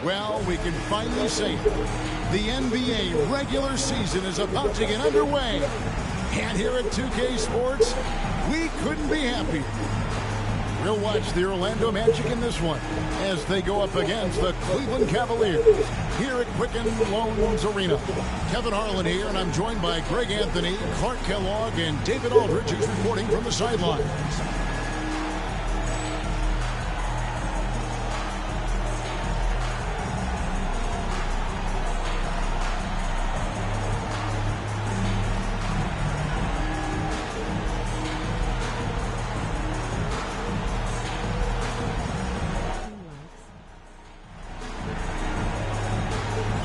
Well, we can finally say it. The NBA regular season is about to get underway. And here at 2K Sports, we couldn't be happier. We'll watch the Orlando Magic in this one as they go up against the Cleveland Cavaliers here at Quicken Loans Arena. Kevin Harlan here, and I'm joined by Greg Anthony, Clark Kellogg, and David Aldridge, who's reporting from the sidelines.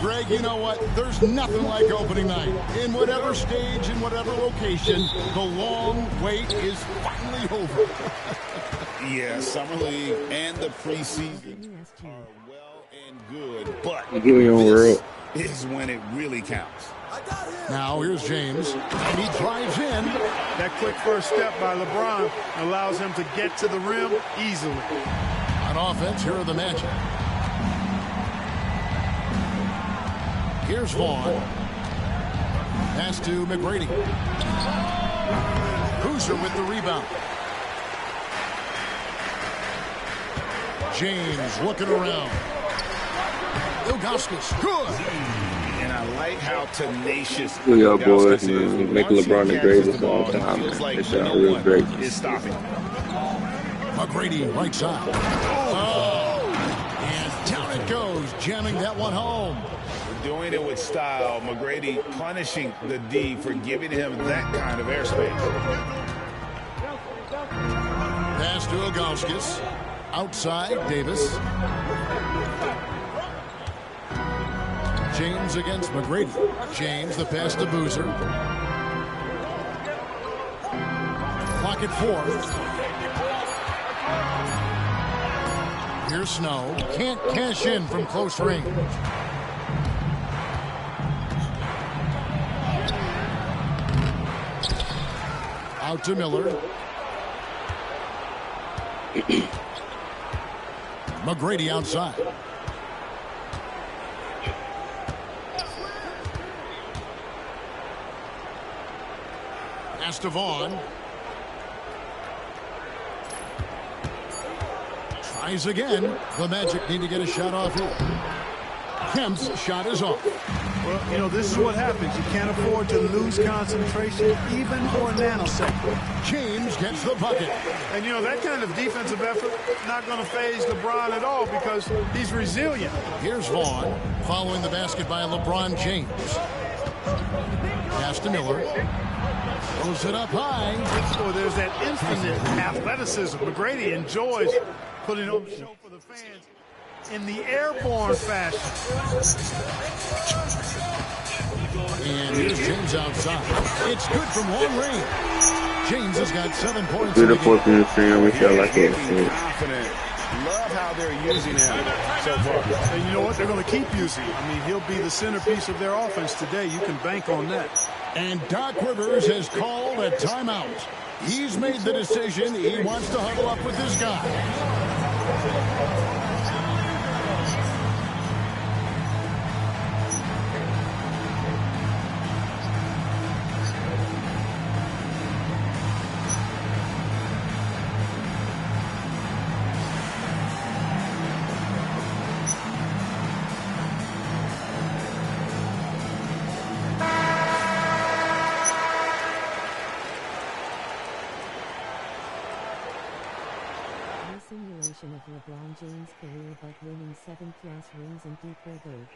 Greg, you know what? There's nothing like opening night. In whatever stage, in whatever location, the long wait is finally over. Yeah, Summer League and the preseason are well and good, but this is when it really counts. Now here's James, and he drives in. That quick first step by Lebron allows him to get to the rim easily. On offense, here are the Magic. Here's Vaughn. Pass to McGrady. Boozer with the rebound. James looking around. Ilgauskas, good. And I like how tenacious Y'all boys, is. make LeBron the greatest all the time. It's real great. Is stopping. McGrady right side. Oh, and down it goes, jamming that one home. Doing it with style. McGrady punishing the D for giving him that kind of airspace. Pass to Ilgauskas. Outside, Davis. James against McGrady. James, the pass to Boozer. Clock at 4. Here's Snow. Can't cash in from close range. Out to Miller. McGrady outside. Pass to Vaughn. Tries again. The Magic need to get a shot off here. Kemp's shot is off. Well, you know, this is what happens. You can't afford to lose concentration even for a nanosecond. James gets the bucket. And, you know, that kind of defensive effort not going to faze LeBron at all because he's resilient. Here's Vaughn following the basket by LeBron James. Pass to Miller. Throws it up high. Oh, there's that infinite athleticism. McGrady enjoys putting on the show for the fans in the airborne fashion. And here's James outside. It's good from long range. James has got 7 points. Good fourth in the stream. We feel like it. Confident. Love how they're using him so far. And you know what? They're going to keep using him. I mean, he'll be the centerpiece of their offense today. You can bank on that. And Doc Rivers has called a timeout. He's made the decision. He wants to huddle up with this guy. Simulation of LeBron James' career but winning 7 class rings and deeper gold.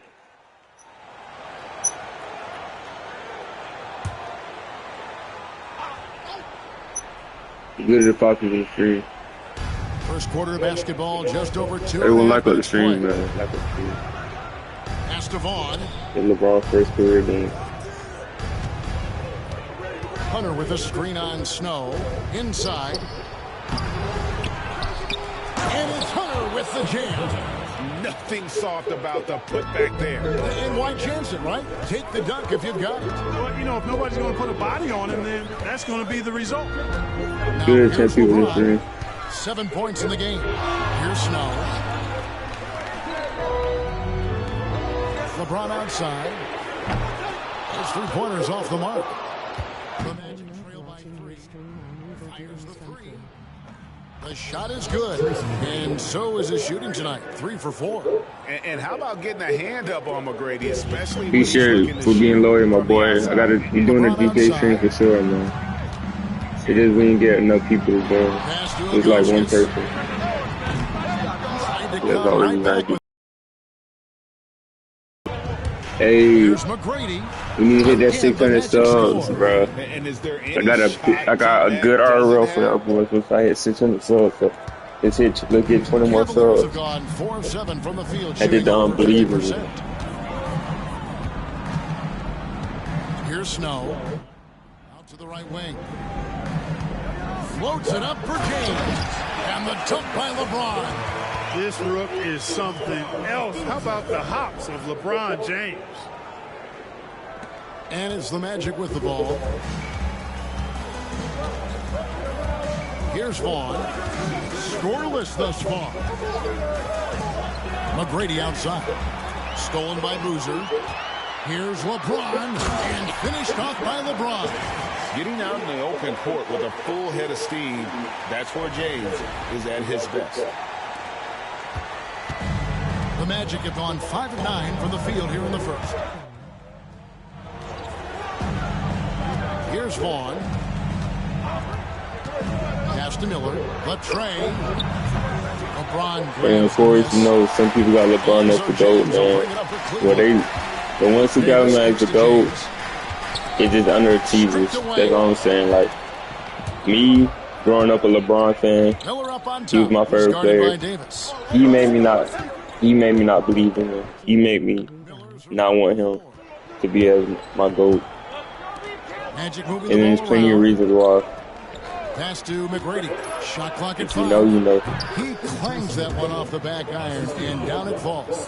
Good at the Fox in the stream. First quarter of basketball, just over 2. Everyone like on the stream, man. Like on the stream. Pass to Vaughn. In LeBron's first career game. Hunter with a screen on Snow. Inside. And it's Hunter with the jam. Nothing soft about the putback there. And why chance it, right? Take the dunk if you've got it. Well, you know, if nobody's going to put a body on him, then that's going to be the result. Now, Good at 10 people in the stream. 7 points in the game. Here's Snow. LeBron outside. Those three-pointers off the mark. The Magic trail by 3. Fires the 3. The shot is good, and so is his shooting tonight. 3 for 4. And how about getting a hand up on McGrady, especially Be sure for being loyal, my boy. I gotta be doing the DK stream for sure, man. It is when you get enough people to go. It's like one person. That's all we gotta do. Hey, we need to hit that 600 subs, bro. I got a good RL for that boys. Once I hit 600 subs, so let's get 20 more subs. I did the unbelievable. Here's Snow. Out to the right wing. Floats it up for James. And the dunk by LeBron. This rook is something else. How about the hops of LeBron James? And it's the Magic with the ball. Here's Vaughn. Scoreless thus far. McGrady outside. Stolen by Boozer. Here's LeBron. And finished off by LeBron. Getting out in the open court with a full head of steam, that's where James is at his best. The Magic have gone 5 of 9 from the field here in the first. Here's Vaughn. Pass to Miller. The tray. LeBron. And of course, you know, some people got LeBron as the GOAT, man. The ones who got him as the GOAT, it's just underachievers. That's all I'm saying. Like, me, growing up a LeBron fan, he was my favorite player. He made me not believe in him. He made me not want him to be as my GOAT. And there's plenty of reasons why. Pass to McGrady. Shot clock at 5. You know. He clangs that one off the back iron, and down it falls.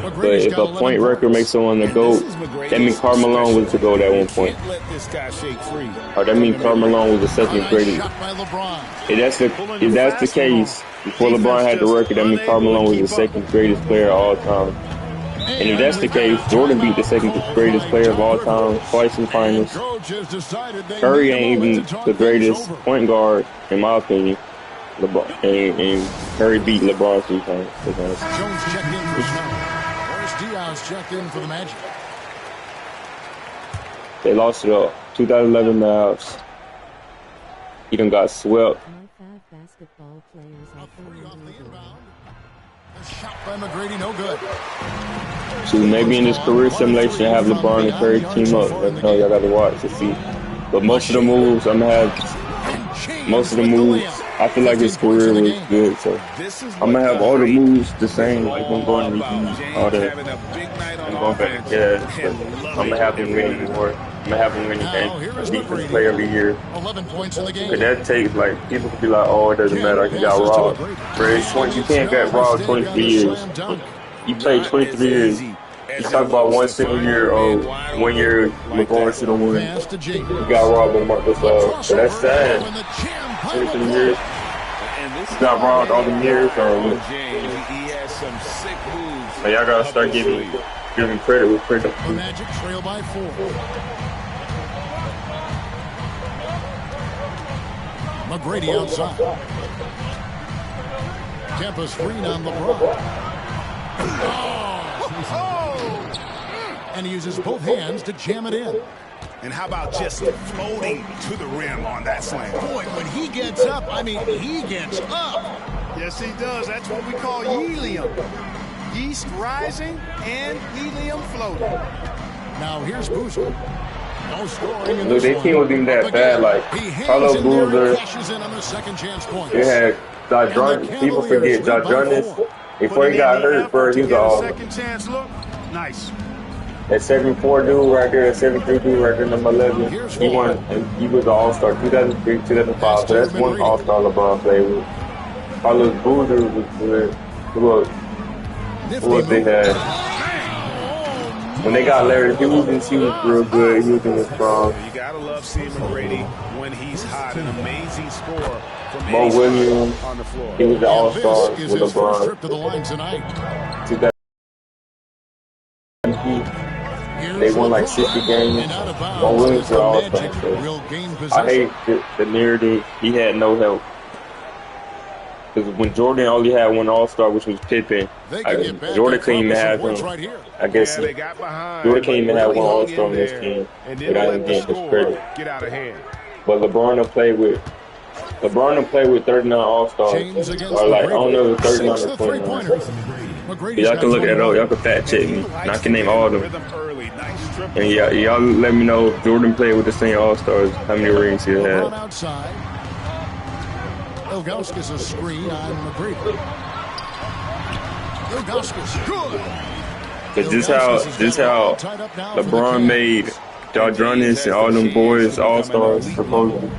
But if a point record makes someone the GOAT, that means Karl Malone was the GOAT at one point. Or that means Karl Malone was the second greatest. If that's the case, before LeBron had the record, that means Karl Malone was the second greatest player of all time. And if that's the case, Jordan beat the second greatest player of all time twice in finals. Curry ain't even the greatest point guard, in my opinion. LeBron and Curry beat LeBron 3 times. Jones checked in for Snow. Where's Diaz checked in for the Magic? They lost it all. 2011 Mavs. He done got swept. Basketball players are shot by McGrady, no good. So maybe in this career simulation, have LeBron and Curry team up. That's all y'all got to watch to see. But most of the moves, I feel like his career was good. So I'm going to have all the moves the same. Like I'm going to redo all that. I'm going back to gas. I'm going to have him winning more. I'm going to have him winning defense player of the year. 11 points in the game. But that takes, like, people can be like, oh, it doesn't matter. He got robbed. But you can't get robbed 23 years. You played 23 years. You talk about one single year or 1 year LeBron should have won. You got robbed by Marcus Gasol. So that's sad. 23 years. You got robbed all the years. So y'all gotta start giving credit with credit. The Magic trail by 4. McGrady outside. Tampa's screen on LeBron. And he uses both hands to jam it in. And how about just floating to the rim on that slam? Boy, when he gets up, I mean, he gets up. Yes, he does. That's what we call helium. Yeast rising and helium floating. Now here's Boozer. No scoring in Look, they team wasn't even that bad. Like, Carlo Boozer, they had Jadronis. People forget Jadronis. Before he got hurt, bro, he was all. Second chance look. Nice. That 7'4" dude right there, that 7'3" dude right there, number 11. He won, and he was the All-Star 2003, 2005. So that's one All-Star LeBron played with. Carlos Boozer was good. What they had. When they got Larry Hughes, he was real good. He was strong. You gotta love seeing McGrady when he's hot. An amazing score from Mo Williams on the floor. He was the All-Star with LeBron. To the line tonight. they won like 60 games. One win to All-Star. So I hate the narrative. He had no help. Because when Jordan only had one All-Star, which was Pippen, Jordan couldn't even have him. I guess Jordan can't even have one All-Star on this team without him getting his credit. But LeBron will play with 39 All-Stars. Or like, I don't know if 39 or 29. Y'all can look that up. Y'all can fact check me. And I can name all of them. And y'all let me know if Jordan played with the same All-Stars, how many rings he had. Ilgauskas a screen on McGrady. Ilgauskas, good. But this how LeBron made Jardronis and all them boys All-Stars supposedly.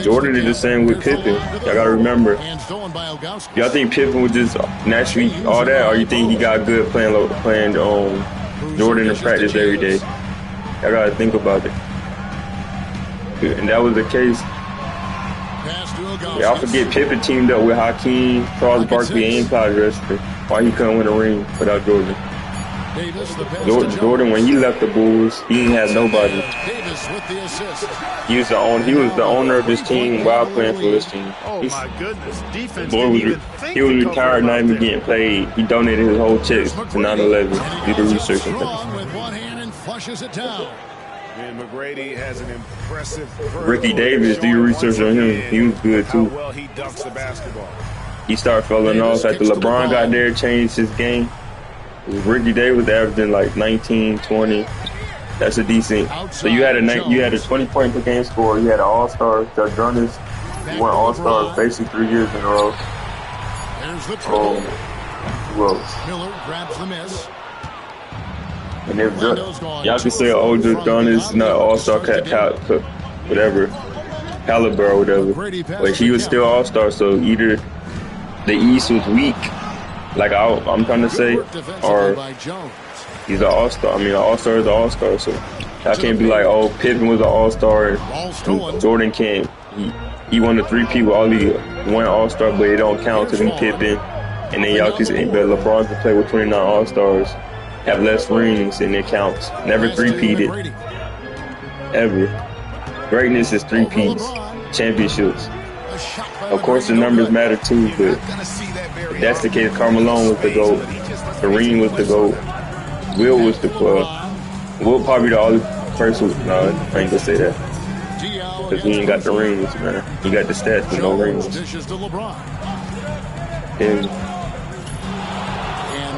Jordan did the same with Pippen. Y'all gotta remember. Y'all think Pippen was just naturally all that, or you think he got good playing Jordan in practice every day? Y'all gotta think about it. And that was the case. Y'all forget Pippen teamed up with Hakeem, Charles Barkley, and Clyde Drexler. Why he couldn't win a ring without Jordan? Jordan, when he left the Bulls, he didn't have nobody. He was the owner of his team while playing for his team. Oh my goodness, defense. He was retired, not even getting played. He donated his whole check to 9/11. Do the research on that. And McGrady has an impressive Ricky Davis, do your research on him. He was good too. Well, he dunks the basketball. He started falling off after LeBron got there, changed his game. Ricky Davis averaging like 19, 20. That's a decent. So you had a 20-point per game score. You had an All-Star. Jardronis won All-Star basically 3 years in a row. Who else? Miller grabs the miss. And if y'all can say, oh, Jardronis not All-Star whatever, caliber or whatever, but he was still All-Star. So either the East was weak, like I'm trying to say, or he's an All-Star. I mean, an All-Star is an All-Star. So y'all can't be like, oh, Pippen was an All-Star and Jordan can't. He won the 3P with only one All-Star, but it don't count to them Pippen. And then y'all can say, but LeBron can play with 29 All-Stars, have less rings, and it counts. Never 3P'd. Ever. Greatness is 3Ps. Championships. Of course, the numbers matter too, but if that's the case, Carmelo was the GOAT. Kareem was the GOAT. Will was the Will probably the only person. No, I ain't gonna say that. Because he ain't got the rings, man. He got the stats, but no rings. And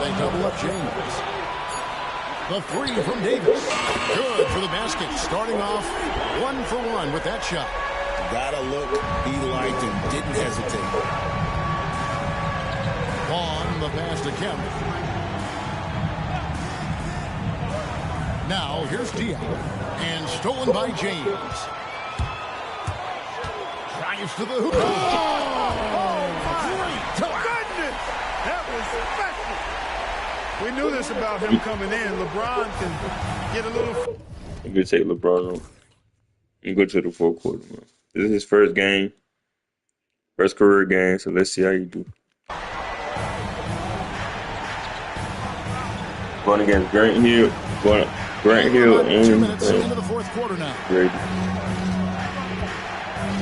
they double up James. The three from Davis. Good for the basket. Starting off 1 for 1 with that shot. Got a look he liked and didn't hesitate. On the pass to Kemp. Now here's Diaz. And stolen by James. Drives to the hoop. Oh, great! Goodness! That was special. We knew this about him coming in. LeBron can get a little... I'm going to take LeBron on. And go to the fourth quarter, man. This is his first game. First career game, so let's see how you do. Going against Grant Hill. Grant Hill and into the fourth quarter now. Brady.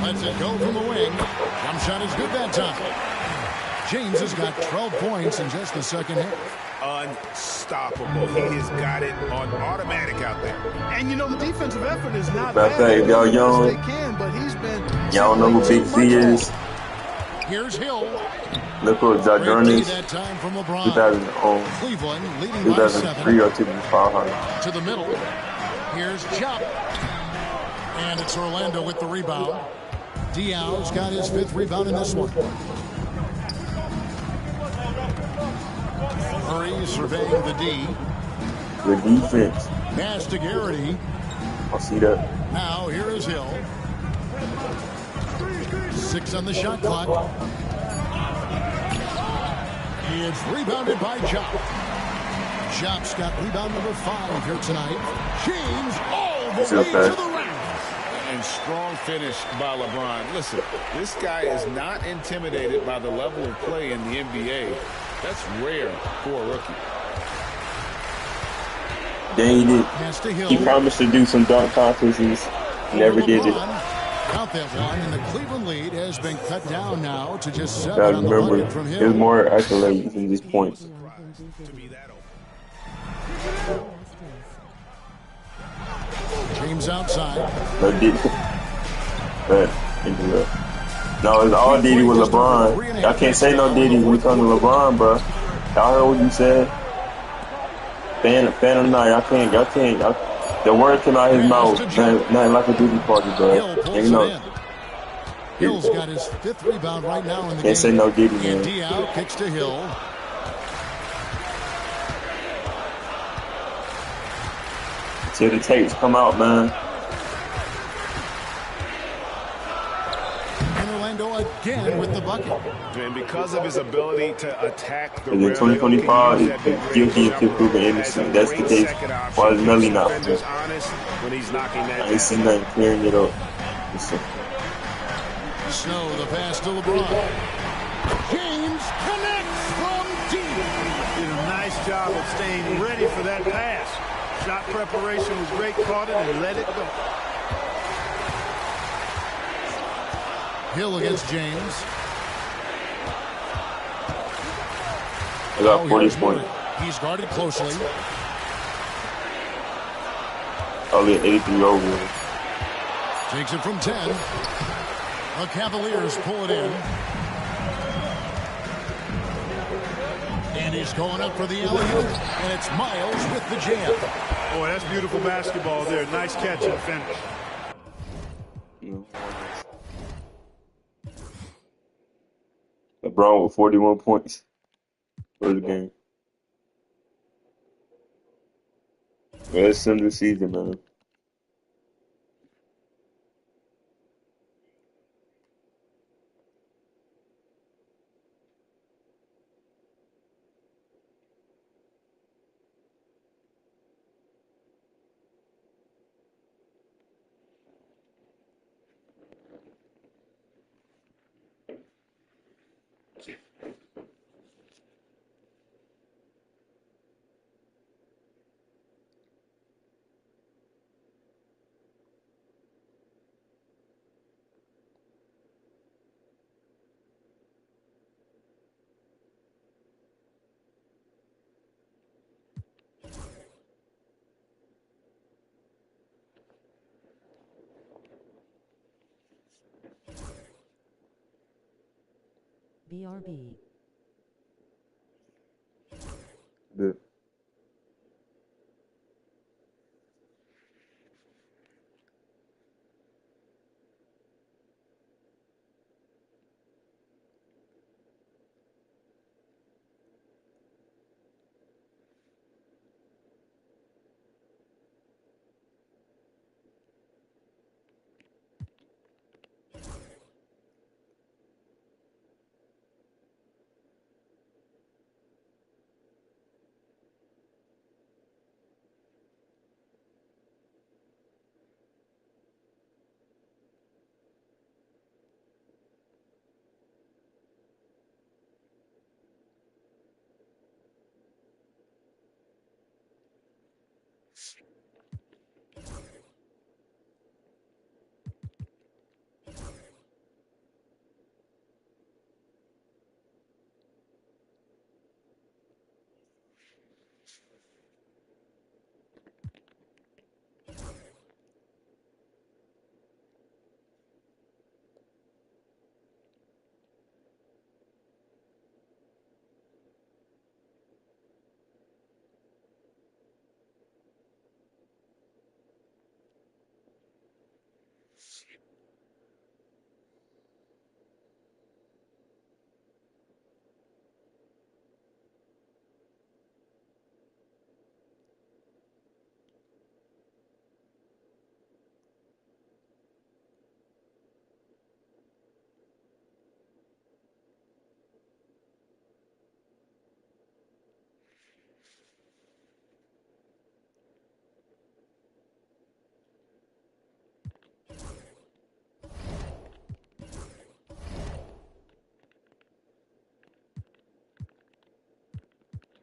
Lets it go from the wing. Jump shot is good that time. James has got 12 points in just the second half. Unstoppable. He has got it on automatic out there. And you know, the defensive effort is not bad. bad. Y'all young. But he's been... Y'all know who Big Z is. Here's Hill. Look who Jardronis. That time from LeBron. 2003 or 2500. To the middle. Here's Chop. And it's Orlando with the rebound. Diaz got his 5th rebound in this one. Murray surveying the D. Good defense. Pass to Garrity. I'll see that. Now here is Hill. 6 on the shot clock. It's rebounded by Chop. Chop's got rebound number 5 here tonight. James all the way to the rim. And strong finish by LeBron. Listen, this guy is not intimidated by the level of play in the NBA. That's rare for a rookie. Dang it. Pass to Hill. He promised to do some dunk contests. Never did it. Count that one, and the Cleveland lead has been cut down now to just 7 Gotta on the remember, bucket from Hill. there's more accolades than just points. James outside. No, it's all Diddy with LeBron. Y'all can't say no Diddy when we come to LeBron, bro. Y'all heard what you said? Fan or not, y'all can't. The word came out of his mouth. Nothing like a Diddy party, bro. And, Hill's got his 5th rebound right now in the game. Can't say no Diddy, man. Diao kicks to Hill. Till the tapes come out, man. And Orlando again with the bucket. And because of his ability to attack the rim, in 2025, he's guilty of proven innocent. That's the case. Why is Melly not? I ain't seen nothing clearing it up. Snow, the pass to LeBron. James connects from deep. Did a nice job of staying ready for that pass. Shot preparation was great, caught it and let it go. Hill against James. I got 40 points. He's guarded closely. I'll get 83 over. Takes it from 10. The Cavaliers pull it in. And he's going up for the alley-oop. And it's Miles with the jam. Boy, that's beautiful basketball there. Nice catch and finish. LeBron with 41 points for the game. Well, let's send the season, man. BRB. Good.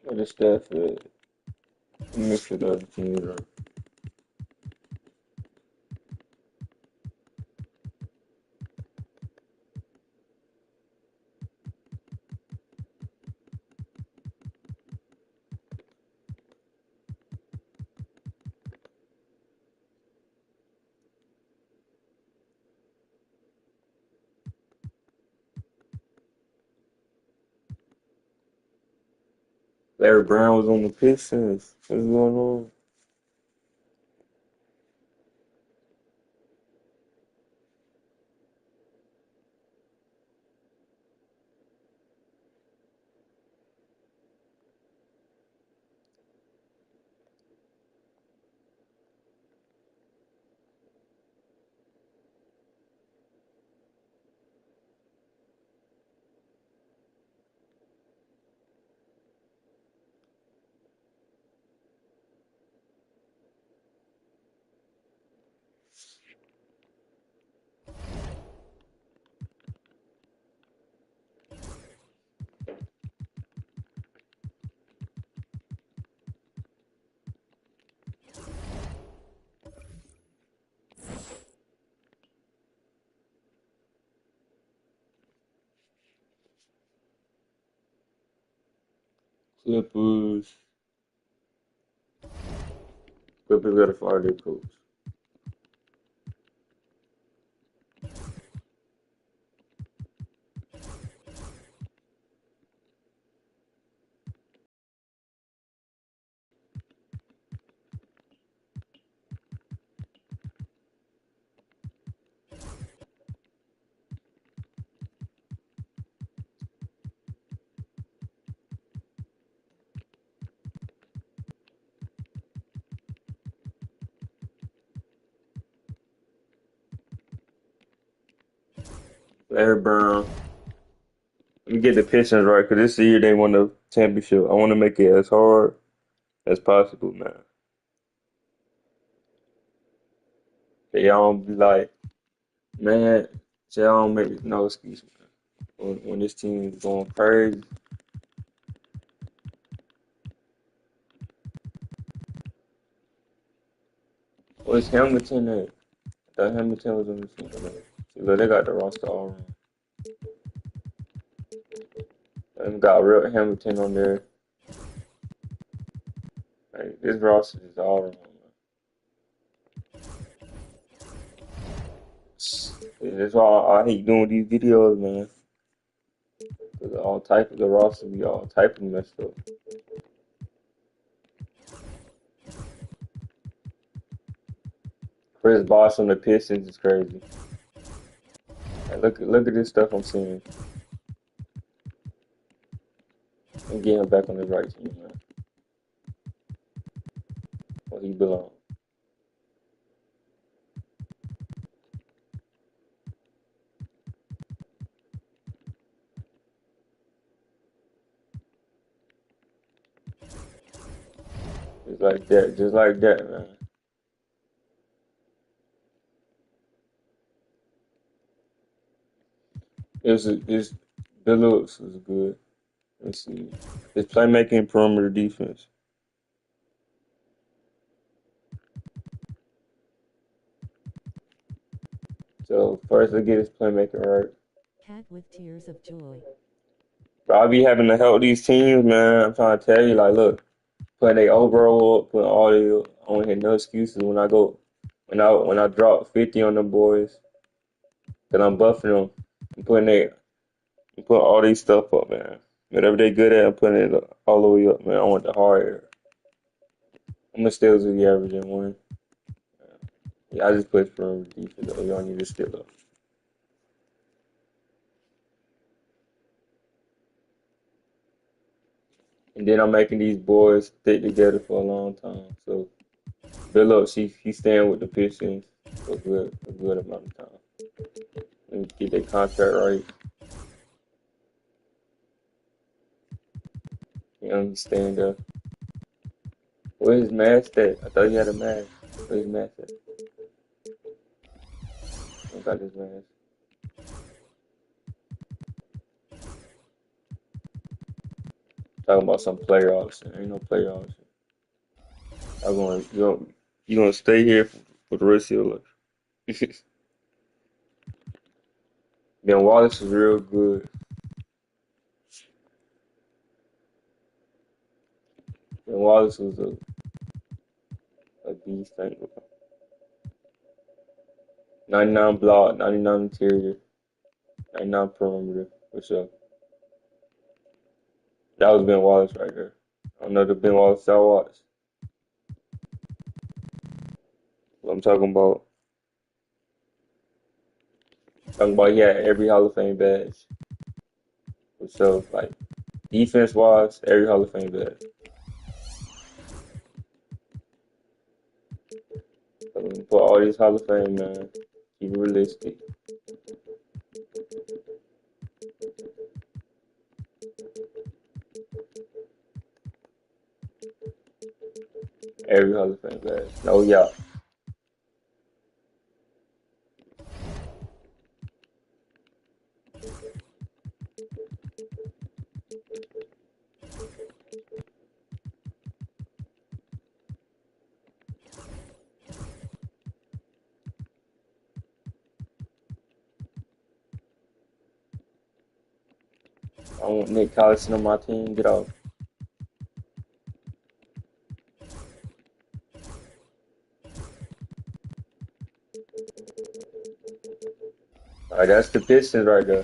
What is that for? Make sure the other team is right. Larry Brown was on the Pistons. What's going on? Clippers. Clippers got to fire their coach. Larry Brown. Let me get the Pistons right, because this year they won the championship. I want to make it as hard as possible, man. So y'all don't be like, man, so y'all don't make no excuse, man. When this team is going crazy. What's Hamilton at? I thought Hamilton was on the team. See, look, they got the roster all around. They got real Hamilton on there. Like, this roster is all around, man. That's why I hate doing these videos, man. Because all type of the roster be all type of messed up. Chris Bosh on the Pistons is crazy. Like, look at this stuff I'm seeing. I'm getting him back on the right team, man. Where he belongs. Just like that, man. This Billups was good. Let's see. His playmaking, perimeter defense. So first, let's get his playmaking right. Cat with tears of joy. But I be having to help these teams, man. I'm trying to tell you, like, look, putting they overall up, putting all the, I don't hear no excuses when I drop 50 on them boys, then I'm buffing them and putting all these stuff up, man. Whatever they good at, I'm putting it all the way up, man. I want the hard. I'm gonna still do the average in one. Yeah, I just put perimeter defense. Though. Y'all need to still up. And then I'm making these boys stick together for a long time. So Billups, he's staying with the Pistons for a good amount of time. Let me get that contract right. You understand that? Where's his mask at? I thought he had a mask. Where's his mask at? I got his mask. Talking about some player option. Ain't no player option. You gonna stay here for the rest of your life. Ben Wallace is real good. Ben Wallace was a beast. 99 block, 99 interior, 99 perimeter. For sure. That was Ben Wallace right there. I don't know the Ben Wallace I watched. What I'm talking about. He had every Hall of Fame badge. For sure. Like, defense wise, every Hall of Fame badge. So put all these Hall of Fame, man. Keep it realistic. Every Hall of Fame badge. No, yeah. I want Nick Collison on my team. Get off. Alright, that's the Pistons right there.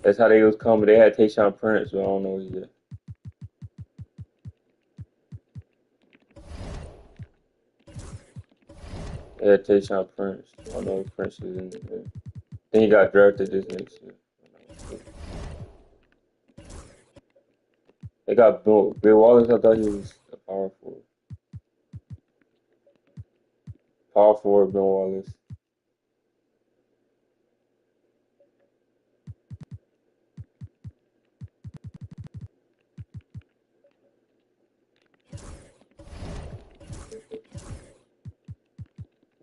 That's how they was coming. They had Tayshaun Prince, but I don't know yet. They had Tayshaun Prince. I don't know if Prince is in there. Then he got drafted this next year. They got Bill Wallace. I thought he was a power forward. Power forward, Bill Wallace.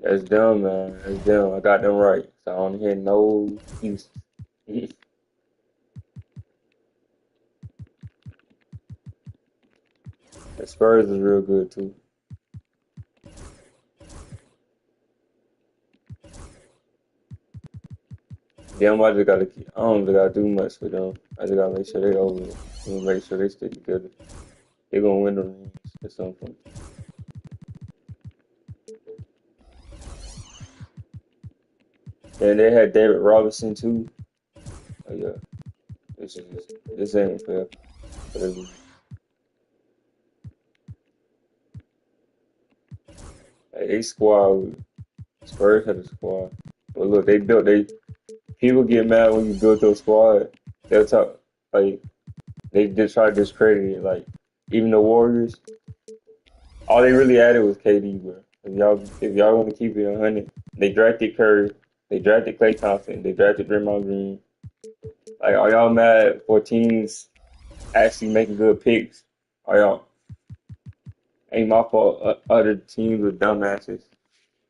That's them, man. That's them. I got them right. So I don't hear no excuses. The Spurs is real good too. Them, I just gotta keep. I don't gotta do much for them. I just gotta make sure they over it. And make sure they stay together. They're gonna win the rings at some point. And they had David Robinson too. Oh yeah, this ain't fair. Hey, they squad. Spurs had a squad. But look, people get mad when you build your squad. They'll talk like they just try to discredit it. Like even the Warriors, all they really added was KD, bro. If y'all want to keep it 100, they drafted Curry, they drafted Klay Thompson, they drafted Draymond Green. Like, are y'all mad for teams actually making good picks? Are y'all? Ain't my fault. Other teams with dumbasses.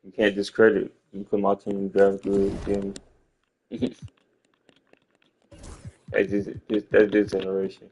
You can't discredit. You put my team draft good. You feel me? That's this generation.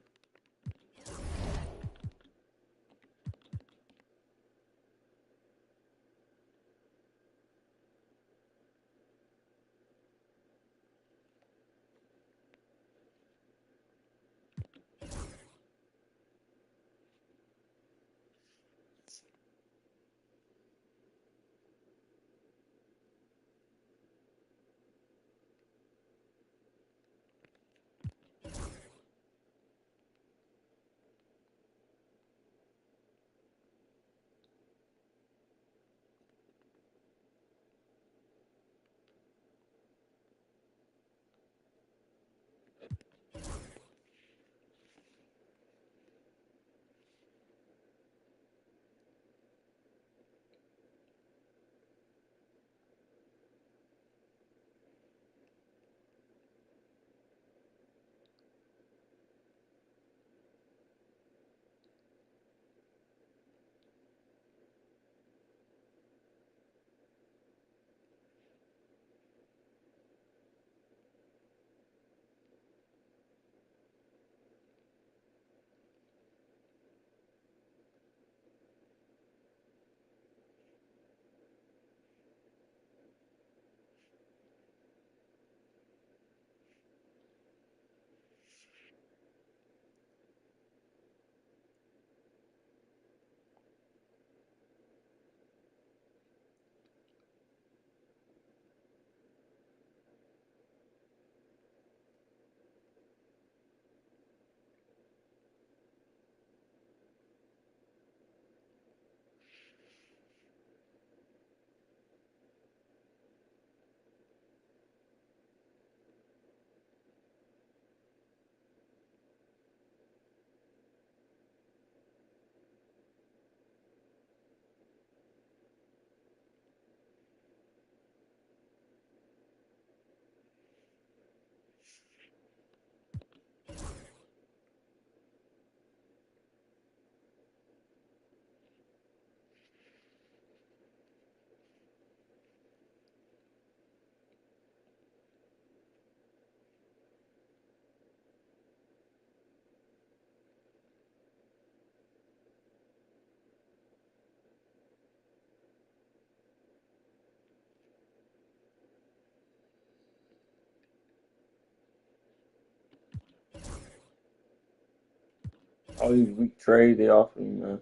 All these weak trades they offer me, man.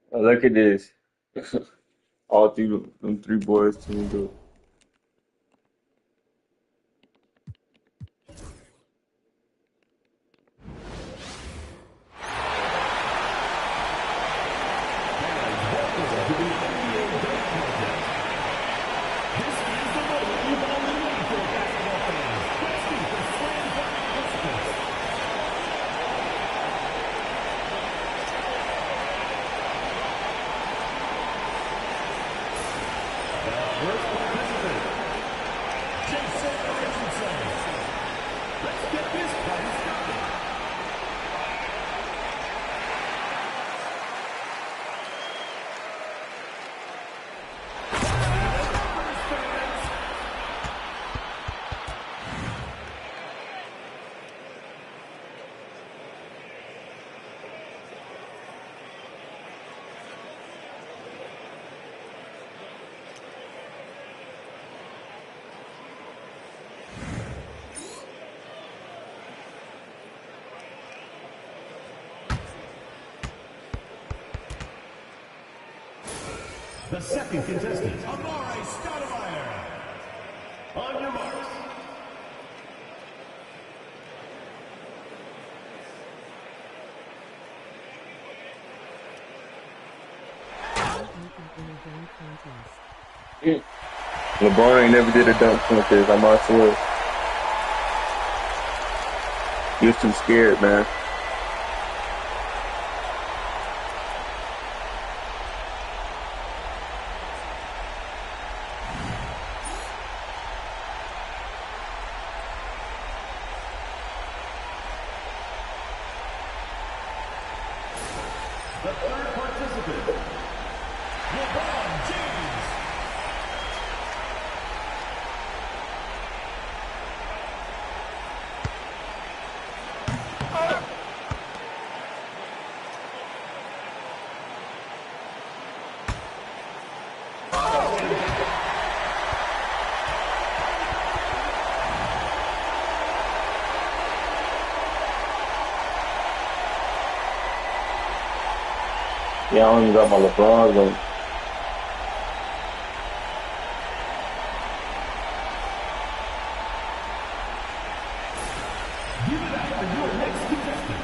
Oh, look at this. All them three boys teamed up. The second contestant, Amari Stoudemire. On your marks. LeBron ain't never did a dunk contest, I'm not sure. He was too scared, man. The third participant, Lebron James. Yeah, I don't even got my LeBron on. Give it up for your next contestant,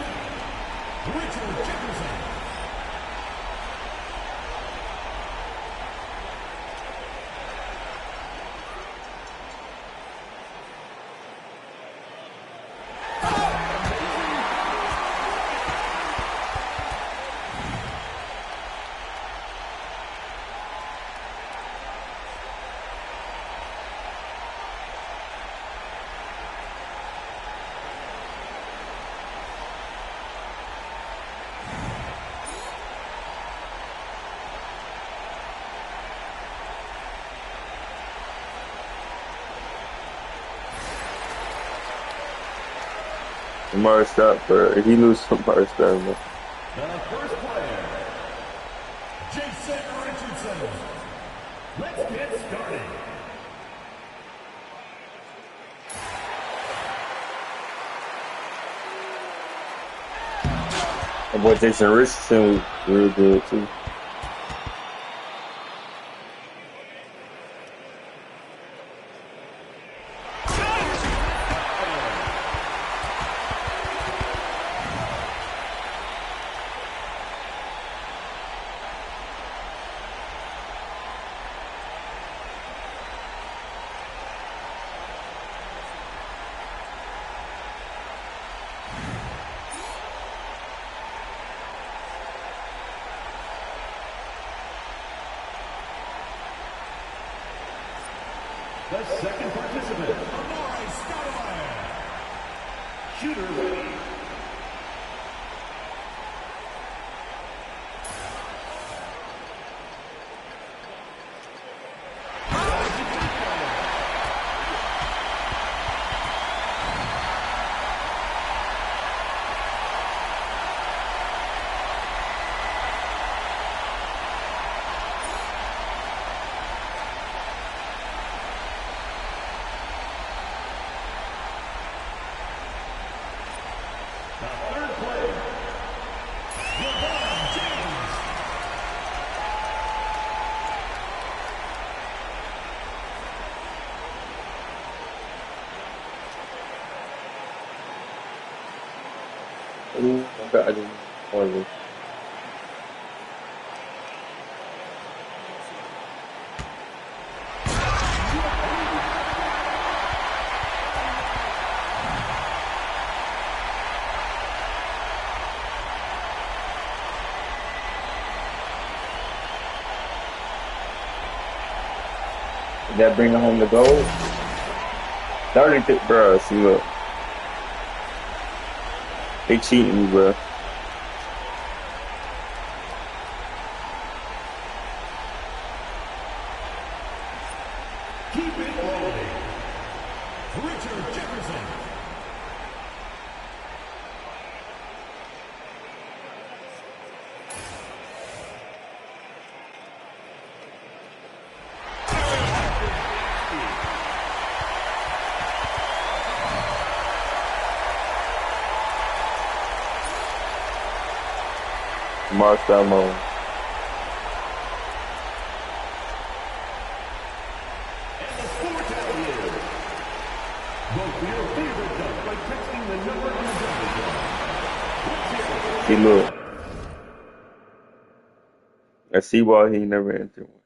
Richard Jefferson. Amari Stoudemire, he lose to Amari Stoudemire. The first player, Jason Richardson. Let's get started. My boy Jason Richardson was real good too. The second participant, Amari Stoudemire. Shooter ready. Ooh, I didn't want to. Did that bring home the goal? 30, bro. See, look. They cheating me, bro. Keep it rolling. Richard Jefferson. Marcel mode. And the score tally is. Vote for your favorite dunk by texting the number on the double. See, look. That Seawall, he never entered one.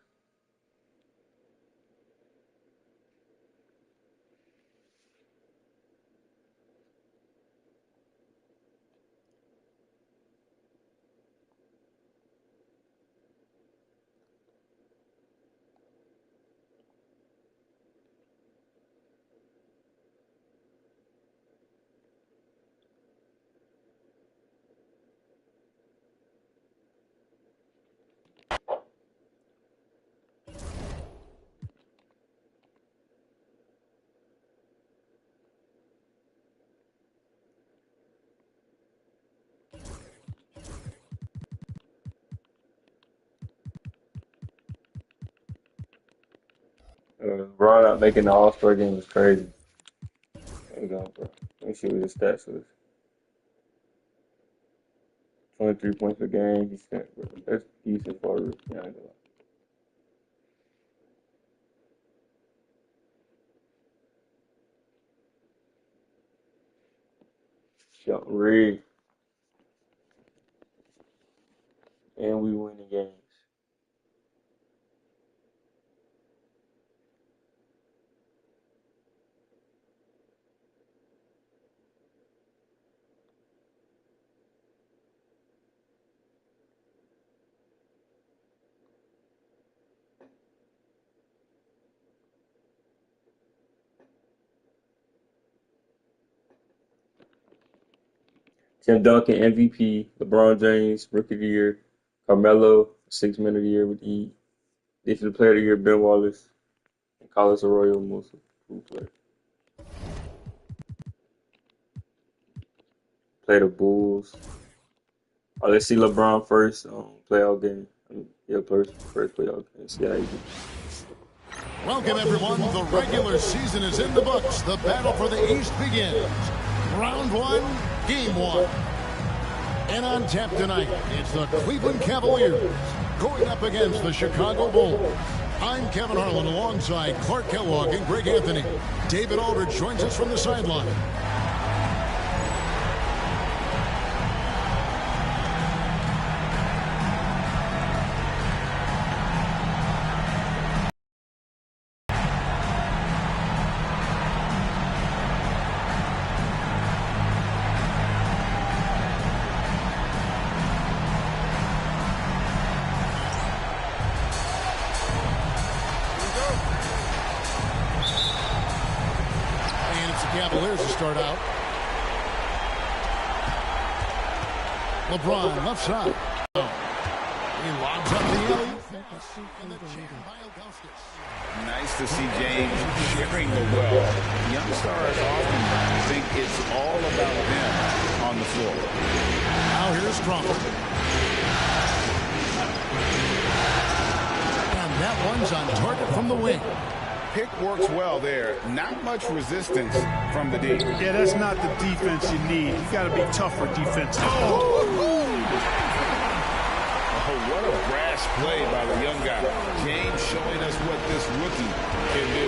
Ron not making the All-Star game was crazy. There you go, bro. Let me see what his stats was. 23 points per game. He spent, bro. That's decent for a rookie. Yeah, I ain't gonna lie. Jump rig. And we win the games. Tim Duncan, MVP. LeBron James, Rookie of the Year. Carmelo, 6 Man of the Year with E. Defensive Player of the Year, Ben Wallace. And Carlos Arroyo, most improved player. Play the Bulls. Oh, let's see LeBron first playoff game. Yeah, first playoff game. See how he do. Welcome, everyone. The regular season is in the books. The battle for the East begins. Round 1, Game 1. And on tap tonight, it's the Cleveland Cavaliers going up against the Chicago Bulls. I'm Kevin Harlan alongside Clark Kellogg and Greg Anthony. David Aldridge joins us from the sideline. Cavaliers to start out. Lebron, left side. He lobs up the alley. Nice to see James sharing the well. Young stars often think it's all about them on the floor. Now here's Crawford. And that one's on target from the wing. Pick works well there. Not much resistance from the D. Yeah, that's not the defense you need. You got to be tougher defense. Oh, what a brash play by the young guy. James showing us what this rookie can do.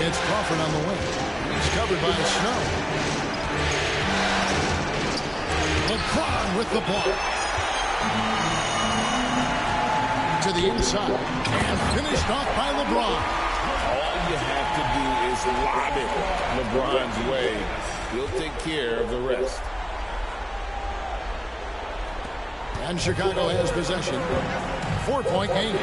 It's Crawford on the wing. He's covered by the snow. Lebron with the ball. To the inside. And finished off by Lebron. All you have to do is lob it LeBron's way. He'll take care of the rest. And Chicago has possession. 4-point game.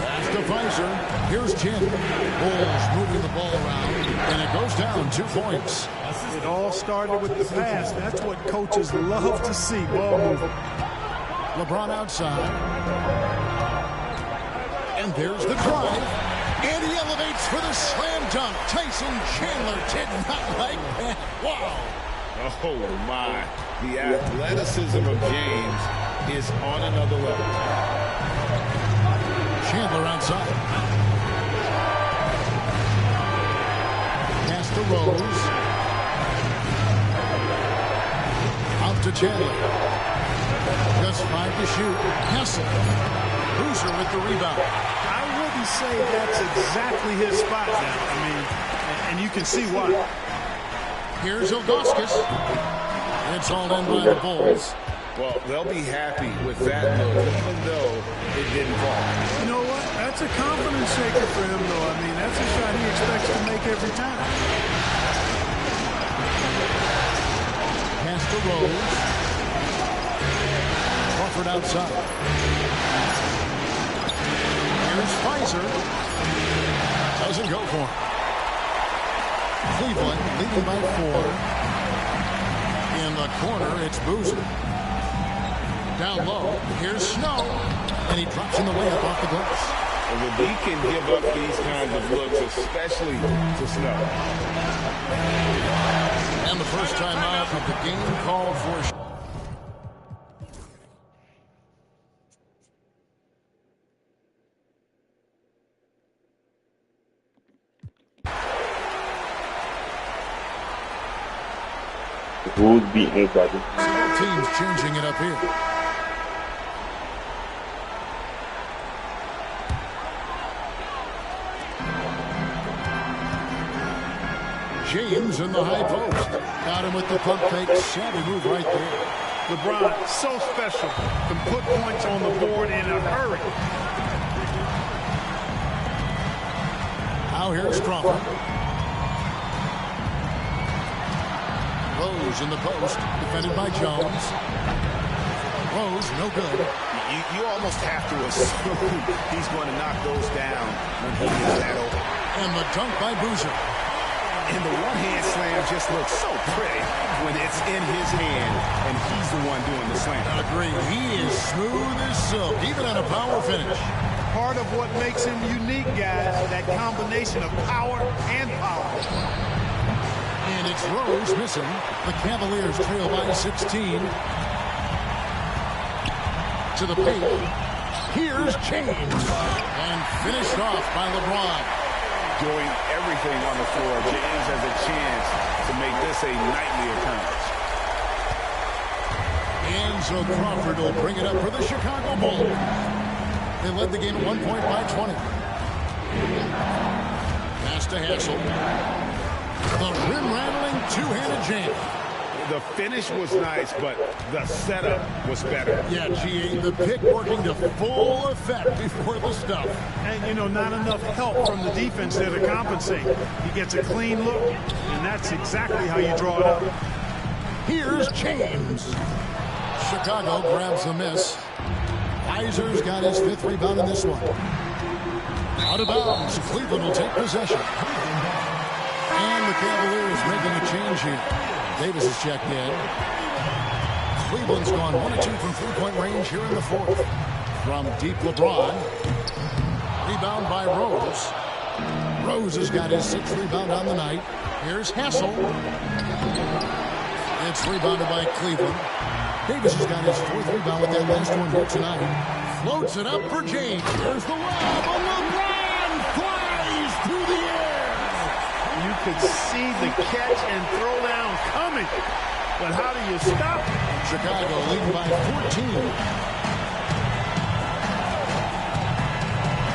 That's the Pfizer. Here's Chin. Bulls moving the ball around. And it goes down 2 points. It all started with the pass. That's what coaches love to see. Ball moving. LeBron outside. And there's the drive. And he elevates for the slam dunk. Tyson Chandler did not like that. Wow. Oh, my. The athleticism of James is on another level. Chandler outside. Pass to Rose. Out to Chandler. Just 5 to shoot. Hessel. Boozer with the rebound. I wouldn't say that's exactly his spot now. I mean, and you can see why. Here's Ilgauskas. It's all in by the Bulls. Well, they'll be happy with that look, even though it didn't fall. You know what? That's a confidence shaker for him, though. I mean, that's a shot he expects to make every time. Pass to Rose. Crawford outside. Here's Pfizer. Doesn't go for it. Cleveland leading by 4. In the corner, it's Boozer. Down low, here's Snow. And he drops in the way up off the glass. And the D can give up these kinds of looks, especially to Snow. And the first time out of the game called for. Who's beating everybody? Both teams changing it up here. James in the high post. Got him with the pump fake. Savvy move right there. LeBron, so special. Can put points on the board in a hurry. Now here's Crawford. Rose in the post, defended by Jones. Rose, no good. You almost have to assume he's going to knock those down when he gets that open. And the dunk by Boozer. And the one-hand slam just looks so pretty when it's in his hand and he's the one doing the slam. I agree. He is smooth as silk, even on a power finish. Part of what makes him unique, guys, that combination of power and power. And it's Rose missing. The Cavaliers trail by 16. To the paint. Here's James. And finished off by Lebron. Doing everything on the floor. James has a chance to make this a nightly occurrence. And so Crawford will bring it up for the Chicago Bulls. They led the game at 1 point by 20. Pass to Hessel. The rim-rattling two-handed jam. The finish was nice, but the setup was better. Yeah, GA, the pick working to full effect before the stuff. And, you know, not enough help from the defense there to compensate. He gets a clean look, and that's exactly how you draw it up. Here's James. Chicago grabs the miss. Iser's got his 5th rebound in this one. Out of bounds. Cleveland will take possession. And the Cavaliers making a change here. Davis is checked in. Cleveland's gone 1 of 2 from three-point range here in the fourth. From deep, LeBron. Rebound by Rose. Rose has got his 6th rebound on the night. Here's Hassel. It's rebounded by Cleveland. Davis has got his 4th rebound with that last one here tonight. Floats it up for James. Here's the lob. LeBron flies through the air. You could see the catch and throw down coming. But how do you stop it? Chicago leading by 14.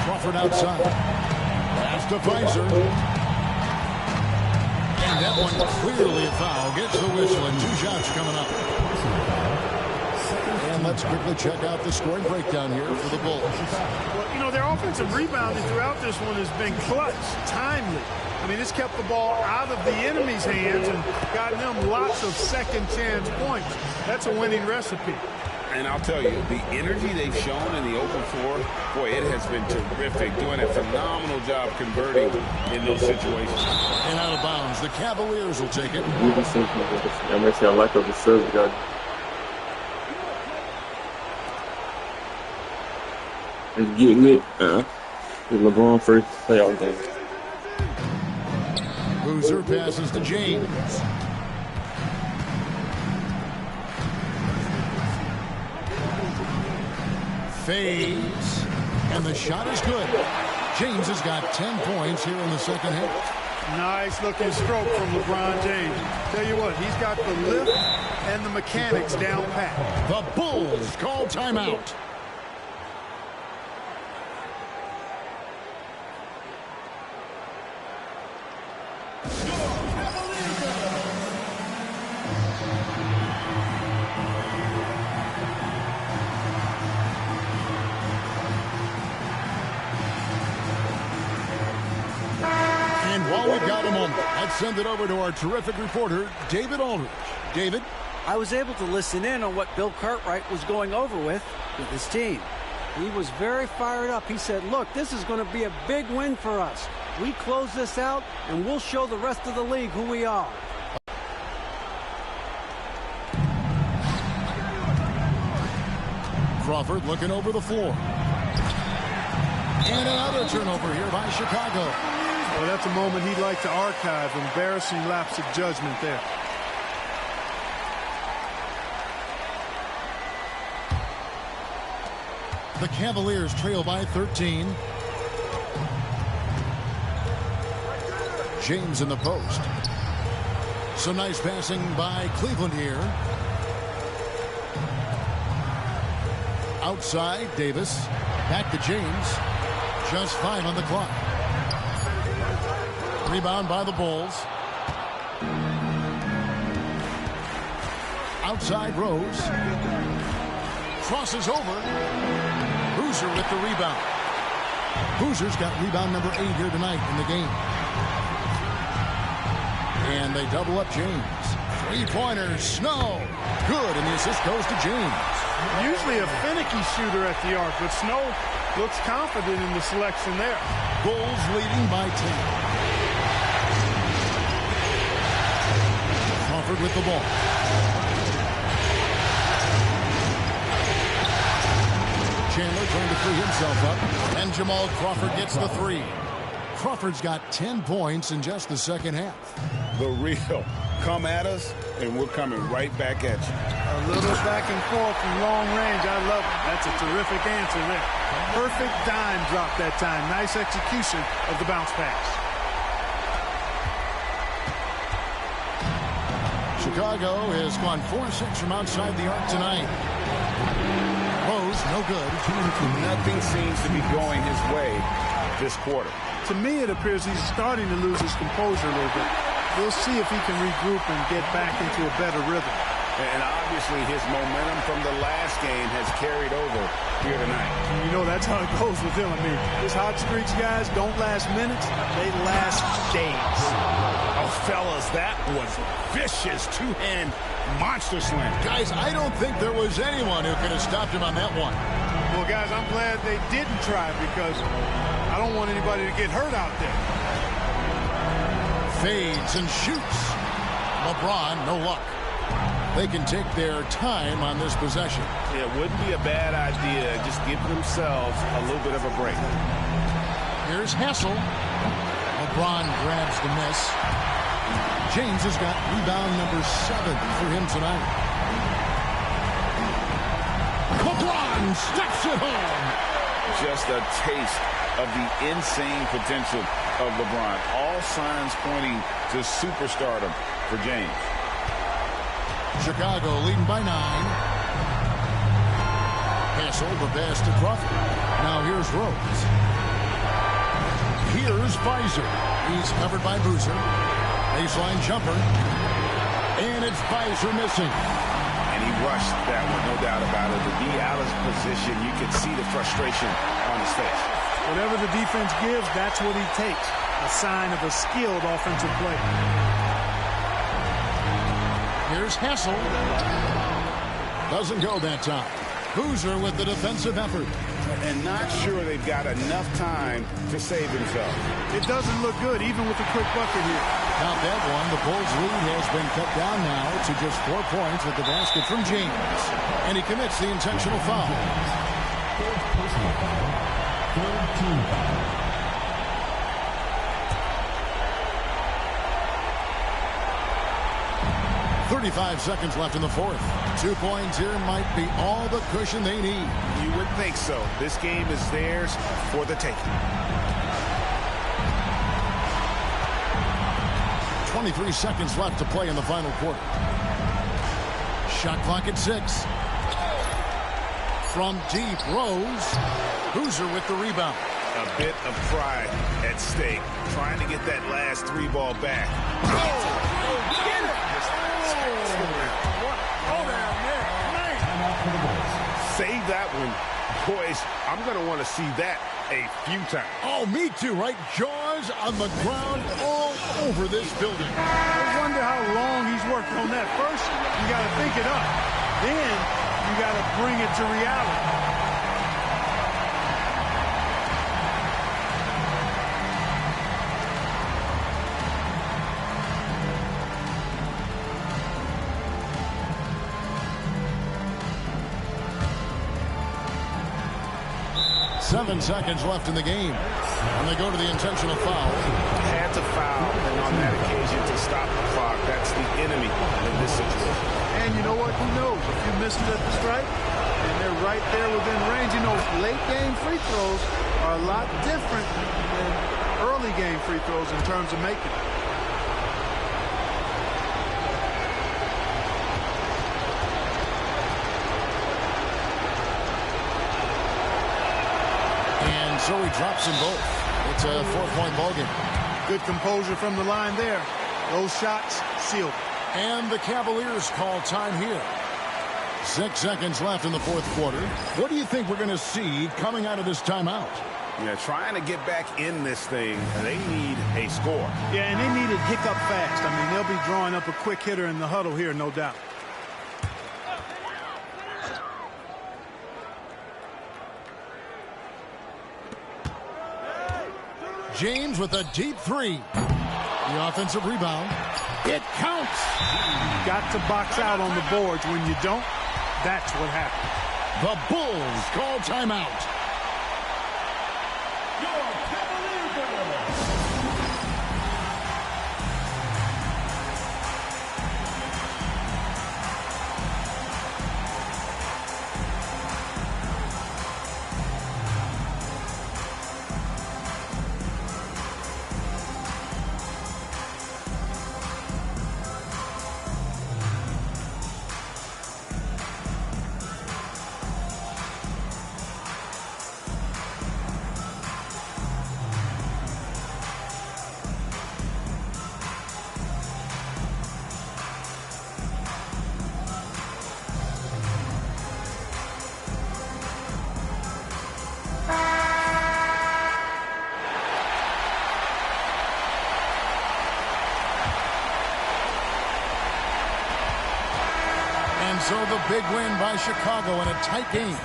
Crawford outside. Pass to Pfizer. And that one clearly a foul. Gets the whistle and 2 shots coming up. And let's quickly check out the scoring breakdown here for the Bulls. Well, you know, their offensive rebounding throughout this one has been clutch, timely. I mean, it's kept the ball out of the enemy's hands and gotten them lots of second chance points. That's a winning recipe. And I'll tell you, the energy they've shown in the open floor, boy, it has been terrific. Doing a phenomenal job converting in those situations. And out of bounds, the Cavaliers will take it. I'm actually, I like the serve guy. It's getting it. LeBron first playoff game. Boozer passes to James. Fades. And the shot is good. James has got 10 points here in the second half. Nice looking stroke from LeBron James. Tell you what, he's got the lift and the mechanics down pat. The Bulls call timeout. And while we've got a moment, let's send it over to our terrific reporter, David Aldridge. David? I was able to listen in on what Bill Cartwright was going over with his team. He was very fired up. He said, look, this is going to be a big win for us. We close this out, and we'll show the rest of the league who we are. Crawford looking over the floor. And another turnover here by Chicago. Well, that's a moment he'd like to archive. Embarrassing lapse of judgment there. The Cavaliers trail by 13. James in the post. So nice passing by Cleveland here. Outside, Davis. Back to James. Just 5 on the clock. Rebound by the Bulls. Outside, Rose. Crosses over. Boozer with the rebound. Boozer's got rebound number 8 here tonight in the game. And they double up James. Three-pointer, Snow. Good, and the assist goes to James. Usually a finicky shooter at the arc, but Snow looks confident in the selection there. Bulls leading by 10. Crawford with the ball. Chandler trying to free himself up. And Jamal Crawford gets the 3. Crawford's got 10 points in just the second half. The real. Come at us, and we're coming right back at you. A little back and forth from long range. I love it. That's a terrific answer there. Perfect dime drop that time. Nice execution of the bounce pass. Chicago has gone 4-6 from outside the arc tonight. Rose, no good. Nothing seems to be going his way this quarter. To me, it appears he's starting to lose his composure a little bit. We'll see if he can regroup and get back into a better rhythm. And obviously his momentum from the last game has carried over here tonight. You know, that's how it goes with him. I mean, his hot streaks, guys, don't last minutes. They last days. Oh, fellas, that was vicious two-hand monster slam. Guys, I don't think there was anyone who could have stopped him on that one. Well, guys, I'm glad they didn't try because I don't want anybody to get hurt out there. Fades and shoots. LeBron, no luck. They can take their time on this possession. Yeah, it wouldn't be a bad idea. Just give themselves a little bit of a break. Here's Hassel. LeBron grabs the miss. James has got rebound number 7 for him tonight. LeBron steps it home. Just a taste of the insane potential of LeBron. All signs pointing to superstardom for James. Chicago leading by 9. Hassel, the pass to Crawford. Now here's Rose. Here's Pfizer. He's covered by Boozer. Baseline jumper. And it's Pfizer missing. And he rushed that one, no doubt about it. To be out of position, you can see the frustration on his face. Whatever the defense gives, that's what he takes. A sign of a skilled offensive play. Here's Hassel. Doesn't go that time. Boozer with the defensive effort. And not sure they've got enough time to save himself. It doesn't look good, even with a quick bucket here. Not that one. The Bulls' lead has been cut down now to just 4 points with the basket from James. And he commits the intentional foul. Third personal foul. Third team foul. 35 seconds left in the fourth. 2 points here might be all the cushion they need. You would think so. This game is theirs for the taking. 23 seconds left to play in the final quarter. Shot clock at 6. From deep, Rose. Boozer with the rebound. A bit of pride at stake. Trying to get that last 3 ball back. Oh, get it! Save that one. Boys, I'm going to want to see that a few times. Oh, me too, right? Jaws on the ground all over this building. I wonder how long he's worked on that. First, you got to think it up. Then, you got to bring it to reality. 7 seconds left in the game. And they go to the intentional foul. Had to foul, and on that occasion to stop the clock. That's the enemy in this situation. And you know what? Who knows? If you miss it at the stripe, and they're right there within range. You know, late game free throws are a lot different than early game free throws in terms of making it. So he drops them both. It's a 4-point ball game. Good composure from the line there. Those shots sealed. And the Cavaliers call time here. 6 seconds left in the fourth quarter. What do you think we're going to see coming out of this timeout? Yeah, trying to get back in this thing, they need a score. Yeah, and they need it hiccup fast. I mean, they'll be drawing up a quick hitter in the huddle here, no doubt. James with a deep 3. The offensive rebound. It counts. You got to box out on the boards. When you don't, that's what happens. The Bulls call timeout. the big win by Chicago in a tight game.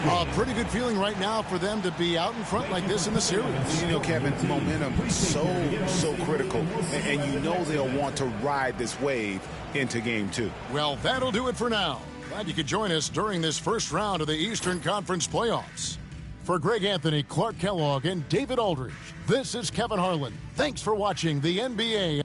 A pretty good feeling right now for them to be out in front like this in the series. You know, Kevin, momentum so critical. And you know they'll want to ride this wave into game 2. Well, that'll do it for now. Glad you could join us during this first round of the Eastern Conference playoffs. For Greg Anthony, Clark Kellogg, and David Aldridge, this is Kevin Harlan. Thanks for watching the NBA.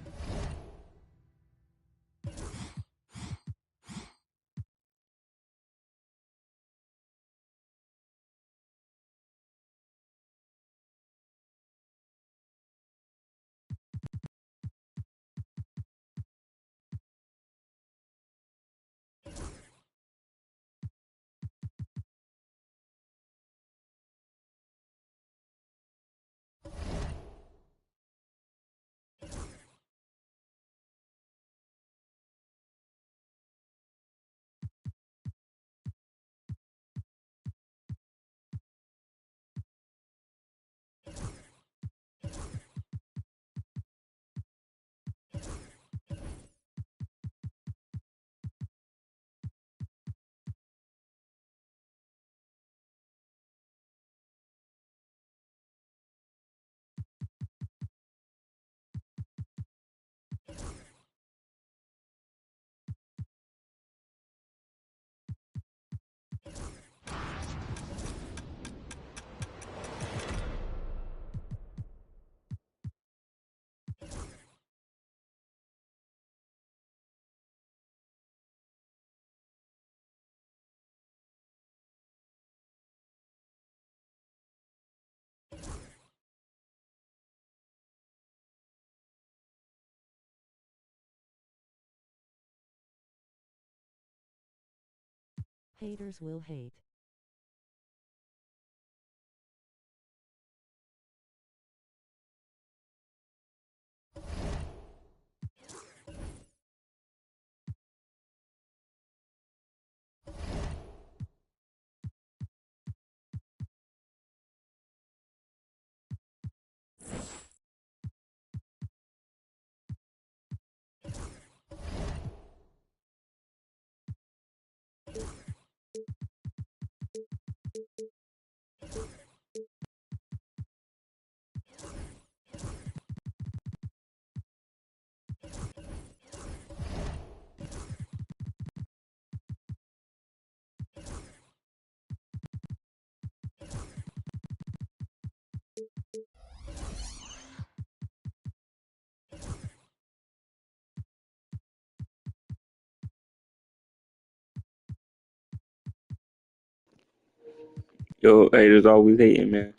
Haters will hate. Yo, haters always hating, man.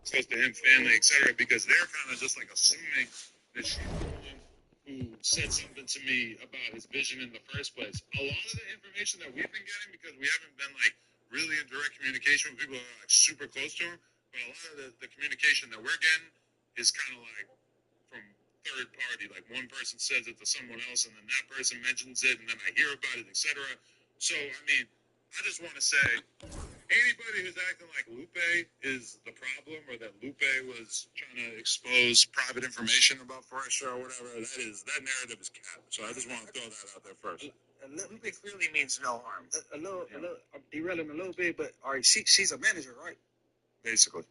Supposed to him, family, etc., because they're kind of just like assuming that she's the one who said something to me about his vision in the first place. A lot of the information that we've been getting, because we haven't been like really in direct communication with people that are like super close to him, but a lot of the communication that we're getting is kind of like from third party. Like one person says it to someone else, and then that person mentions it, and then I hear about it, etc. So I mean, I just want to say, anybody who's acting like Lupe is the problem, or that Lupe was trying to expose private information about Forrester or whatever, that narrative is capped. So I just want to throw that out there first. Lupe clearly means no harm. I'm derailing a little bit, but all right, she's a manager, right? Basically.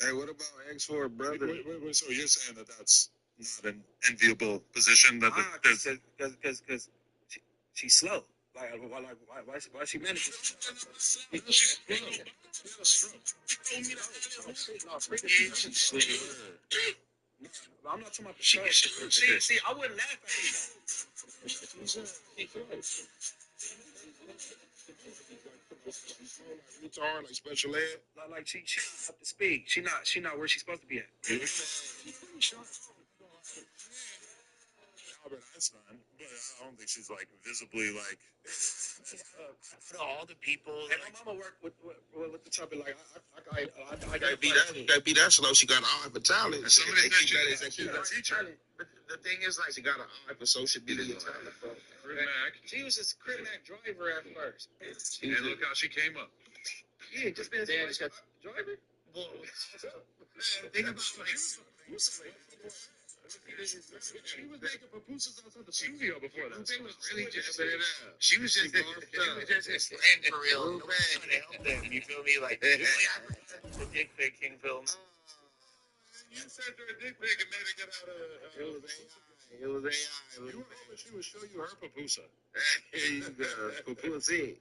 Hey, what about X4 brother? Wait, so you're saying that that's not an enviable position? That Because she's slow. Why she managing? I'm not talking about the see, I wouldn't laugh at you. Retard, like special ed? Like she not up to speed. She not where she's supposed to be at. Albert Einstein, but I don't think she's like visibly like all the people. And my mama worked with the topic like I gotta be that slow. She got an eye for talent. And somebody said she's a teacher. But the thing is, like, she got an eye for social media. She was just Crib Mac driver at first. And look how she came up. Yeah, just been a driver. Well, think about she was making pupusas outside the studio before that. She was just explaining for real. Trying to help them. You feel me? Like the dick picking films. You sent her a dick pic and made her get out of. It was AI. You were hoping she would show you her pupusa. Here you go, pupusa.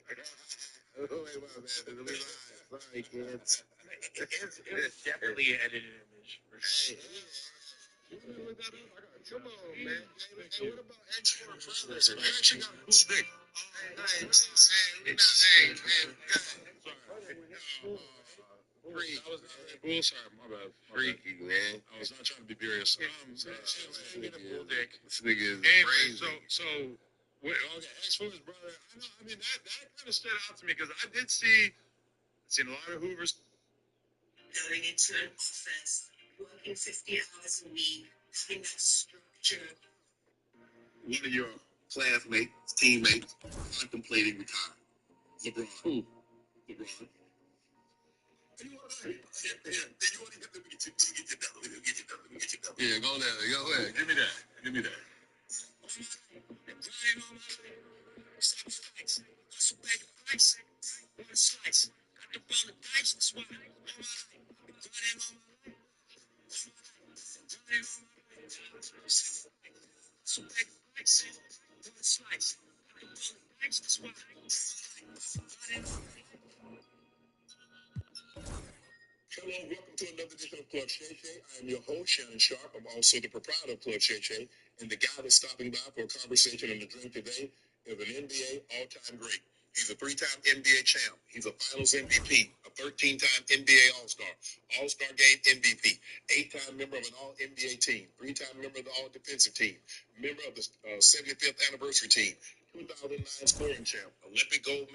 Oh wait, my bad. Sorry, kids. It was definitely an edited image for sure. Come on, man. Hey, what about X4 brothers? Man, she got a cool dick. Hey, freak. I was not that bull. Sorry, my bad. Freaky, man. I was not trying to be serious. This nigga is crazy. So, okay, as for his brother, I mean, that kind of stood out to me because I did seen a lot of Hoovers going into an offense, working 50 hours a week, having that structure. One of your classmates, teammates, contemplating retirement. LeBron. Who? LeBron. Yeah, go there. Go ahead. Give me that. Give me that. Hello, welcome to another edition of Club Shay Shay. I am your host, Shannon Sharp. I'm also the proprietor of Club Shay Shay, and the guy that's stopping by for a conversation and a drink today is an NBA all-time great. He's a 3-time NBA champ. He's a Finals MVP, a 13-time NBA All-Star, All-Star Game MVP, 8-time member of an All-NBA team, 3-time member of the All-Defensive team, member of the 75th anniversary team, 2009 scoring champ, Olympic gold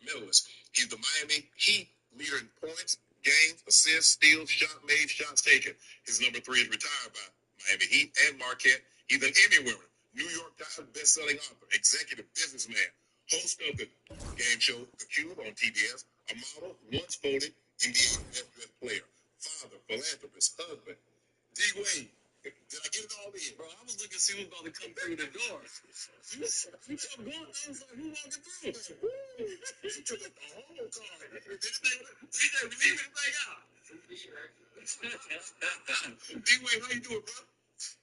medalist. He's the Miami Heat leader in points, games, assists, steals, shot made, shots taken. His number 3 is retired by Miami Heat and Marquette. He's an Emmy winner, New York Times best-selling author, executive businessman, host of the game show The Cube on TBS, a model, once voted NBA best dressed player, father, philanthropist, husband. D-Wade, did I get it all in? Bro, I was looking to see who's about to come through the door. You kept going, I was like, who walking through? You took the whole card. DJ, we leave anything out? D-Wade, how you doing, bro?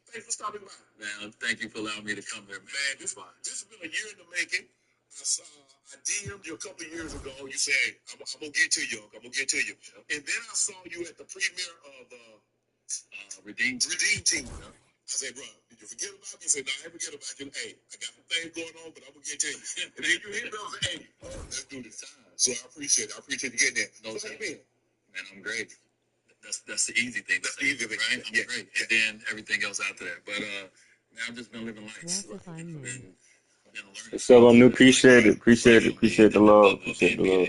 Thanks for stopping by. Man, thank you for allowing me to come here, man. This has been a year in the making. I DM'd you a couple of years ago. You said, hey, I'm going to get to you. I'm going to get to you. And then I saw you at the premiere of Redeem Team. I said, bro, did you forget about me? You said, no, I didn't forget about you. Hey, I got some things going on, but I'm going to get to you. And then you hit me and said, hey, let's do this time. So I appreciate it. I appreciate you getting there. No, so how you been? Man, I'm great. That's the easy thing. That's the easy thing, right? I'm great. And then everything else after that. But, man, I've just been living life. What's up, I'm new? Appreciate it. Appreciate the love. Appreciate the love.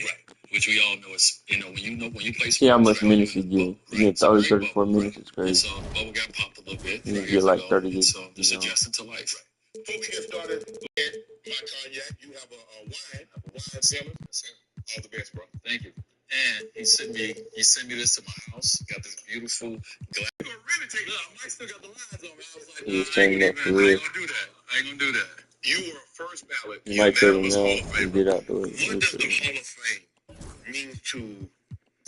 Which we all know is, when you play sports. See how much minutes you get. You get 30, 34 minutes. It's crazy. So the bubble got popped a little bit. You get like 30 years. So just adjusting to life. Before we get started, my cognac, you have a wine cellar. All the best, bro. Thank you. And he sent me this to my house. Got this beautiful glass. You're gonna really take it up. I might still got the lines on me. I was like, He's I ain't for real. gonna do that. You were first ballot. You might kill him now and get out the way. What does the Hall of Fame mean to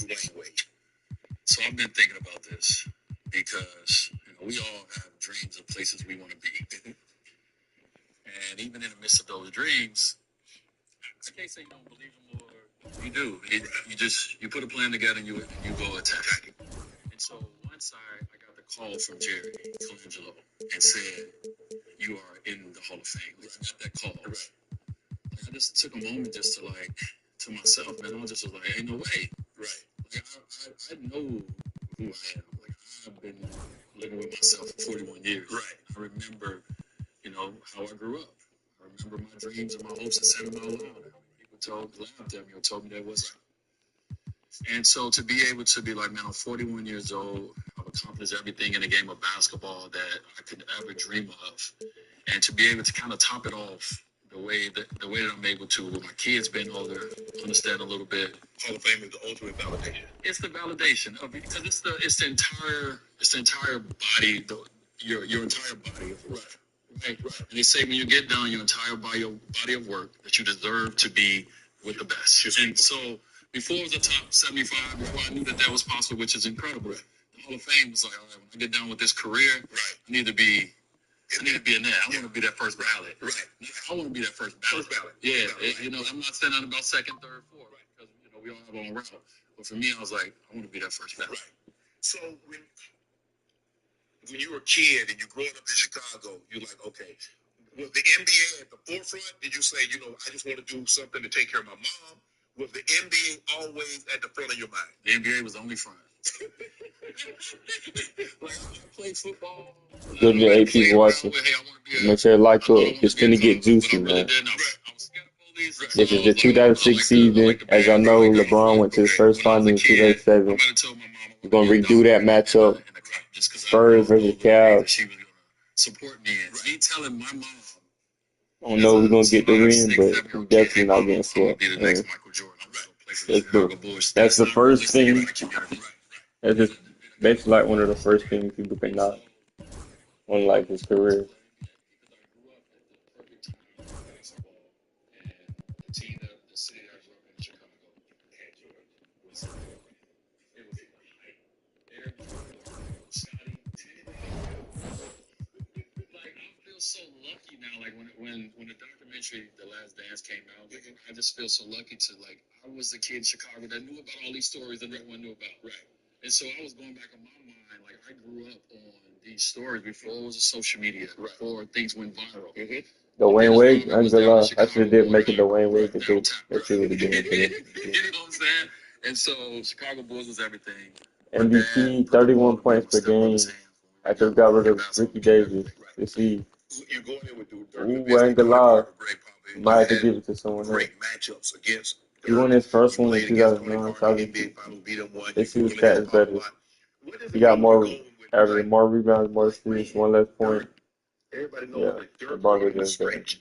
Dwayne Wade? So I've been thinking about this because we all have dreams of places we want to be. And even in the midst of those dreams, I can't say you don't believe them or you do. You put a plan together and you go attack it. And so once I got the call from Jerry Colangelo and said, you are in the Hall of Fame. I got that call. Right. I just took a moment just to myself, man. I just was like, ain't no way. Right. Like I know who I am. Like I've been living with myself for 41 years. Right. I remember, how I grew up. I remember my dreams and my hopes and said them out loud. People laughed at me or told me that wasn't. And so to be able to be like, man, I'm 41 years old. I've accomplished everything in the game of basketball that I could ever dream of. And to be able to kind of top it off the way that I'm able to with my kids being older, understand a little bit. Hall of Fame is the ultimate validation. It's the validation of it because it's the entire body, your entire body of work. Right. And they say when you get done your entire body of work that you deserve to be with the best. And so before it was the top 75, before I knew that was possible, which is incredible. Right. The Hall of Fame was like, all right, when I get done with this career, right. I need to be in there. I want to be that first ballot. Right. I want to be that first ballot. Yeah. I'm not saying nothing about second, third, fourth, right? Because we all have our own route. But for me, I was like, I want to be that first ballot. Right. So when you were a kid and you growing up in Chicago, you're like, okay, was the NBA at the forefront? Did you say, I just want to do something to take care of my mom? Was the NBA always at the front of your mind? The NBA was the only front. Like, I played football. Good to AP watching. Make sure you like it. It's finna get juicy, man. This is the 2006 season. As y'all know, LeBron went to his first final in 2007. We're gonna redo that matchup. Spurs versus Cavs. I don't know if we're gonna get the win, but we're definitely not getting swept. That's the first thing. That's just basically like one of the first things people can knock on like his career. So lucky now, like when the documentary The Last Dance came out, like, I just feel so lucky to, like, I was a kid in Chicago that knew about all these stories that no one knew about. Right. And so I was going back in my mind, like, I grew up on these stories before it was a social media, before things went viral. The Wayne Wade, I'm gonna lie, I should have did make it the Wayne Wade to do. That shit would have been You know what I'm saying? And so Chicago Bulls was everything. MVP, 31 points per game. After we got rid of Ricky Davis. Let's see. You're going in with I ain't gonna lie. Might have to give it to someone else. great matchups against. He won his first one in 2009. Let's see whose stat is better. He got more average, more rebounds, more assists, one less point. Everybody Yeah, knows that the Dirk Barber is does better. stretch.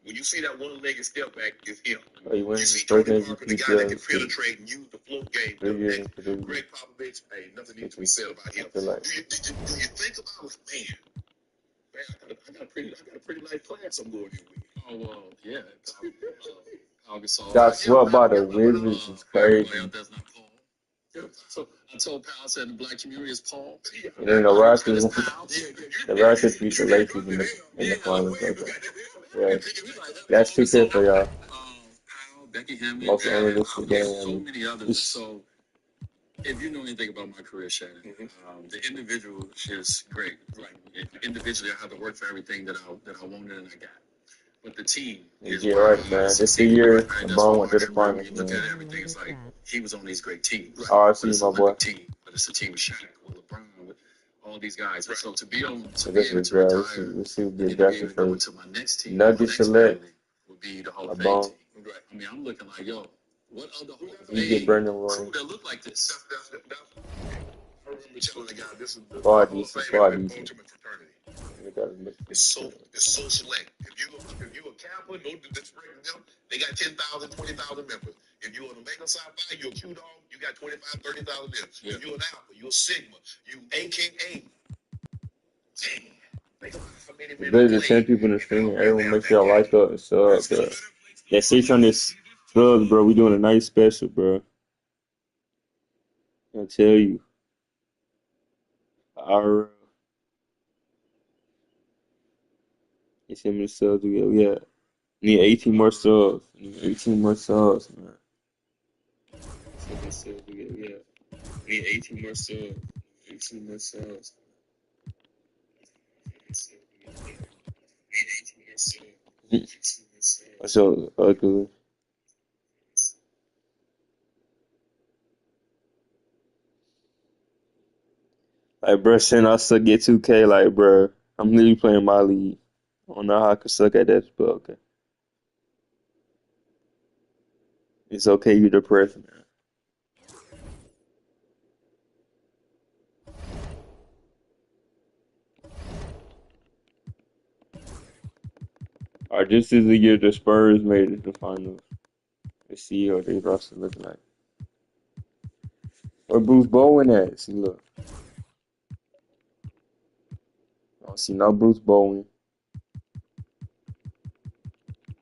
When you see that one-legged step back, it's him. Oh, he wins You his see first Tony Parker, the MVP guy that can penetrate and use the float game. 3 years into the Greg Popovich, hey, nothing needs to be said about him. I feel like Do you think about, like, man, I got a pretty nice class I'm going in with. Oh, well, yeah. got swept by the Wizards is crazy. So I told Pal, I said the black community is Paul. And then the Raptors beat the Lakers in the finals. Okay. Yeah, that's 2K for y'all. Becky Hammond, Most unrealistic game. so many others. So if you know anything about my career, Shannon, the individual is great. Right. Individually, I had to work for everything that I wanted and I got. But the team is right, man. This the year LeBron went to the finals, look man. at everything. It's like he was on these great teams. Right. RC, my boy. Team, but it's a team with Shaq, with LeBron, with all these guys. Right. So to be able to retire, let's see who get drafted first. Nuggets select would be the Hall of LeBron. Fame team. Right. I mean, I'm looking like, yo, what other Hall of You get Brandon Roy. crew that look like this? I remember telling the guy, this is the Far Hall of decent, Fame far ultimate decent. fraternity. It's so select. If you a Kappa, no disrespect to them, they got 10,000, 20,000 members. If you're an Omega Psi Phi, you're a Q Dog, you got 25, 30,000 members. If you're an Alpha, you're a Sigma, you AKA. There's the 10 people in the stream. Everyone make sure y'all like up and sub, bro. That 600 subs, bro. We doing a nice special, bro. I tell you. It's how many subs we got? We got need 18 more subs. Need 18 more subs, man. It's how many subs we got? We need 18 more subs. 18 more subs. What's so ugly? Like, bro, saying I suck at 2K, like, bro, I'm literally playing my league. I don't know how I could suck at that, but okay. It's okay, you're depressed, man. Alright, this is the year the Spurs made it to the finals. Let's see how they roster looking like. Where Bruce Bowen at? See, look. I don't see no Bruce Bowen.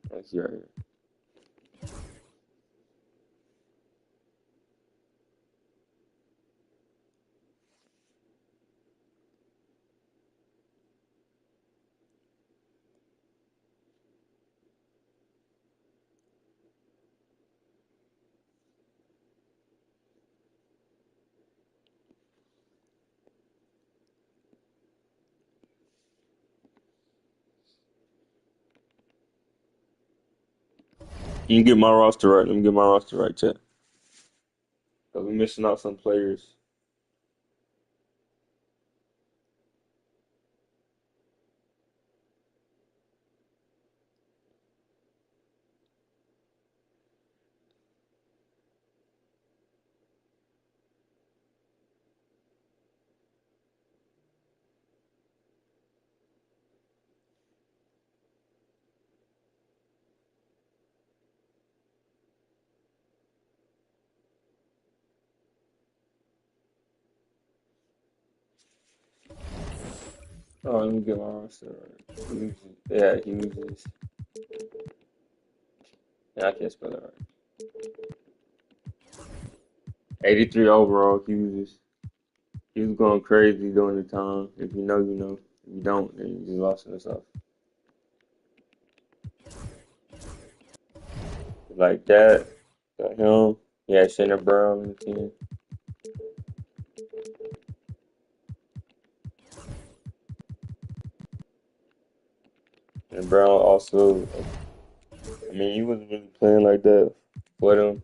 That's right here. You can get my roster right. Let me get my roster right, chat. Cause we're missing out some players. Oh, let me get my roster right. Yeah, he uses. Yeah, I can't spell it right. 83 overall, Hughes. He was going crazy during the time. If you know, you know. If you don't, then you just lost in stuff. Like that. Got him. Yeah, Shannon Brown on the team. And Brown also, I mean, he wasn't really playing like that for them.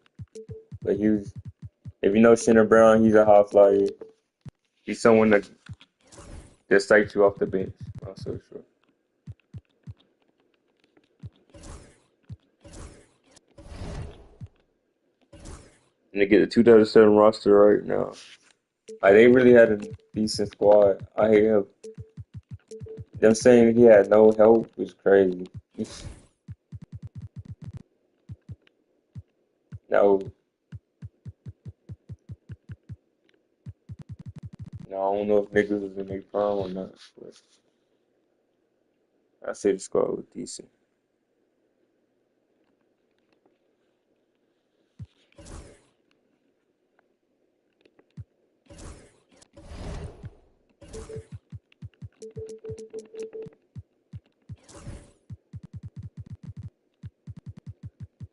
But he was, if you know Shannon Brown, he's a high flyer. He's someone that sights you off the bench. I'm so sure. And to get the 2007 roster right now, like they really had a decent squad. I hate them saying he had no help was crazy. No, I don't know if niggas was in their prime or not, but I say the squad was decent.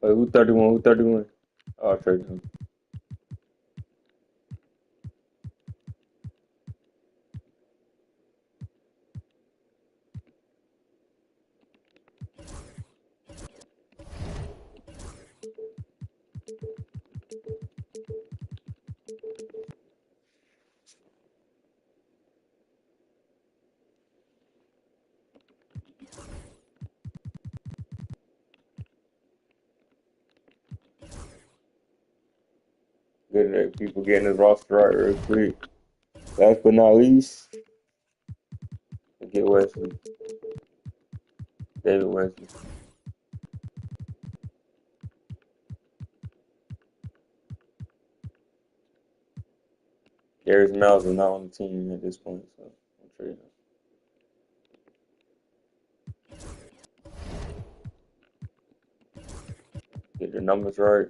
Wait, who 31? Who 31? Oh, trade him. Good at people getting his roster right real quick. Last but not least, get Wesley. David Wesley. Darius Miles is not on the team at this point, so I'm trading him. Get the numbers right.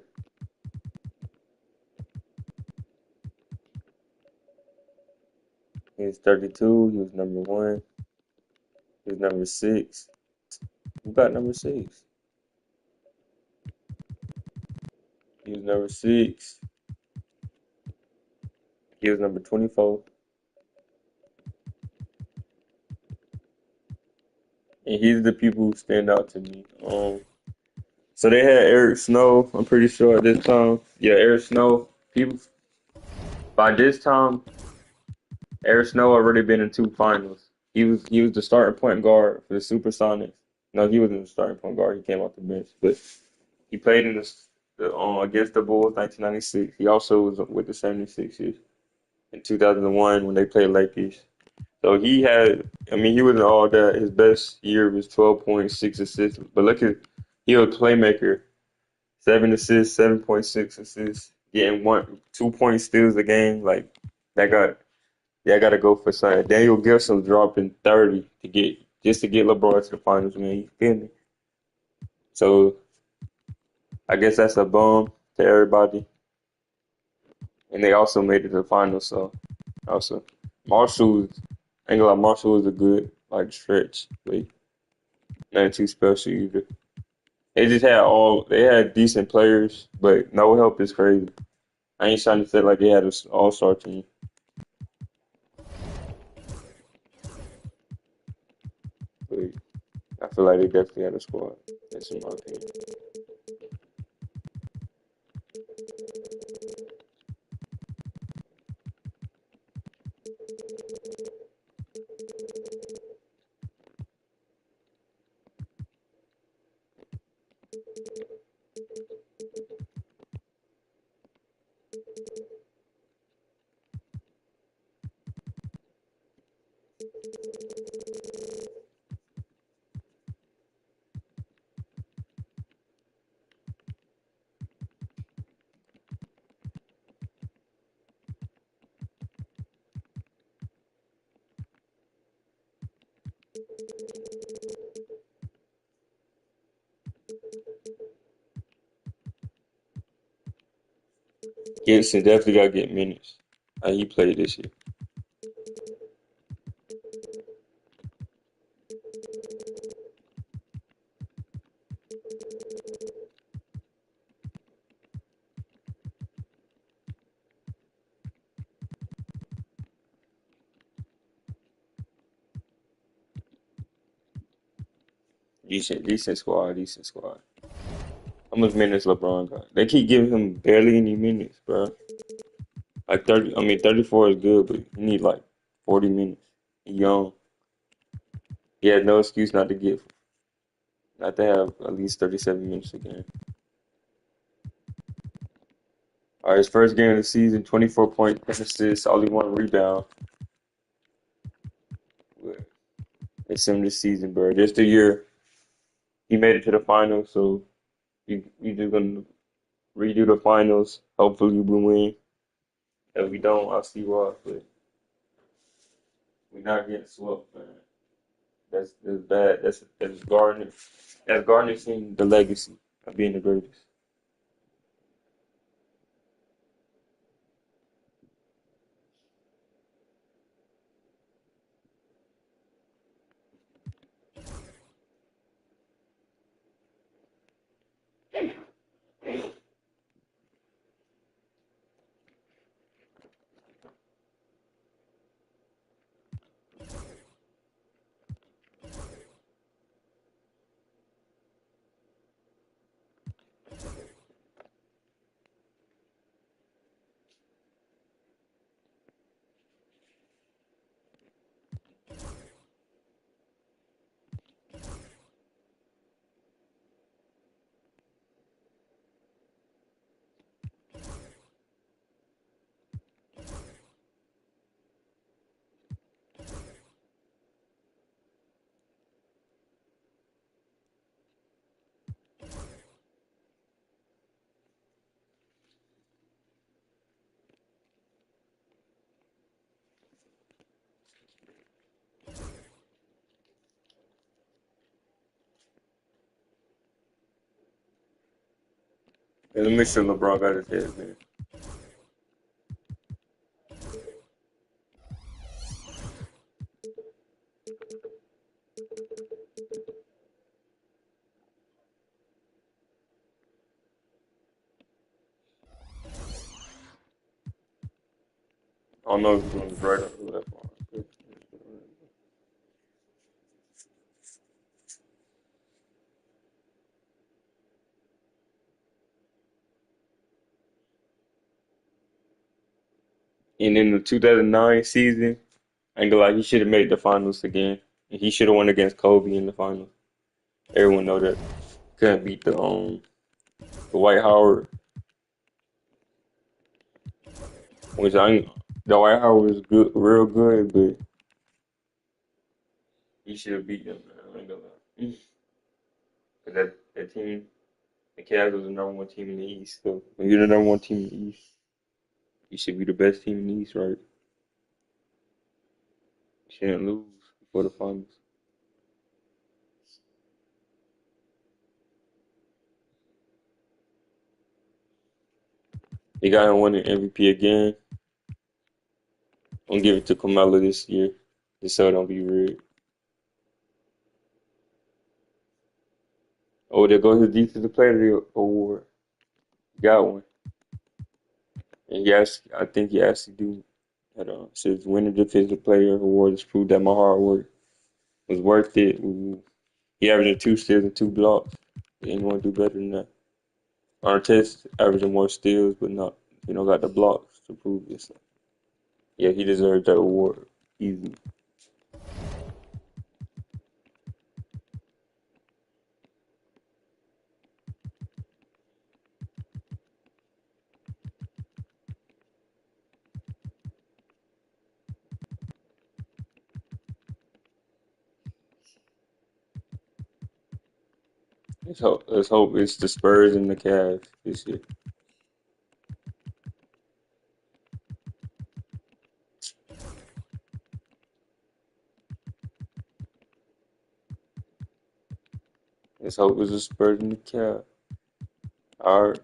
He was 32. He was number 1. He was number 6. Who got number 6? He was number 6. He was number 24. And he's the people who stand out to me. So they had Eric Snow, I'm pretty sure at this time. Yeah, Eric Snow. People by this time, Eric Snow already been in 2 finals. He was the starting point guard for the Supersonics. No, he wasn't the starting point guard. He came off the bench, but he played in the against the Bulls 1996. He also was with the 76ers in 2001 when they played Lakers. So he had, I mean, he wasn't all that. His best year was 12.6 assists. But look at, he was a playmaker. 7 assists, 7.6 assists, getting 2 point steals a game. Like that got to go for something. Daniel Gibson dropping 30 to get LeBron to the finals. Man, you feel me? So I guess that's a bum to everybody. And they also made it to the finals. So also Marshall, I ain't gonna lie, Marshall was a good like stretch, but nothing too special either. They had decent players, but no help is crazy. I ain't trying to say like they had an all-star team. But I feel like they definitely had a squad. That's in my opinion. Gibson definitely got to get minutes. He played this year. Decent squad. How much minutes LeBron got? They keep giving him barely any minutes, bro. Like 30. I mean, 34 is good, but you need like 40 minutes. He's young. He had no excuse not to have at least 37 minutes a game. All right, his first game of the season, 24 points, 10 assists, only 1 rebound. It's him this season, bro. Just the year he made it to the finals, so we just gonna redo the finals. Hopefully we win. If we don't, I'll see why. But we're not getting swept, man. That's bad. That's garnishing the legacy of being the greatest. And let me make sure LeBron got his head, man. I don't know if he's going to right or the left arm. And in the 2009 season, I ain't gonna lie, he should have made the finals again. And he should have won against Kobe in the finals. Everyone know that. Couldn't beat the Dwight Howard. Which the Dwight Howard was good, real good, but he should have beat them, man. I ain't gonna lie. But that team, the Cavs was the number 1 team in the East. So when you're the number 1 team in the East, you should be the best team in the East, right? You shouldn't lose before the finals. They got him winning MVP again. I'm gonna give it to Kamala this year, just so it don't be rigged. Oh, there goes the Defensive Player Award. Got one. And yes, I think he actually do. Says winning Defensive Player Award has proved that my hard work was worth it. He averaging 2 steals and 2 blocks. Anyone do better than that? Artest averaging more steals, but not, got the blocks to prove this. Yeah, he deserves that award easily. Let's hope it's the Spurs and the Cavs this year. Let's hope it was a Spurs in the cap. Alright.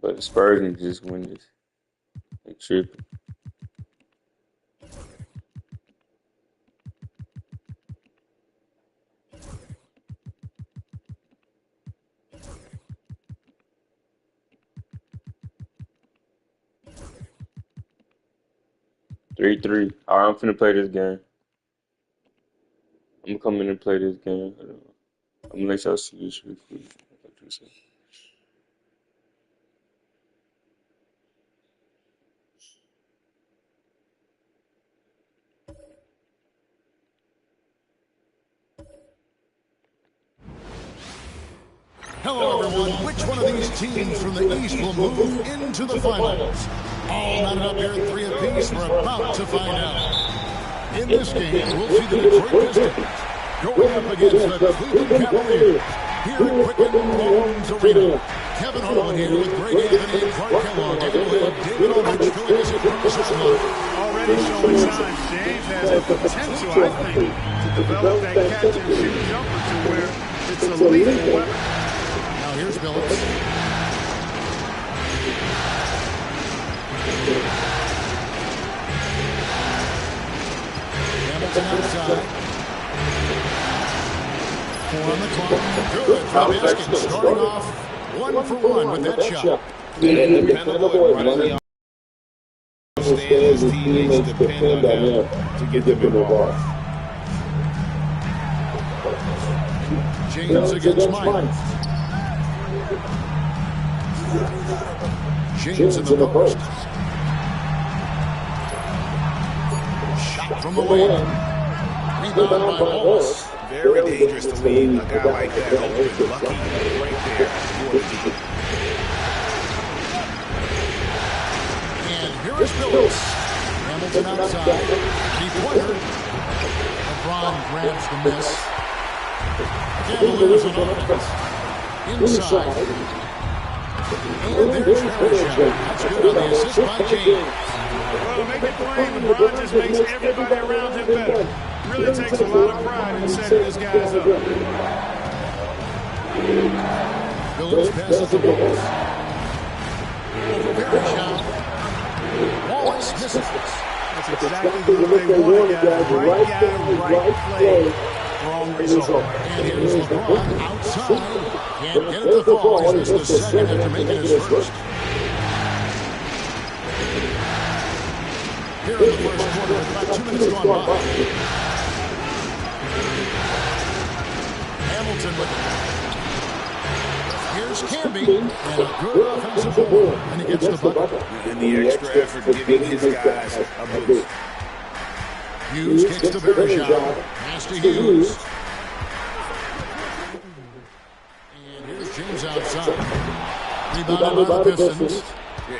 But the Spurs need to just win this. They tripping. Three. Alright, I'm finna play this game. I'm gonna come in and play this game. I'm gonna let y'all see this real quick. Hello, everyone. Which one of these teams from the East will move into the finals? All knotted up here at 3 apiece. We're about to find out. In this game, we'll see the Detroit Pistons going up against the Cleveland Cavaliers here at Quicken Loans Arena. Kevin Harlan here with Greg Anthony and Clark Kellogg. And we'll have David Aldridge filling us in from the system. Already showing signs. James has the potential, I think, to develop that catch-and-shoot jumper to where it's a lethal weapon. Now here's Billups. Hamilton outside. 4 on the clock. Good from Haskins, starting off 1 for 1 with that shot. And dependable at running the his teammates depend on him to get them involved. James against Mike. James in the post. Shot from the lane. Rebound by Wallace. Very dangerous to leave a guy like that open. Lucky right there. And here is Billups. Hamilton outside. Three-pointer. LeBron grabs the miss. Cavaliers on offense. Inside. And there's Harrison. That's good on the assist by James. Well, to make it plain, LeBron just makes everybody around him better. Really takes a lot of pride in setting his guys up. Billups passes the Wallace. Over Harrison. Wallace misses. That's exactly the way they want it, guys. Right guy, right play, wrong result. And here's LeBron outside. Can't get it to fall. He's missed the second after making his first. Here in the first quarter, with about 2 minutes gone by. Hamilton with it. Here's Camby, and a good offensive ball. And he gets the bucket. And the extra effort giving his guys a boost. Hughes kicks to Bergeron. Pass to Hughes. And here's James outside. Rebounded by the Pistons.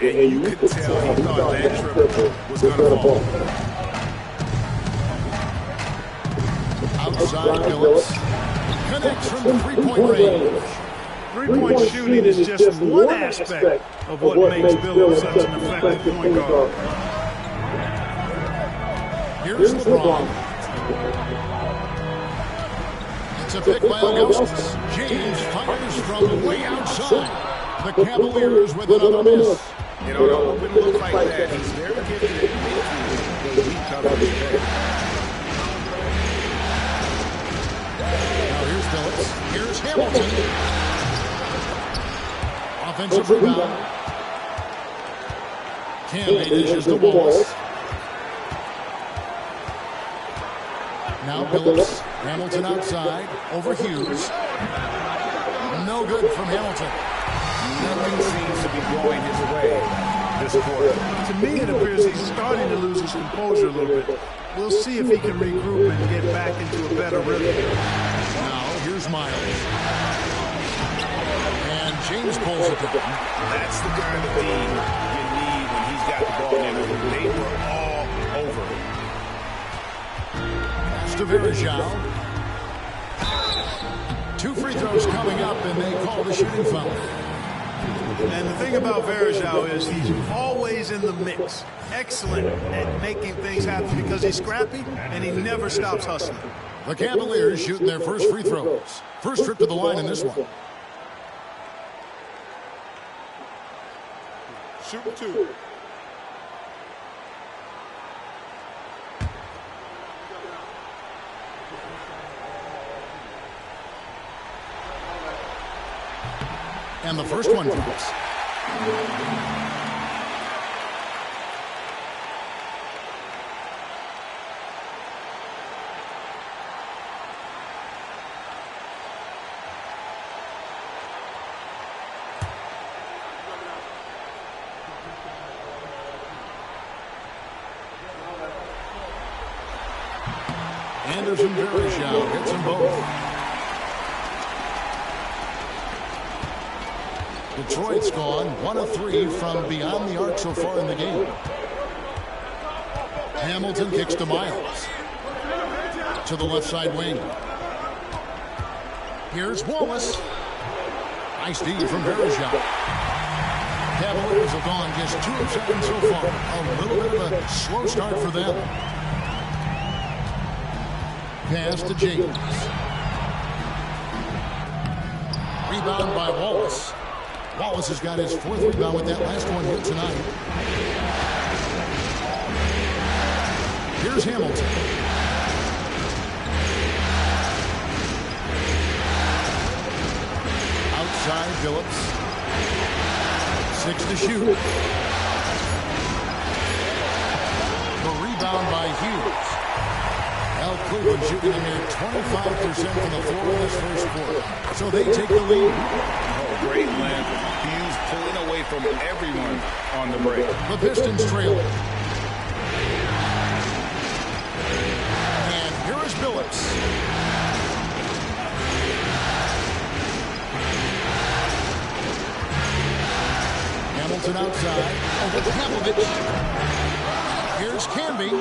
And you could tell he thought that triple was going to fall. Outside Billups. Connects from the three-point range. Three-point shooting is just one aspect of what makes Billups such an effective point guard. Here's LeBron. It's a pick by Augustus. James fires from way outside. The Cavaliers with another miss. You know, when it looks like that, he's very gifted at making the weak coverage better. Now here's Billups. Here's Hamilton. Offensive rebound. Camby dishes the Wallace. Now Billups. Hamilton outside. Over Hughes. No good from Hamilton. Nothing seems to be going his way this quarter. To me, it appears he's starting to lose his composure a little bit. We'll see if he can regroup and get back into a better rhythm. Now, here's Miles. And James pulls it down. That's the kind of thing you need when he's got the ball in. They were all over it. Pass to Bergeron. 2 free throws coming up, and they call the shooting foul. And the thing about Varejao is he's always in the mix. Excellent at making things happen because he's scrappy and he never stops hustling. The Cavaliers shooting their first free throws. First trip to the line in this one. Shooting two. And the first one drops. Anderson Varejao gets them both. Detroit's gone 1 of 3 from beyond the arc so far in the game. Hamilton kicks to Miles. To the left side wing. Here's Wallace. Nice D from Varejao. Cavaliers have gone just 2 of 7 so far. A little bit of a slow start for them. Pass to James. Rebound by Wallace. Wallace has got his 4th rebound with that last one here tonight. Here's Hamilton. Outside Phillips. 6 to shoot. The rebound by Hughes. Cleveland shooting a mere 25% from the floor in this first quarter. So they take the lead. Oh, great length. Hughes pulling away from everyone on the break. The Pistons trailing. And here is Phillips. Hamilton outside. Over to Pavlovich. Here's Canby.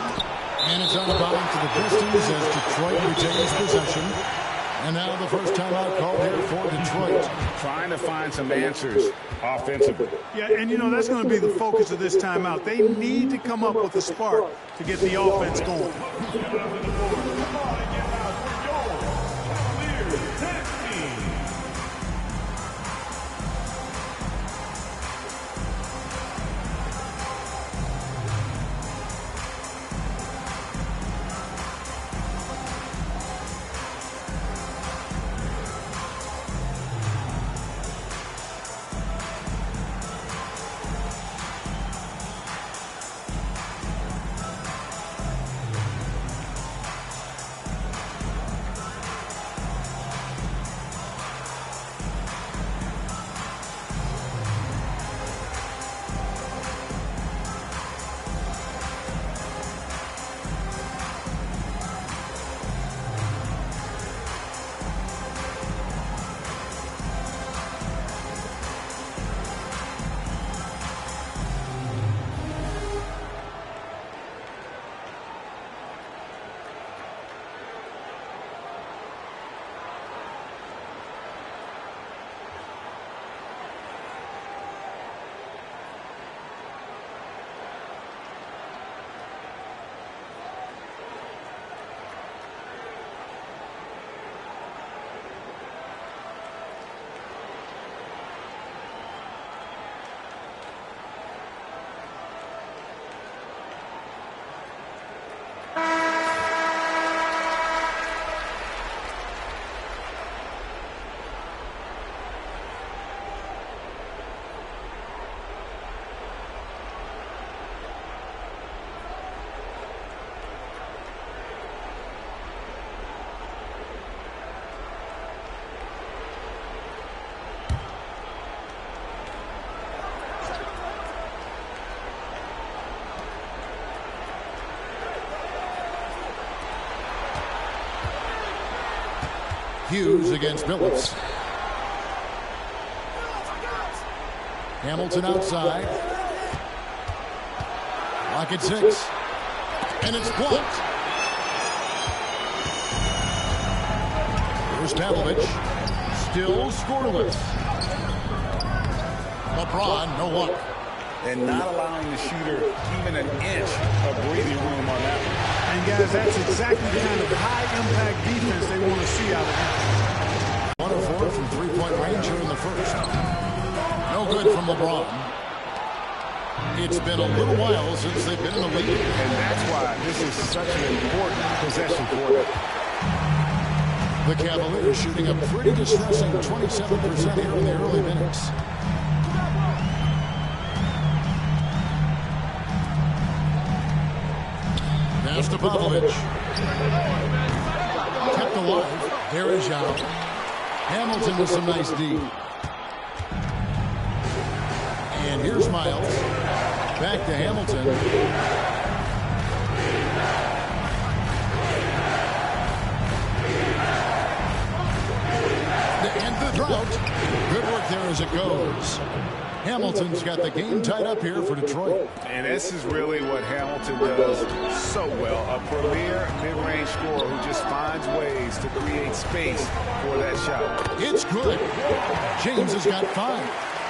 And it's out of bounds to the Pistons as Detroit retains possession. And now the first timeout called here for Detroit. Trying to find some answers offensively. Yeah, and you know, that's going to be the focus of this timeout. They need to come up with a spark to get the offense going. Hughes against Phillips. Hamilton outside. Lock at 6. And it's blocked. Here's Pavlovich. Still scoreless. LeBron, no luck. And not allowing the shooter even an inch of breathing room on that one. And guys, that's exactly the kind of high-impact defense they want to see out of him. 1 of 4 from three-point range here in the first. No good from LeBron. It's been a little while since they've been in the lead. And that's why this is such an important possession for them. The Cavaliers shooting a pretty distressing 27% here in the early minutes. Pass to Popovich. Kept alive. There is Yao. Hamilton with some nice D. And here's Miles. Back to Hamilton. To end the drought. Good work there as it goes. Hamilton's got the game tied up here for Detroit. And this is really what Hamilton does so well. A premier mid-range scorer who just finds ways to create space for that shot. It's good. James has got 5.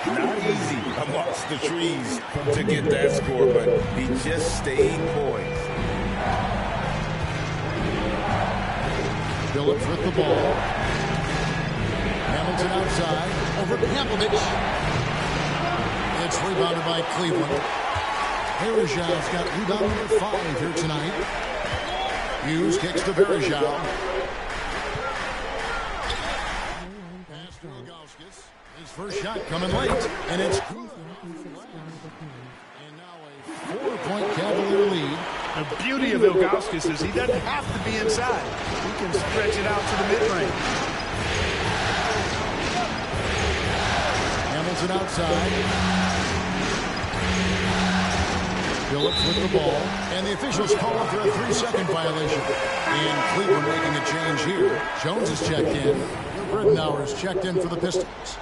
Not easy amongst the trees to get that score, but he just stayed poised. Phillips with the ball. Hamilton outside. Over to Popovich. It's rebounded by Cleveland. Varejão's got rebound number 5 here tonight. Hughes kicks to Varejão. Pass to Ilgauskas. His first shot coming late, and it's and now a 4-point Cavalier lead. The beauty of Ilgauskas is he doesn't have to be inside. He can stretch it out to the mid-range. Hamilton outside. Phillips with the ball, and the officials call for a 3-second violation. And Cleveland making a change here. Jones is checked in. Ridnour is checked in for the Pistons.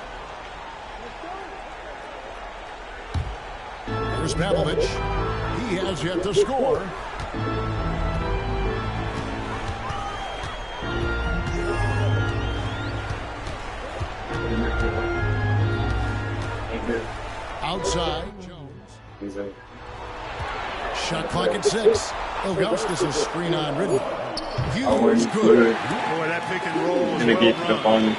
Here's Popovich. He has yet to score. Outside, Jones. Shot clock at 6. Ilgauskas' screen on Ridley. Hughes good. Boy, that pick and roll was Gonna get to the phone.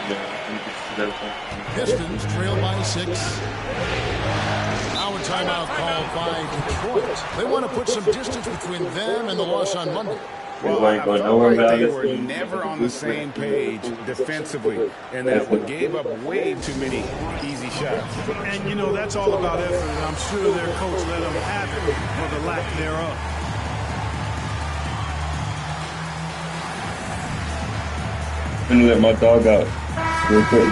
Pistons trail by 6. Now a timeout called by Detroit. They want to put some distance between them and the loss on Monday. Well, I felt like they were never on the same page defensively, and that we gave up way too many easy shots. And, you know, that's all about effort, and I'm sure their coach let them have it for the lack thereof. I'm gonna let my dog out real quick,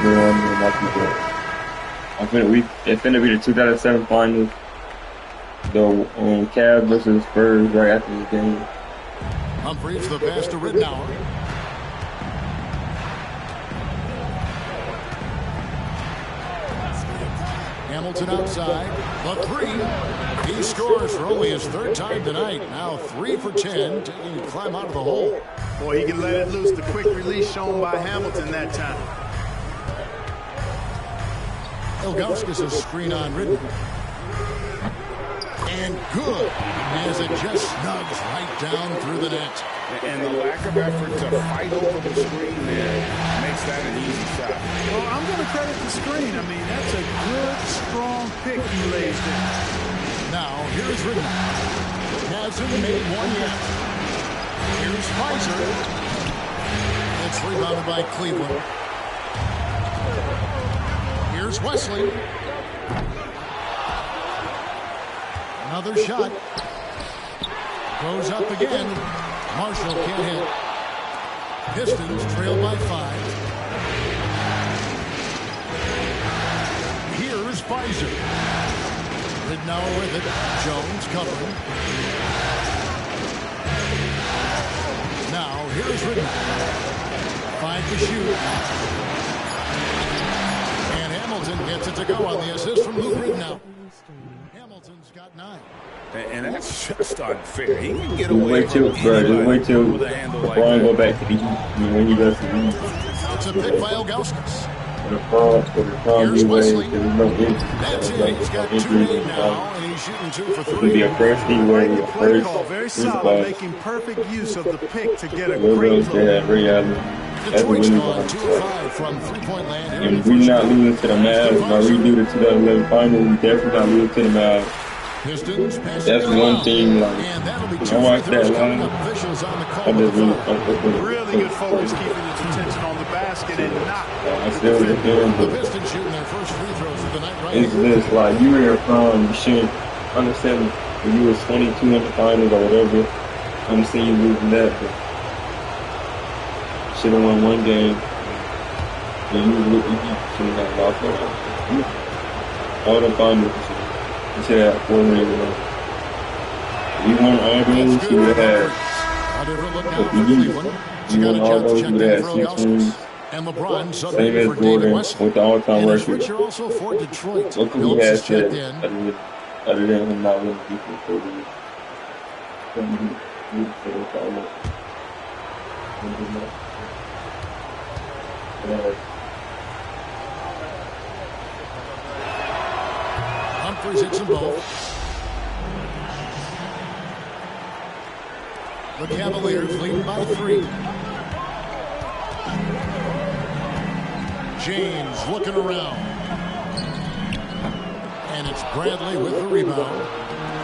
it's finna be the 2007 finals. The Cavs versus Spurs right after the game. Humphreys the pass to Ridnour. Hamilton outside. The 3. He scores for only his 3rd time tonight. Now 3 for 10. Taking a climb out of the hole. Boy, he can let it loose. The quick release shown by Hamilton that time. Ilgauskas' screen on Ridley. And good, as it just snugs right down through the net. And the lack of effort to fight over the screen there makes that an easy shot. Well, I'm going to credit the screen. I mean, that's a good, strong pick he lays there. Now, here's Ridley. Hasn't made one yet. Here's Pfizer. It's rebounded by Cleveland. Here's Wesley. Another shot. Goes up again. Marshall can't hit. Pistons trail by 5. Here's Pfizer. Ridnour with it. Jones covering. Now here's Ridnour. 5 to shoot. And Hamilton gets it to go on the assist from Lou Ridnour. Hamilton's got 9. And that's just unfair. He can get away wait till with a handle like LeBron that. go back to the when he does the It's a pick by Ilgauskas. Here's Wesley. That's it. He's got 2 made now, and he's shooting 2 for 3. Great play call. Very solid, making perfect use of the pick to get a great look. Detroit's gone 2 of 5 from 3-point land. And we're not losing to the Mavs. If I redo the 2011 final, we definitely not losing to the Mavs. That's one thing, like, I watched that line. I just really good focus, keeping his attention on the basket and not. I still get there, but the Pistons shooting their first free throws of the night right it's just like, you were from, you shouldn't understand when you was 22 in the finals or whatever. I understand you losing that, but should have won 1 game. And you should have got lost that. All the finals. You should have had 4 rings. You won all those, you would have had. You won all those, you would have had 6 rings. And LeBron, same as Jordan with the all-time record. Also for Detroit. Look who he has said, other than him not winning defense for the year. Humphries hits them both. The Cavaliers lead by 3. James looking around. And it's Bradley with the rebound.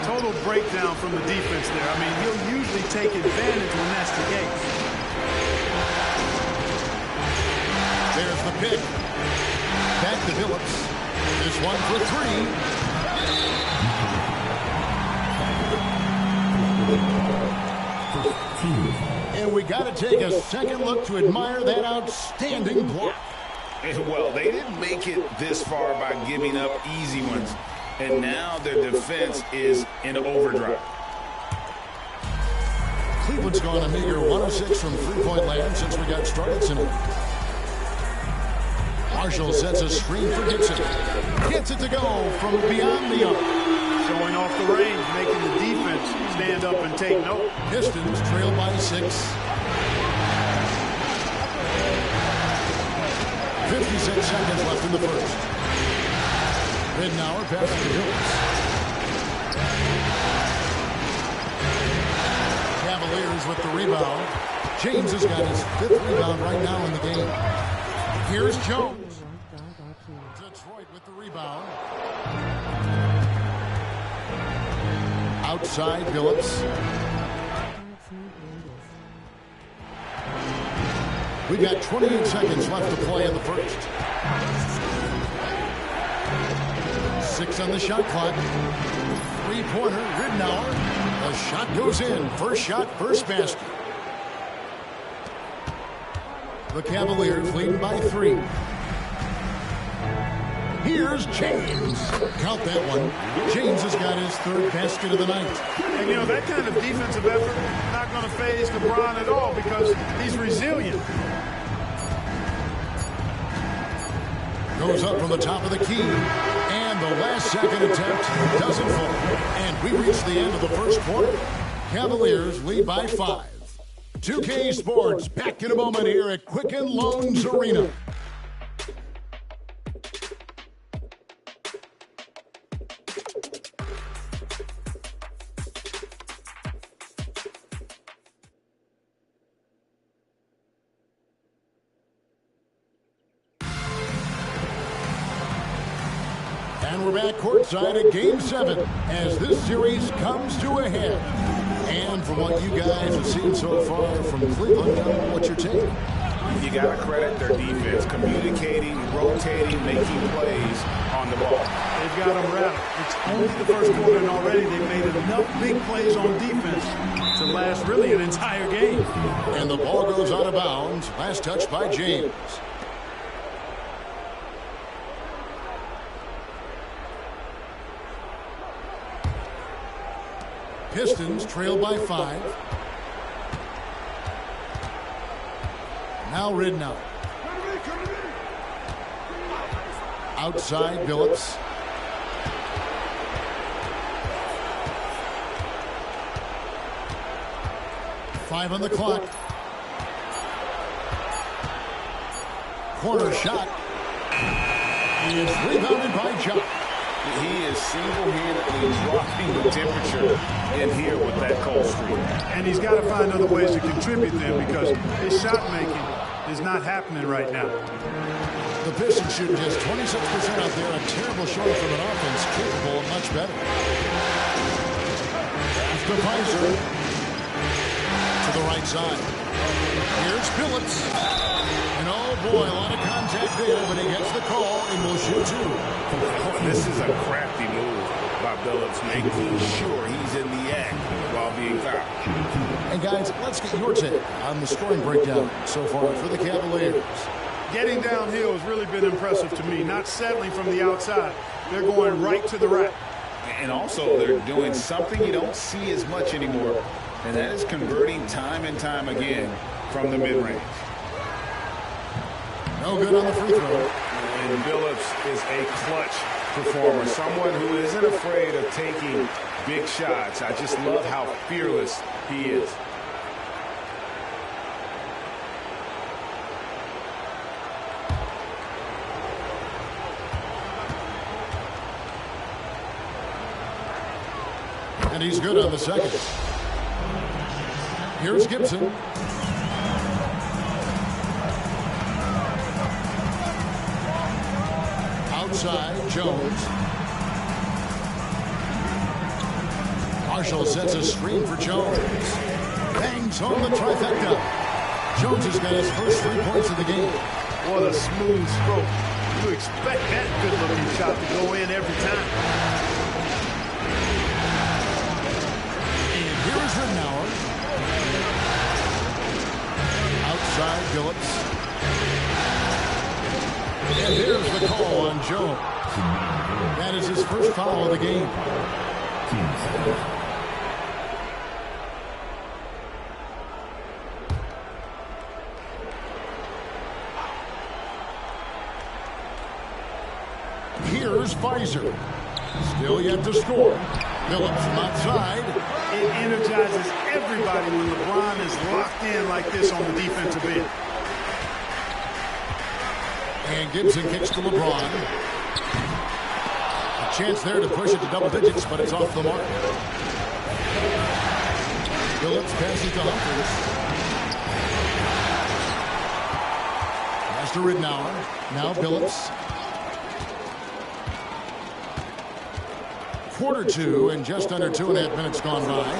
Total breakdown from the defense there. I mean, he'll usually take advantage when that's the case. There's the pick. Back to Phillips. This one for 3. And we got to take a second look to admire that outstanding block. Well, they didn't make it this far by giving up easy ones. And now their defense is in overdrive. Cleveland's gone a meager 1 of 6 from 3-point land since we got started tonight. Marshall sets a screen for Gibson. Gets it to go from beyond the arc. Showing off the range, making the defense stand up and take note. Pistons trail by 6. 56 seconds left in the first. Ridnour pass to Phillips. Cavaliers with the rebound. James has got his 5th rebound right now in the game. Here's Jones. Detroit with the rebound. Outside Phillips. We've got 28 seconds left to play in the first. 6 on the shot clock. 3-pointer, Ridnour. The shot goes in. First shot, first basket. The Cavaliers leading by 3. Here's James. Count that one. James has got his 3rd basket of the night. And, you know, that kind of defensive effort not going to faze LeBron at all because he's resilient. Goes up from the top of the key. And the last second attempt doesn't fall. And we reach the end of the first quarter. Cavaliers lead by 5. 2K Sports back in a moment here at Quicken Loans Arena. And we're back courtside at Game 7 as this series comes to a head. And from what you guys have seen so far from Cleveland, what's your take? You got to credit their defense, communicating, rotating, making plays on the ball. They've got them rattled. It's only the first quarter, and already they've made enough big plays on defense to last really an entire game. And the ball goes out of bounds. Last touch by James. Pistons trail by 5. Now Ridnour. Outside Phillips. Five on the clock. Corner shot. It's rebounded by Jock. He is single-handedly dropping the temperature in here with that cold streak. And he's got to find other ways to contribute then, because his shot making is not happening right now. The Pistons shooting just 26% out there, a terrible showing from an offense capable of much better. After Pfizer to the right side. Here's Phillips. And oh boy, a lot of contact there, but he gets the call and will shoot two. This is a crafty move by Phillips, making sure he's in the act while being fouled. And guys, let's get your take on the scoring breakdown so far for the Cavaliers. Getting downhill has really been impressive to me, not settling from the outside. They're going right to the rack. And also, they're doing something you don't see as much anymore, and that is converting time and time again from the mid-range. No good on the free throw. And Phillips is a clutch performer, someone who isn't afraid of taking big shots. I just love how fearless he is. And he's good on the second. Here's Gibson. Outside, Jones. Marshall sets a screen for Jones. Bangs home the trifecta. Jones has got his first 3 points of the game. What a smooth stroke. You expect that good-looking shot to go in every time. And here is Rittenauer. Outside, Phillips. And there's the call on Jones. That is his first foul of the game. Here's Pfizer. Still yet to score. Phillips from outside. It energizes everybody when LeBron is locked in like this on the defensive end. And Gibson kicks to LeBron. A chance there to push it to double digits, but it's off the mark. Phillips passes to Humphries. Pass to Rittenauer. Now Phillips. Quarter two, and just under 2.5 minutes gone by.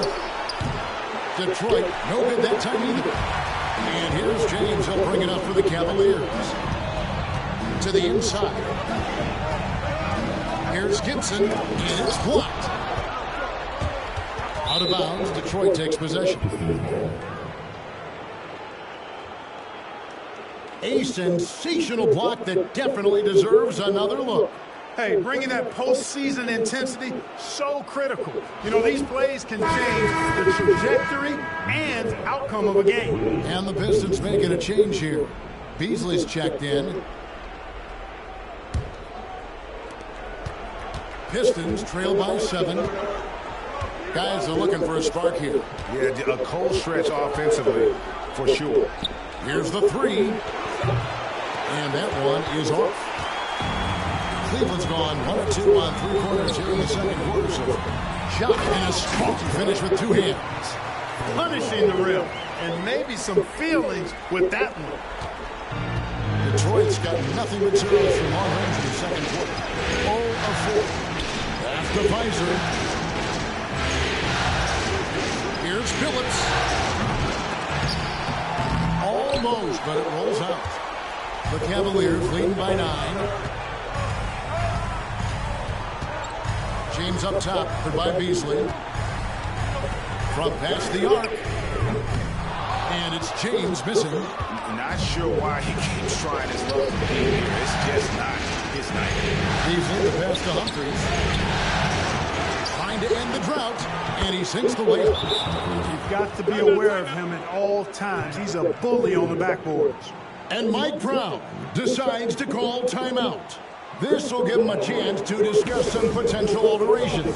Detroit, no good that time either. And here's James. He'll bring it up for the Cavaliers. To the inside. Here's Gibson, and it's blocked. Out of bounds, Detroit takes possession. A sensational block that definitely deserves another look. Hey, bringing that postseason intensity, so critical. You know, these plays can change the trajectory and outcome of a game. And the Pistons making a change here. Beasley's checked in. Pistons trail by 7. Guys are looking for a spark here. Yeah, a cold stretch offensively, for sure. Here's the 3. And that one is off. Cleveland's gone 1 or 2 on 3 quarters here in the second quarter. So shot and a strong finish with 2 hands. Punishing the rim. And maybe some feelings with that one. Detroit's got nothing but zeros from long range in the second quarter. 0 of 4. After Pfizer. Here's Phillips. Almost, but it rolls out. The Cavaliers leading by 9. James up top, put by Beasley. From past the arc. And it's James missing. Not sure why he keeps trying his luck to be here. It's just not his night. Beasley the pass to Humphries. Trying to end the drought. And he sinks the layup. You've got to be aware of him at all times. He's a bully on the backboards. And Mike Brown decides to call timeout. This will give him a chance to discuss some potential alterations.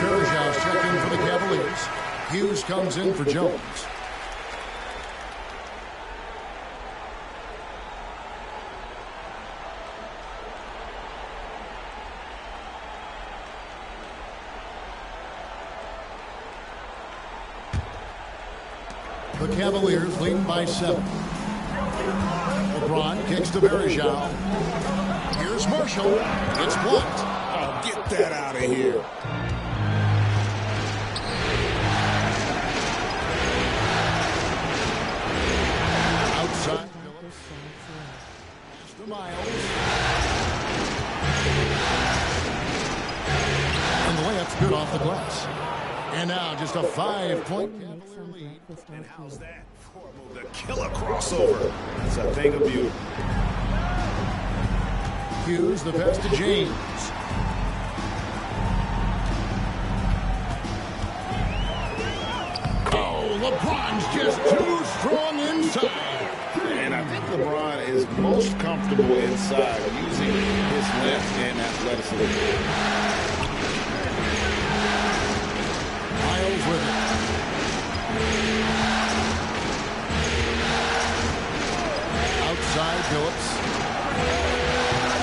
Verjao check in for the Cavaliers. Hughes comes in for Jones. The Cavaliers leading by 7. Lebron kicks to Verjao. Here's Marshall. It's blocked. Oh, get that out of here. Outside Phillips. To Miles. And the layup's good off the glass. And now just a 5-point Cavalier lead. And how's that? The killer crossover. That's a thing of beauty. Hughes, the pass to James. Oh, LeBron's just too strong inside. And I think LeBron is most comfortable inside using his length and athleticism. Miles with it. Outside Phillips.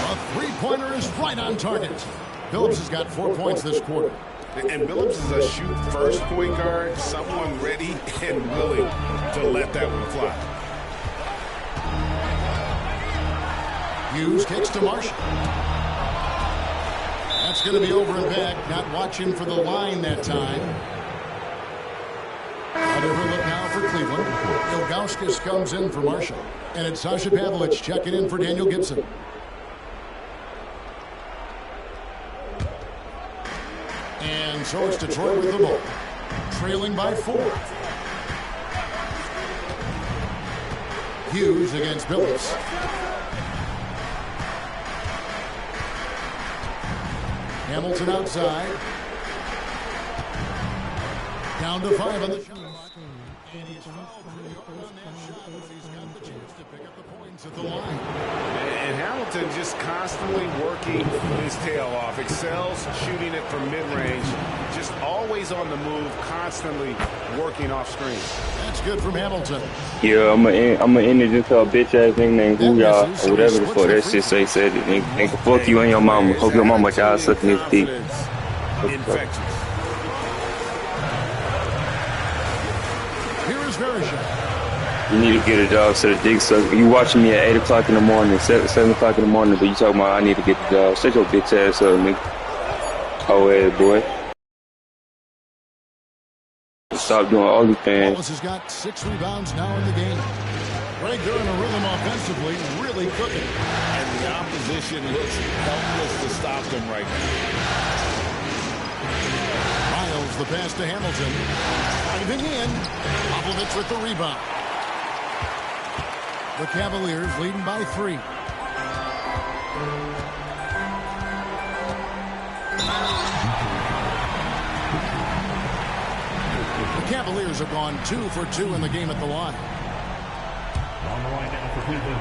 A three-pointer is right on target. Phillips has got 4 points this quarter. And Phillips is a shoot-first point guard, someone ready and willing to let that one fly. Hughes kicks to Marshall. That's going to be over and back. Not watching for the line that time. A different look now for Cleveland. Ilgauskas comes in for Marshall. And it's Sasha Pavlich checking in for Daniel Gibson. And so it's Detroit with the ball. Trailing by 4. Hughes against Phillips. Hamilton outside. Down to 5 on the shot clock. And he's fouled pretty hard on that shot, but he's got the chance to pick up the points at the line. And Hamilton just constantly working his tail off. Excels shooting it from mid-range. Just always on the move, constantly working off screen. That's good from Hamilton. Yeah, I'm gonna end it into a bitch ass thing named Who Y'all or whatever the fuck that shit say. Said it. Nigga, fuck you and your mama. Hope your mama y'all sucking his dick. Infectious. Here is Verjao. You need to get a job so the dick suck. You watching me at 8 o'clock in the morning, 7 o'clock in the morning, but you talking about I need to get the job. Shut your bitch ass up, nigga. Oh, hey, boy. Stop doing OnlyFans. Wallace has got 6 rebounds now in the game. Greg, they're in a rhythm offensively, really cooking. And the opposition looks helpless to stop them right now. Miles, the pass to Hamilton. Diving in. Popovich with the rebound. The Cavaliers leading by 3. The Cavaliers have gone 2 for 2 in the game at the line. On the line now for Cleveland.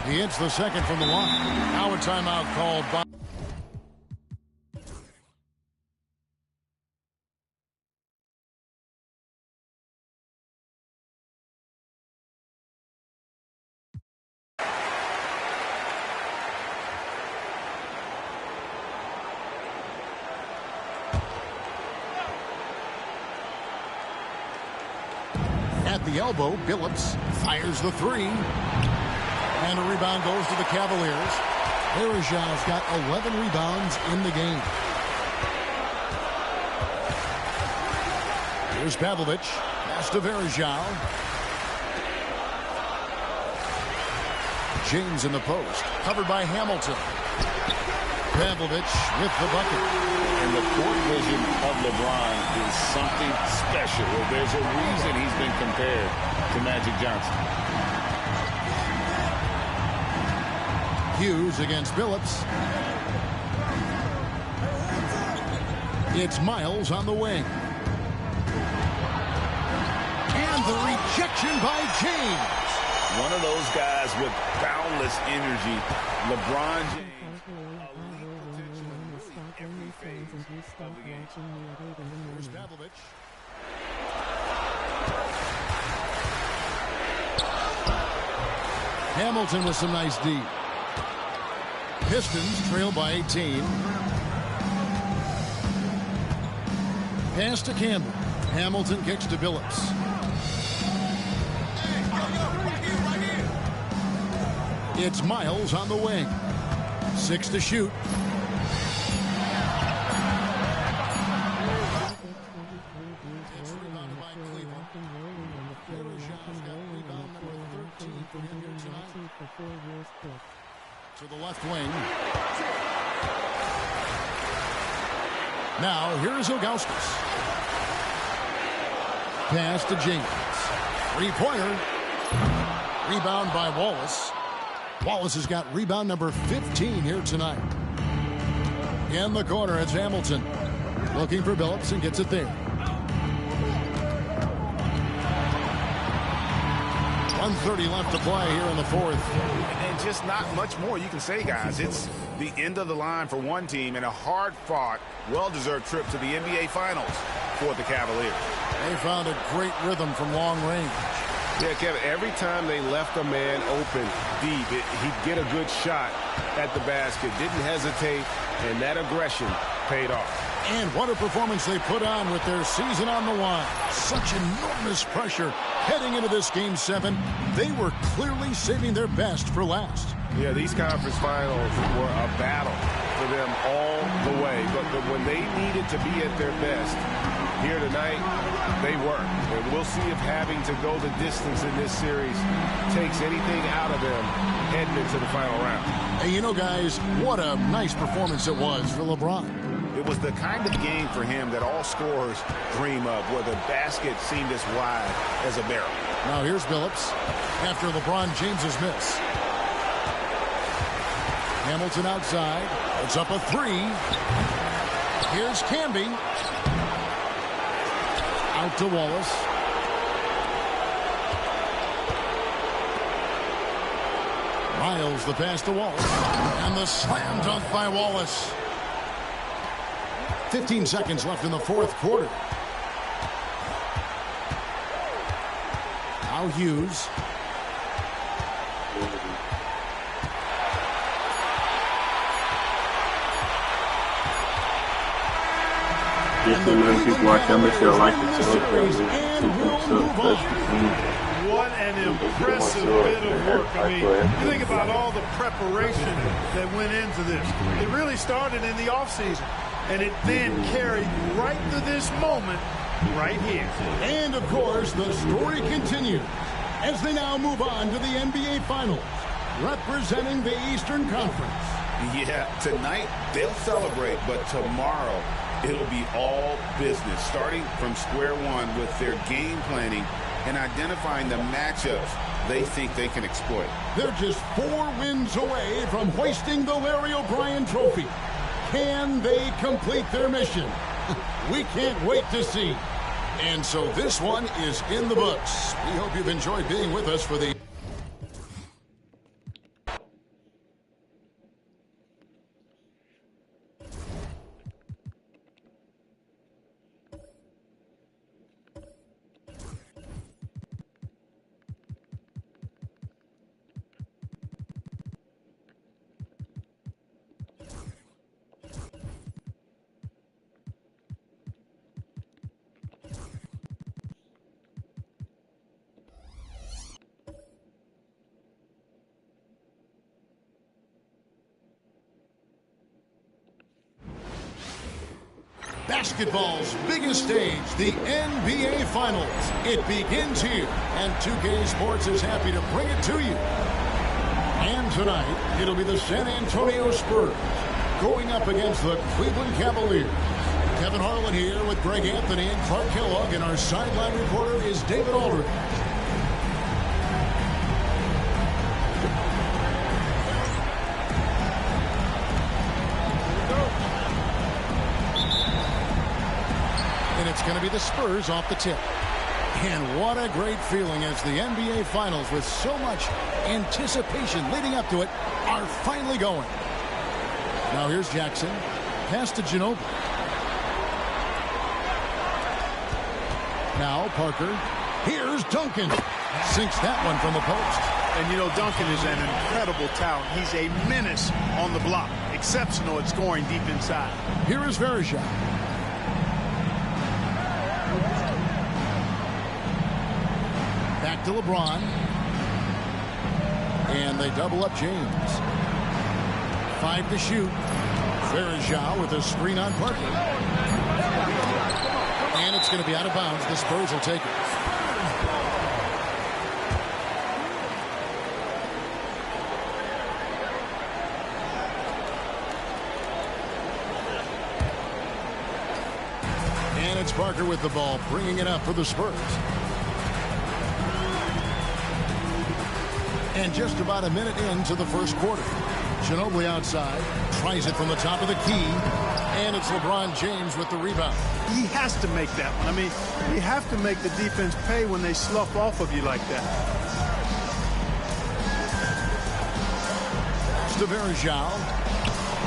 He hits the second from the line. Now a timeout called by... At the elbow, Billups fires the 3. And a rebound goes to the Cavaliers. Verjao's got 11 rebounds in the game. Here's Pavlovich. Pass to Verjao. James in the post. Covered by Hamilton. Pavlovich with the bucket. And the court vision of LeBron is something special. There's a reason he's been compared to Magic Johnson. Hughes against Billups. It's Miles on the wing. And the rejection by James. One of those guys with boundless energy. LeBron James. Hamilton with some nice D. Pistons trail by 18. Pass to Campbell. Hamilton kicks to Billups. It's Miles on the wing. 6 to shoot. It's rebounded by Cleveland. Rebound number 13 for him here tonight. To the left wing. Now here's Ilgauskas. Pass to James. Three-pointer. Rebound by Wallace. Wallace has got rebound number 15 here tonight. In the corner, it's Hamilton. Looking for Billups and gets it there. 1:30 left to play here in the fourth. And just not much more you can say, guys. It's the end of the line for one team and a hard-fought, well-deserved trip to the NBA Finals for the Cavaliers. They found a great rhythm from long range. Yeah, Kevin, every time they left a man open deep, he'd get a good shot at the basket. Didn't hesitate, and that aggression paid off. And what a performance they put on with their season on the line. Such enormous pressure heading into this Game 7. They were clearly saving their best for last. Yeah, these conference finals were a battle for them all the way. But when they needed to be at their best, here tonight, they were. And we'll see if having to go the distance in this series takes anything out of them heading into the final round. Hey, you know, guys, what a nice performance it was for LeBron. It was the kind of game for him that all scorers dream of, where the basket seemed as wide as a barrel. Now here's Billups after LeBron James's miss. Hamilton outside. It's up a three. Here's Camby. Out to Wallace. Miles the pass to Wallace. And the slam dunk by Wallace. 15 seconds left in the fourth quarter. Now Hughes. Just so many people watch them, make sure I like it. What an impressive bit of work. I mean, you think about all the preparation that went into this. It really started in the offseason, and it then carried right to this moment right here. And, of course, the story continues as they now move on to the NBA Finals, representing the Eastern Conference. Yeah, tonight they'll celebrate, but tomorrow it'll be all business, starting from square one with their game planning and identifying the matchups they think they can exploit. They're just 4 wins away from hoisting the Larry O'Brien Trophy. Can they complete their mission? We can't wait to see. And so this one is in the books. We hope you've enjoyed being with us for the basketball's biggest stage, the NBA Finals. It begins here, and 2K Sports is happy to bring it to you. And tonight, it'll be the San Antonio Spurs going up against the Cleveland Cavaliers. Kevin Harlan here with Greg Anthony and Clark Kellogg, and our sideline reporter is David Aldridge. And it's going to be the Spurs off the tip. And what a great feeling as the NBA Finals, with so much anticipation leading up to it, are finally going. Now here's Jackson. Pass to Ginobili. Now Parker. Here's Duncan. Sinks that one from the post. And you know, Duncan is an incredible talent. He's a menace on the block. Exceptional at scoring deep inside. Here is Verja. Back to LeBron. And they double up James. 5 to shoot. Verja with a screen on Parker. And it's going to be out of bounds. The Spurs will take it. And it's Parker with the ball, bringing it up for the Spurs. And just about a minute into the first quarter. Ginobili outside, tries it from the top of the key, and it's LeBron James with the rebound. He has to make that one. I mean, you have to make the defense pay when they slough off of you like that. Verja.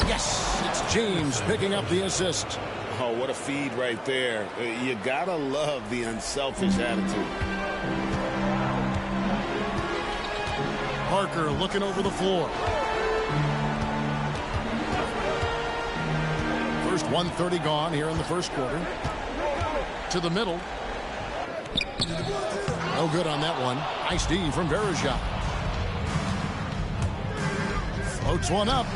Yes, it's James picking up the assist. Oh, what a feed right there. You gotta love the unselfish attitude. Parker looking over the floor. First 1:30 gone here in the first quarter. To the middle. No good on that one. Nice D from Verja. Floats one up.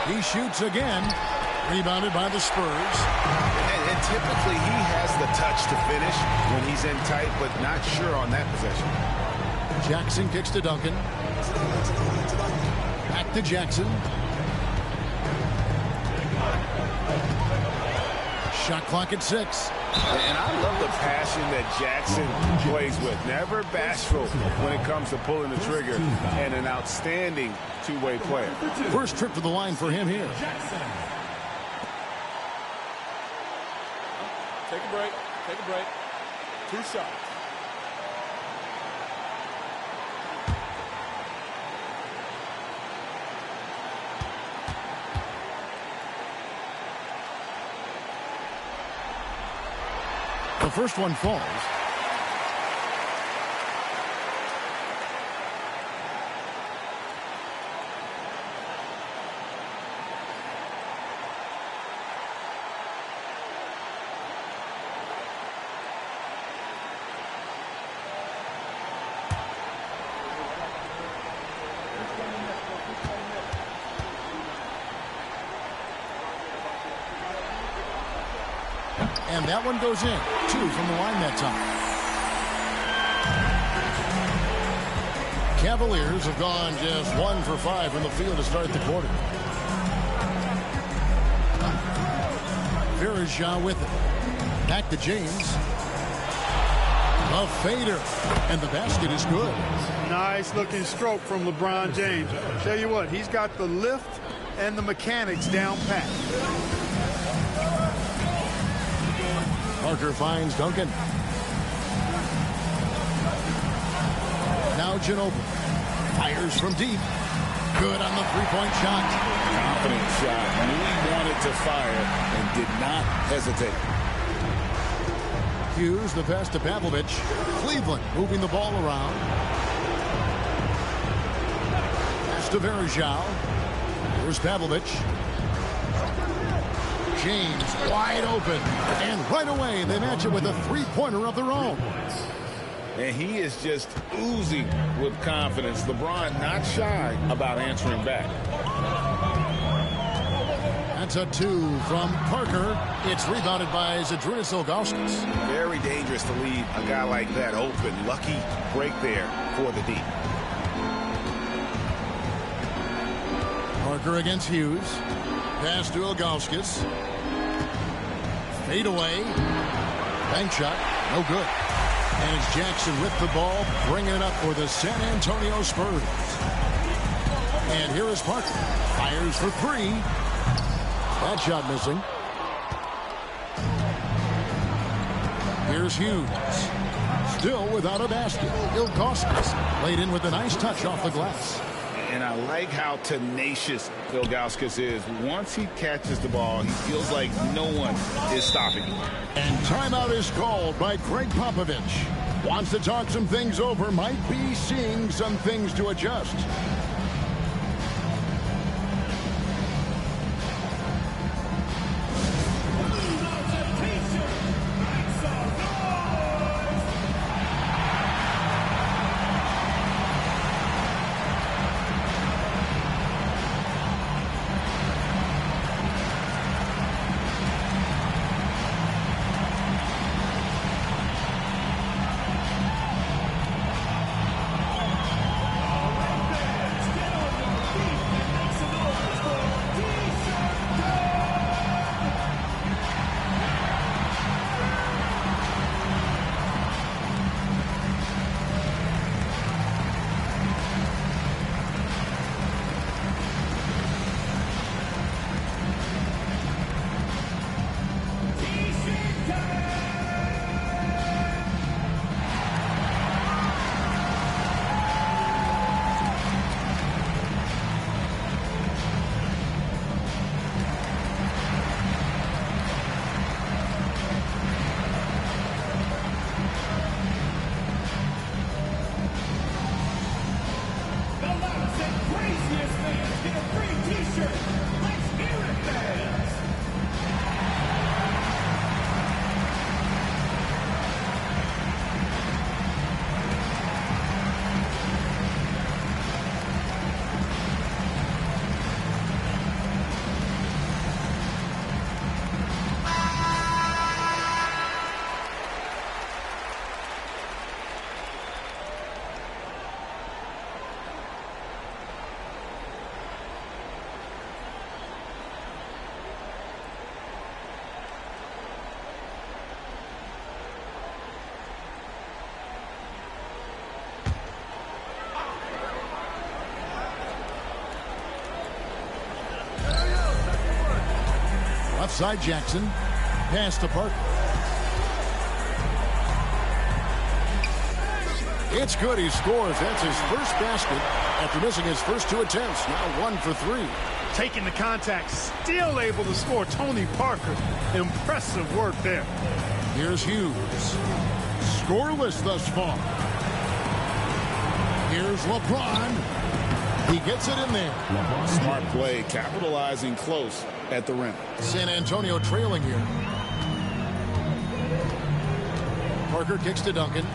He shoots again. Rebounded by the Spurs. And typically he has the touch to finish when he's in tight, but not sure on that possession. Jackson kicks to Duncan. Back to Jackson. Shot clock at 6. And I love the passion that Jackson plays with. Never bashful when it comes to pulling the trigger, and an outstanding two-way player. First trip to the line for him here. Take a break. Take a break. 2 shots. The first one falls. And that one goes in. 2 from the line that time. Cavaliers have gone just 1 for 5 from the field to start the quarter. Verja with it. Back to James. A fader. And the basket is good. Nice looking stroke from LeBron James. Tell you what, he's got the lift and the mechanics down pat. Parker finds Duncan. Now Ginobili fires from deep. Good on the three-point shot. Confident shot. Knew he wanted to fire and did not hesitate. Hughes, the pass to Pavlovich. Cleveland moving the ball around. Pass to Verja. Here's Pavlovich. James wide open. And right away, they match it with a three-pointer of their own. And he is just oozing with confidence. LeBron not shy about answering back. That's a 2 from Parker. It's rebounded by Zydrunas Ilgauskas. Very dangerous to leave a guy like that open. Lucky break there for the D. Parker against Hughes. Pass to Ilgauskas. Fade away. Bank shot. No good. And it's Jackson with the ball, bringing it up for the San Antonio Spurs. And here is Parker. Fires for 3. That shot missing. Here's Hughes. Still without a basket. Ilgauskas laid in with a nice touch off the glass. And I like how tenacious Ilgauskas is. Once he catches the ball, he feels like no one is stopping him. And timeout is called by Greg Popovich. Wants to talk some things over, might be seeing some things to adjust. Left side Jackson. Pass to Parker. It's good. He scores. That's his first basket after missing his first 2 attempts. Now 1 for 3. Taking the contact, still able to score. Tony Parker. Impressive work there. Here's Hughes. Scoreless thus far. Here's LeBron. He gets it in there. Smart play, capitalizing close at the rim. San Antonio trailing here. Parker kicks to Duncan.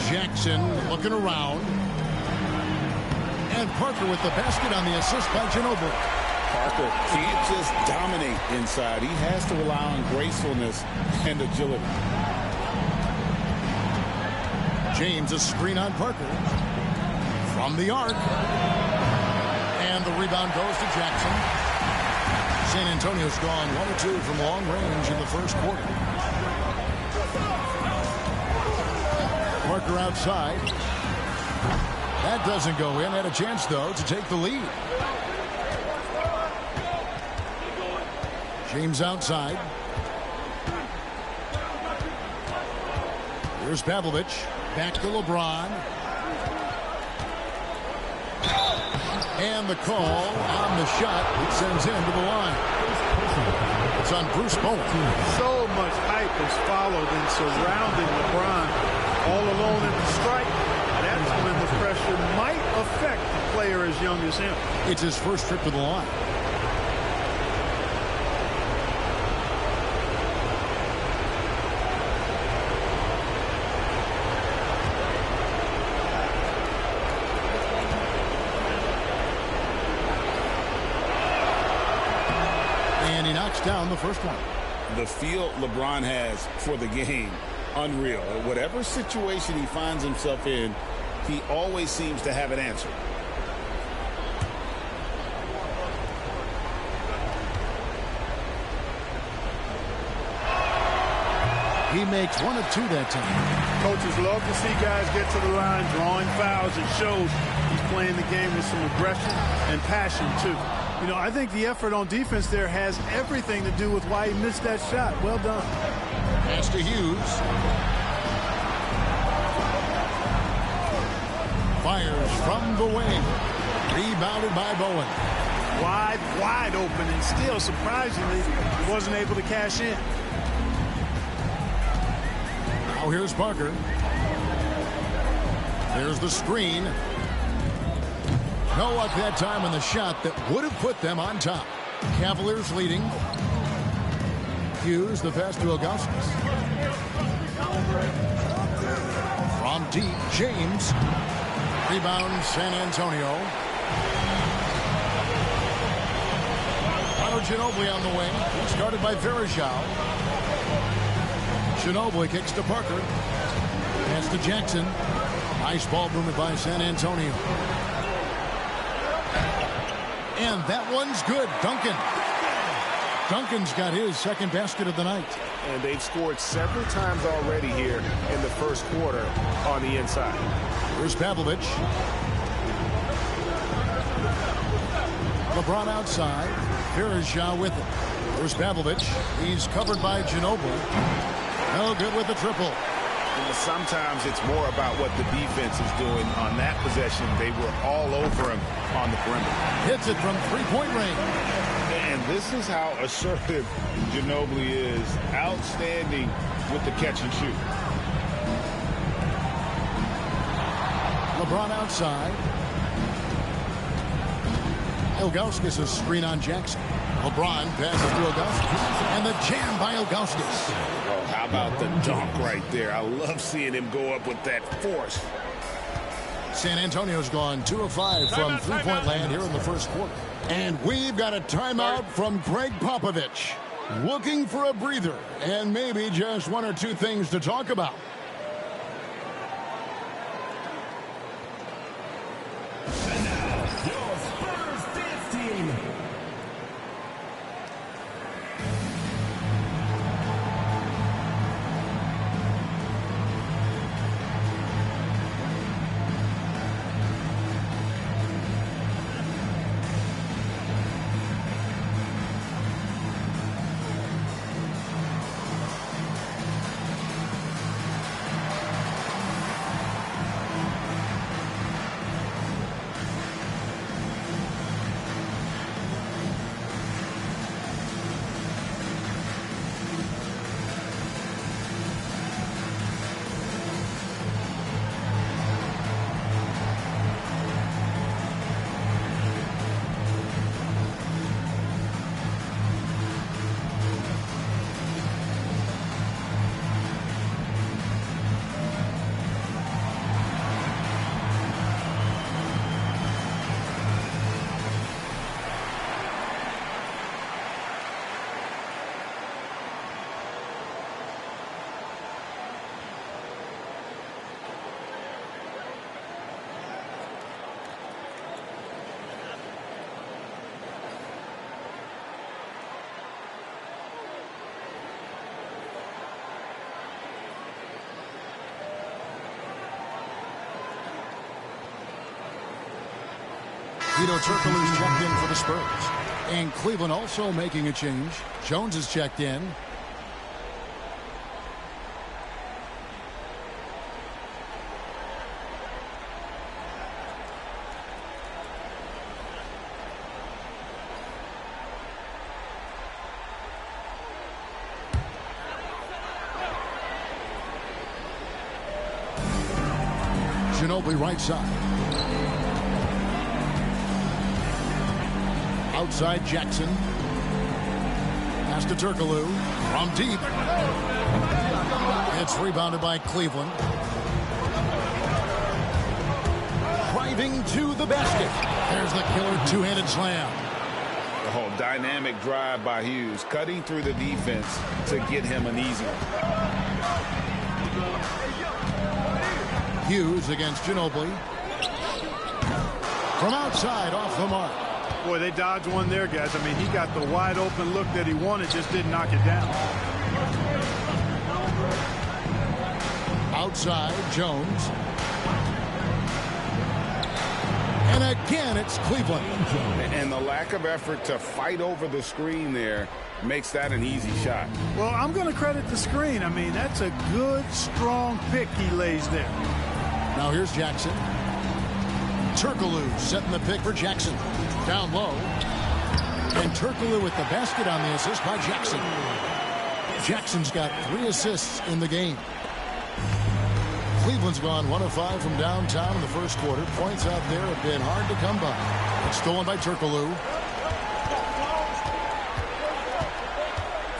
Jackson looking around. And Parker with the basket on the assist by Ginobili. Parker can't just dominate inside. He has to rely on gracefulness and agility. James, a screen on Parker. From the arc. And the rebound goes to Jackson. San Antonio's gone 1 or 2 from long range in the first quarter. Parker outside. That doesn't go in. Had a chance, though, to take the lead. James outside. Here's Pavlovich. Back to LeBron. And the call on the shot. It sends him to the line. It's on Bruce Bowen. So much hype is followed and surrounding LeBron. All alone at the stripe. That's when the pressure might affect a player as young as him. It's his first trip to the line. And he knocks down the first one. The feel LeBron has for the game, unreal. Whatever situation he finds himself in, he always seems to have an answer. He makes 1 of 2 that time. Coaches love to see guys get to the line, drawing fouls. It shows he's playing the game with some aggression and passion, too. You know, I think the effort on defense there has everything to do with why he missed that shot. Well done. Pass to Hughes. Fires from the wing. Rebounded by Bowen. Wide open, and still, surprisingly, he wasn't able to cash in. Now here's Parker. There's the screen. No luck that time on the shot that would have put them on top. Cavaliers leading. Hughes, the pass to Augustus. From deep, James. Rebound, San Antonio. Ginobili on the wing. Started by Verajao. Ginobili kicks to Parker. Pass to Jackson. Nice ball movement by San Antonio. And that one's good. Duncan's got his second basket of the night. And they've scored several times already here in the first quarter on the inside. Here's Pavlovic. LeBron outside. Verajao with it. There's Pavlovic. He's covered by Ginobili. No good with the triple. Sometimes it's more about what the defense is doing on that possession. They were all over him on the perimeter. Hits it from three-point range. And this is how assertive Ginobili is. Outstanding with the catch and shoot. LeBron outside. Ilgauskas a screen on Jackson. LeBron passes to Augustus. And the jam by Ilgauskas. Oh, how about the dunk right there? I love seeing him go up with that force. San Antonio's gone 2 of 5 from three-point land here in the first quarter. And we've got a timeout from Greg Popovich. Looking for a breather and maybe just one or two things to talk about. And now, your Spurs dance team. Vito Turkoglu's checked in for the Spurs. And Cleveland also making a change. Jones is checked in. Ginobili right side. Outside Jackson. Pass to Turkoglu. From deep. It's rebounded by Cleveland. Driving to the basket. There's the killer two-handed slam. Oh, dynamic drive by Hughes. Cutting through the defense to get him an easy one. Hughes against Ginobili. From outside, off the mark. Boy, they dodged one there, guys. I mean, he got the wide open look that he wanted, just didn't knock it down. Outside, Jones. And again, it's Cleveland. And the lack of effort to fight over the screen there makes that an easy shot. Well, I'm going to credit the screen. I mean, that's a good, strong pick he lays there. Now here's Jackson. Turkoglu setting the pick for Jackson. Down low. And Turkoglu with the basket on the assist by Jackson. Jackson's got 3 assists in the game. Cleveland's gone 1 of 5 from downtown in the first quarter. Points out there have been hard to come by. It's stolen by Turkoglu.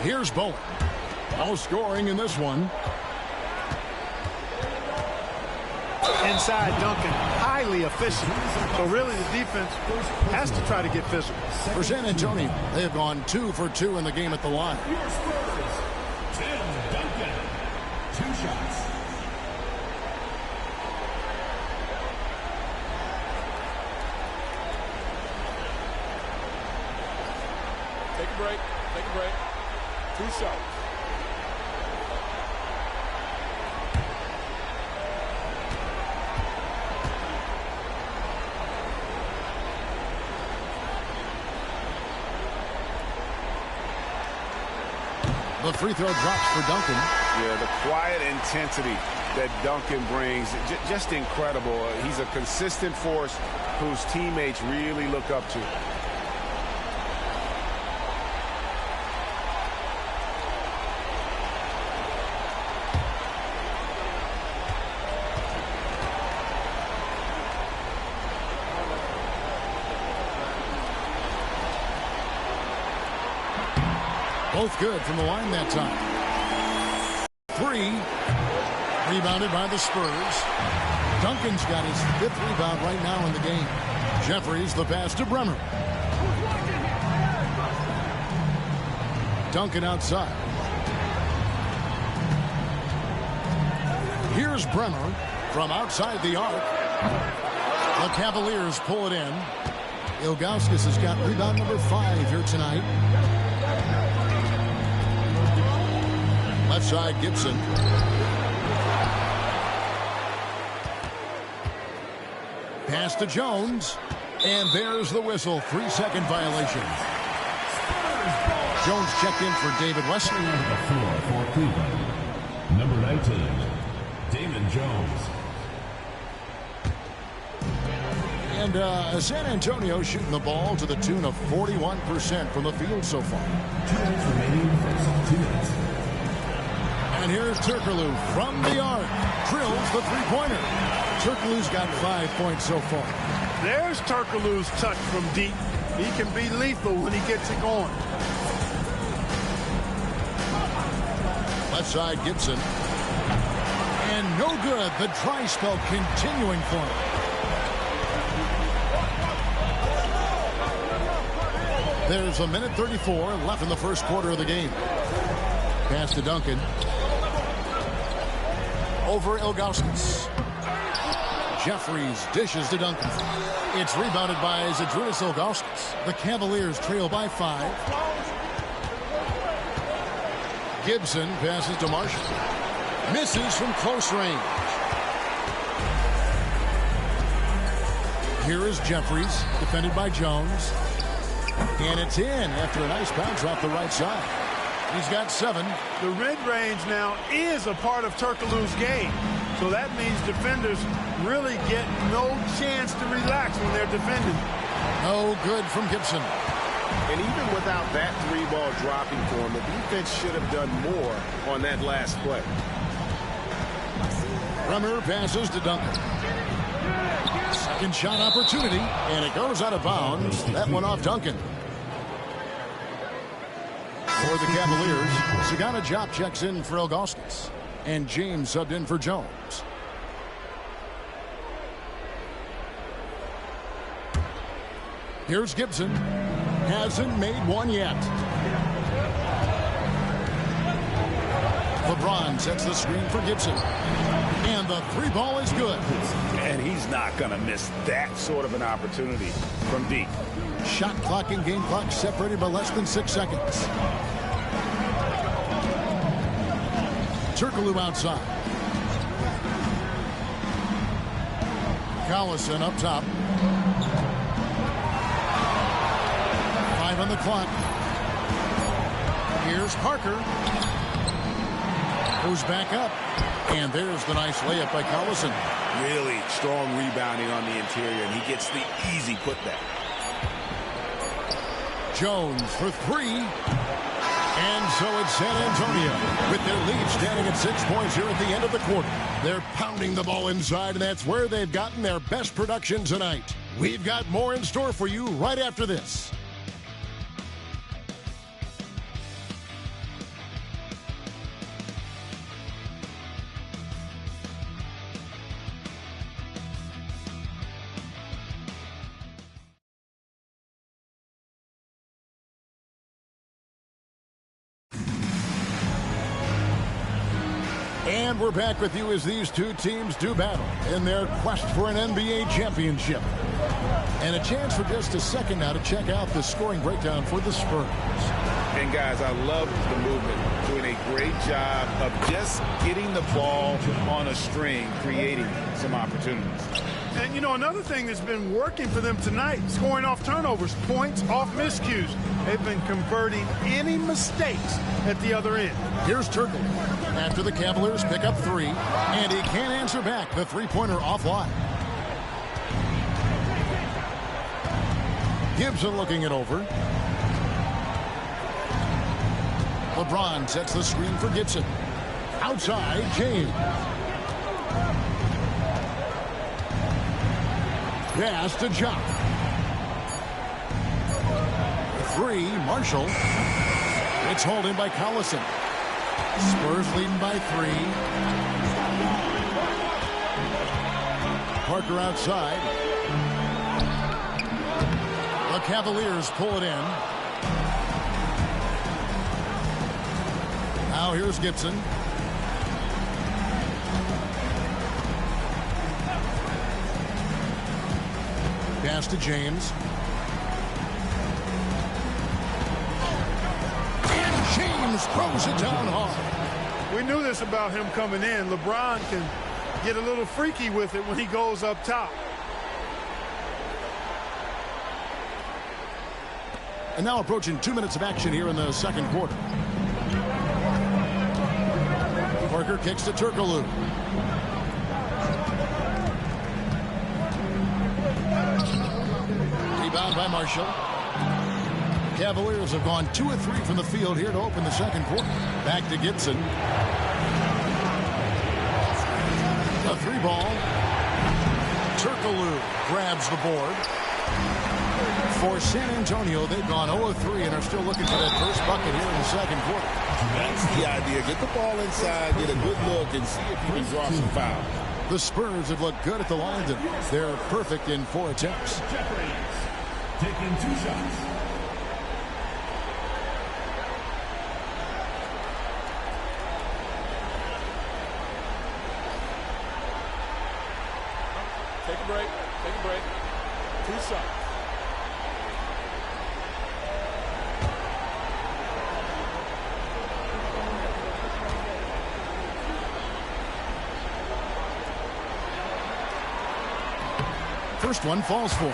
Here's Bowen. No scoring in this one. Inside Duncan, highly efficient. So really the defense has to try to get physical. For San Antonio, they have gone 2 for 2 in the game at the line. Tim Duncan, 2 shots. Take a break. Take a break. 2 shots. The free throw drops for Duncan. Yeah, the quiet intensity that Duncan brings, just incredible. He's a consistent force whose teammates really look up to. Both good from the line that time. 3. Rebounded by the Spurs. Duncan's got his 5th rebound right now in the game. Jeffries the pass to Bremer. Duncan outside. Here's Bremer from outside the arc. The Cavaliers pull it in. Ilgauskas has got rebound number 5 here tonight. Left side, Gibson. Pass to Jones. And there's the whistle. 3-second violation. Jones checked in for David Wesley. On the floor for Cleveland, number 19, Damon Jones. And San Antonio shooting the ball to the tune of 41% from the field so far. 2 minutes remaining, first 2 minutes. And here's Turkoglu from the arc. Drills the three-pointer. Turkoglu's got 5 points so far. There's Turkoglu's touch from deep. He can be lethal when he gets it going. Left side, Gibson. And no good. The dry spell continuing for him. There's 1:34 left in the first quarter of the game. Pass to Duncan. Over Ilgauskas. Jeffries dishes to Duncan. It's rebounded by Zydrunas Ilgauskas. The Cavaliers trail by 5. Gibson passes to Marshall. Misses from close range. Here is Jeffries, defended by Jones. And it's in after a nice bounce off the right side. He's got 7. The mid-range now is a part of Turkoglu's game. So that means defenders really get no chance to relax when they're defending. No good from Gibson. And even without that 3-ball dropping for him, the defense should have done more on that last play. Bremer passes to Duncan. Second shot opportunity, and it goes out of bounds. That one off Duncan. For the Cavaliers, Sagana Diop checks in for Ilgauskas. And James subbed in for Jones. Here's Gibson. Hasn't made one yet. Lebron sets the screen for Gibson. And the 3-ball is good. And he's not going to miss that sort of an opportunity from deep. Shot clock and game clock separated by less than 6 seconds. Turkoglu outside. Collison up top. the clock. Here's Parker. Goes back up. And there's the nice layup by Collison. Really strong rebounding on the interior, and he gets the easy putback. Jones for three. And so it's San Antonio with their lead standing at 6 points here at the end of the quarter. They're pounding the ball inside, and that's where they've gotten their best production tonight. We've got more in store for you right after this. And we're back with you as these two teams do battle in their quest for an NBA championship. And a chance for just a second now to check out the scoring breakdown for the Spurs. And guys, I love the movement. Doing a great job of just getting the ball on a string, creating some opportunities. And, you know, another thing that's been working for them tonight, scoring off turnovers, points off miscues. They've been converting any mistakes at the other end. Here's Turkle. After the Cavaliers pick up three, and he can't answer back. The three-pointer offline. Gibson looking it over. Lebron sets the screen for Gibson. Outside, James. Pass to Jock. Three, Marshall. It's holding by Collison. Spurs leading by three. Parker outside. The Cavaliers pull it in. Now here's Gibson. Pass to James. And James throws it down hard. We knew this about him coming in. LeBron can get a little freaky with it when he goes up top. And now approaching 2 minutes of action here in the second quarter. Parker kicks to Turkoglu. Rebound by Marshall. Cavaliers have gone 2 of 3 from the field here to open the second quarter. Back to Gibson. A three ball. Turkoglu grabs the board. For San Antonio, they've gone 0 of 3 and are still looking for that first bucket here in the second quarter. That's the idea. Get the ball inside, get a good look, and see if you can draw some fouls. The Spurs have looked good at the line, and they're perfect in 4 attempts. Taking 2 shots. Take a break. Take a break. 2 shots. First one falls for.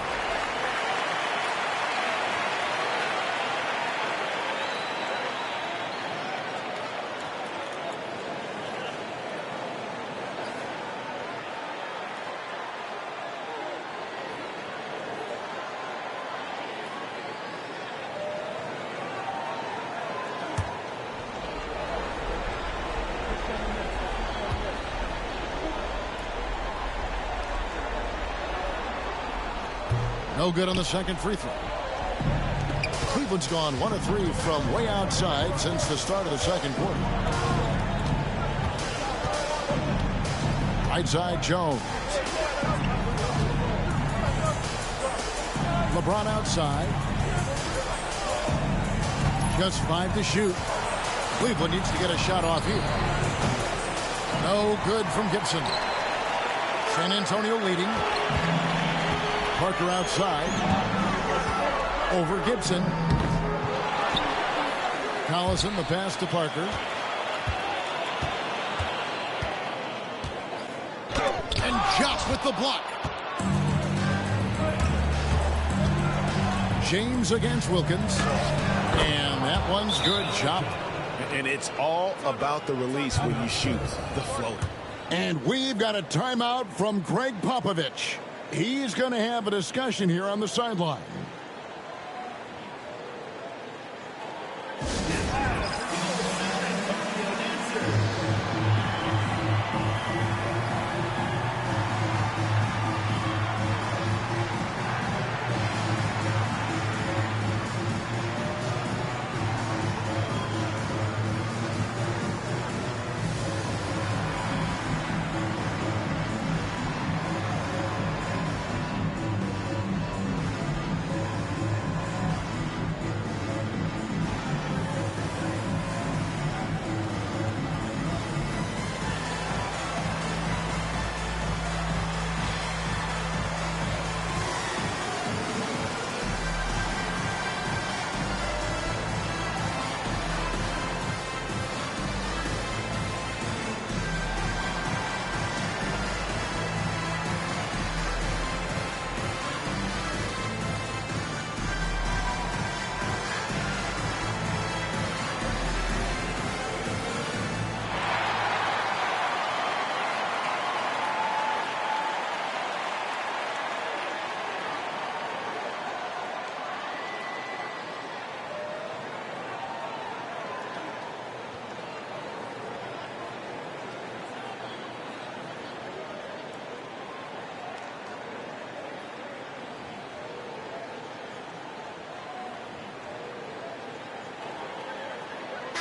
No good on the second free throw. Cleveland's gone 1 of 3 from way outside since the start of the second quarter. Right side, Jones. LeBron outside. Just 5 to shoot. Cleveland needs to get a shot off here. No good from Gibson. San Antonio leading. Parker outside. Over Gibson. Collison, the pass to Parker. And Jock with the block. James against Wilkins. And that one's good. Chop. And it's all about the release when you shoot the floater. And we've got a timeout from Greg Popovich. He's going to have a discussion here on the sideline.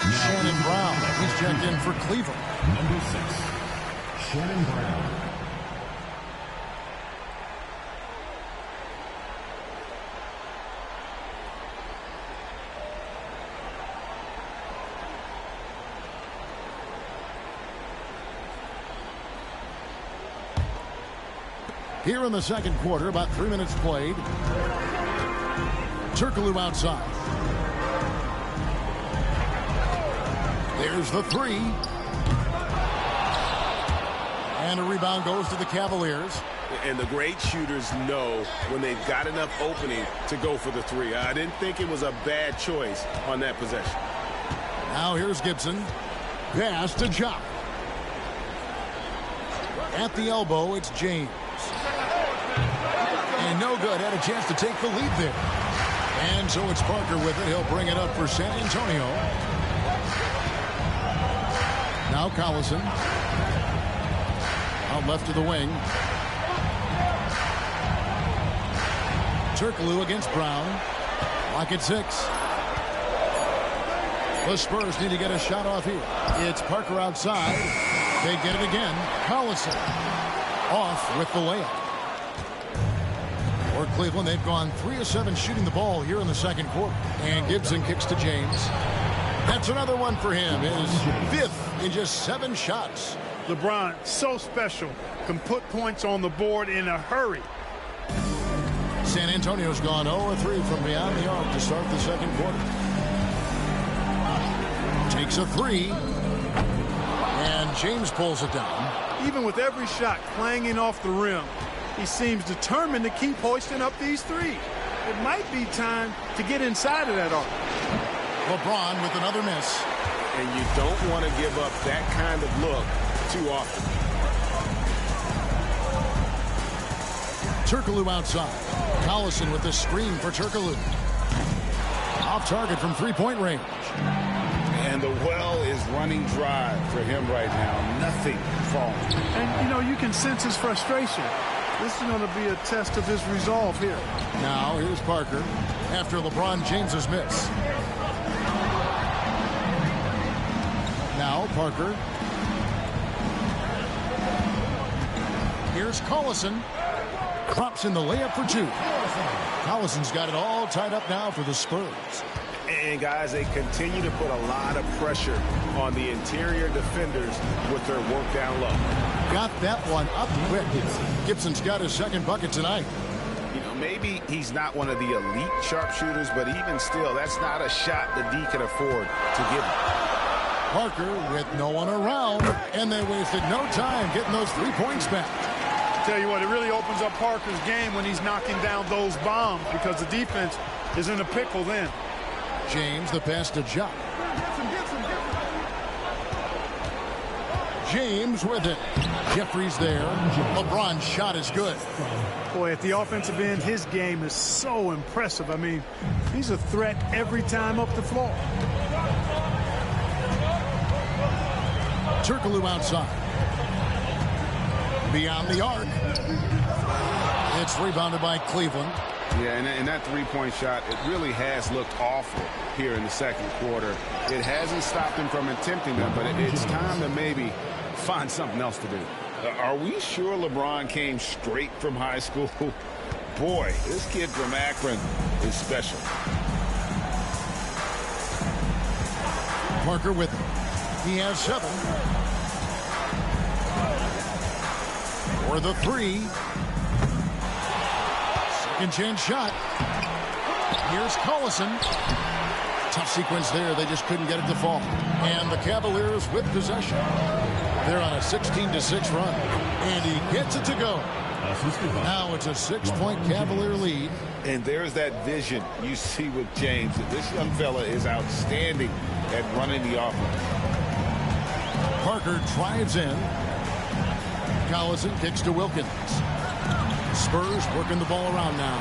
Shannon Brown, he's checked in for Cleveland. Number 6, Shannon Brown. Here in the second quarter, about 3 minutes played. Turkoglu outside. There's the three. And a rebound goes to the Cavaliers. And the great shooters know when they've got enough opening to go for the three. I didn't think it was a bad choice on that possession. Now here's Gibson. Pass to Chop. At the elbow, it's James. And no good. Had a chance to take the lead there. And so it's Parker with it. He'll bring it up for San Antonio. Now Collison. Out left of the wing. Turkoglu against Brown. Lock at 6. The Spurs need to get a shot off here. It's Parker outside. They get it again. Collison off with the layup. For Cleveland, they've gone 3 of 7 shooting the ball here in the second quarter. And Gibson kicks to James. That's another one for him. His 5th in just 7 shots. LeBron, so special. Can put points on the board in a hurry. San Antonio's gone 0-3 from beyond the arc to start the second quarter. Takes a 3. And James pulls it down. Even with every shot clanging off the rim, he seems determined to keep hoisting up these threes. It might be time to get inside of that arc. LeBron with another miss. And you don't want to give up that kind of look too often. Turkoglu outside. Collison with the screen for Turkoglu. Off target from three-point range. And the well is running dry for him right now. Nothing falling. And, you know, you can sense his frustration. This is going to be a test of his resolve here. Now, here's Parker after LeBron James's miss. Now, Parker. Here's Collison. Drops in the layup for 2. Collison's got it all tied up now for the Spurs. And, guys, they continue to put a lot of pressure on the interior defenders with their work down low. Got that one up quick. Gibson's got his second bucket tonight. You know, maybe he's not one of the elite sharpshooters, but even still, that's not a shot that D can afford to give him. Parker with no one around, and they wasted no time getting those 3 points back. Tell you what, it really opens up Parker's game when he's knocking down those bombs because the defense is in a pickle then. James, the pass to Jock. James with it. Jeffries there. LeBron's shot is good. Boy, at the offensive end, his game is so impressive. I mean, he's a threat every time up the floor. Turkoglu outside. Beyond the arc. It's rebounded by Cleveland. Yeah, and that three-point shot, it really has looked awful here in the second quarter. It hasn't stopped him from attempting them, but it's time to maybe find something else to do. Are we sure LeBron came straight from high school? Boy, this kid from Akron is special. Parker with him. He has 7. For the 3. Second chance shot. Here's Collison. Tough sequence there. They just couldn't get it to fall. And the Cavaliers with possession. They're on a 16-6 run. And he gets it to go. Now it's a 6-point Cavalier lead. And there's that vision you see with James. This young fella is outstanding at running the offense. Parker drives in. Collison kicks to Wilkins. Spurs working the ball around now.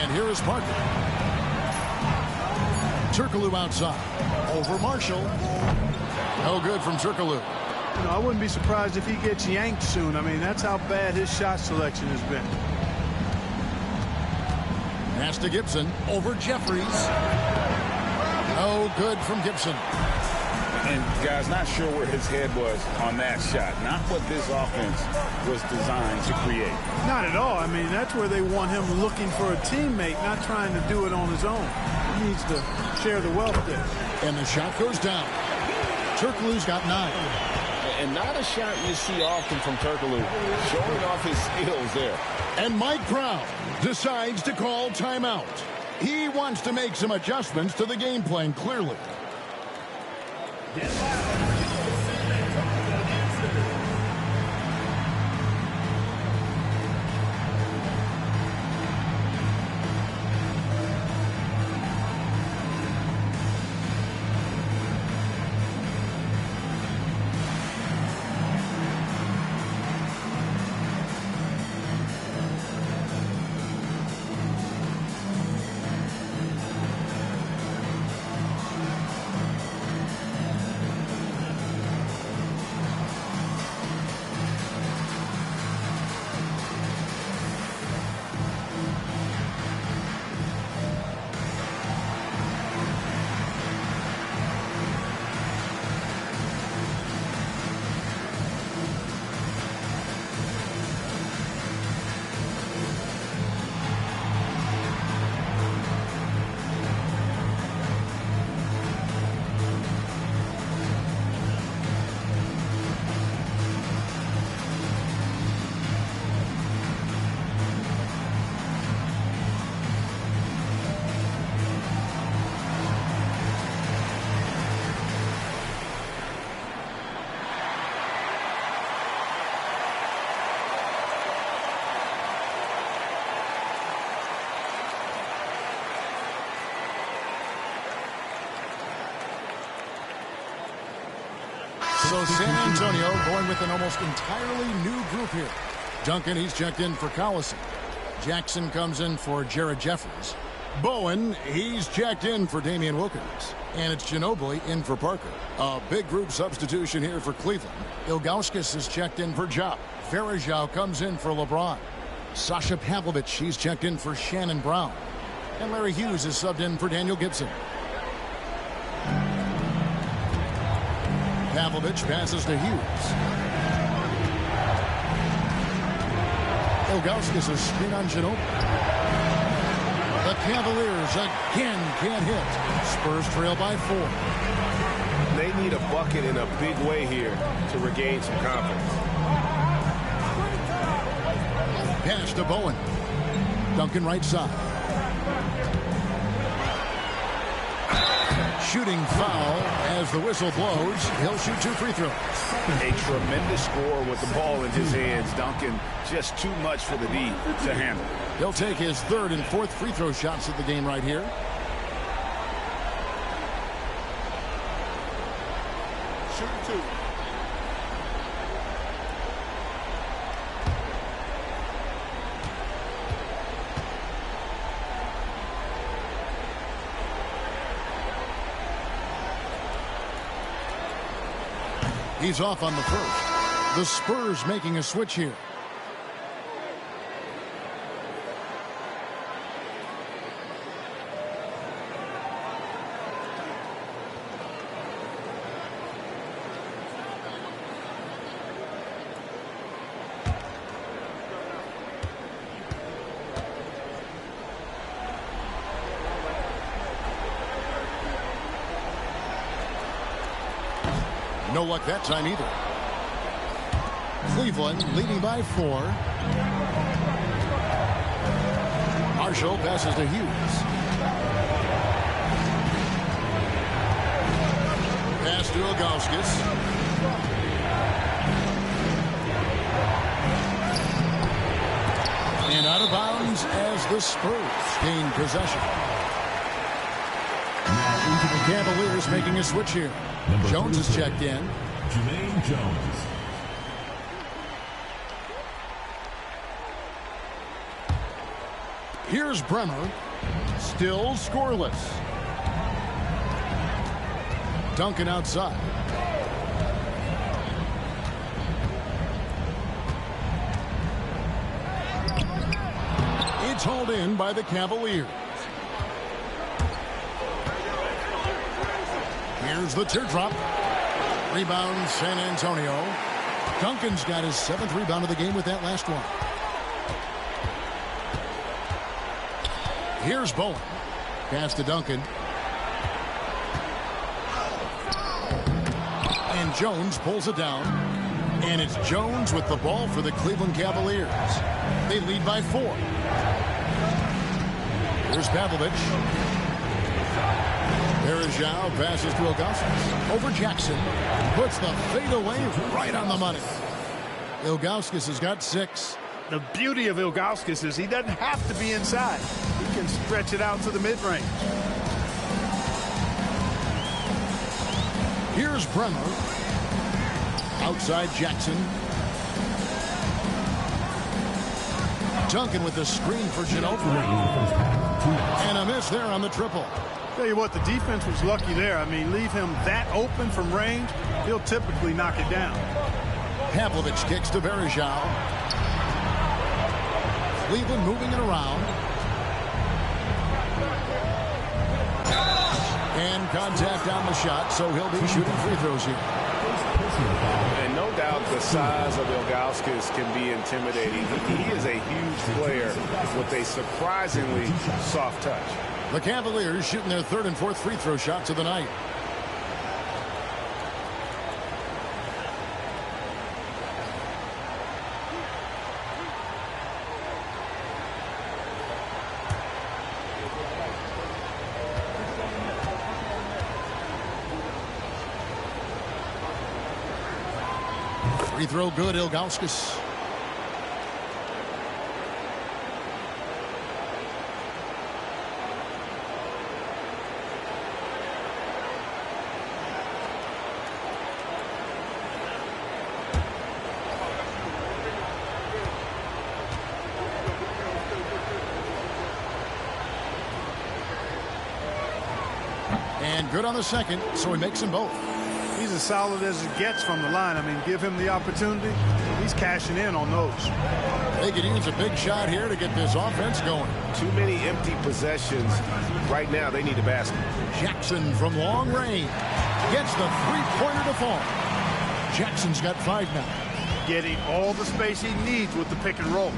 And here is Parker. Turkoglu outside. Over Marshall. No good from Turkoglu. You know, I wouldn't be surprised if he gets yanked soon. I mean, that's how bad his shot selection has been. Pass to Gibson. Over Jeffries. No good from Gibson. And, guys, not sure where his head was on that shot. Not what this offense was designed to create. Not at all. I mean, that's where they want him looking for a teammate, not trying to do it on his own. He needs to share the wealth there. And the shot goes down. Turkoglu's got 9. And not a shot you see often from Turkoglu, showing off his skills there. And Mike Brown decides to call timeout. He wants to make some adjustments to the game plan, clearly. So San Antonio going with an almost entirely new group here. Duncan, he's checked in for Collison. Jackson comes in for Jared Jeffries. Bowen, he's checked in for Damian Wilkins. And it's Ginobili in for Parker. A big group substitution here for Cleveland. Ilgauskas is checked in for Ja. Varejao comes in for LeBron. Sasha Pavlovich, he's checked in for Shannon Brown. And Larry Hughes is subbed in for Daniel Gibson. Pavlovich passes to Hughes. Ilgauskas is screen on Ginobili. The Cavaliers again can't hit. Spurs trail by 4. They need a bucket in a big way here to regain some confidence. Pass to Bowen. Duncan right side. Shooting foul as the whistle blows. He'll shoot 2 free throws. A tremendous score with the ball in his hands. Duncan, just too much for the D to handle. He'll take his 3rd and 4th free throw shots of the game right here. Shoot 2. He's off on the first. The Spurs making a switch here. No luck that time either. Cleveland leading by 4. Marshall passes to Hughes. Pass to Ilgauskas. And out of bounds as the Spurs gain possession. The Cavaliers making a switch here. Jones is checked in. Jermaine Jones. Here's Bremer. Still scoreless. Duncan outside. It's hauled in by the Cavaliers. Here's the teardrop. Rebound, San Antonio. Duncan's got his 7th rebound of the game with that last one. Here's Bowen. Pass to Duncan. And Jones pulls it down. And it's Jones with the ball for the Cleveland Cavaliers. They lead by 4. Here's Pavlovich. Berejau passes to Ilgauskas. Over Jackson. Puts the fadeaway right on the money. Ilgauskas has got 6. The beauty of Ilgauskas is he doesn't have to be inside. He can stretch it out to the mid-range. Here's Bremer. Outside Jackson. Duncan with the screen for Ginobili. And a miss there on the triple. Tell you what, the defense was lucky there. I mean, leave him that open from range, he'll typically knock it down. Pavlovich kicks to Berejau. Cleveland moving it around. And contact on the shot, so he'll be shooting free throws here. And no doubt the size of Ilgauskas can be intimidating. He is a huge player with a surprisingly soft touch. The Cavaliers shooting their 3rd and 4th free throw shots of the night. Free throw good, Ilgauskas. And good on the second, so he makes them both. He's as solid as it gets from the line. I mean, give him the opportunity. He's cashing in on those. They could use a big shot here to get this offense going. Too many empty possessions. Right now, they need a basket. Jackson from long range gets the three-pointer to fall. Jackson's got 5 now. Getting all the space he needs with the pick and roll.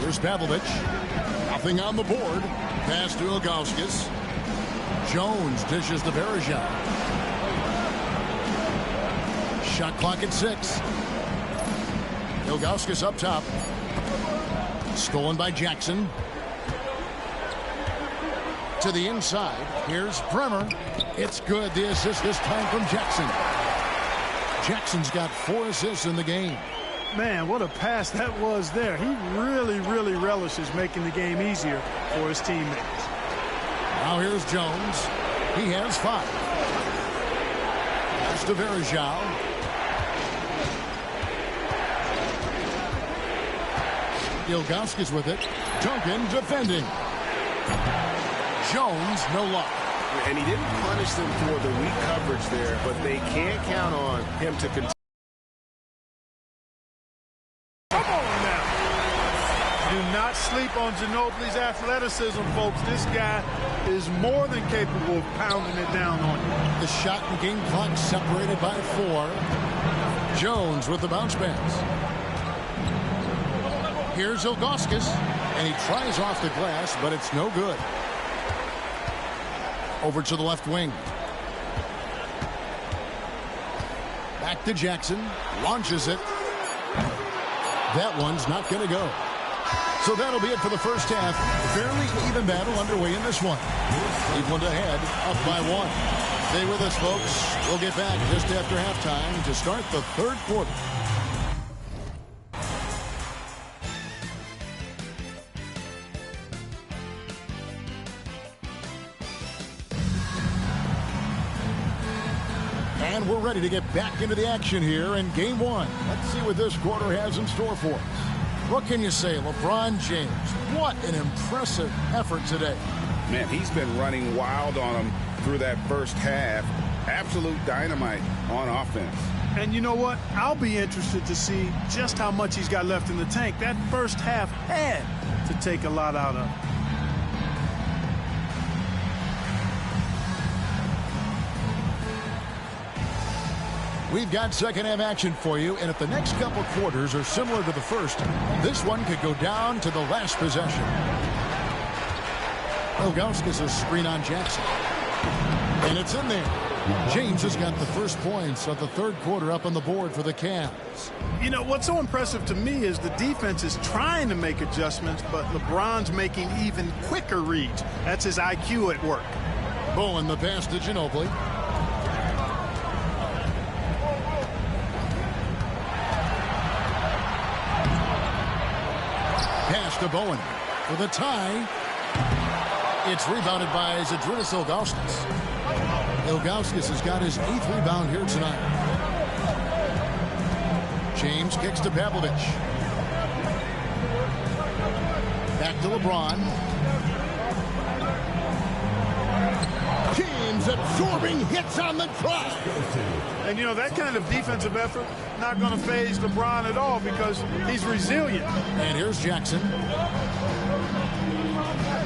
Here's Pavlovich. Nothing on the board. Pass to Ilgauskas. Jones dishes to Berejau. Shot clock at 6. Ilgauskas up top. Stolen by Jackson. To the inside. Here's Bremer. It's good. The assist this time from Jackson. Jackson's got 4 assists in the game. Man, what a pass that was there. He really, really relishes making the game easier for his teammates. Now here's Jones. He has 5. Pass to Verjao. Ilgauskas with it. Duncan defending. Jones, no luck. And he didn't punish them for the weak coverage there, but they can't count on him to continue. Come on now. Do not sleep on Ginobili's athleticism, folks. This guy is more than capable of pounding it down on you. The shot and game clock separated by 4. Jones with the bounce pass. Here's Ilgauskas, and he tries off the glass, but it's no good. Over to the left wing. Back to Jackson. Launches it. That one's not going to go. So that'll be it for the first half. Fairly even battle underway in this one. Cleveland ahead, up by 1. Stay with us, folks. We'll get back just after halftime to start the third quarter. And we're ready to get back into the action here in game 1. Let's see what this quarter has in store for us. What can you say, LeBron James? What an impressive effort today. Man, he's been running wild on him through that first half. Absolute dynamite on offense. And you know what? I'll be interested to see just how much he's got left in the tank. That first half had to take a lot out of him. We've got second half action for you, and if the next couple quarters are similar to the first, this one could go down to the last possession. Ilgauskas' screen on Jackson. And it's in there. James has got the first points of the third quarter up on the board for the Cavs. You know, what's so impressive to me is the defense is trying to make adjustments, but LeBron's making even quicker reads. That's his IQ at work. Bowen the pass to Ginobili. Pass to Bowen for the tie. It's rebounded by Zydrunas Ilgauskas. Ilgauskas has got his 8th rebound here tonight. James kicks to Pavlovic. Back to LeBron. James absorbing hits on the drive. And, you know, that kind of defensive effort not going to faze LeBron at all because he's resilient. And here's Jackson.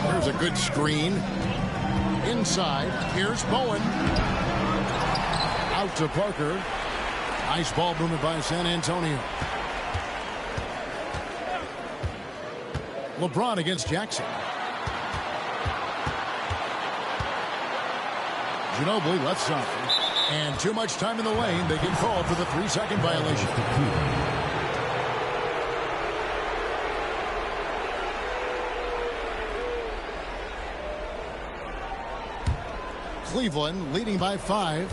There's a good screen. Inside, here's Bowen. Out to Parker. Nice ball movement by San Antonio. LeBron against Jackson. Ginobili left side. And too much time in the lane. They get called for the 3-second violation. Cleveland leading by 5.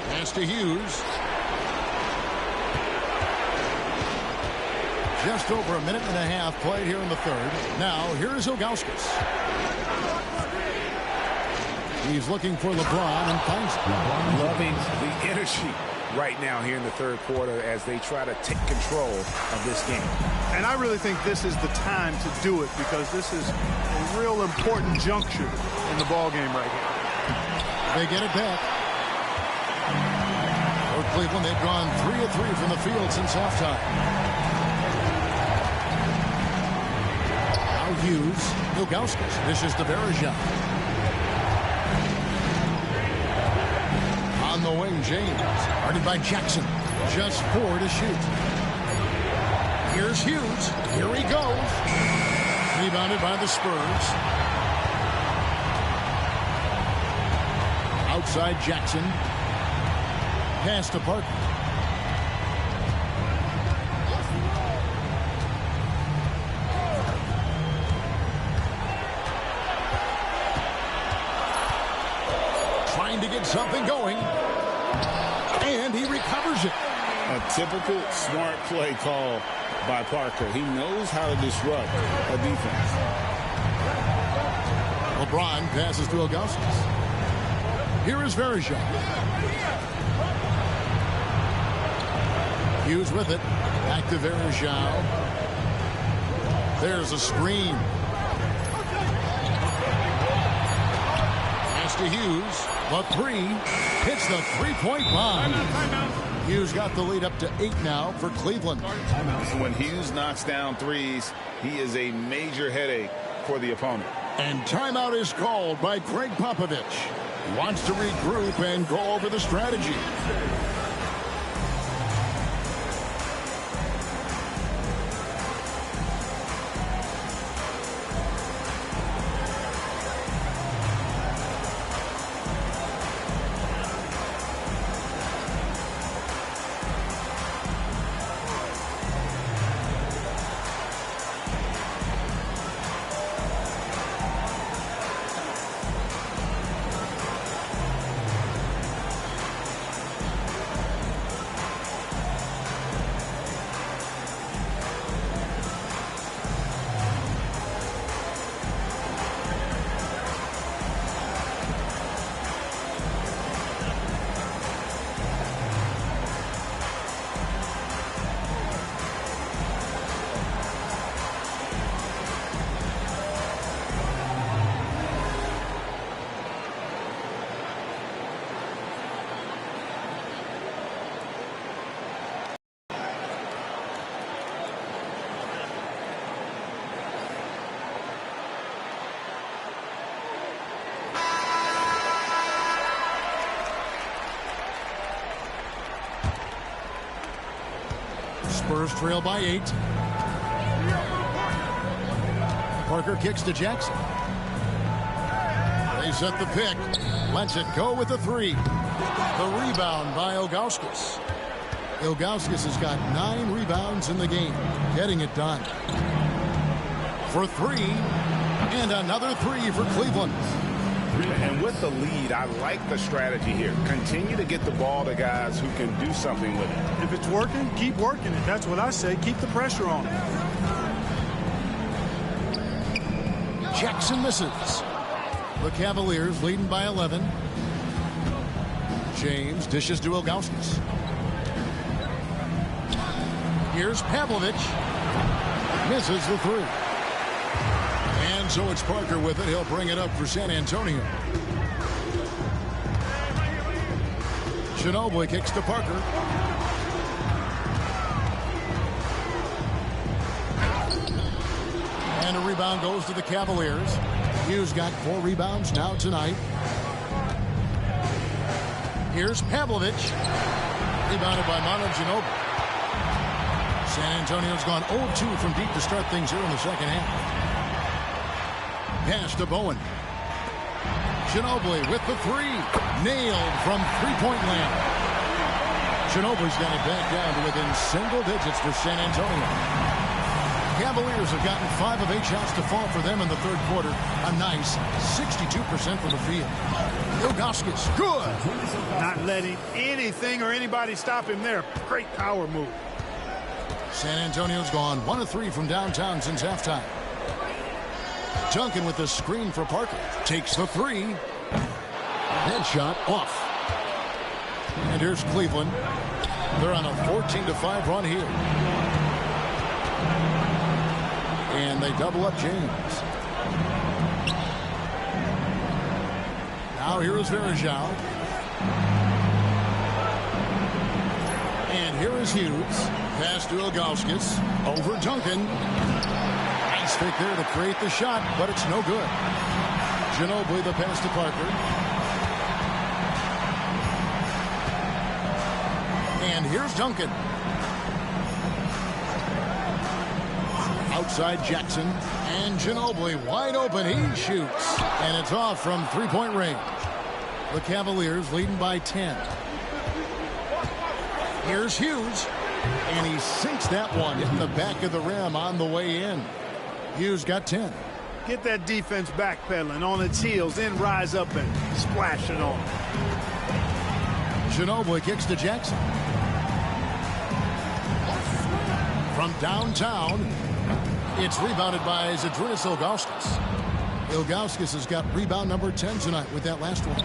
Pass to Hughes. Just over a minute and a half played here in the third. Now here's Ilgauskas. He's looking for LeBron and finds him. Loving the energy right now here in the third quarter as they try to take control of this game. And I really think this is the time to do it because this is a real important juncture in the ball game right here. They get it back. For Cleveland, they've gone 3 of 3 from the field since halftime. Now Hughes, Ilgauskas. This is the Verjao. On the wing, James. Guarded by Jackson. Just 4 to shoot. Here's Hughes. Here he goes. Rebounded by the Spurs. Outside Jackson. Pass to Parker. get something going. And he recovers it. A typical smart play call by Parker. He knows how to disrupt a defense. LeBron passes to Augustus. Here is Verjao. Hughes with it. Back to Verjao. There's a screen. Pass to Hughes. The three. Hits the three-point bomb. Hughes got the lead up to 8 now for Cleveland. When Hughes knocks down threes, he is a major headache for the opponent. And timeout is called by Greg Popovich. Wants to regroup and go over the strategy. Spurs trail by 8. Parker kicks to Jackson. They set the pick. Lets it go with the 3. The rebound by Ilgauskas. Ilgauskas has got 9 rebounds in the game. Getting it done. For 3. And another 3 for Cleveland. And with the lead, I like the strategy here. Continue to get the ball to guys who can do something with it. If it's working, keep working it. That's what I say. Keep the pressure on. Jackson misses. The Cavaliers leading by 11. James dishes to Ilgauskas. Here's Pavlovich. Misses the 3. And so it's Parker with it. He'll bring it up for San Antonio. Ginobili kicks to Parker. And a rebound goes to the Cavaliers. Hughes got 4 rebounds now tonight. Here's Pavlovich. Rebounded by Manu Ginobili. San Antonio's gone 0-2 from deep to start things here in the second half. Pass to Bowen. Ginobili with the 3. Nailed from three-point land. Ginobili's got it back down to within single digits for San Antonio. Cavaliers have gotten 5 of 8 shots to fall for them in the third quarter. A nice 62% from the field. Ilgauskas, good. Not letting anything or anybody stop him there. Great power move. San Antonio's gone 1 of 3 from downtown since halftime. Duncan with the screen for Parker. Takes the 3. Headshot off. And here's Cleveland. They're on a 14-5 run here. And they double up James. Now here is Verjao. And here is Hughes. Pass to Ilgauskas. Over Duncan. Nice fake there to create the shot, but it's no good. Ginobili the pass to Parker. And here's Duncan. Outside Jackson. And Ginobili wide open. He shoots. And it's off from three-point range. The Cavaliers leading by 10. Here's Hughes. And he sinks that one, hitting the back of the rim on the way in. Hughes got 10. Get that defense backpedaling on its heels, then rise up and splash it on. Ginobili kicks to Jackson. From downtown, it's rebounded by Zydrunas Ilgauskas. Ilgauskas has got rebound number 10 tonight with that last one.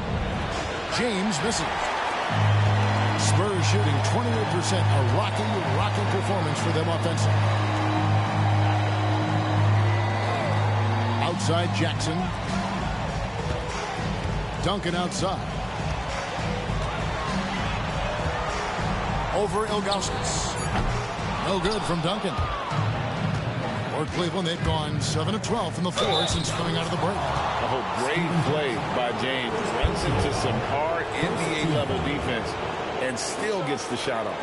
James misses. Spurs shooting 28%. A rocking performance for them offensively. Outside Jackson. Duncan outside. Over Ilgauskas. No good from Duncan. For Cleveland, they've gone 7 of 12 from the floor since coming out of the break. Oh, great play by James. Runs into some hard NBA-level defense and still gets the shot off.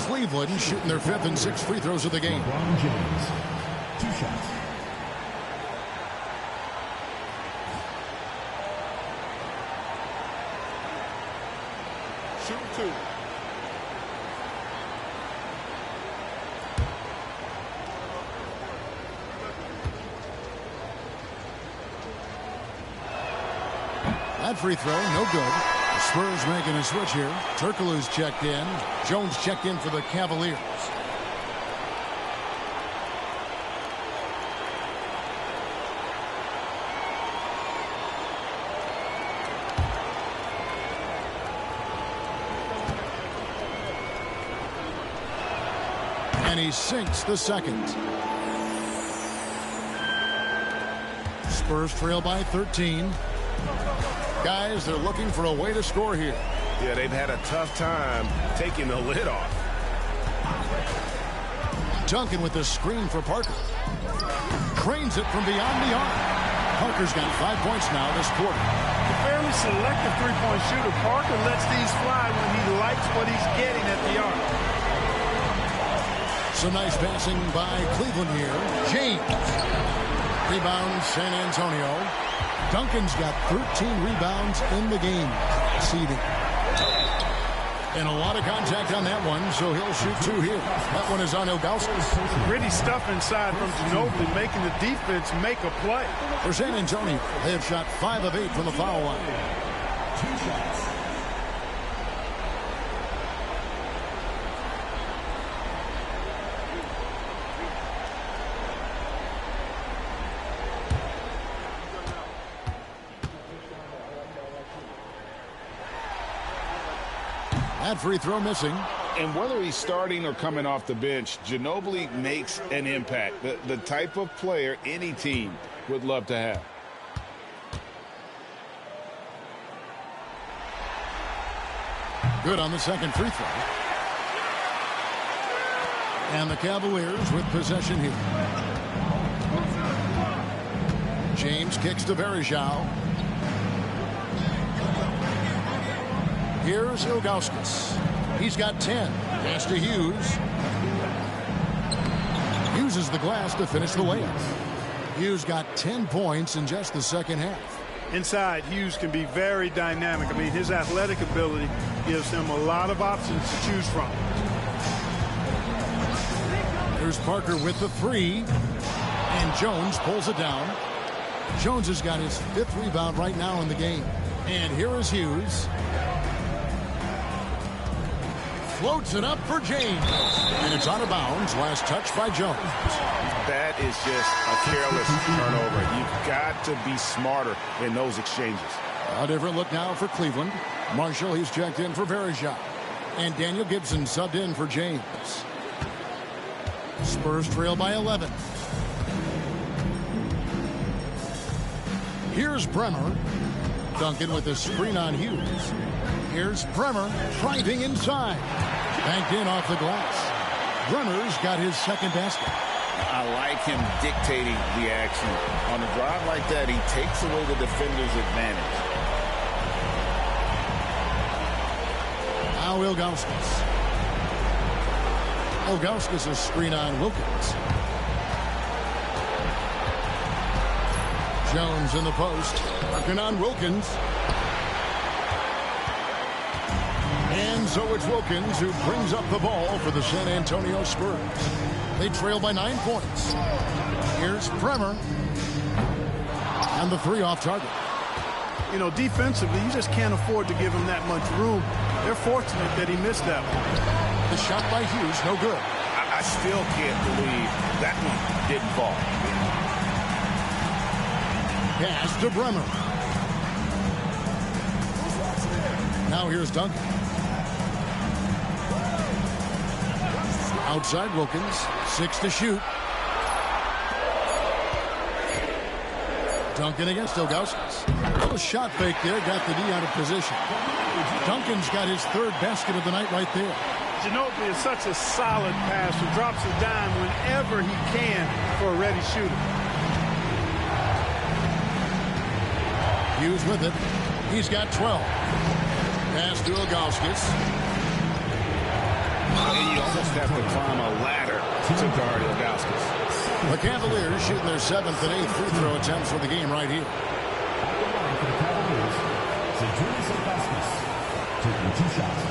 Cleveland shooting their 5th and 6th free throws of the game. LeBron James, 2 shots. Shoot 2. That free throw, no good. The Spurs making a switch here. Turkoglu's checked in. Jones checked in for the Cavaliers. And he sinks the second. Spurs trail by 13. Guys, they're looking for a way to score here. Yeah, they've had a tough time taking the lid off. Duncan with the screen for Parker. Cranes it from beyond the arc. Parker's got 5 points now this quarter. A fairly selective three-point shooter. Parker lets these fly when he likes what he's getting at the arc. Some nice passing by Cleveland here. James. Rebound San Antonio. Duncan's got 13 rebounds in the game. Seeding. And a lot of contact on that one, so he'll shoot 2 here. That one is on Ilgauskas. Gritty stuff inside from Ginobili, making the defense make a play. For San Antonio, they have shot 5 of 8 from the foul line. 2 shots. That free throw missing. And whether he's starting or coming off the bench, Ginobili makes an impact. The type of player any team would love to have. Good on the second free throw. And the Cavaliers with possession here. James kicks to Varejao. Here's Ilgauskas. He's got 10. Pass to Hughes. Uses the glass to finish the layup. Hughes got 10 points in just the second half. Inside, Hughes can be very dynamic. I mean, his athletic ability gives him a lot of options to choose from. There's Parker with the 3. And Jones pulls it down. Jones has got his 5th rebound right now in the game. And here is Hughes. Floats it up for James. And it's out of bounds. Last touch by Jones. That is just a careless turnover. You've got to be smarter in those exchanges. A different look now for Cleveland. Marshall, he's checked in for Varejao. And Daniel Gibson subbed in for James. Spurs trail by 11. Here's Bremer. Duncan with a screen on Hughes. Here's Bremer driving inside. Banked in off the glass. Bremer's got his second basket. I like him dictating the action. On a drive like that, he takes away the defender's advantage. Now Ilgauskas. Ilgauskas a screen on Wilkins. Jones in the post. Working on Wilkins. And so it's Wilkins who brings up the ball for the San Antonio Spurs. They trail by 9 points. Here's Bremer. And the 3 off target. you know, defensively, you just can't afford to give him that much room. They're fortunate that he missed that one. The shot by Hughes, no good. I still can't believe that one didn't fall. Pass to Bremer. Now here's Duncan. Outside Wilkins, 6 to shoot. Duncan against Ilgauskas. A little shot fake there, got the D out of position. Duncan's got his third basket of the night right there. Ginobili is such a solid passer, drops a dime whenever he can for a ready shooter. Hughes with it. He's got 12. Pass to Ilgauskas. You almost have to climb a ladder to guard Ilgauskas. The Cavaliers shooting their 7th and 8th free throw attempts for the game right here. Taking 2 shots.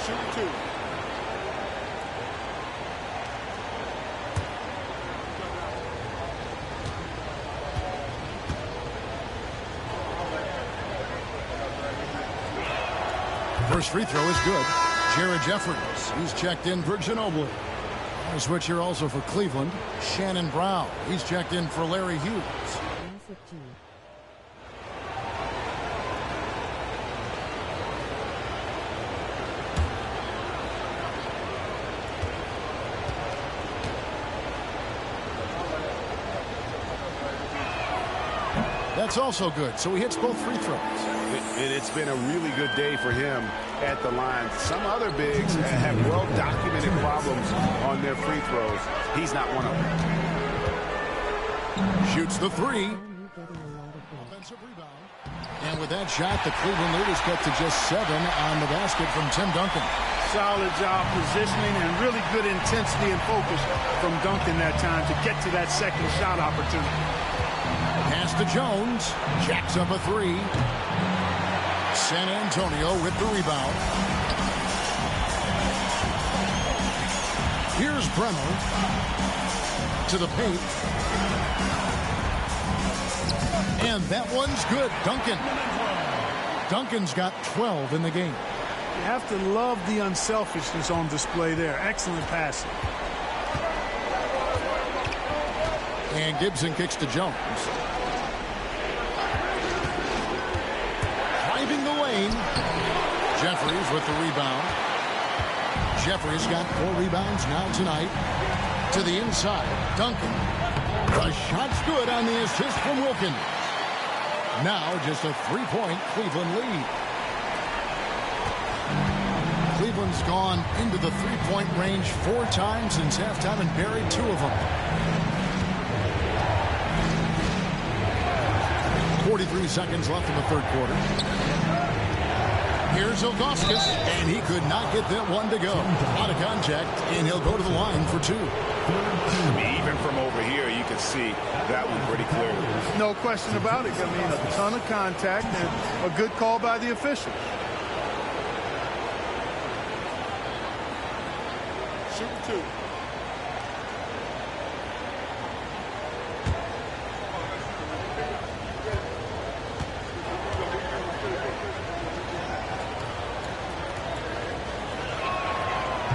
Shooting 2. First free throw is good. Jared Jeffries, he's checked in for Ginobili. A switch here also for Cleveland. Shannon Brown, he's checked in for Larry Hughes. That's also good, so he hits both free throws. It's been a really good day for him at the line. Some other bigs have well-documented problems on their free throws. He's not one of them. Shoots the 3. Offensive rebound. And with that shot, the Cleveland lead is cut to just 7 on the basket from Tim Duncan. Solid job positioning and really good intensity and focus from Duncan that time to get to that second shot opportunity. Pass to Jones. Jacks up a 3. San Antonio with the rebound. Here's Bremer to the paint. And that one's good. Duncan's got 12 in the game. You have to love the unselfishness on display there. Excellent passing. And Gibson kicks to Jones. Driving the lane. Jeffries with the rebound. Jeffries got 4 rebounds now tonight. To the inside. Duncan. The shot's good on the assist from Wilkins. Now just a 3-point Cleveland lead. Cleveland's gone into the 3-point range 4 times since halftime and buried 2 of them. 43 seconds left in the third quarter. Here's Ilgauskas, and he could not get that one to go. Out of contact, and he'll go to the line for 2. Even from over here, you can see that one pretty clearly. No question about it. I mean, a ton of contact and a good call by the official. Shooting 2.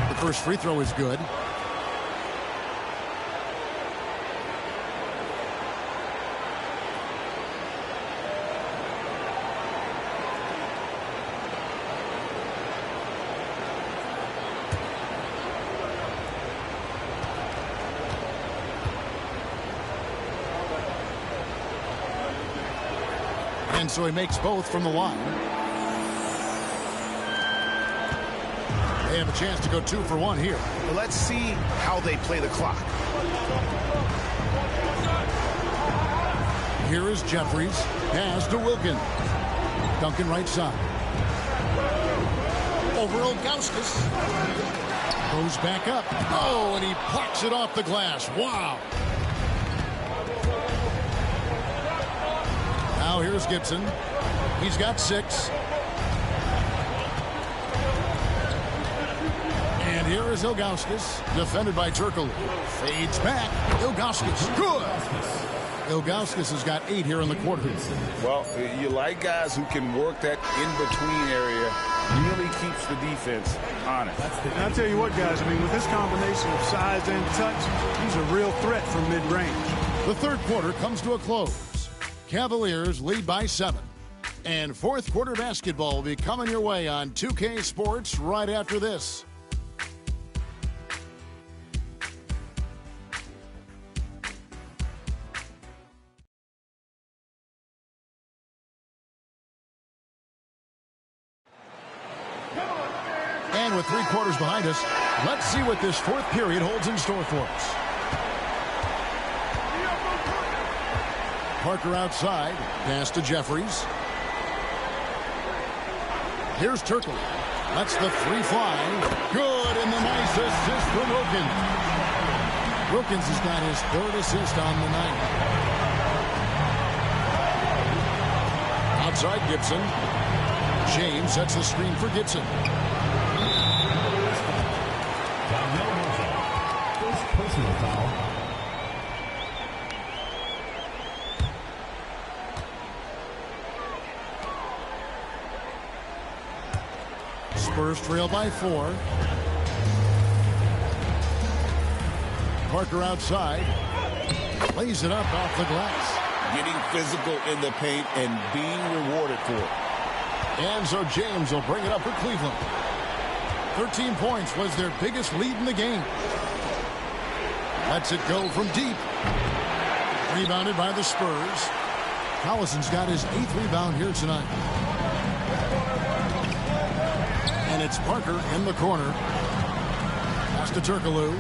The first free throw is good. And so he makes both from the line. They have a chance to go 2 for 1 here. Well, let's see how they play the clock. Here is Jeffries. Pass to Wilkins. Duncan right side. Over Ilgauskas. Goes back up. Oh, and he plucks it off the glass. Wow. Now here's Gibson. He's got 6. And here is Ilgauskas, defended by Turkle. Fades back. Ilgauskas, good. Ilgauskas has got 8 here in the quarter. Well, you like guys who can work that in-between area, really keeps the defense honest. And I'll tell you what, guys, I mean, with this combination of size and touch, he's a real threat from mid-range. The third quarter comes to a close. Cavaliers lead by 7. And fourth quarter basketball will be coming your way on 2K Sports right after this. And with 3 quarters behind us, let's see what this fourth period holds in store for us. Parker outside, pass to Jeffries. Here's Turkle. That's the 3 flying. Good, and the nice assist from Wilkins. Wilkins has got his 3rd assist on the night. Outside Gibson. James sets the screen for Gibson. First personal foul. Spurs trail by 4. Parker outside. Lays it up off the glass. Getting physical in the paint and being rewarded for it. And so James will bring it up for Cleveland. 13 points was their biggest lead in the game. Lets it go from deep. Rebounded by the Spurs. Collison's got his 8th rebound here tonight. And it's Parker in the corner. Pass to Turkoglu.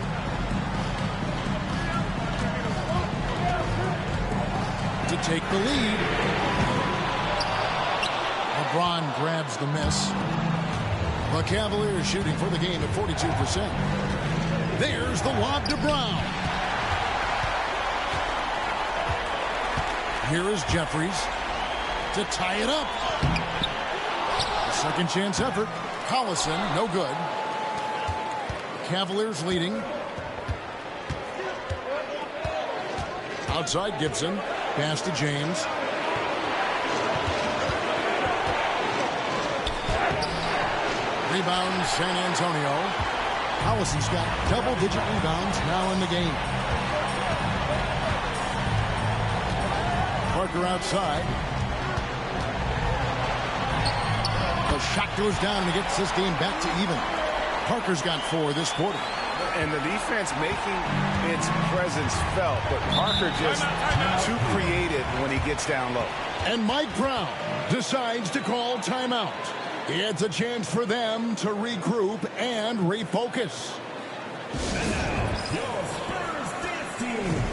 To take the lead. Lebron grabs the miss. The Cavaliers shooting for the game at 42%. There's the lob to Brown. Here is Jeffries to tie it up. A second chance effort. Collison, no good. Cavaliers leading. Outside Gibson. Pass to James. Rebound San Antonio. Collison's got double-digit rebounds now in the game. Parker outside. The shot goes down and he gets this game back to even. Parker's got 4 this quarter. And the defense making its presence felt, but Parker just too creative when he gets down low. And Mike Brown decides to call timeout. It's a chance for them to regroup and refocus. And now, your Spurs dance team.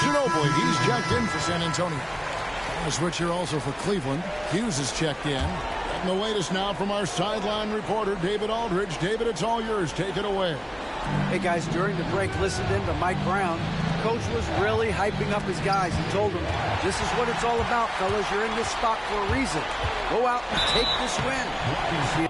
Ginobili, he's checked in for San Antonio. A switch here also for Cleveland. Hughes is checked in. And the latest now from our sideline reporter, David Aldridge. David, it's all yours. Take it away. Hey, guys, during the break, listened in to Mike Brown. Coach was really hyping up his guys. He told them, this is what it's all about, fellas. You're in this spot for a reason. Go out and take this win.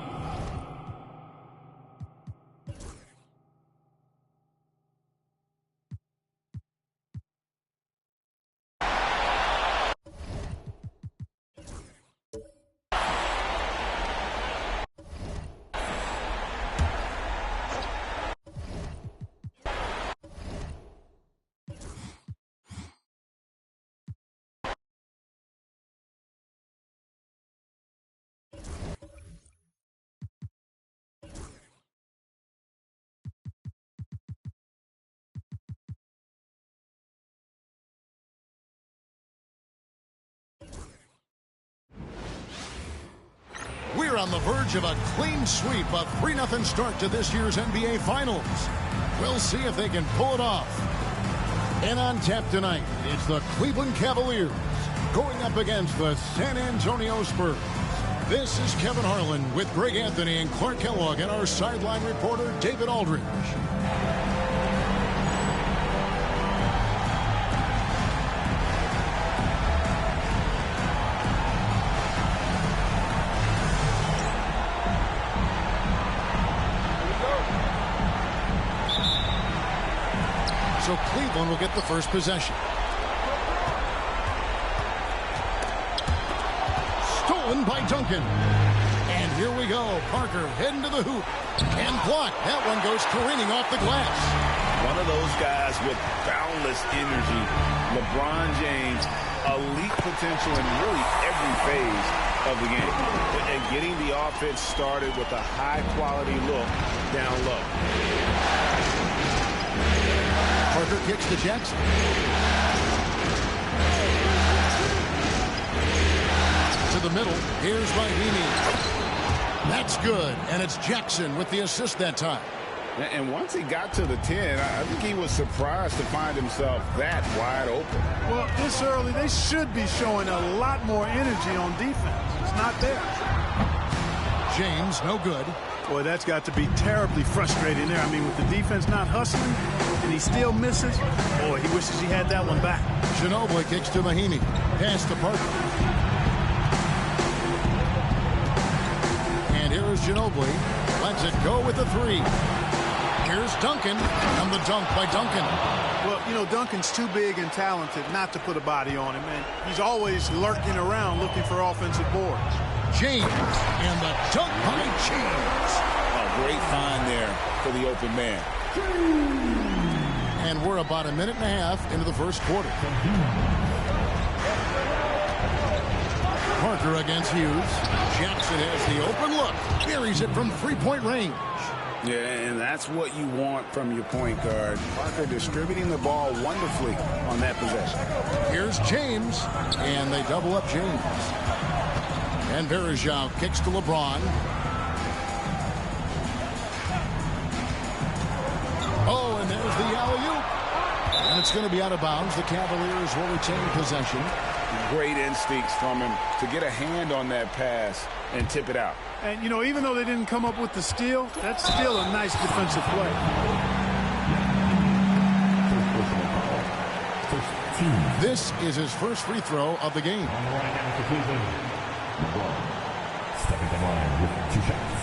on the verge of a clean sweep, a 3-0 start to this year's NBA Finals. We'll see if they can pull it off. And on tap tonight, it's the Cleveland Cavaliers going up against the San Antonio Spurs. This is Kevin Harlan with Greg Anthony and Clark Kellogg and our sideline reporter, David Aldridge. So Cleveland will get the first possession. Stolen by Duncan. And here we go. Parker heading to the hoop. And blocked. That one goes careening off the glass. One of those guys with boundless energy. LeBron James, elite potential in really every phase of the game. And getting the offense started with a high-quality look down low. Parker kicks to Jackson. To the middle. Here's Mahimi. That's good. And it's Jackson with the assist that time. And once he got to the 10, I think he was surprised to find himself that wide open. Well, this early, they should be showing a lot more energy on defense. It's not there. James, no good. Boy, that's got to be terribly frustrating there. I mean, with the defense not hustling and he still misses, boy, he wishes he had that one back. Ginobili kicks to Mahimi. Pass to Parker. And here is Ginobili. Lets it go with the three. Here's Duncan. And the dunk by Duncan. Well, you know, Duncan's too big and talented not to put a body on him. And he's always lurking around looking for offensive boards. James, and the dunk by James. A great find there for the open man. And we're about a minute and a half into the first quarter. Parker against Hughes. Jackson has the open look. Buries it from three-point range. Yeah, and that's what you want from your point guard. Parker distributing the ball wonderfully on that possession. Here's James, and they double up James. And Verajao kicks to LeBron. Oh, and there's the alley-oop. And it's going to be out of bounds. The Cavaliers will retain possession. Great instincts from him to get a hand on that pass and tip it out. And, you know, even though they didn't come up with the steal, that's still a nice defensive play. This is his first free throw of the game. Stepping to the line with 2 shots.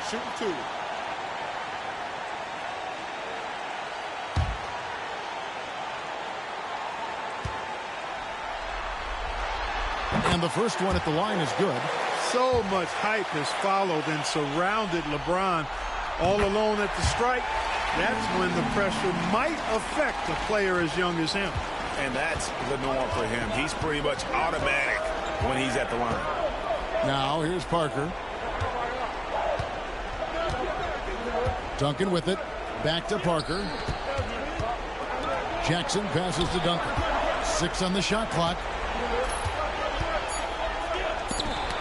Shooting 2. And the first one at the line is good. So much hype has followed and surrounded LeBron all alone at the stripe. That's when the pressure might affect a player as young as him. And that's the norm for him. He's pretty much automatic when he's at the line. Now here's Parker. Duncan with it. Back to Parker. Jackson passes to Duncan. 6 on the shot clock.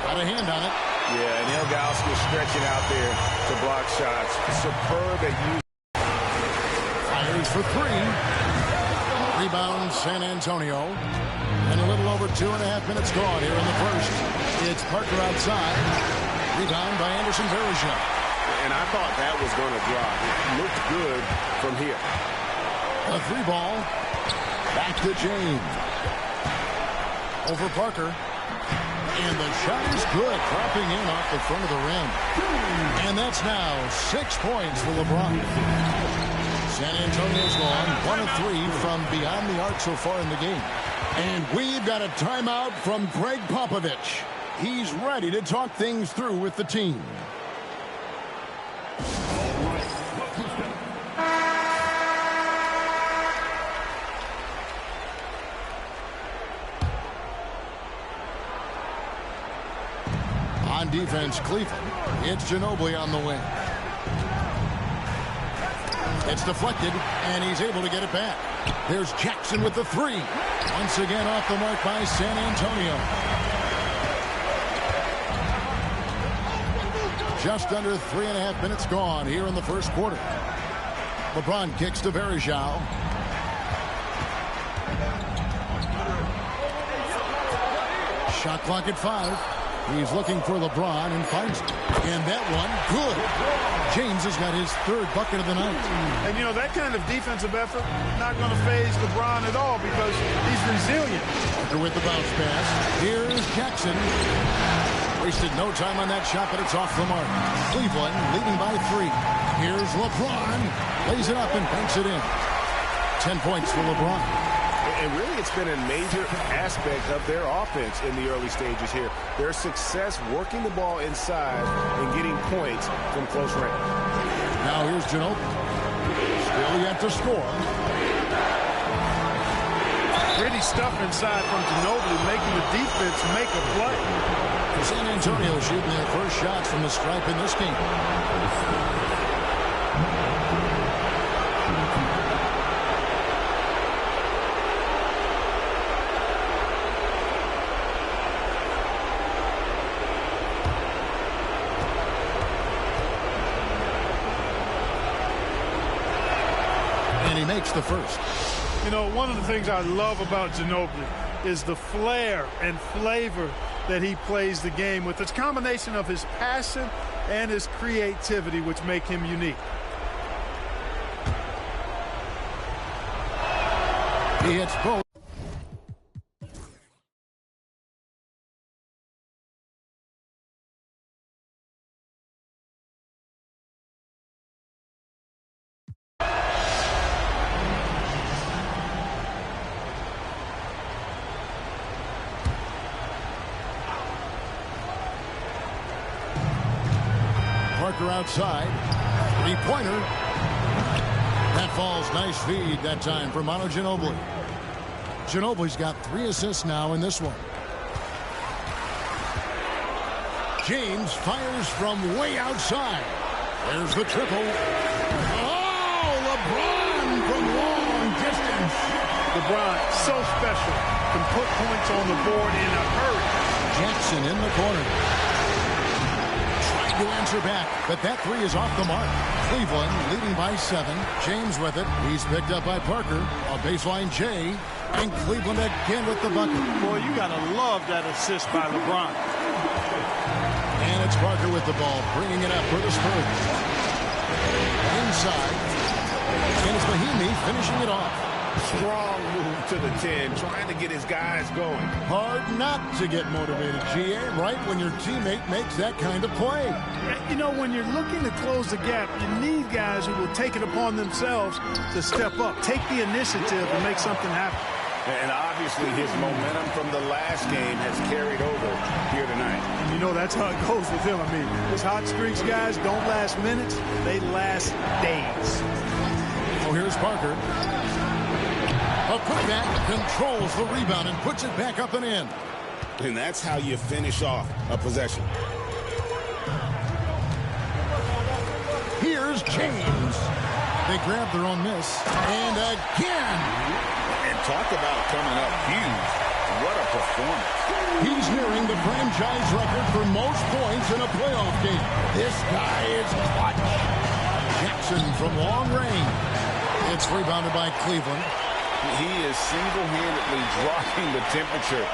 Got a hand on it. Yeah, and Ilgauskas stretching out there to block shots. Superb at use. Fires for 3. Rebound San Antonio. And a little over 2.5 minutes gone here in the first. It's Parker outside. Rebound by Anderson Verajao. And I thought that was going to drop. It looked good from here. A 3 ball. Back to James. Over Parker. And the shot is good, dropping in off the front of the rim. And that's now 6 points for LeBron. San Antonio's gone 1 of 3 from beyond the arc so far in the game. And we've got a timeout from Greg Popovich. He's ready to talk things through with the team. On defense, Cleveland. It's Ginobili on the wing. It's deflected, and he's able to get it back. There's Jackson with the 3. Once again off the mark by San Antonio. Just under 3.5 minutes gone here in the first quarter. LeBron kicks to Varejao. Shot clock at 5. He's looking for LeBron and finds it. And that one, good. James has got his 3rd bucket of the night. And, you know, that kind of defensive effort not going to faze LeBron at all because he's resilient. Parker with the bounce pass. Here's Jackson. Wasted no time on that shot, but it's off the mark. Cleveland leading by 3. Here's LeBron. Lays it up and banks it in. 10 points for LeBron. And really, it's been a major aspect of their offense in the early stages here. Their success working the ball inside and getting points from close range. Now here's Ginobili. Still yet to score. Pretty stuff inside from Ginobili, making the defense make a play. San Antonio shooting their first shots from the stripe in this game. Makes the first. You know, one of the things I love about Ginobili is the flair and flavor that he plays the game with. It's a combination of his passion and his creativity which make him unique. He hits both. Outside, 3-pointer. That falls. Nice feed that time for Manu Ginobili. Ginobili's got 3 assists now in this one. James fires from way outside. There's the triple. Oh, LeBron from long distance. LeBron, so special. Can put points on the board in a hurry. Jackson in the corner. To answer back, but that 3 is off the mark. Cleveland leading by 7. James with it. He's picked up by Parker. A baseline J. And Cleveland again with the bucket. Boy, you got to love that assist by LeBron. And it's Parker with the ball, bringing it up for the Spurs. Inside. And it's Mahimi finishing it off. Strong move to the 10, trying to get his guys going. Hard not to get motivated, GA, right when your teammate makes that kind of play. You know, when you're looking to close the gap, you need guys who will take it upon themselves to step up, take the initiative and make something happen. And obviously his momentum from the last game has carried over here tonight. And you know, that's how it goes with him. I mean, his hot streaks, guys, don't last minutes. They last days. Oh, here's Parker. A putback, controls the rebound and puts it back up and in. And that's how you finish off a possession. Here's James. They grab their own miss. And again. And talk about coming up huge. What a performance. He's nearing the franchise record for most points in a playoff game. This guy is clutch. Jackson from long range. It's rebounded by Cleveland. He is single-handedly dropping the temperature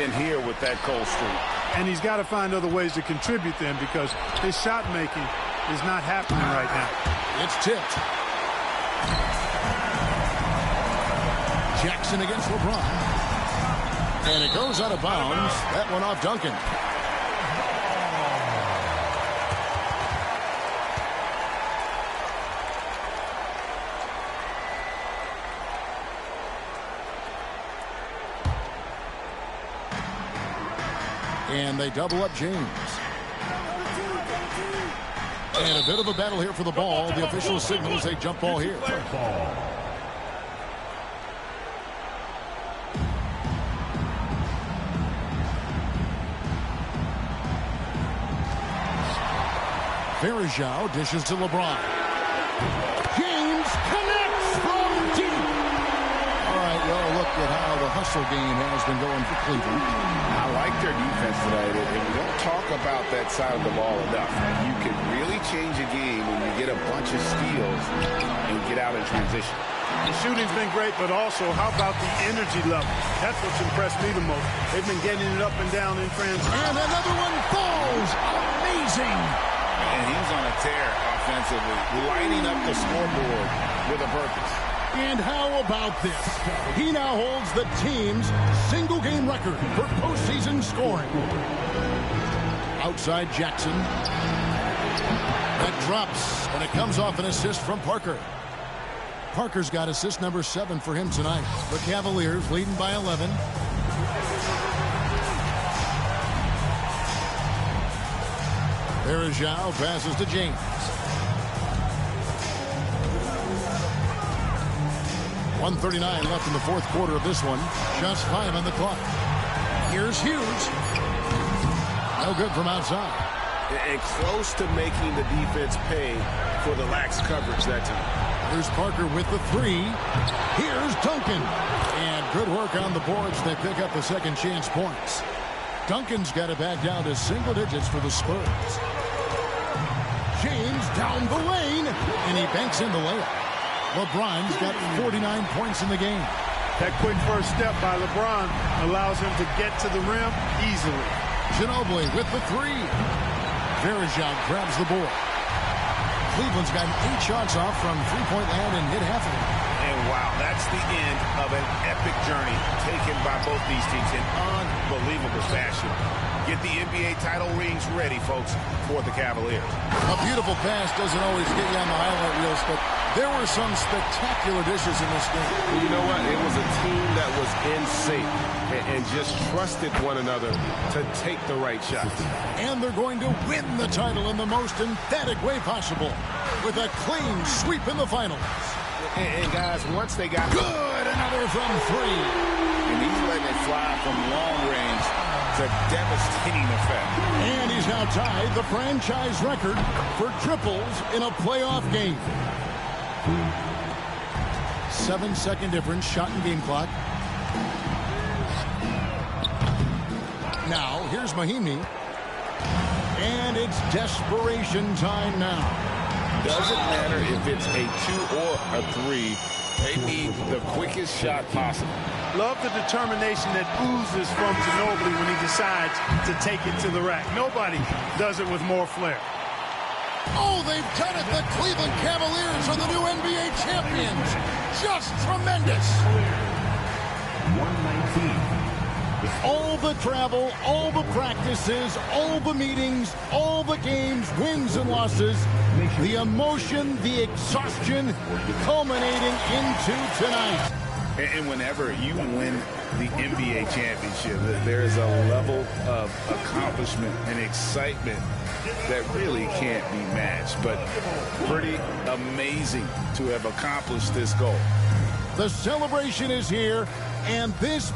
in here with that cold streak. And he's got to find other ways to contribute then because his shot making is not happening right now. It's tipped. Jackson against LeBron. And it goes out of bounds. That one off Duncan. And they double up James. And a bit of a battle here for the ball. The official signals a jump ball here. Varejao dishes to LeBron. James connects from deep. All right, well, look at how the hustle game has been going for Cleveland. I like their defense tonight. And we don't talk about that side of the ball enough. You can really change a game when you get a bunch of steals and get out in transition. The shooting's been great, but also, how about the energy level? That's what's impressed me the most. They've been getting it up and down in transition. And another one falls. Amazing. And he's on a tear offensively, lighting up the scoreboard with a purpose. And how about this? He now holds the team's single-game record for postseason scoring. Outside Jackson. That drops, and it comes off an assist from Parker. Parker's got assist number 7 for him tonight. The Cavaliers leading by 11. Zhao passes to James. 1:39 left in the fourth quarter of this one. Shots 5 on the clock. Here's Hughes. No good from outside. And close to making the defense pay for the lax coverage that time. Here's Parker with the 3. Here's Duncan. And good work on the boards. They pick up the second chance points. Duncan's got it back down to single digits for the Spurs. James down the lane, and he banks in the layup. LeBron's got 49 points in the game. That quick first step by LeBron allows him to get to the rim easily. Ginobili with the 3. Verejao grabs the board. Cleveland's gotten 8 shots off from three-point land and hit half of it. And wow, that's the end of an epic journey taken by both these teams in unbelievable fashion. Get the NBA title rings ready, folks, for the Cavaliers. A beautiful pass doesn't always get you on the highlight reels, but there were some spectacular dishes in this game. You know what? It was a team that was in sync and just trusted one another to take the right shot. And they're going to win the title in the most emphatic way possible with a clean sweep in the finals. And guys, once they got good, another from 3. And he's letting it fly from long range to devastating effect. And he's now tied the franchise record for triples in a playoff game. 7-second difference, shot and game clock. Now, here's Mahimi. And it's desperation time now. Doesn't matter if it's a 2 or a 3. They need the quickest shot possible. Love the determination that oozes from Ginobili when he decides to take it to the rack. Nobody does it with more flair. Oh, they've done it. The Cleveland Cavaliers are the new NBA champions. Just tremendous. 119. All the travel, all the practices, all the meetings, all the games, wins and losses, the emotion, the exhaustion culminating into tonight. And whenever you win the NBA championship, there is a level of accomplishment and excitement that really can't be matched. But pretty amazing to have accomplished this goal. The celebration is here, and this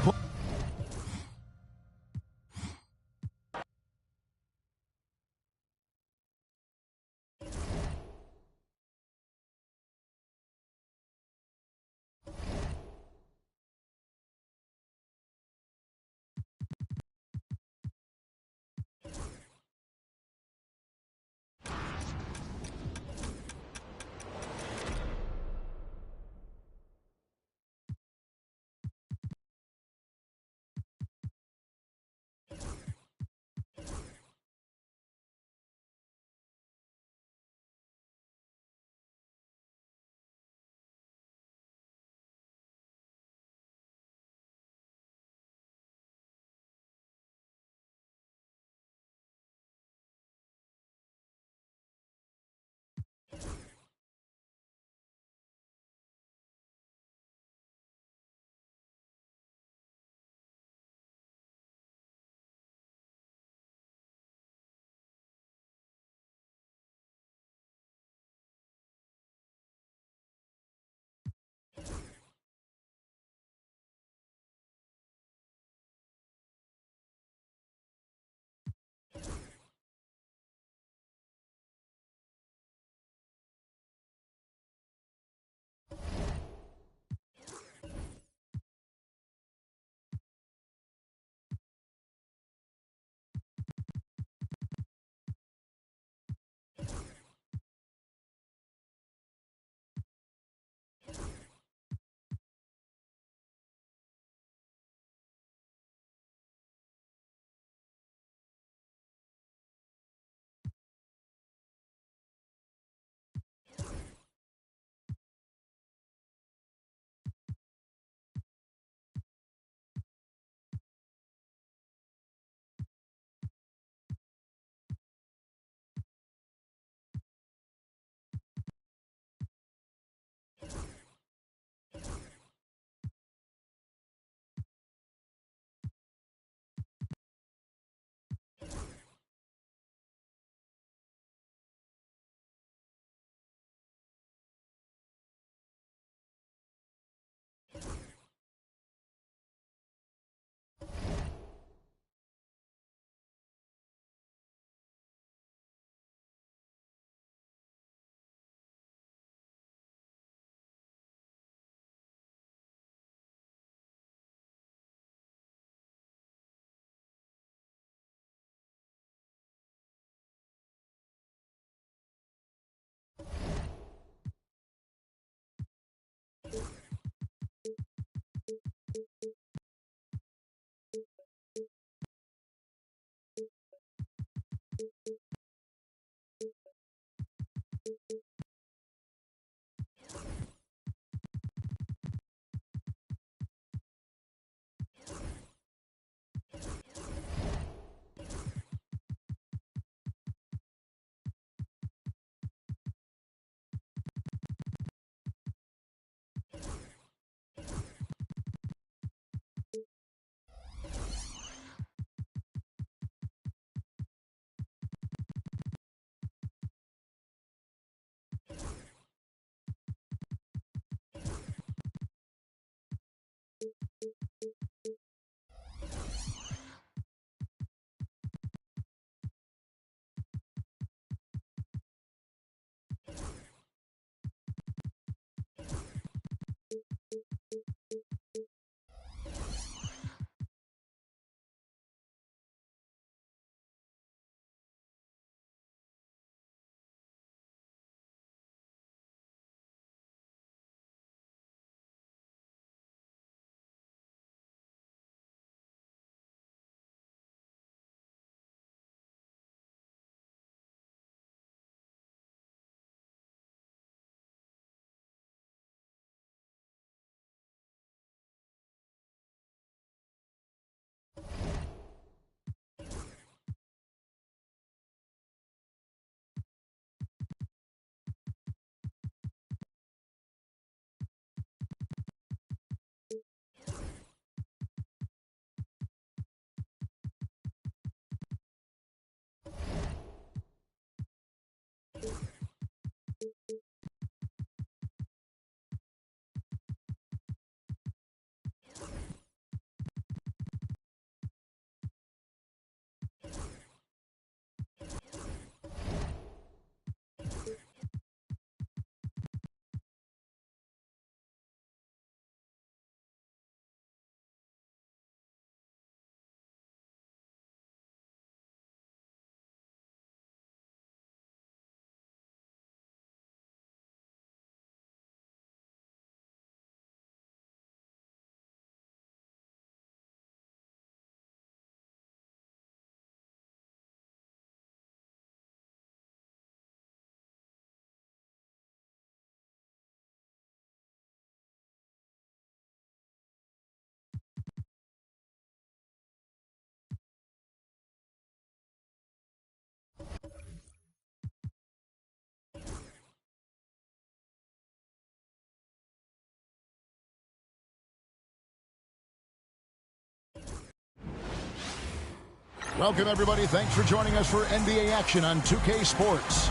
Welcome, everybody. Thanks for joining us for NBA action on 2K Sports.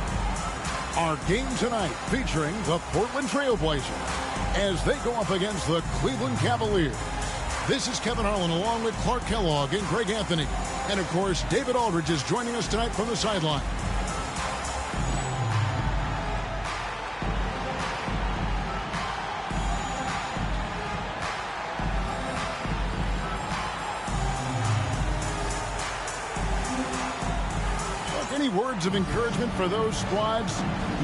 Our game tonight featuring the Portland Trail Blazers as they go up against the Cleveland Cavaliers. This is Kevin Harlan along with Clark Kellogg and Greg Anthony. And, of course, David Aldridge is joining us tonight from the sideline. Any words of encouragement for those squads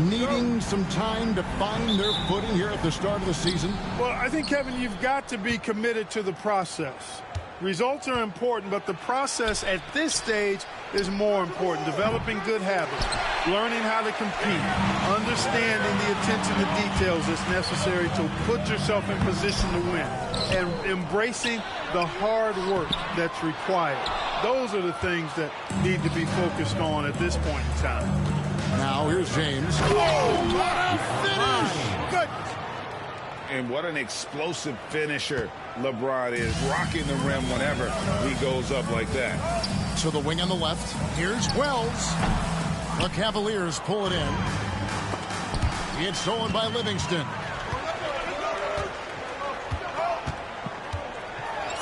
needing some time to find their footing here at the start of the season? Well, I think, Kevin, you've got to be committed to the process. Results are important, but the process at this stage is more important. Developing good habits, learning how to compete, understanding the attention to details that's necessary to put yourself in position to win, and embracing the hard work that's required. Those are the things that need to be focused on at this point in time. Now here's James. Oh, what a finish! Good. And what an explosive finisher LeBron is, rocking the rim whenever he goes up like that. To the wing on the left. Here's Wells. The Cavaliers pull it in. It's stolen by Livingston.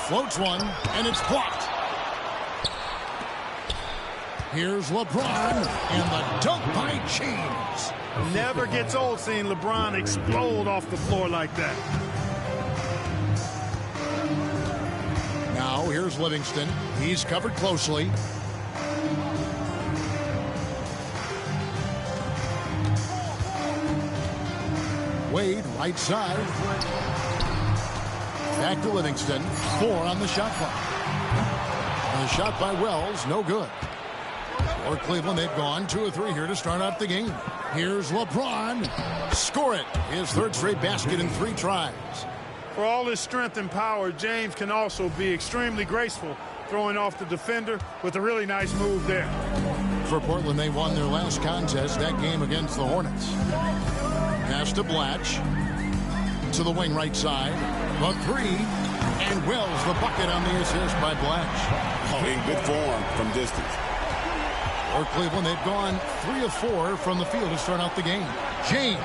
Floats one, and it's blocked. Here's LeBron, and the dunk by James. Never gets old seeing LeBron explode off the floor like that. Now here's Livingston. He's covered closely. Wade, right side. Back to Livingston. 4 on the shot clock. The shot by Wells, no good. For Cleveland, they've gone 2 of 3 here to start out the game. Here's LeBron. Score it. His third straight basket in 3 tries. For all his strength and power, James can also be extremely graceful, throwing off the defender with a really nice move there. For Portland, they won their last contest, that game against the Hornets. Pass to Blatch. To the wing right side. The 3. And Wells, the bucket on the assist by Blatch. Oh, in good form from distance. For Cleveland, they've gone 3 of 4 from the field to start out the game. James,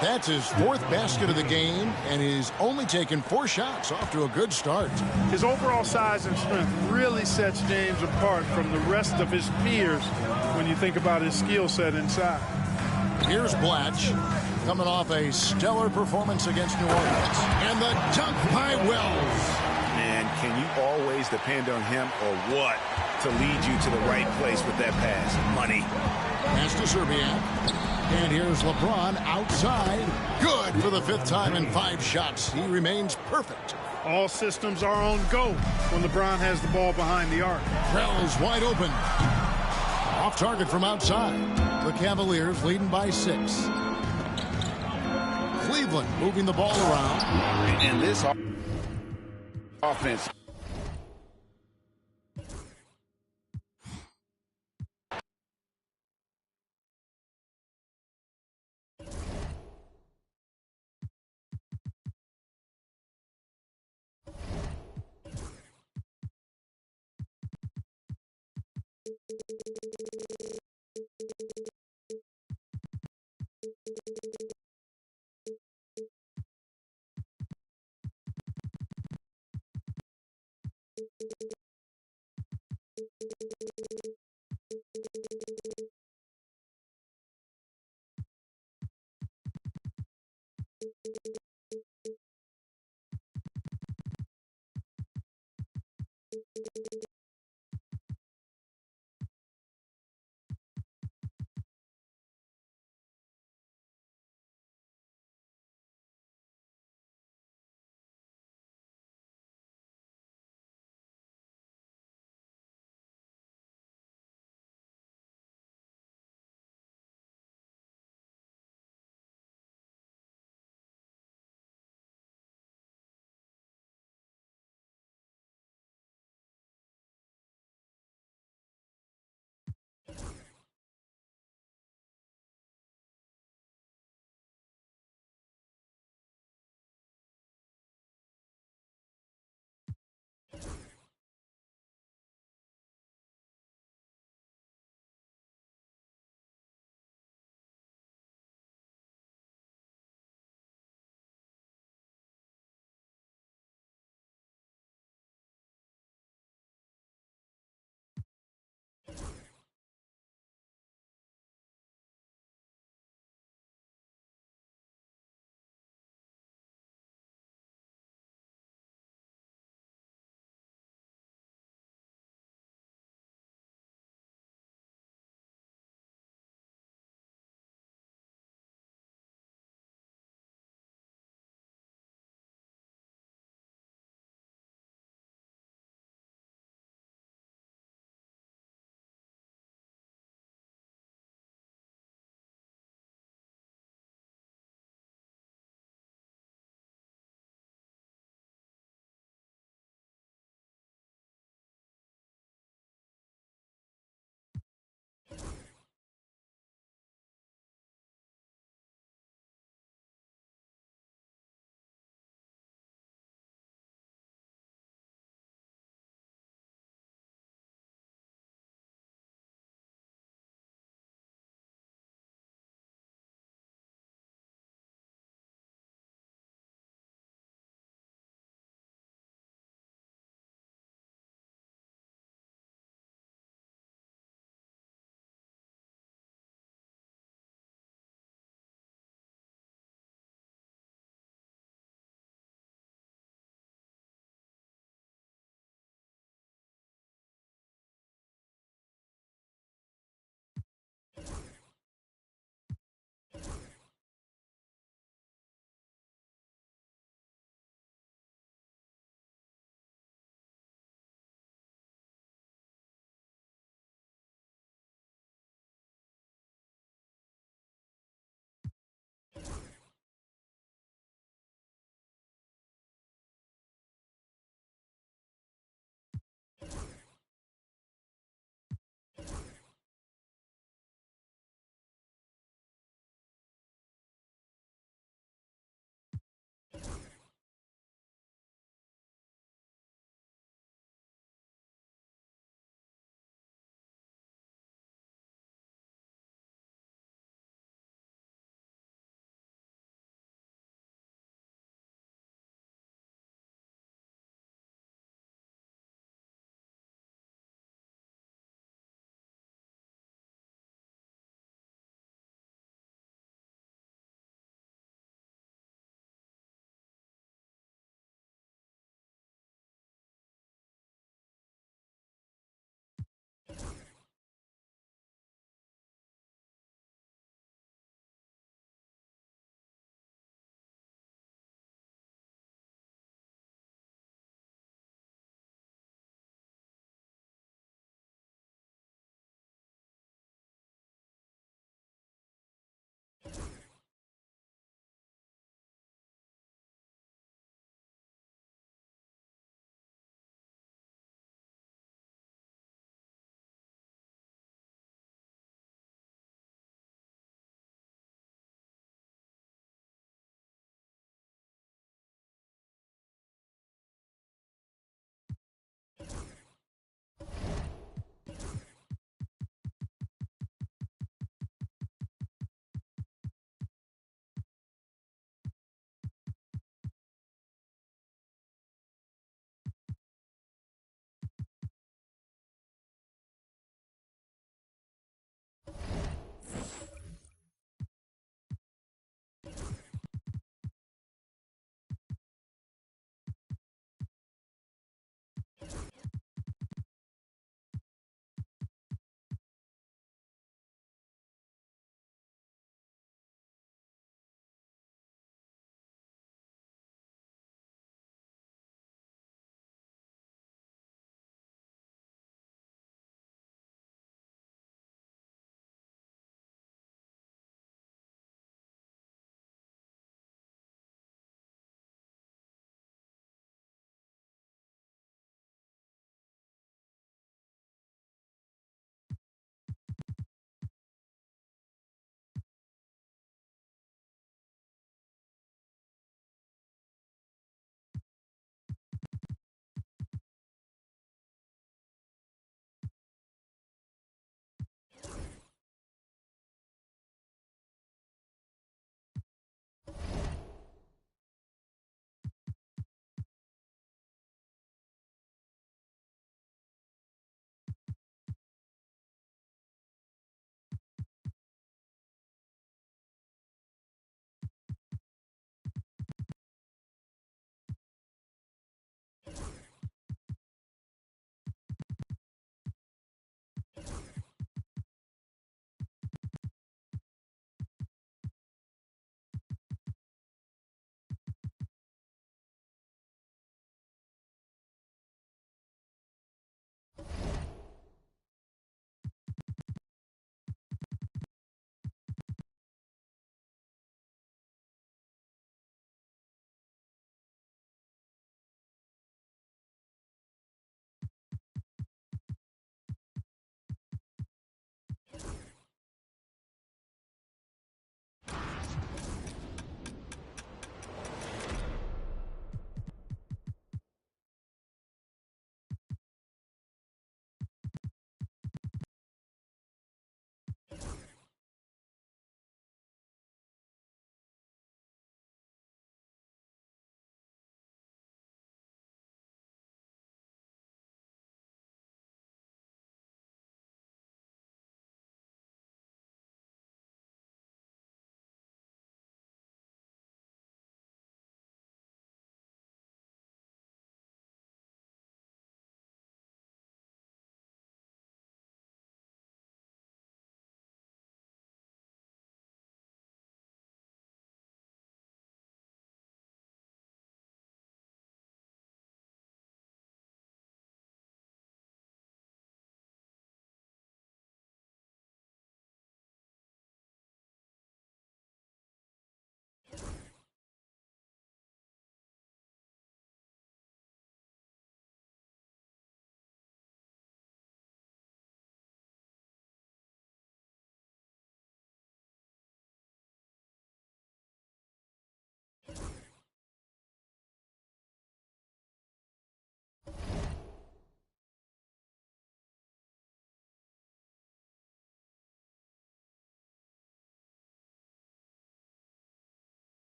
that's his 4th basket of the game, and he's only taken 4 shots, off to a good start. His overall size and strength really sets James apart from the rest of his peers when you think about his skill set inside. Here's Blatch, coming off a stellar performance against New Orleans. And the dunk by Wells. Man, can you always depend on him or what to lead you to the right place with that pass? Money. Pass to Serbiak. And here's LeBron outside. Good for the 5th time in 5 shots. He remains perfect. All systems are on go when LeBron has the ball behind the arc. Wells wide open. Off target from outside. The Cavaliers leading by 6. Cleveland moving the ball around. And this offense.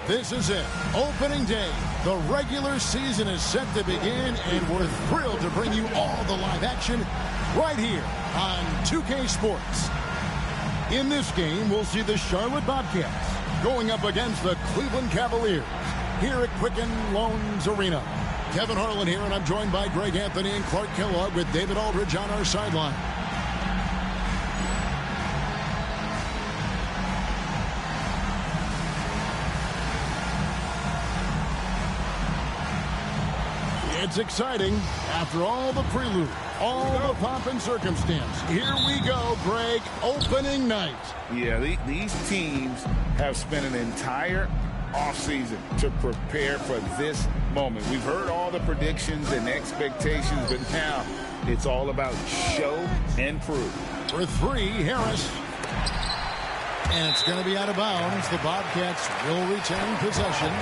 This is it. Opening day. The regular season is set to begin, and we're thrilled to bring you all the live action right here on 2K Sports. In this game, we'll see the Charlotte Bobcats going up against the Cleveland Cavaliers here at Quicken Loans Arena. Kevin Harlan here, and I'm joined by Greg Anthony and Clark Kellogg with David Aldridge on our sideline. It's exciting. After all the prelude, all the pomp and circumstance, here we go, Greg, opening night. Yeah, these teams have spent an entire offseason to prepare for this moment. We've heard all the predictions and expectations, but now it's all about show and prove. For three, Harris. And it's going to be out of bounds. The Bobcats will retain possession.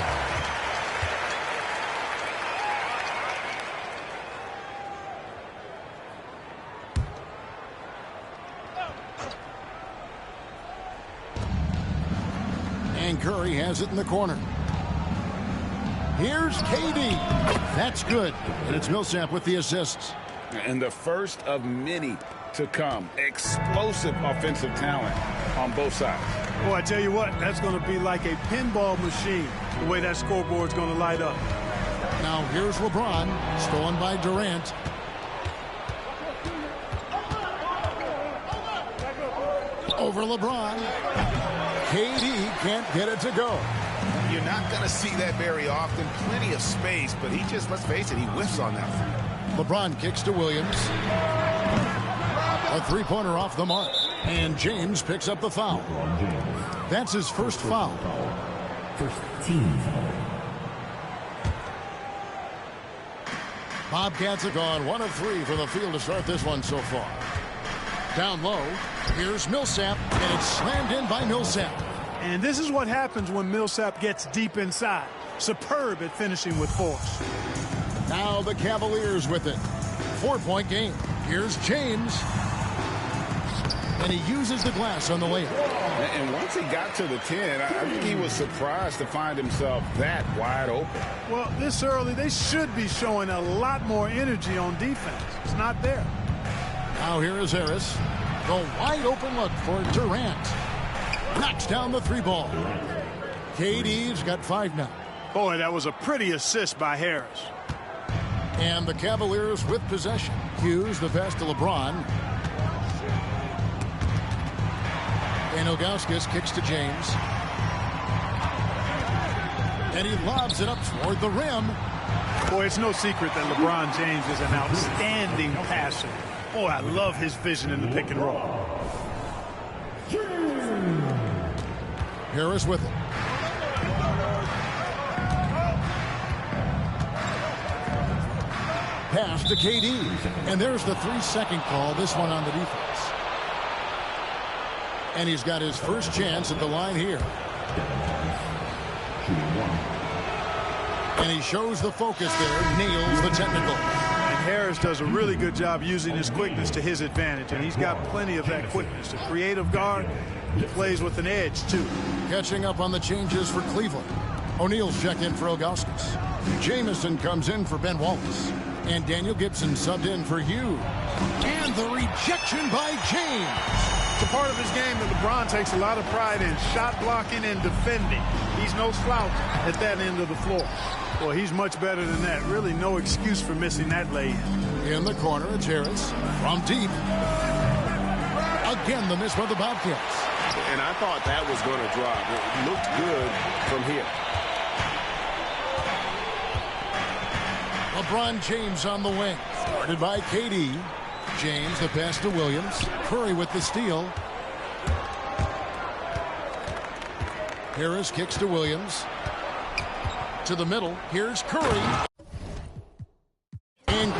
Curry has it in the corner. Here's KD. That's good. And it's Millsap with the assists. And the first of many to come. Explosive offensive talent on both sides. Oh, I tell you what, that's going to be like a pinball machine, the way that scoreboard's going to light up. Now here's LeBron, stolen by Durant. Over LeBron. KD can't get it to go. You're not going to see that very often. Plenty of space, but he just, let's face it, he whiffs on that one. LeBron kicks to Williams. A three-pointer off the mark. And James picks up the foul. That's his first foul. First team foul. Bobcats are gone 1 of 3 from the field to start this one so far. Down low, here's Millsap, and it's slammed in by Millsap. And this is what happens when Millsap gets deep inside. Superb at finishing with force. Now the Cavaliers with it. 4-point game. Here's James. And he uses the glass on the layup. And once he got to the 10, I think he was surprised to find himself that wide open. Well, this early, they should be showing a lot more energy on defense. It's not there. Now here is Harris. The wide open look for Durant. Knocks down the 3-ball. KD's got 5 now. Boy, that was a pretty assist by Harris. And the Cavaliers with possession. Hughes the pass to LeBron. And Ilgauskas kicks to James. And he lobs it up toward the rim. Boy, it's no secret that LeBron James is an outstanding passer. Boy, I love his vision in the pick and roll. Harris with it. Pass to KD. And there's the 3-second call, this one on the defense. And he's got his first chance at the line here. And he shows the focus there, nails the technical. And Harris does a really good job using his quickness to his advantage, and he's got plenty of that quickness. A creative guard, he plays with an edge, too. Catching up on the changes for Cleveland. O'Neal's checked in for Ilgauskas. Jamison comes in for Ben Wallace. And Daniel Gibson subbed in for Hughes. And the rejection by James. It's a part of his game that LeBron takes a lot of pride in, shot blocking and defending. He's no slouch at that end of the floor. Well, he's much better than that. Really no excuse for missing that lay-in. In the corner, it's Harris from deep. Again, the miss by the Bobcats. And I thought that was going to drop. It looked good from here. LeBron James on the wing. Guarded by KD. James, the pass to Williams. Curry with the steal. Harris kicks to Williams. To the middle. Here's Curry. And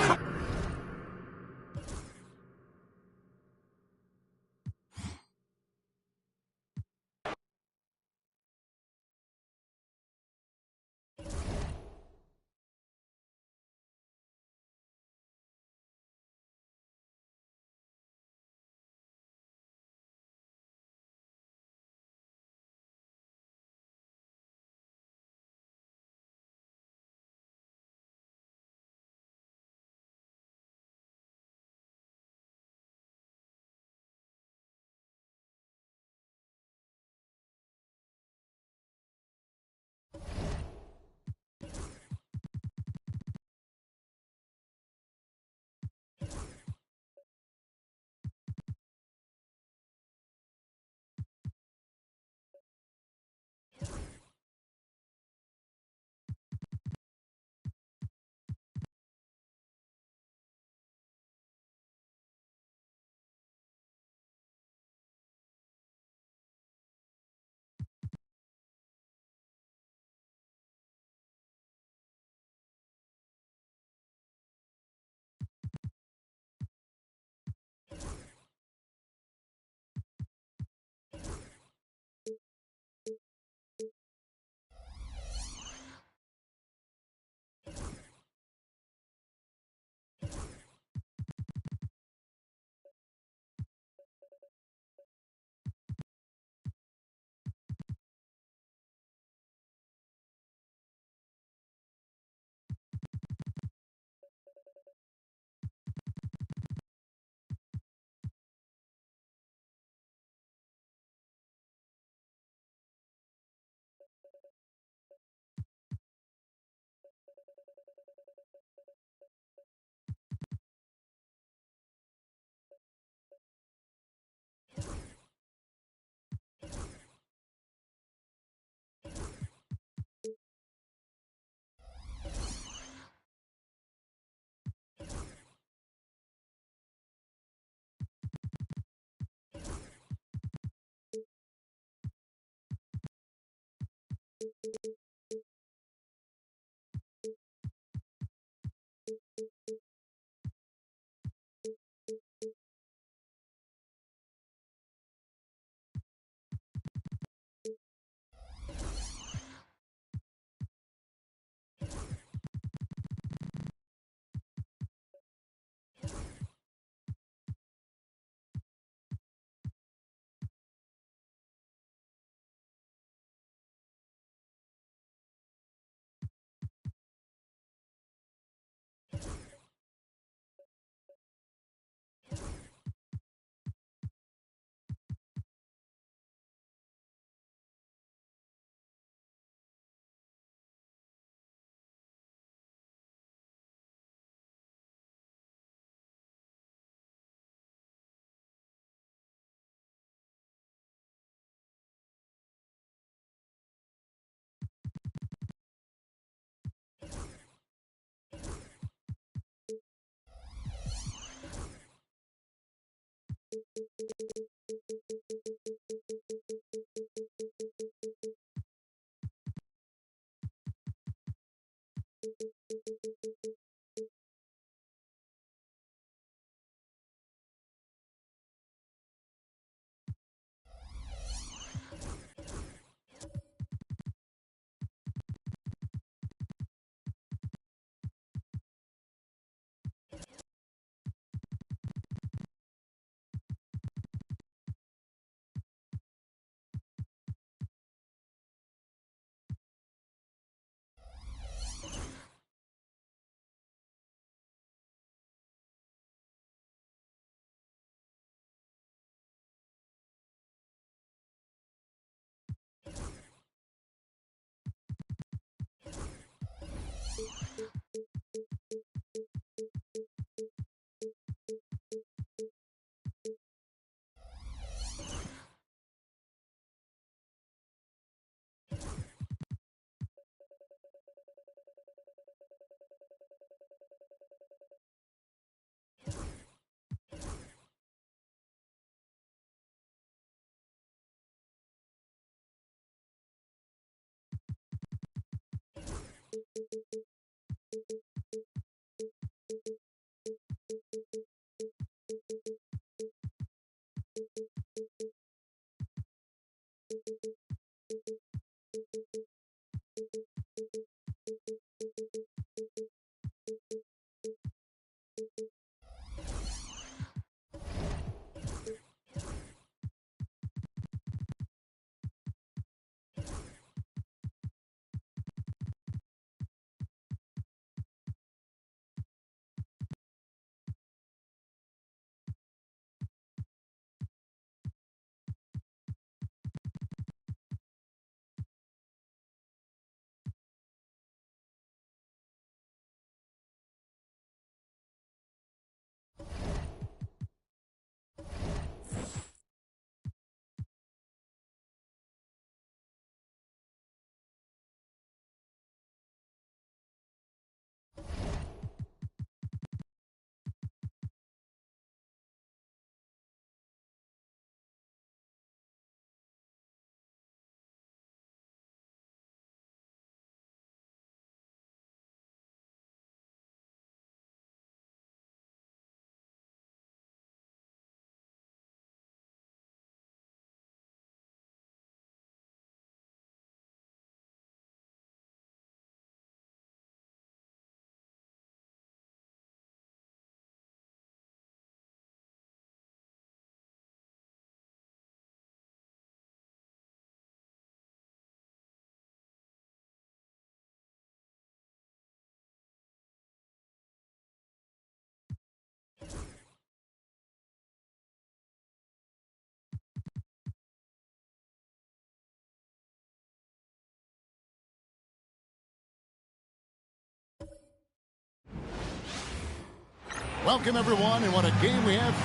Welcome, everyone, and what a game we have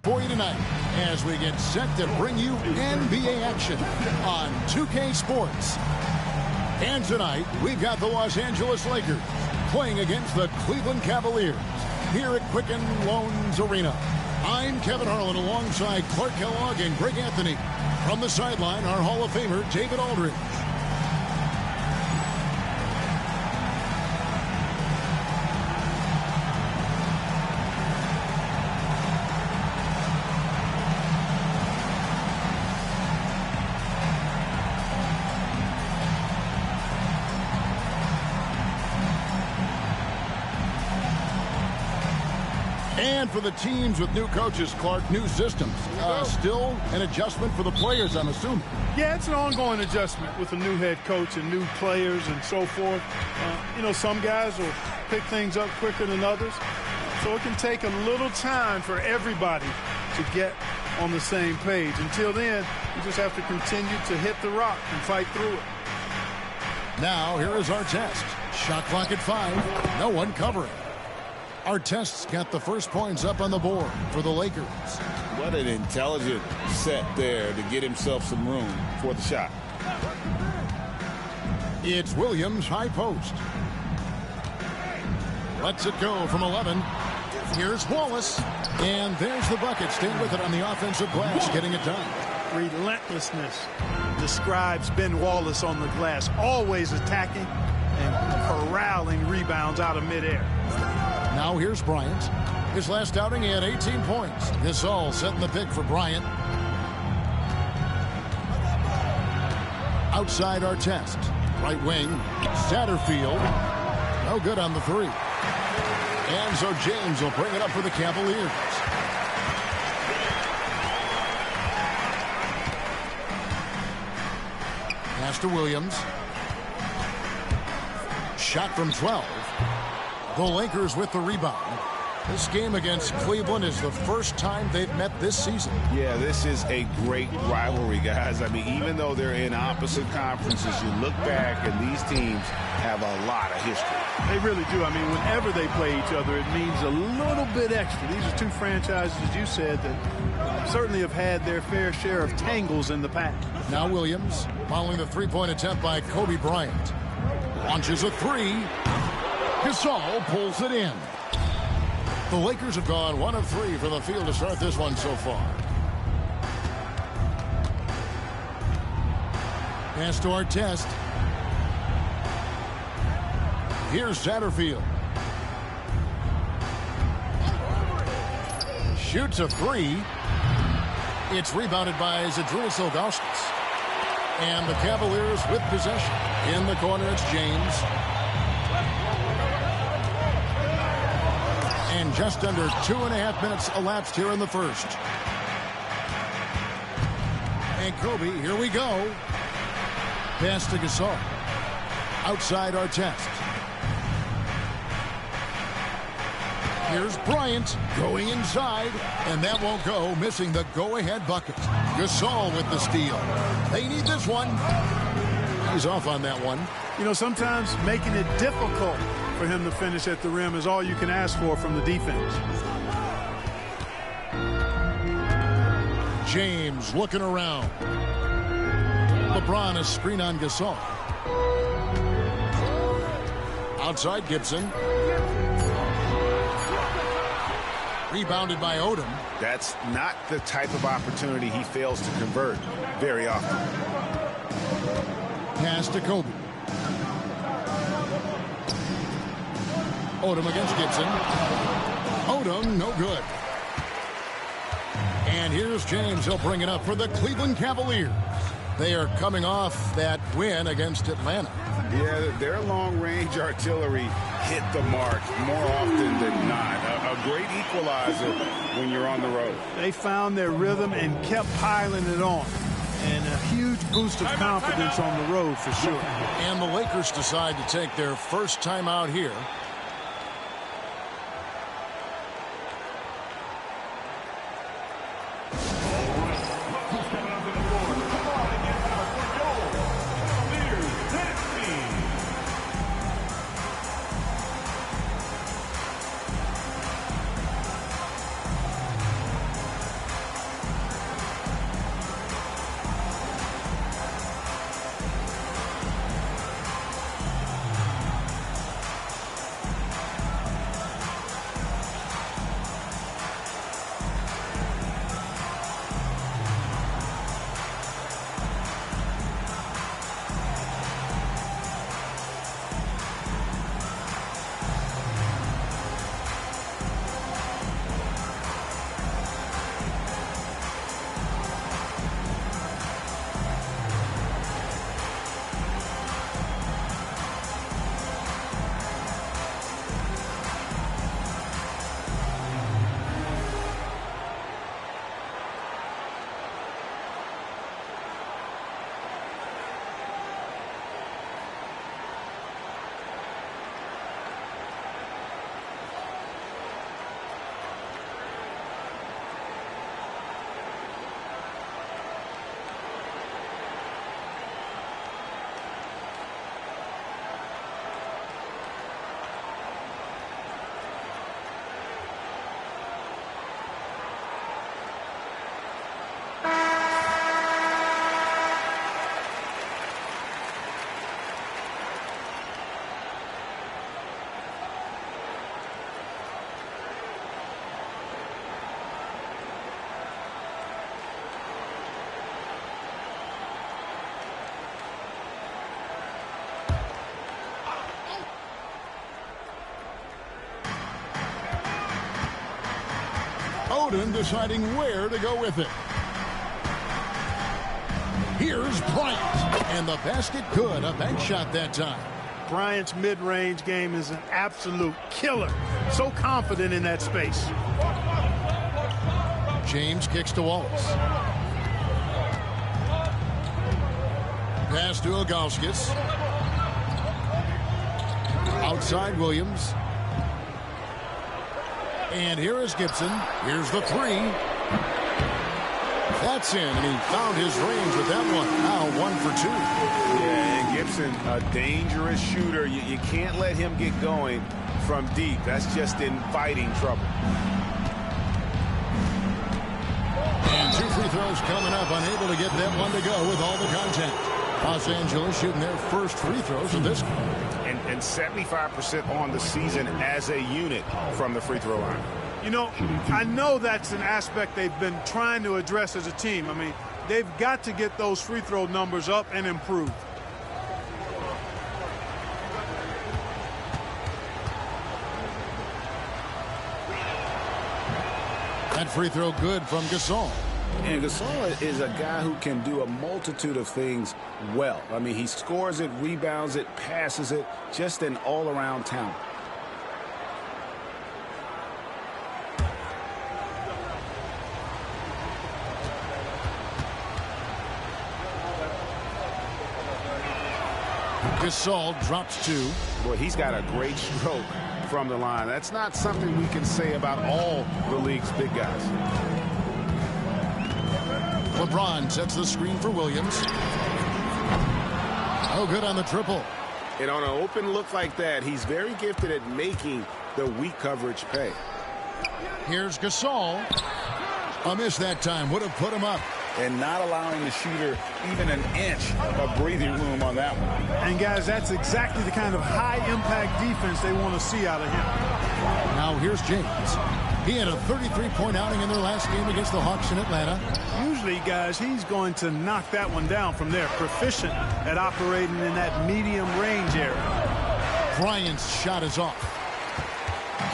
for you tonight as we get set to bring you NBA action on 2K Sports. And tonight, we've got the Los Angeles Lakers playing against the Cleveland Cavaliers here at Quicken Loans Arena. I'm Kevin Harlan alongside Clark Kellogg and Greg Anthony. From the sideline, our Hall of Famer, David Aldridge. And for the teams with new coaches, Clark, new systems. Still an adjustment for the players, I'm assuming. Yeah, it's an ongoing adjustment with a new head coach and new players and so forth. You know, some guys will pick things up quicker than others. So it can take a little time for everybody to get on the same page. Until then, you just have to continue to hit the rock and fight through it. Now, here is our test. Shot clock at 5. No one covering. Our tests got the first points up on the board for the Lakers. What an intelligent set there to get himself some room for the shot. It's Williams, high post. Lets it go from 11. Here's Wallace. And there's the bucket. Staying with it on the offensive glass, getting it done. Relentlessness describes Ben Wallace on the glass. Always attacking and corralling rebounds out of midair. Now here's Bryant. His last outing, he had 18 points. Gasol setting the pick for Bryant. Outside our test. Right wing, Satterfield. No good on the 3. And so James will bring it up for the Cavaliers. Pass to Williams. Shot from 12. The Lakers with the rebound. This game against Cleveland is the first time they've met this season. Yeah, this is a great rivalry, guys. I mean, even though they're in opposite conferences, you look back and these teams have a lot of history. They really do. I mean, whenever they play each other, it means a little bit extra. These are two franchises, as you said, that certainly have had their fair share of tangles in the past. Now Williams, following the three-point attempt by Kobe Bryant. Launches a 3. Gasol pulls it in. The Lakers have gone 1 of 3 from the field to start this one so far. Pass to our test. Here's Satterfield. Shoots a 3. It's rebounded by Zydrunas Ilgauskas. And the Cavaliers with possession. In the corner, it's James. And just under 2.5 minutes elapsed here in the first. And Kobe, here we go. Pass to Gasol. Outside our test. Here's Bryant going inside, and that won't go, missing the go-ahead bucket. Gasol with the steal. They need this one. He's off on that one. You know, sometimes making it difficult for him to finish at the rim is all you can ask for from the defense. James looking around. LeBron is screen on Gasol. Outside Gibson. Rebounded by Odom. That's not the type of opportunity he fails to convert very often. Pass to Kobe. Odom against Gibson. Odom, no good. And here's James. He'll bring it up for the Cleveland Cavaliers. They are coming off that win against Atlanta. Yeah, their long-range artillery hit the mark more often than not. A great equalizer when you're on the road. They found their rhythm and kept piling it on. And a huge boost of confidence on the road for sure. And the Lakers decide to take their first time out here. Odom deciding where to go with it. Here's Bryant, and the basket good. A bank shot that time. Bryant's mid-range game is an absolute killer. So confident in that space. James kicks to Wallace. Pass to Ilgauskas. Outside Williams. And here is Gibson. Here's the three. That's in, and he found his range with that one. Now 1 for 2. Yeah, and Gibson, a dangerous shooter. You can't let him get going from deep. That's just inviting trouble. And 2 free throws coming up. Unable to get that one to go with all the contact. Los Angeles shooting their first free throws of this game. And 75% on the season as a unit from the free throw line. You know, I know that's an aspect they've been trying to address as a team. I mean, they've got to get those free throw numbers up and improve. That free throw good from Gasol. And Gasol is a guy who can do a multitude of things well. I mean, he scores it, rebounds it, passes it, just an all-around talent. Gasol drops 2. Boy, he's got a great stroke from the line. That's not something we can say about all the league's big guys. LeBron sets the screen for Williams. Oh, good on the triple. And on an open look like that, he's very gifted at making the weak coverage pay. Here's Gasol. A miss that time. Would have put him up. And not allowing the shooter even an inch of breathing room on that one. And, guys, that's exactly the kind of high-impact defense they want to see out of him. Now here's James. He had a 33-point outing in their last game against the Hawks in Atlanta. Usually, guys, he's going to knock that one down from there. Proficient at operating in that medium range area. Bryant's shot is off.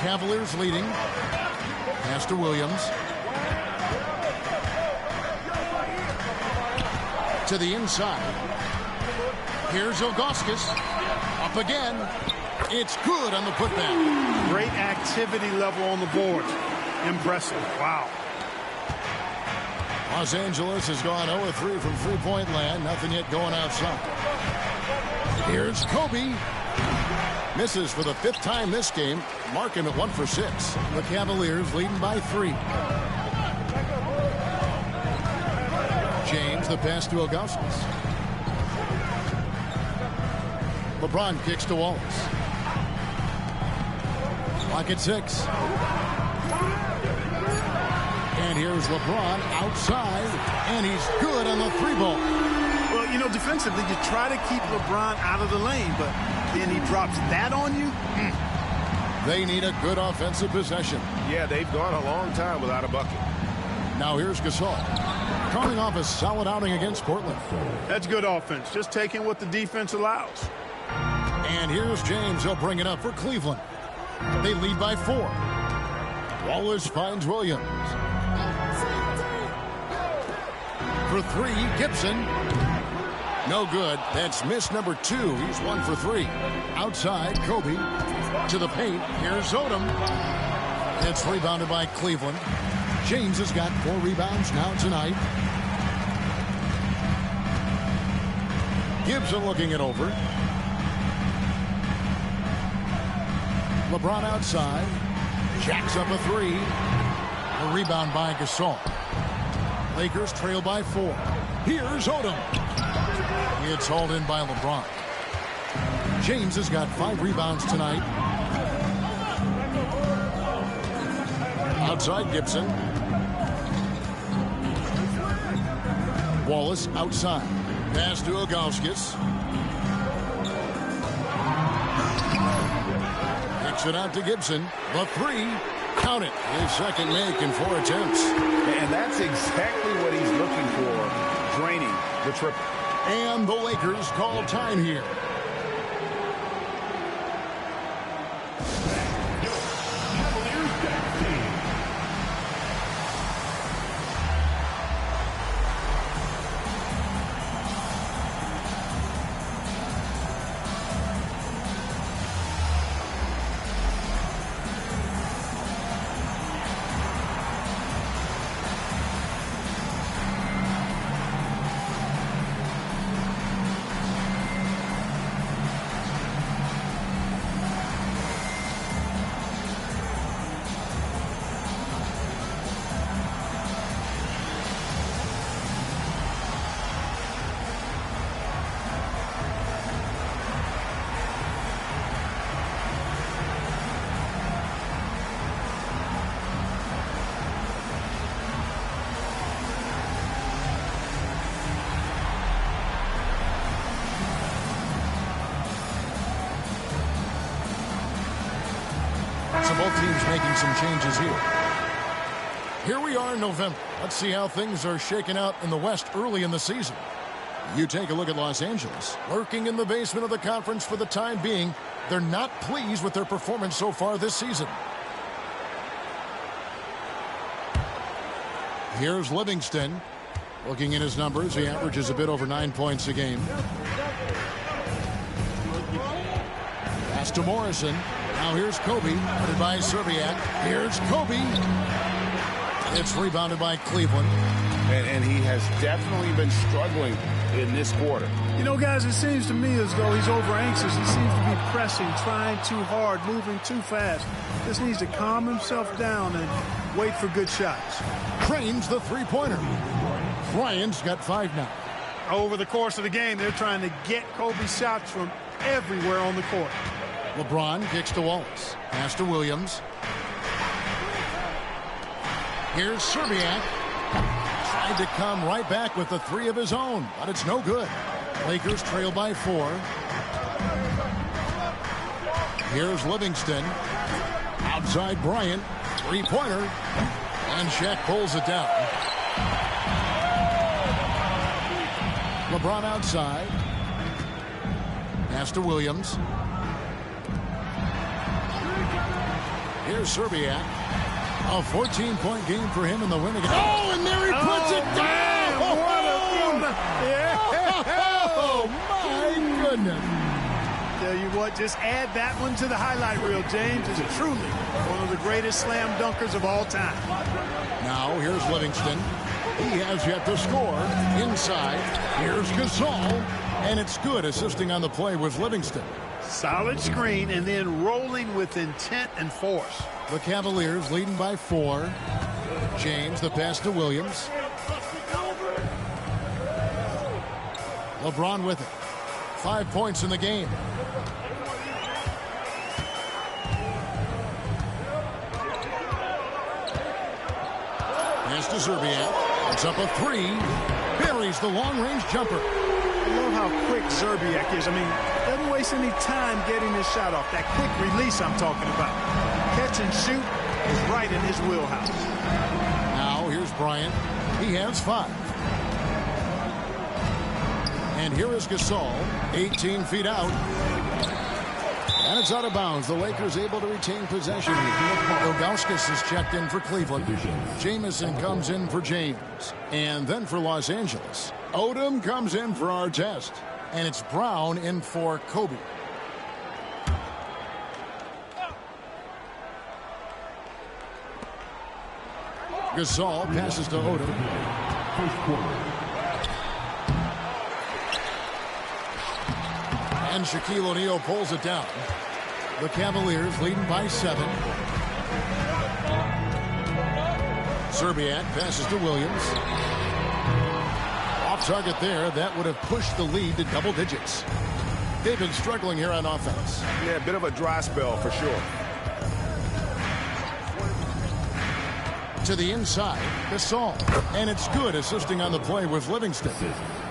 Cavaliers leading. Pass to Williams. To the inside. Here's Ilgauskas. Up again. It's good on the putback. Great activity level on the board. Impressive. Wow. Los Angeles has gone 0-3 from three-point land. Nothing yet going outside. Here's Kobe. Misses for the 5th time this game. Mark him at 1 for 6. The Cavaliers leading by 3. James, the pass to Ilgauskas. LeBron kicks to Wallace. Clock at 6. And here's LeBron outside, and he's good on the 3-ball. Well, you know, defensively, you try to keep LeBron out of the lane, but then he drops that on you. They need a good offensive possession. Yeah, they've gone a long time without a bucket. Now here's Gasol. Coming off a solid outing against Portland. That's good offense, just taking what the defense allows. And here's James. He'll bring it up for Cleveland. They lead by 4. Wallace finds Williams. For 3, Gibson. No good. That's miss number 2. He's 1 for 3. Outside, Kobe. To the paint. Here's Odom. It's rebounded by Cleveland. James has got 4 rebounds now tonight. Gibson looking it over. LeBron outside. Jacks up a 3. A rebound by Gasol. Lakers trail by 4. Here's Odom. It's hauled in by LeBron. James has got 5 rebounds tonight. Outside Gibson. Wallace outside. Pass to Ilgauskas. Kicks it out to Gibson. The 3. Count it. His second make in 4 attempts. And that's exactly what he's looking for, draining the triple. And the Lakers call time here. Both teams making some changes here. Here we are in November. Let's see how things are shaking out in the West early in the season. You take a look at Los Angeles. Lurking in the basement of the conference for the time being. They're not pleased with their performance so far this season. Here's Livingston. Looking at his numbers, he averages a bit over 9 points a game. Pass to Morrison. Now here's Kobe. Headed by Serbiak. Here's Kobe. It's rebounded by Cleveland. And he has definitely been struggling in this quarter. You know, guys, it seems to me as though he's over anxious. He seems to be pressing, trying too hard, moving too fast. Just needs to calm himself down and wait for good shots. Cranes the three-pointer. Bryant's got 5 now. Over the course of the game, they're trying to get Kobe's shots from everywhere on the court. LeBron kicks to Wallace. Pass to Williams. Here's Serbiak. Tried to come right back with the 3 of his own, but it's no good. Lakers trail by 4. Here's Livingston. Outside Bryant. Three-pointer. And Shaq pulls it down. LeBron outside. Pass to Williams. Here's Serbiak. A 14-point game for him in the win again. Oh, and there he puts it down! Oh, my goodness. Tell you what, just add that one to the highlight reel. James is truly one of the greatest slam dunkers of all time. Now, here's Livingston. He has yet to score. Inside, here's Gasol. And it's good, assisting on the play with Livingston. Solid screen and then rolling with intent and force. The Cavaliers leading by 4. James, the pass to Williams. LeBron with it. 5 points in the game. Pass to Serbiak. It's up a 3. Buries the long-range jumper. I love how quick Serbiak is. I mean, doesn't waste any time getting his shot off. That quick release I'm talking about. Catch and shoot is right in his wheelhouse. Now here's Bryant. He has 5. And here is Gasol, 18 feet out. And it's out of bounds. The Lakers able to retain possession here. Ilgauskas is checked in for Cleveland. Jamison comes in for James. And then for Los Angeles, Odom comes in for Artest. And it's Brown in for Kobe. Gasol passes to Odom. First quarter. And Shaquille O'Neal pulls it down. The Cavaliers leading by 7. Serbiak passes to Williams. Off target there. That would have pushed the lead to double digits. They've been struggling here on offense. Yeah, a bit of a dry spell for sure. To the inside, Gasol. And it's good, assisting on the play with Livingston.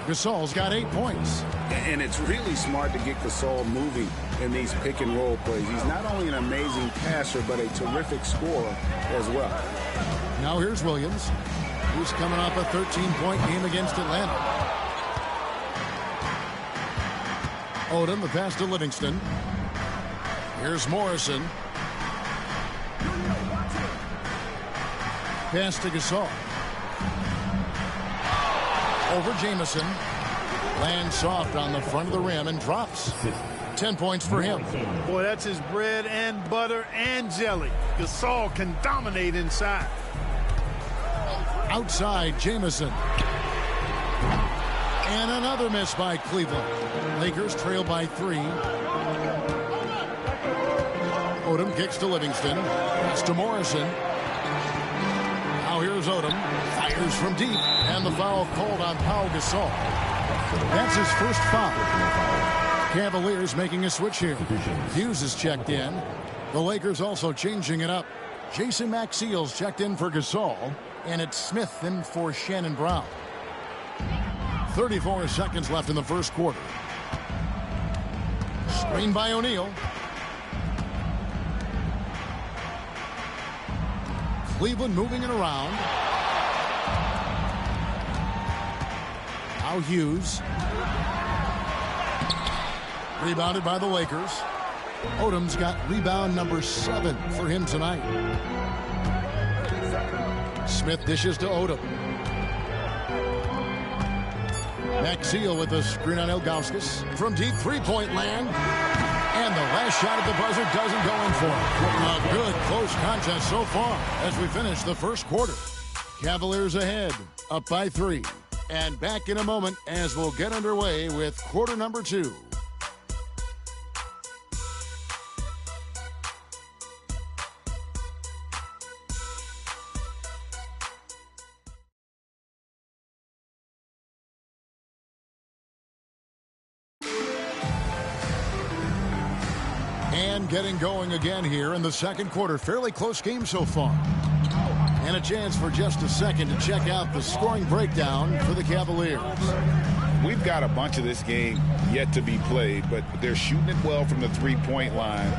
Gasol's got 8 points. And it's really smart to get Gasol moving in these pick and roll plays. He's not only an amazing passer, but a terrific scorer as well. Now here's Williams, who's coming off a 13-point game against Atlanta. Odom, the pass to Livingston. Here's Morrison. Pass to Gasol. Over Jamison. Lands soft on the front of the rim and drops. 10 points for him. Boy, that's his bread and butter and jelly. Gasol can dominate inside. Outside, Jamison. And another miss by Cleveland. Lakers trail by 3. Odom kicks to Livingston. Pass to Morrison. Now here's Odom. Fires from deep. And the foul called on Pau Gasol. That's his first foul. Cavaliers making a switch here. Hughes is checked in. The Lakers also changing it up. Jason Maxiell's checked in for Gasol. And it's Smith in for Shannon Brown. 34 seconds left in the first quarter. Screen by O'Neal. Cleveland moving it around. Now Hughes. Rebounded by the Lakers. Odom's got rebound number 7 for him tonight. Smith dishes to Odom. Maxeel with the screen on Ilgauskas from deep three-point land. And the last shot at the buzzer doesn't go in for it. A good close contest so far as we finish the first quarter. Cavaliers ahead, up by 3. And back in a moment as we'll get underway with quarter number 2. And getting going again here in the second quarter. Fairly close game so far. And a chance for just a second to check out the scoring breakdown for the Cavaliers. We've got a bunch of this game yet to be played, but they're shooting it well from the three-point line.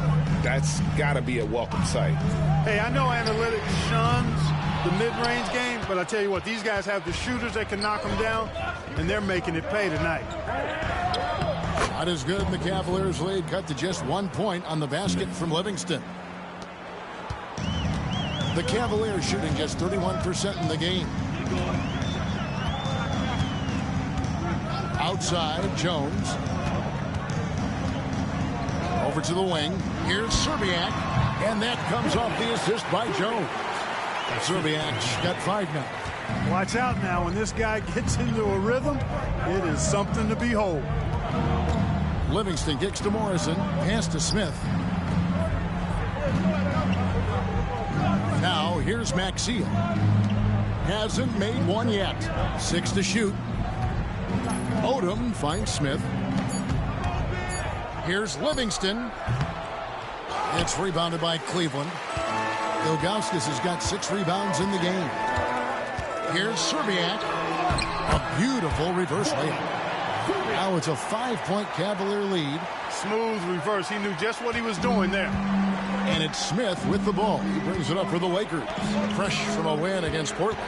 That's got to be a welcome sight. Hey, I know analytics shuns the mid-range game, but I tell you what, these guys have the shooters that can knock them down, and they're making it pay tonight. Shot is good, and the Cavaliers lead cut to just 1 point on the basket from Livingston. The Cavaliers shooting just 31% in the game. Outside, Jones. Over to the wing. Here's Serbiak. And that comes off the assist by Jones. Serbiak's got 5 now. Watch out now. When this guy gets into a rhythm, it is something to behold. Livingston kicks to Morrison. Pass to Smith. Now here's Maxeel. Hasn't made one yet. 6 to shoot. Odom finds Smith. Here's Livingston. It's rebounded by Cleveland. Ilgauskas has got 6 rebounds in the game. Here's Serbiak. A beautiful reverse layup. Now it's a 5-point Cavalier lead. Smooth reverse. He knew just what he was doing there. And it's Smith with the ball. He brings it up for the Lakers. Fresh from a win against Portland.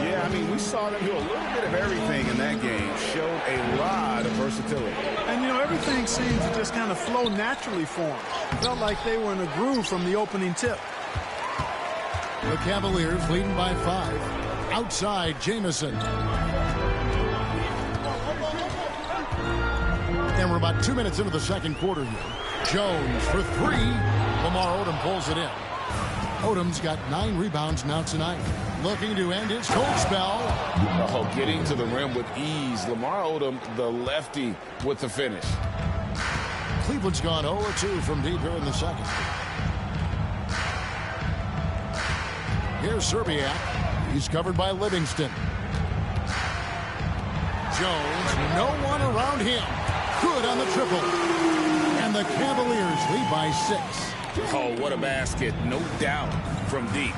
Yeah, I mean, we saw them do a little bit of everything in that game. Showed a lot of versatility. And, you know, everything seemed to just kind of flow naturally for them. Felt like they were in a groove from the opening tip. The Cavaliers leading by 5. Outside, Jamison. And we're about 2 minutes into the second quarter here. Jones for 3. Lamar Odom pulls it in. Odom's got 9 rebounds now tonight. Looking to end his cold spell. Oh, getting to the rim with ease. Lamar Odom, the lefty, with the finish. Cleveland's gone 0-2 from deep here in the second. Here's Serbiak. He's covered by Livingston. Jones, no one around him. Good on the triple. And the Cavaliers lead by 6. Oh, what a basket. No doubt from deep.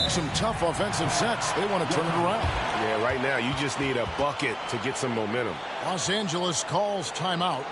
Some tough offensive sets. They want to turn it around. Yeah, right now you just need a bucket to get some momentum. Los Angeles calls timeout.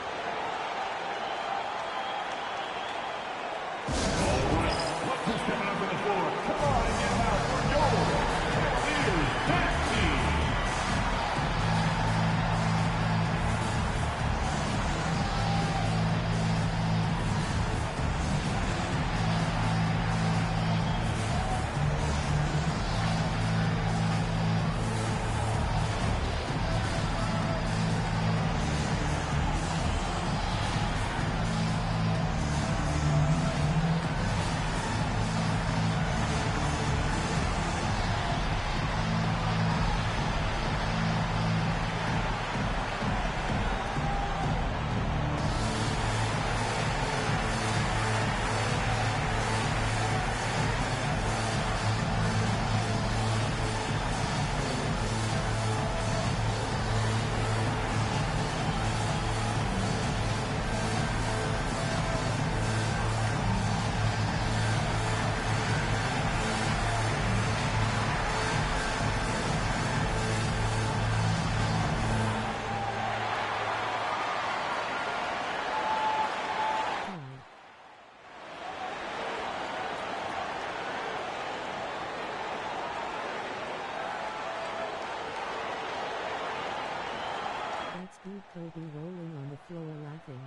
See Kobe rolling on the floor laughing.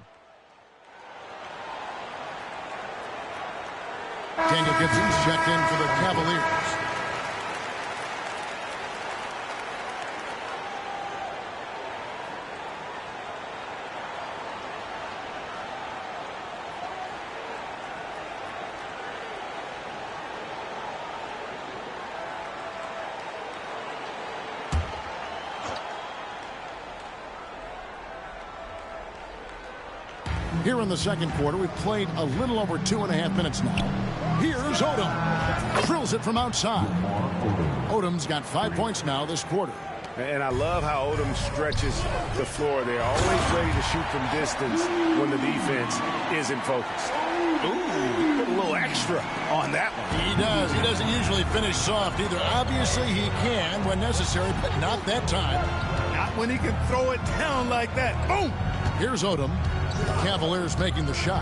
Daniel Gibson's checked in for the Cavaliers. Here in the second quarter, we've played a little over 2.5 minutes now. Here's Odom. Drills it from outside. Odom's got 5 points now this quarter. And I love how Odom stretches the floor. They're always ready to shoot from distance when the defense isn't focused. Ooh, put a little extra on that one. He does. He doesn't usually finish soft either. Obviously, he can when necessary, but not that time. Not when he can throw it down like that. Boom! Here's Odom. Cavaliers making the shot.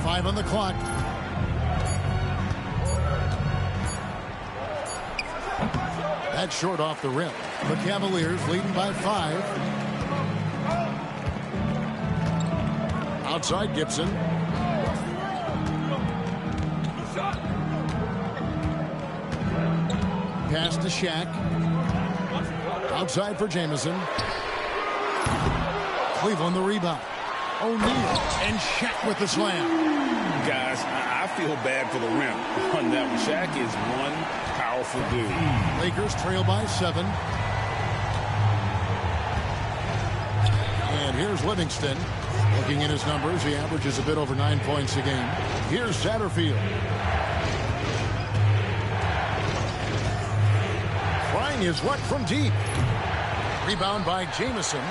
Five on the clock. That's short off the rim. The Cavaliers leading by 5. Outside Gibson. Pass to Shaq. Outside for Jamison. Cleveland the rebound. O'Neal and Shaq with the slam. Guys, I feel bad for the rim on that one. Shaq is one powerful dude. Lakers trail by 7. And here's Livingston. Looking at his numbers, he averages a bit over 9 points a game. Here's Satterfield. Trying his luck from deep. Rebound by Jamison.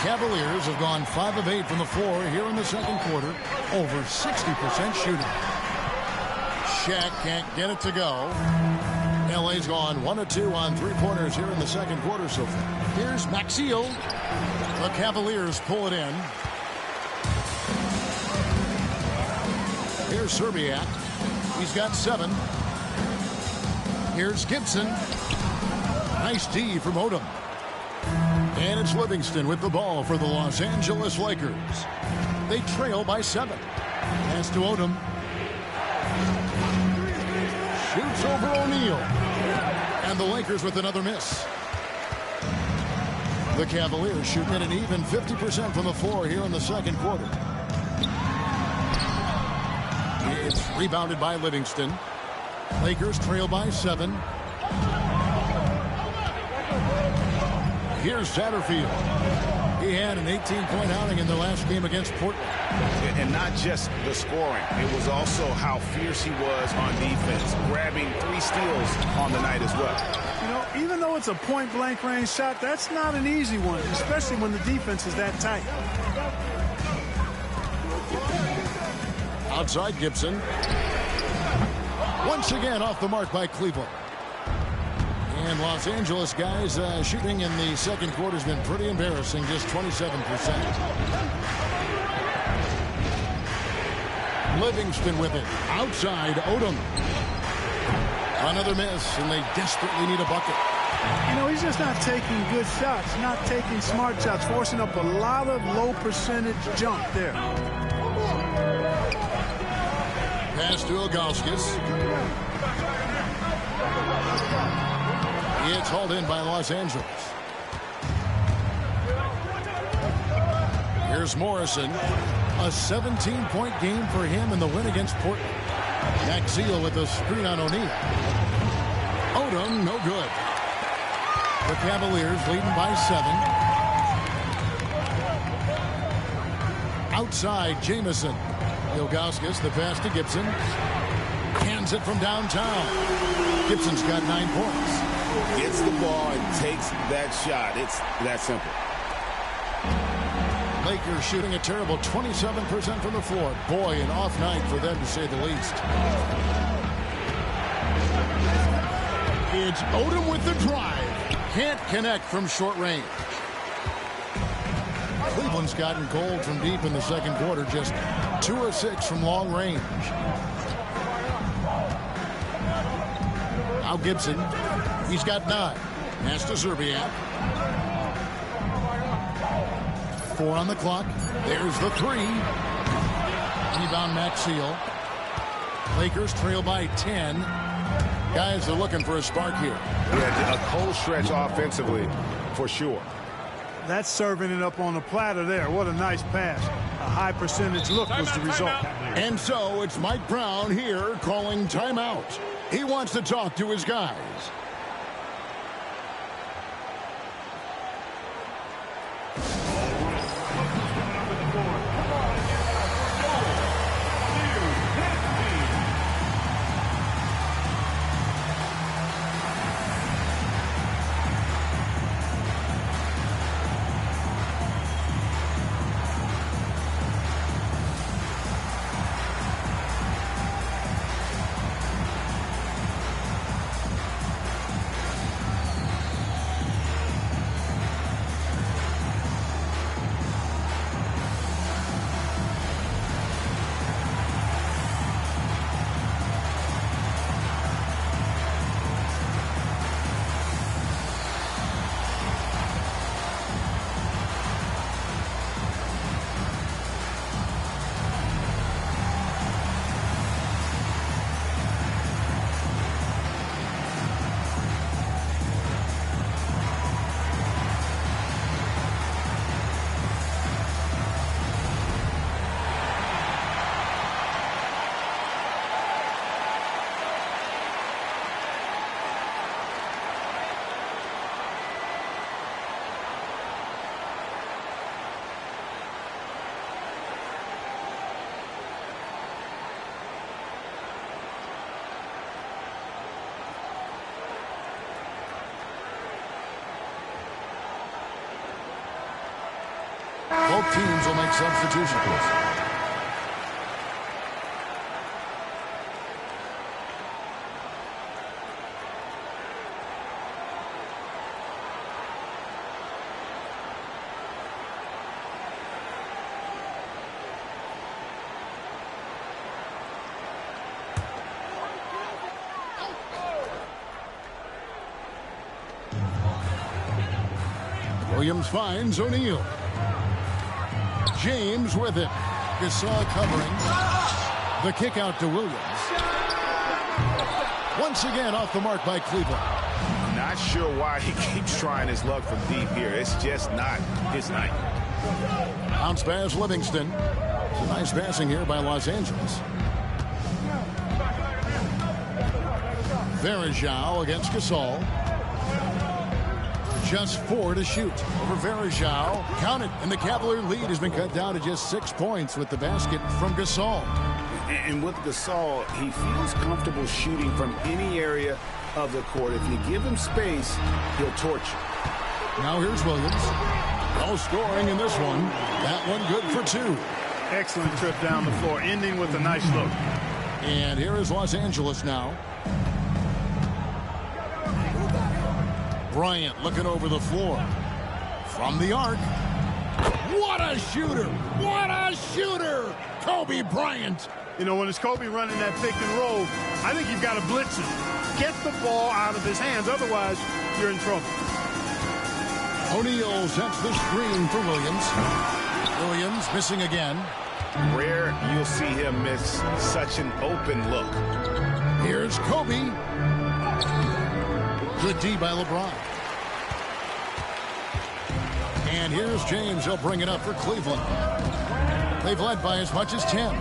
Cavaliers have gone 5 of 8 from the floor here in the second quarter. Over 60% shooting. Shaq can't get it to go. LA's gone 1 of 2 on 3-pointers here in the second quarter so far. Here's Maxiel. The Cavaliers pull it in. Here's Serbiak. He's got 7. Here's Gibson. Nice D from Odom. And it's Livingston with the ball for the Los Angeles Lakers. They trail by 7. Pass to Odom. Shoots over O'Neal. And the Lakers with another miss. The Cavaliers shooting at an even 50% from the floor here in the second quarter. It's rebounded by Livingston. Lakers trail by 7. Here's Satterfield. He had an 18-point outing in the last game against Portland. And not just the scoring. It was also how fierce he was on defense, grabbing 3 steals on the night as well. You know, even though it's a point-blank range shot, that's not an easy one, especially when the defense is that tight. Outside Gibson. Once again off the mark by Cleveland. And Los Angeles guys shooting in the second quarter has been pretty embarrassing, just 27%. Livingston with it. Outside Odom. Another miss, and they desperately need a bucket. You know, he's just not taking good shots, not taking smart shots, forcing up a lot of low percentage jump there. Pass to Ilgauskas. It's hauled in by Los Angeles. Here's Morrison. A 17-point game for him in the win against Portland. Maxiel with a screen on O'Neal. Odom, no good. The Cavaliers leading by 7. Outside, Jamison. Ilgauskas, the pass to Gibson. Hands it from downtown. Gibson's got 9 points. Gets the ball and takes that shot. It's that simple. Lakers shooting a terrible 27% from the floor. Boy, an off night for them to say the least. It's Odom with the drive. Can't connect from short range. Cleveland's gotten cold from deep in the second quarter. Just 2 of 6 from long range. Now Gibson. He's got 9. Pass to Zerbiak. 4 on the clock. There's the 3. Rebound Maxiel. Lakers trail by 10. Guys are looking for a spark here. Yeah, a cold stretch offensively, for sure. That's serving it up on a platter there. What a nice pass. A high percentage look was the result. And so it's Mike Brown here calling timeout. He wants to talk to his guys. Both teams will make substitutions. Williams finds O'Neal. James with it. Gasol covering. The kick out to Williams. Once again off the mark by Cleveland. Not sure why he keeps trying his luck from deep here. It's just not his night. Bounce pass Livingston. Some nice passing here by Los Angeles. Varejao against Gasol. Just 4 to shoot over Varejao. Count it, and the Cavalier lead has been cut down to just 6 points with the basket from Gasol. And with Gasol, he feels comfortable shooting from any area of the court. If you give him space, he'll torch you. Now here's Williams. No scoring in this one. That one good for 2. Excellent trip down the floor, ending with a nice look. And here is Los Angeles now. Bryant looking over the floor. From the arc. What a shooter! What a shooter! Kobe Bryant. You know, when it's Kobe running that pick and roll, I think you've got to blitz him. Get the ball out of his hands, otherwise you're in trouble. O'Neal sets the screen for Williams. Williams missing again. Rare you'll see him miss such an open look. Here's Kobe. Good D by LeBron. And here's James. He'll bring it up for Cleveland. They've led by as much as 10.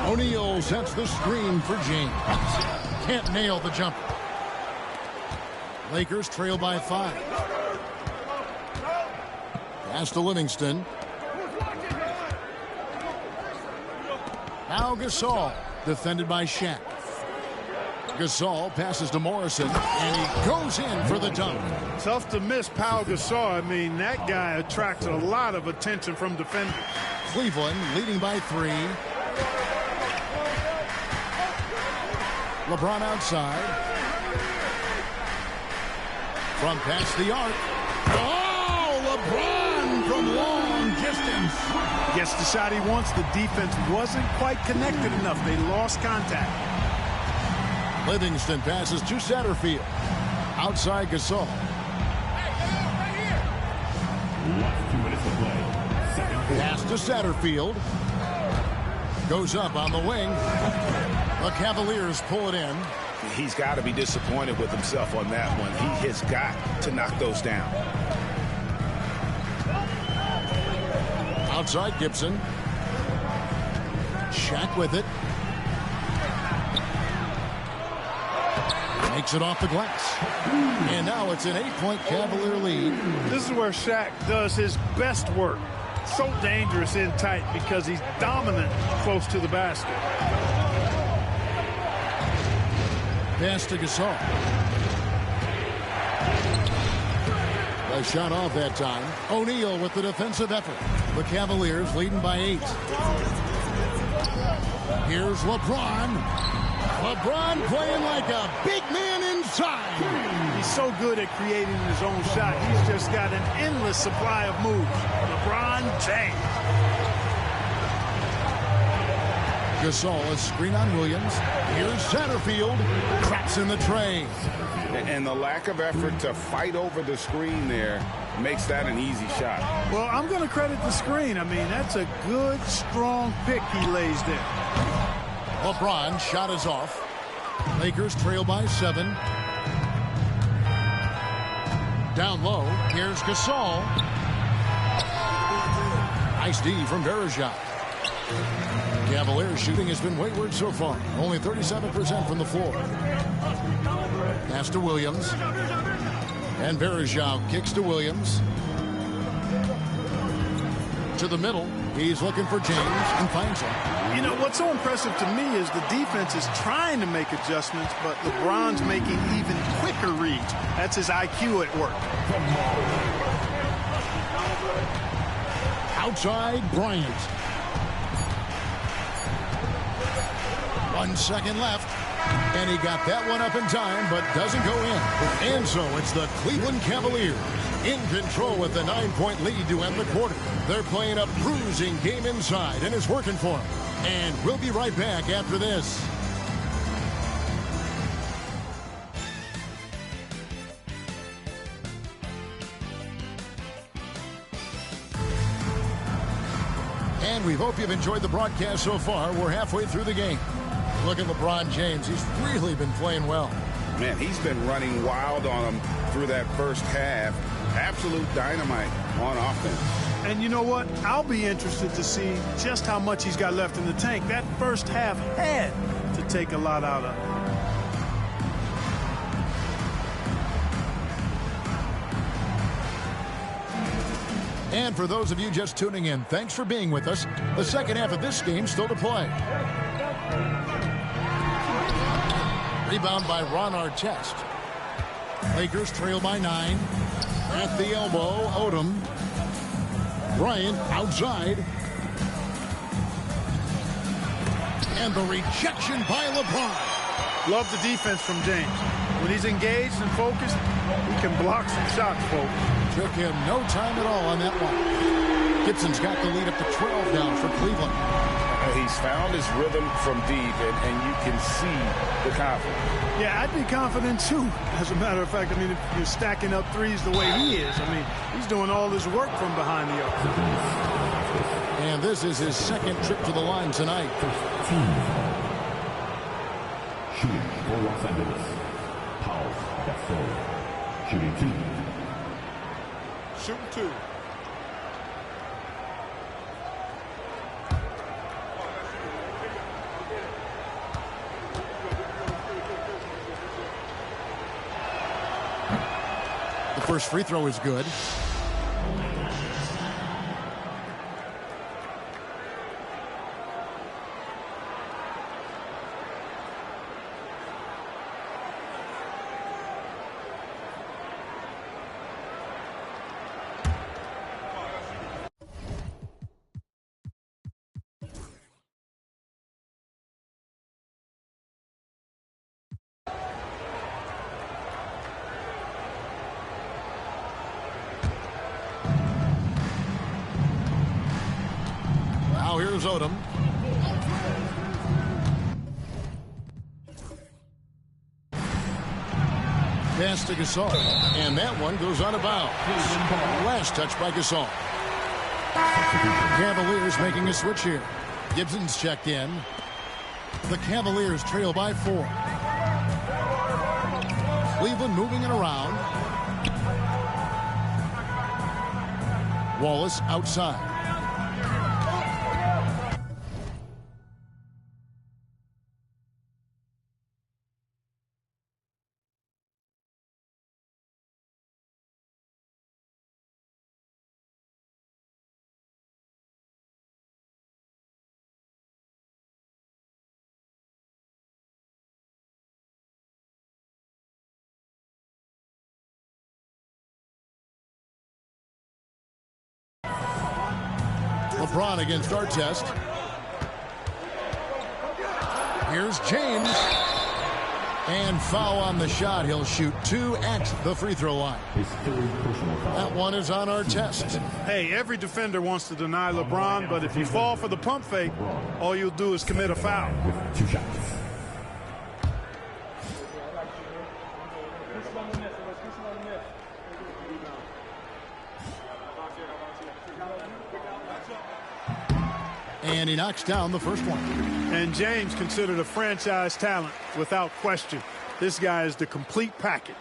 O'Neal sets the screen for James. Can't nail the jumper. Lakers trail by 5. Pass to Livingston. Now Gasol, defended by Shaq. Gasol passes to Morrison, and he goes in for the dunk. Tough to miss Pau Gasol. I mean, that guy attracts a lot of attention from defenders. Cleveland leading by 3. LeBron outside. From past the arc. Oh, LeBron from long distance. Gets the shot he wants. The defense wasn't quite connected enough. They lost contact. Livingston passes to Satterfield. Outside Gasol. Last 2 minutes of play. Pass to Satterfield. Goes up on the wing. The Cavaliers pull it in. He's got to be disappointed with himself on that one. He has got to knock those down. Outside Gibson. Shaq with it. Makes it off the glass. And now it's an 8-point Cavalier lead. This is where Shaq does his best work. So dangerous in tight because he's dominant close to the basket. Pass to Gasol. A shot off that time. O'Neal with the defensive effort. The Cavaliers leading by 8. Here's LeBron. LeBron playing like a big man inside. He's so good at creating his own shot. He's just got an endless supply of moves. LeBron James. Gasol, a screen on Williams. Here's Satterfield. Traps in the tray. And the lack of effort to fight over the screen there makes that an easy shot. Well, I'm going to credit the screen. I mean, that's a good, strong pick he lays there. LeBron shot is off. Lakers trail by 7. Down low. Here's Gasol. Nice D from Berejau. Cavaliers shooting has been wayward so far. Only 37% from the floor. Pass to Williams. And Berejau kicks to Williams. To the middle. He's looking for James and finds him. You know, what's so impressive to me is the defense is trying to make adjustments, but LeBron's making even quicker reads. That's his IQ at work. Outside Bryant. 1 second left. And he got that one up in time, but doesn't go in. And so it's the Cleveland Cavaliers in control with the 9-point lead to end the quarter. They're playing a bruising game inside, and it's working for them. And we'll be right back after this. And we hope you've enjoyed the broadcast so far. We're halfway through the game. Look at LeBron James. He's really been playing well. Man, he's been running wild on him through that first half. Absolute dynamite on offense. And you know what? I'll be interested to see just how much he's got left in the tank. That first half had to take a lot out of him. And for those of you just tuning in, thanks for being with us. The second half of this game still to play. Rebound by Ron Artest. Lakers trail by 9. At the elbow, Odom. Bryant outside. And the rejection by LeBron. Love the defense from James. When he's engaged and focused, he can block some shots, folks. Took him no time at all on that one. Gibson's got the lead up to 12 now for Cleveland. He's found his rhythm from deep, and you can see the confidence. Yeah, I'd be confident, too. As a matter of fact, I mean, if you're stacking up threes the way he is, I mean, he's doing all this work from behind the arc. And this is his second trip to the line tonight. Shooting for Los Angeles, Paul Gasol. Shooting 2. Shooting 2. The first free throw is good. Here's Odom. pass to Gasol. And that one goes out of bounds. Last touch by Gasol. Cavaliers making a switch here. Gibson's checked in. The Cavaliers trail by 4. Cleveland moving it around. Wallace outside. Lebron against Artest. Here's James. And foul on the shot. He'll shoot 2 at the free throw line. That one is on Artest. Hey, every defender wants to deny LeBron, but if you fall for the pump fake, all you'll do is commit a foul. 2 shots. And he knocks down the first one. And James considered a franchise talent without question. This guy is the complete package.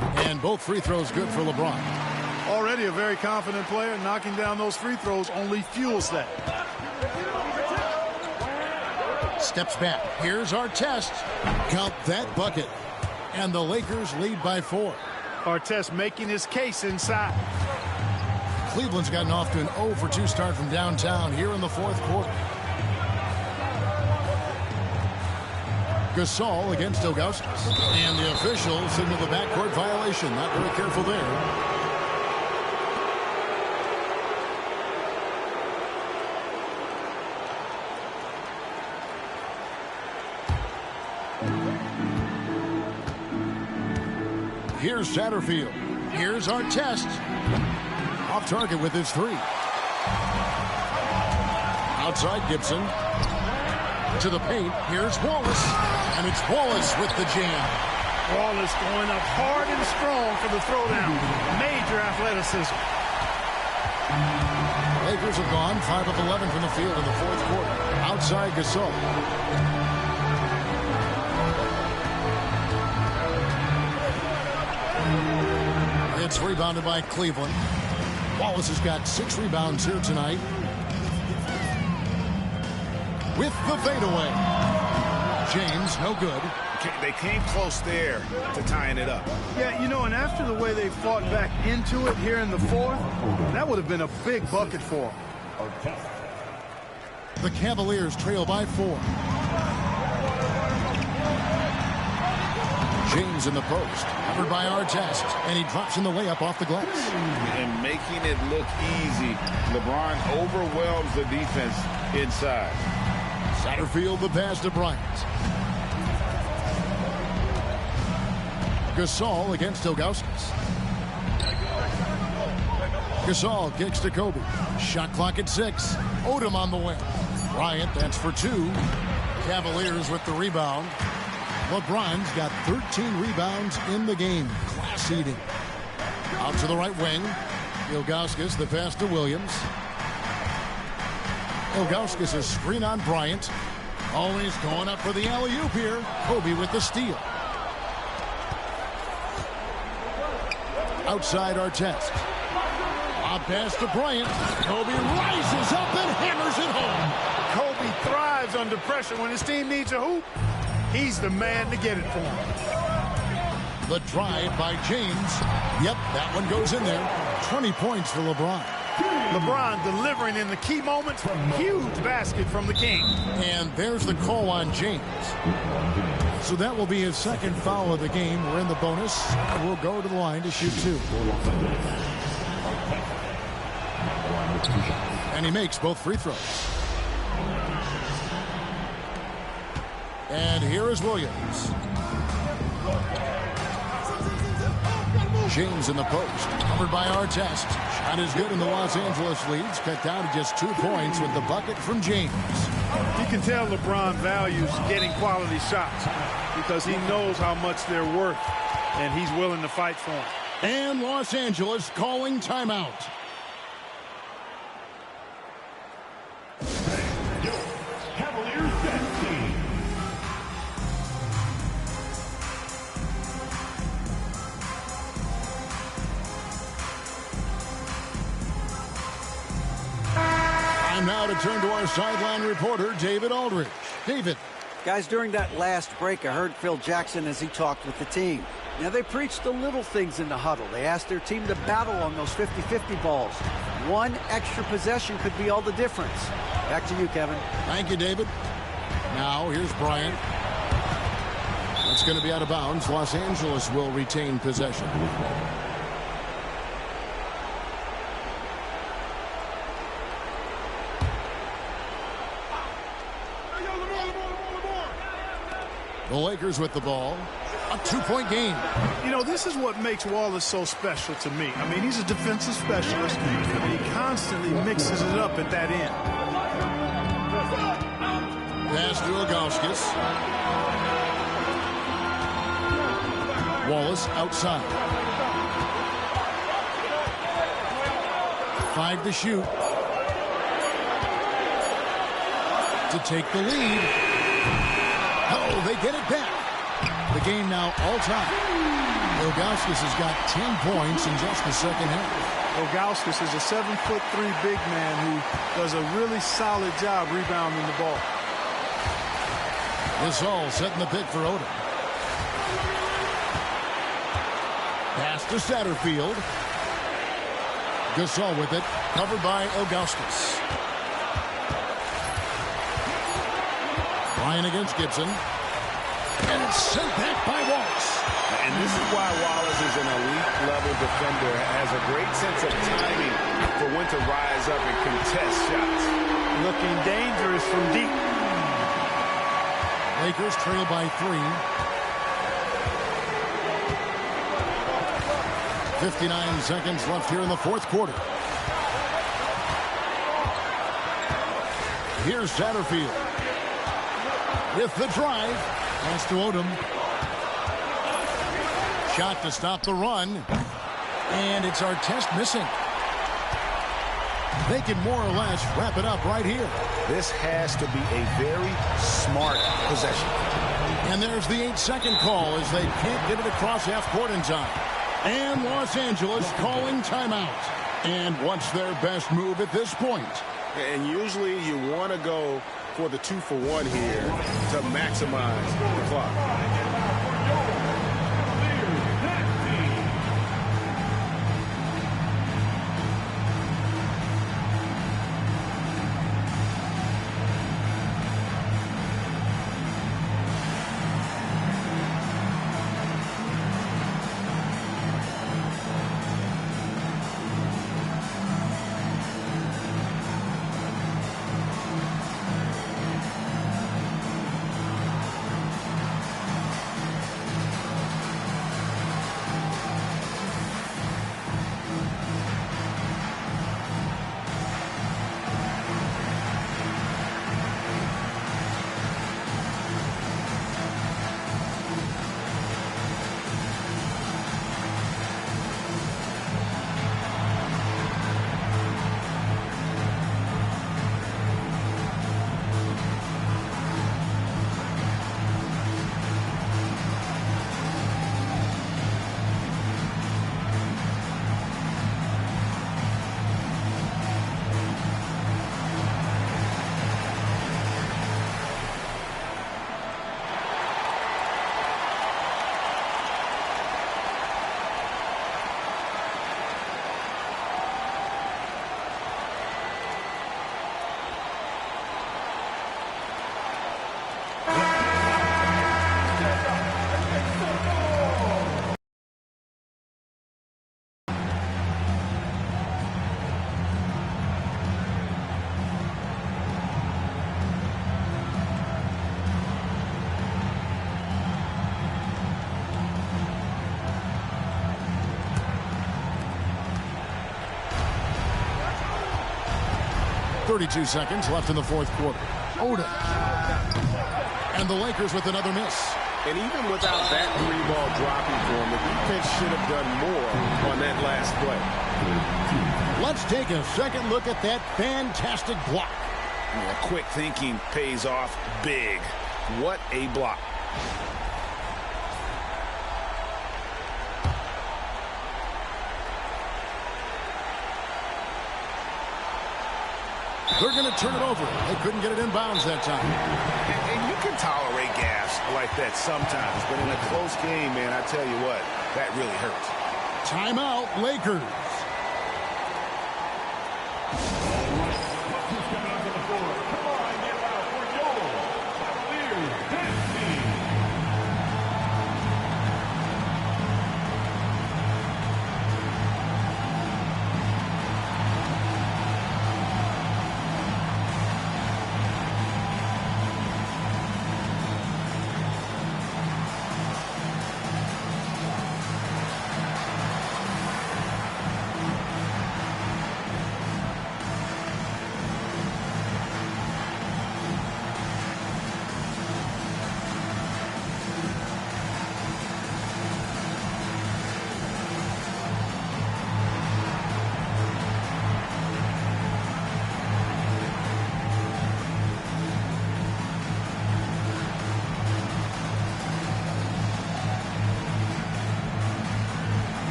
And both free throws good for LeBron. Already a very confident player. Knocking down those free throws only fuels that. Steps back. Here's Artest. Count that bucket. And the Lakers lead by 4. Artest making his case inside. Cleveland's gotten off to an 0 for 2 start from downtown here in the 4th quarter. Gasol against Ilgauskas. And the officials signal the backcourt violation. Not very careful there. Here's Satterfield. Here's Artest. Off target with his 3. Outside Gibson. To the paint. Here's Wallace. And it's Wallace with the jam. Wallace going up hard and strong for the throwdown. Major athleticism. Lakers have gone 5 of 11 from the field in the 4th quarter. Outside Gasol. It's rebounded by Cleveland. Wallace has got 6 rebounds here tonight. With the fadeaway. James, no good. They came close there to tying it up. Yeah, you know, and after the way they fought back into it here in the 4th, that would have been a big bucket for them. The Cavaliers trail by 4. James in the post. Covered by Artest. And he drops in the layup off the glass. And making it look easy. LeBron overwhelms the defense inside. Satterfield the pass to Bryant. Gasol against Ilgauskas. Gasol kicks to Kobe. Shot clock at 6. Odom on the wing. Bryant, that's for 2. Cavaliers with the rebound. LeBron's got 13 rebounds in the game. Class eating. Out to the right wing. Ilgauskas, the pass to Williams. Ilgauskas a screen on Bryant. Always going up for the alley-oop here. Kobe with the steal. Outside Artest. A pass to Bryant. Kobe rises up and hammers it home. Kobe thrives under pressure when his team needs a hoop. He's the man to get it for him. The drive by James. Yep, that one goes in there. 20 points for LeBron. LeBron delivering in the key moments. Huge basket from the King. And there's the call on James. So that will be his 2nd foul of the game. We're in the bonus. We'll go to the line to shoot 2. And he makes both free throws. And here is Williams. James in the post. Covered by Artest. Shot is good, and the Los Angeles leads cut down to just 2 points with the bucket from James. You can tell LeBron values getting quality shots because he knows how much they're worth, and he's willing to fight for them. And Los Angeles calling timeout. Cavaliers set team. Time now to turn to our sideline reporter, David Aldridge. David. Guys, during that last break, I heard Phil Jackson as he talked with the team. Now, they preached the little things in the huddle. They asked their team to battle on those 50-50 balls. One extra possession could be all the difference. Back to you, Kevin. Thank you, David. Now, here's Bryant. That's going to be out of bounds. Los Angeles will retain possession. The Lakers with the ball. A 2-point game. You know, this is what makes Wallace so special to me. I mean, he's a defensive specialist, and he constantly mixes it up at that end. Pass to Ilgauskas. Wallace outside. 5 to shoot. To take the lead. Oh, they get it back. The game now all-time. Ilgauskas has got 10 points in just the second half. Ilgauskas is a 7'3" big man who does a really solid job rebounding the ball. Gasol setting the pick for Odom. Pass to Satterfield. Gasol with it, covered by Ilgauskas. Ryan against Gibson. And it's sent back by Wallace. And this is why Wallace is an elite-level defender, has a great sense of timing for when to rise up and contest shots. Looking dangerous from deep. Lakers trail by 3. 59 seconds left here in the fourth quarter. Here's Satterfield. With the drive. Pass to Odom. Shot to stop the run. And it's Artest missing. They can more or less wrap it up right here. This has to be a very smart possession. And there's the 8-second call as they can't get it across half court in time. And Los Angeles calling timeout. And what's their best move at this point? And usually you want to go for the 2-for-1 here to maximize the clock. 32 seconds left in the fourth quarter. Odom. And the Lakers with another miss. And even without that three ball dropping for him, the defense should have done more on that last play. Let's take a second look at that fantastic block. Yeah, quick thinking pays off big. What a block. They're going to turn it over. They couldn't get it in bounds that time. And you can tolerate gas like that sometimes, but in a close game, man, I tell you what, that really hurts. Timeout, Lakers.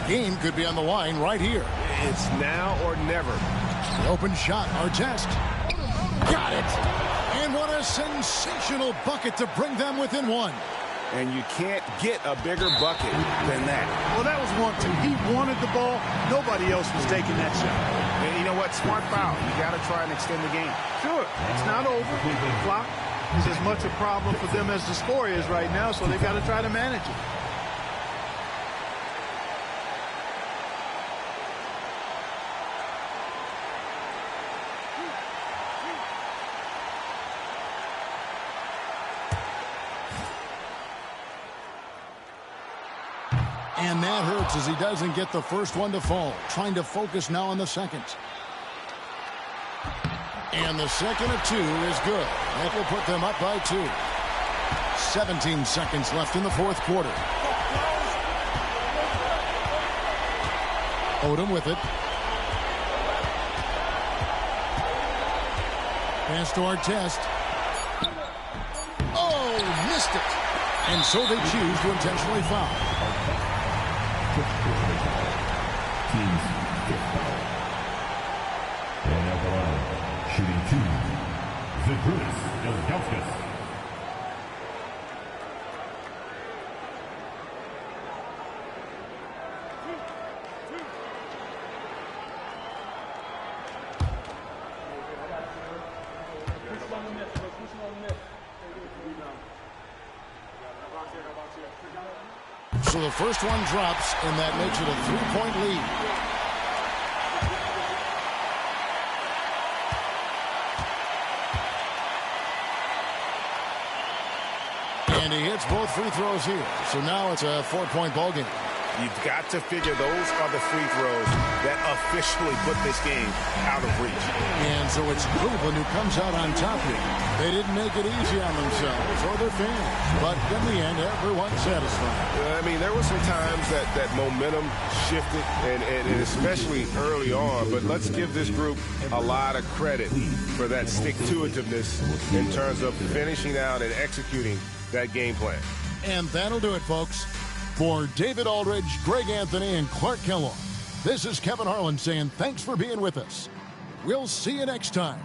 Game could be on the line right here. It's now or never. The open shot, Artest. Got it. And what a sensational bucket to bring them within one. And you can't get a bigger bucket than that. Well, that was one, too. He wanted the ball. Nobody else was taking that shot. And you know what? Smart foul. You got to try and extend the game. Sure. It's not over. The clock is as much a problem for them as the score is right now, so they've got to try to manage it. And that hurts as he doesn't get the first one to fall. Trying to focus now on the second. And the second of two is good. That will put them up by 2. 17 seconds left in the fourth quarter. Odom with it. Pass to Artest. Oh, missed it. And so they choose to intentionally foul. Team's fifth foul. And at the line, shooting 2, Lxck. So the first one drops, and that makes it a 3-point lead. And he hits both free throws here. So now it's a 4-point ball game. You've got to figure those are the free throws that officially put this game out of reach. And so it's Cleveland who comes out on top here. They didn't make it easy on themselves or their fans. But in the end, everyone's satisfied. I mean, there were some times that momentum shifted, and especially early on. But let's give this group a lot of credit for that stick-to-itiveness in terms of finishing out and executing that game plan. And that'll do it, folks. For David Aldridge, Greg Anthony, and Clark Kellogg, this is Kevin Harlan saying thanks for being with us. We'll see you next time.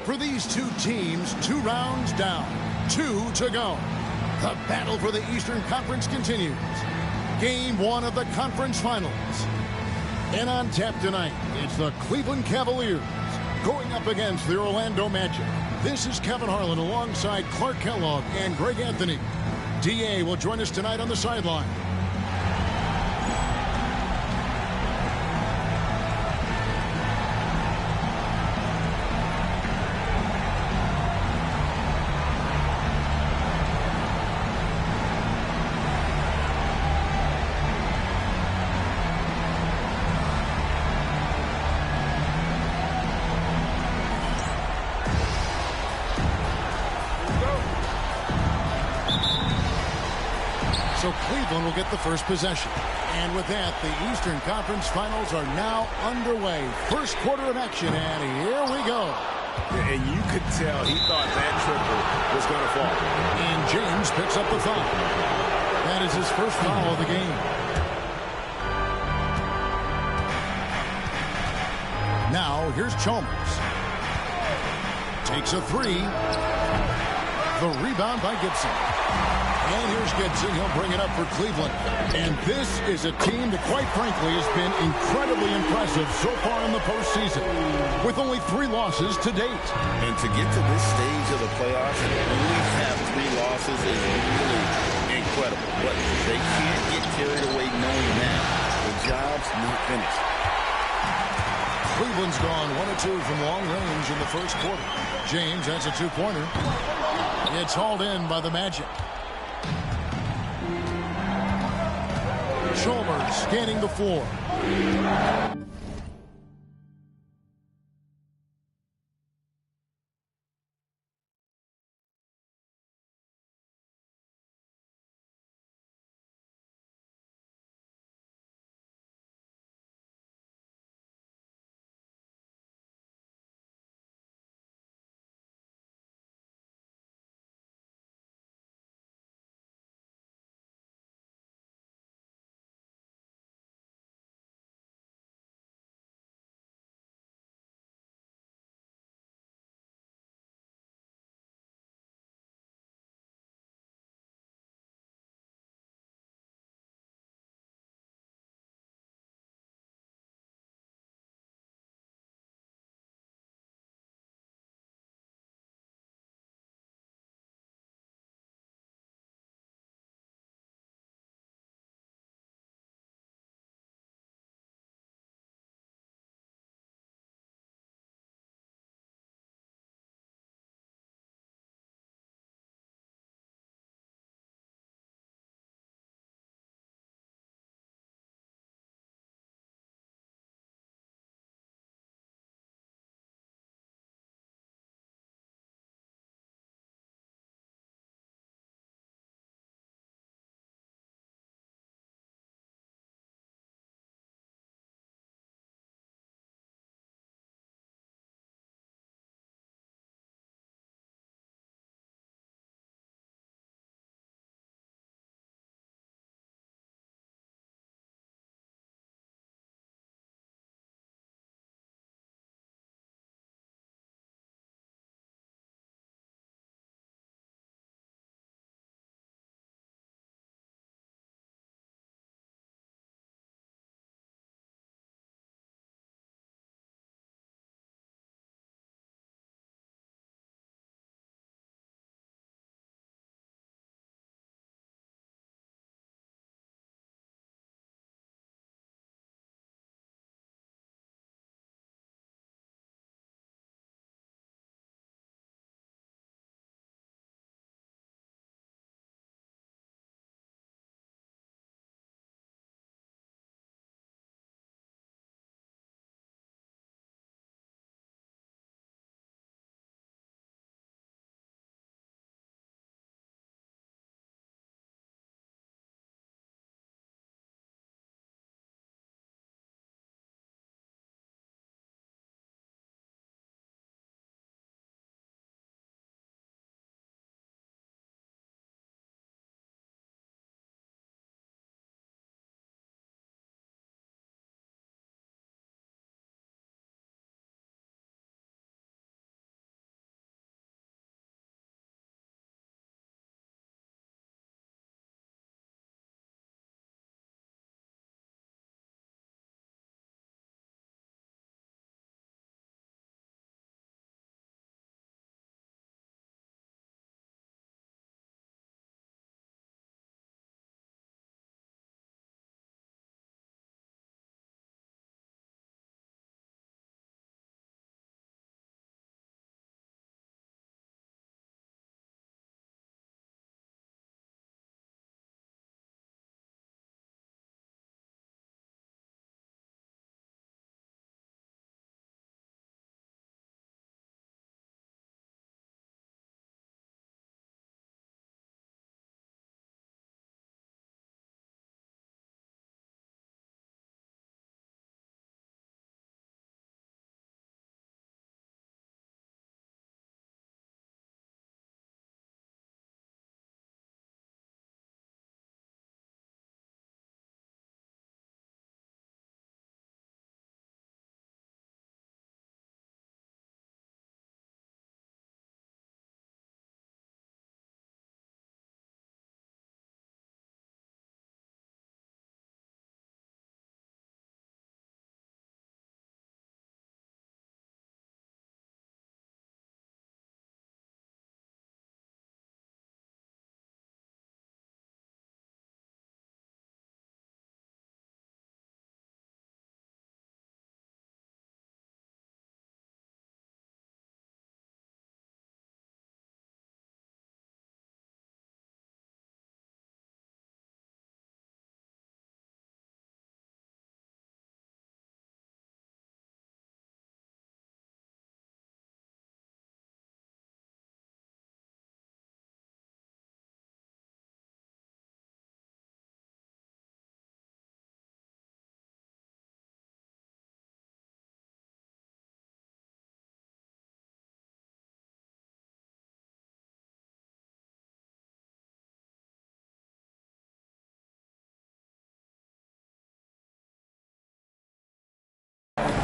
For these two teams, 2 rounds down, 2 to go. The battle for the Eastern Conference continues. Game 1 of the conference finals. And on tap tonight, it's the Cleveland Cavaliers going up against the Orlando Magic. This is Kevin Harlan alongside Clark Kellogg and Greg Anthony. DA will join us tonight on the sideline. So Cleveland will get the first possession. And with that, the Eastern Conference Finals are now underway. First quarter of action, and here we go. And you could tell he thought that triple was going to fall. And James picks up the foul. That is his first foul of the game. Now, here's Chalmers. Takes a 3. The rebound by Gibson. And here's Gibson. He'll bring it up for Cleveland. And this is a team that, quite frankly, has been incredibly impressive so far in the postseason, with only 3 losses to date. And to get to this stage of the playoffs and only have 3 losses is really incredible. But they can't get carried away knowing that the job's not finished. Cleveland's gone 1 of 2 from long range in the first quarter. James, that's a 2-pointer. It's hauled in by the Magic. Chalmers scanning the floor.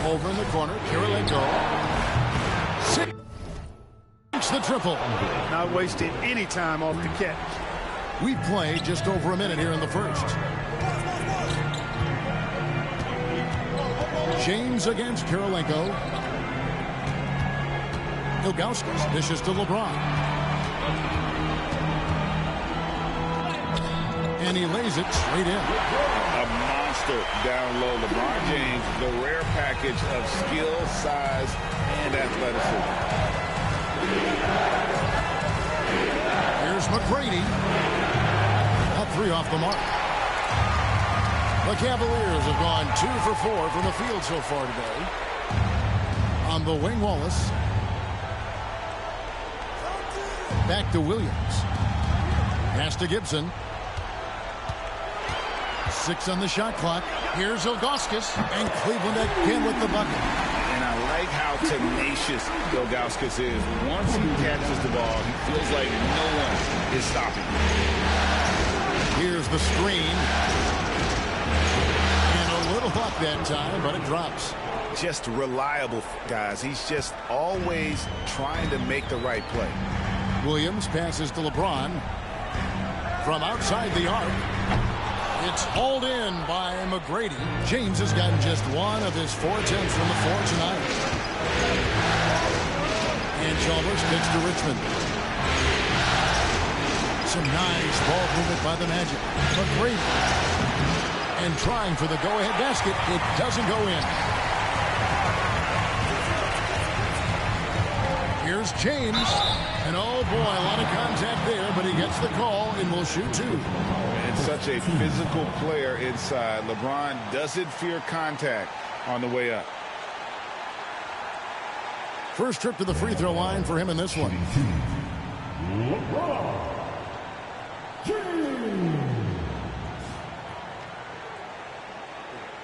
Over in the corner, Kirilenko. Six the triple. Not wasting any time off the catch. We play just over a minute here in the first. James against Kirilenko. Ilgauskas dishes to Lebron. And he lays it straight in. A monster down low. LeBron James, the rare package of skill, size, and athleticism. Here's McGrady. Up 3 off the mark. The Cavaliers have gone 2 for 4 from the field so far today. On the wing, Wallace. Back to Williams. Pass to Gibson. 6 on the shot clock. Here's Ilgauskas, and Cleveland again with the bucket. And I like how tenacious Ilgauskas is. Once he catches the ball, he feels like no one is stopping him. Here's the screen. And a little up that time, but it drops. Just reliable, guys. He's just always trying to make the right play. Williams passes to LeBron. From outside the arc. It's hauled in by McGrady. James has gotten just 1 of his 4 attempts from the floor tonight. And Chalmers kicks to Richmond. Some nice ball movement by the Magic. McGrady. And trying for the go-ahead basket. It doesn't go in. Here's James. And oh boy, a lot of contact there, but he gets the call and will shoot 2. And such a physical player inside. LeBron doesn't fear contact on the way up. First trip to the free throw line for him in this one. LeBron James.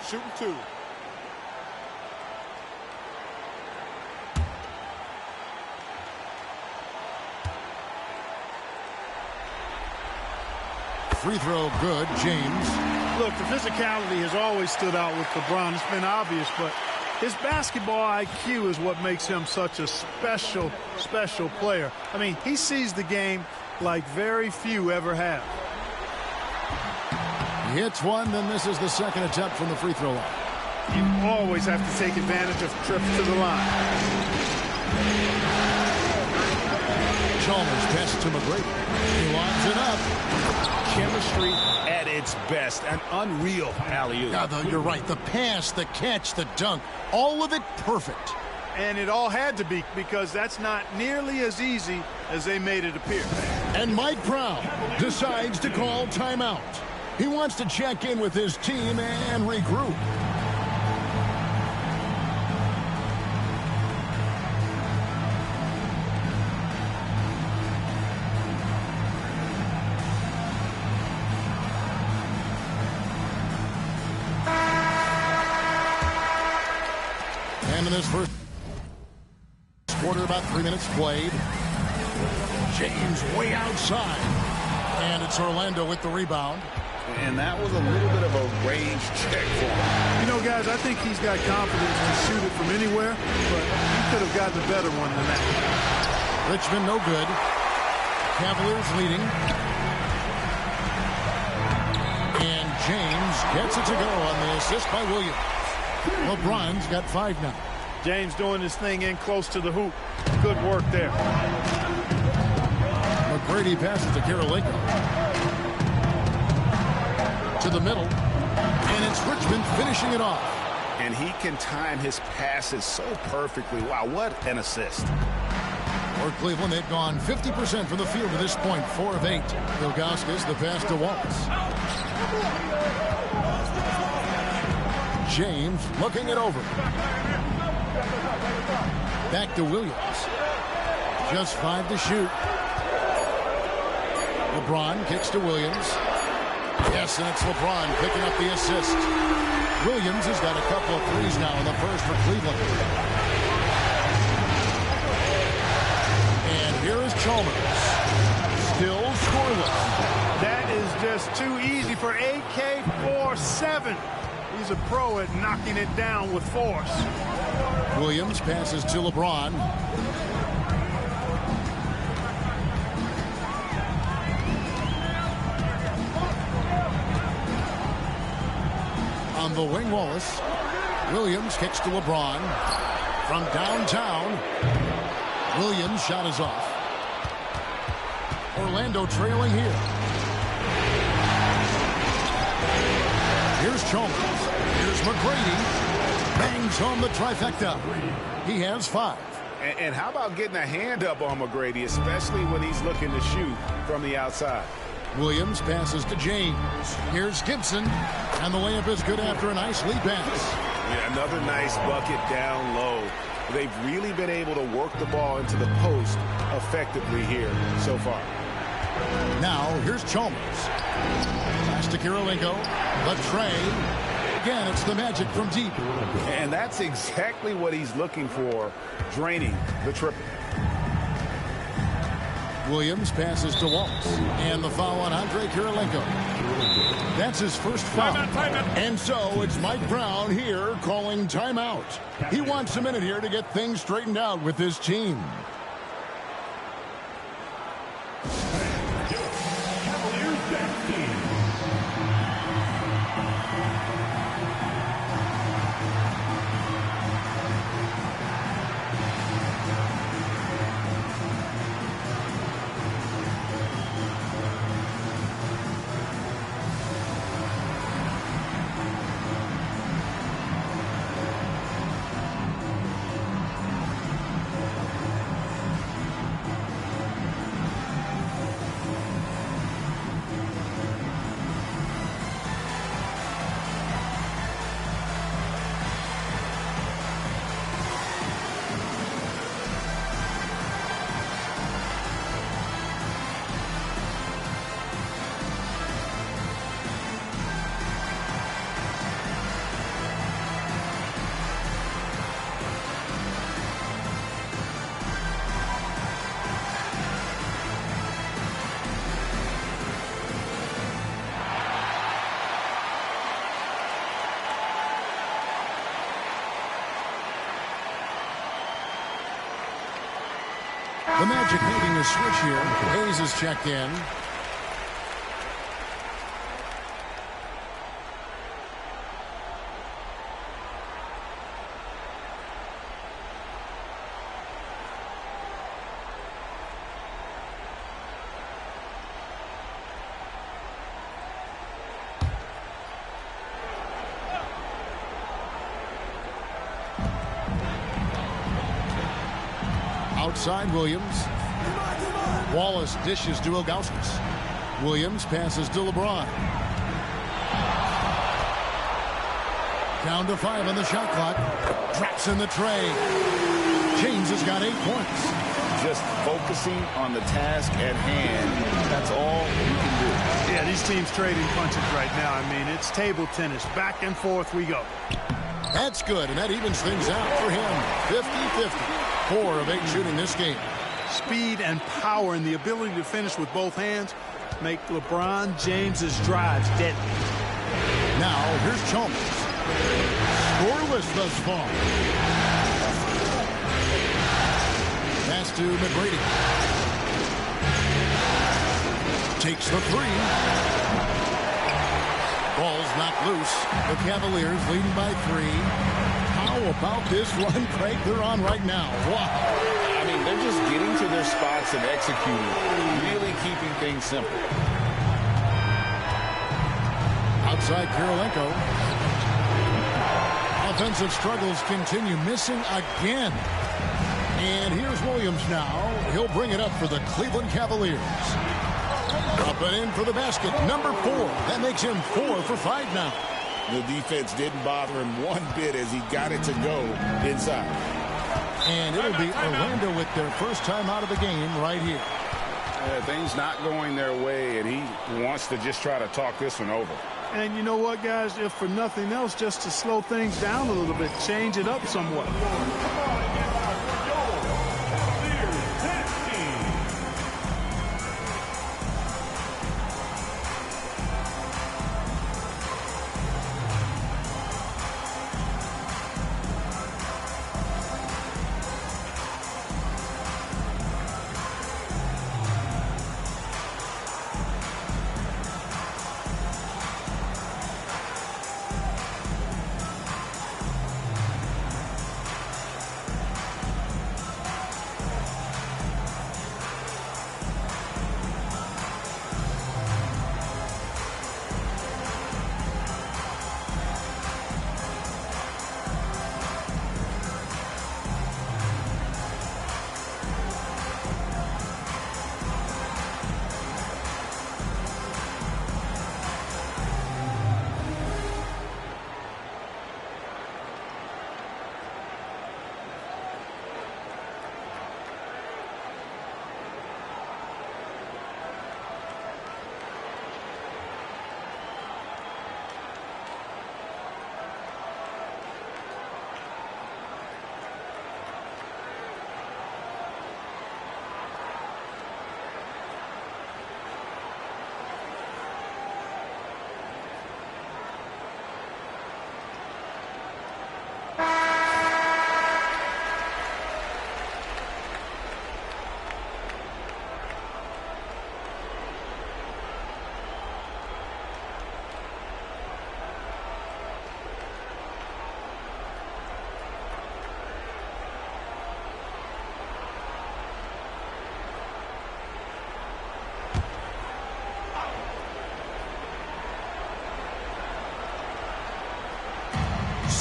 Shooting 2. Free throw good, James. Look, the physicality has always stood out with LeBron. It's been obvious, but his basketball IQ is what makes him such a special player. I mean, he sees the game like very few ever have. He hits one, then this is the second attempt from the free throw line. You always have to take advantage of trips to the line. Chalmers passes to McGrady. He lines it up. Chemistry at its best. An unreal alley-oop. You're right. The pass, the catch, the dunk, all of it perfect. And it all had to be, because that's not nearly as easy as they made it appear. And Mike Brown decides to call timeout. He wants to check in with his team and regroup. And in this first quarter, about 3 minutes played. James way outside. And it's Orlando with the rebound. And that was a little bit of a range check for him. You know, guys, I think he's got confidence to shoot it from anywhere, but he could have gotten a better one than that. Richmond no good. Cavaliers leading. And James gets it to go on the assist by Williams. LeBron's got 5 now. James doing his thing in close to the hoop. Good work there. McGrady passes to Kirilenko. To the middle. And it's Richmond finishing it off. And he can time his passes so perfectly. Wow, what an assist. For Cleveland, they've gone 50% from the field to this point, 4 of 8. Ilgauskas, the pass to Wallace. James looking it over. Back to Williams. Just 5 to shoot. LeBron kicks to Williams. Yes, and it's LeBron picking up the assist. Williams has got a couple of threes now in the first for Cleveland. And here is Chalmers. Still scoreless. That is just too easy for AK-47. He's a pro at knocking it down with force. Williams passes to LeBron. On the wing, Wallace. Williams kicks to LeBron. From downtown, Williams' shot is off. Orlando trailing here. Here's Chalmers. Here's McGrady. Bangs home the trifecta. He has 5. And how about getting a hand up on McGrady, especially when he's looking to shoot from the outside? Williams passes to James. Here's Gibson. And the layup is good after a nice lead pass. Yeah, another nice bucket down low. They've really been able to work the ball into the post effectively here so far. Now, here's Chalmers. Pass to Kirilenko. The tray. Again, it's the Magic from deep. And that's exactly what he's looking for, draining the triple. Williams passes to Wallace. And the foul on Andre Kirilenko. That's his first foul. And so it's Mike Brown here calling timeout. He wants a minute here to get things straightened out with his team. The Magic making a switch here. Hayes is checked in. Outside Williams. Wallace dishes to Ilgauskas. Williams passes to LeBron. Down to 5 on the shot clock. Drops in the tray. James has got 8 points. Just focusing on the task at hand. That's all you can do. Yeah, these teams trading punches right now. I mean, it's table tennis. Back and forth we go. That's good, and that evens things out for him. 50-50. 4 of 8 shooting this game. Speed and power and the ability to finish with both hands make LeBron James's drives deadly. Now, here's Chalmers. Scoreless thus far. Pass to McGrady. Takes the 3. Ball's knocked loose. The Cavaliers leading by 3. How about this run, Craig, they're on right now? Wow. I mean, they're just getting to their spots and executing, really keeping things simple. Outside Kirilenko. Offensive struggles continue, missing again. And here's Williams now. He'll bring it up for the Cleveland Cavaliers. Up and in for the basket, number 4. That makes him 4 for 5 now. The defense didn't bother him one bit as he got it to go inside. And it'll be Orlando with their first time out of the game right here. Things not going their way, and he wants to just try to talk this one over. And you know what, guys? If for nothing else, just to slow things down a little bit, change it up somewhat.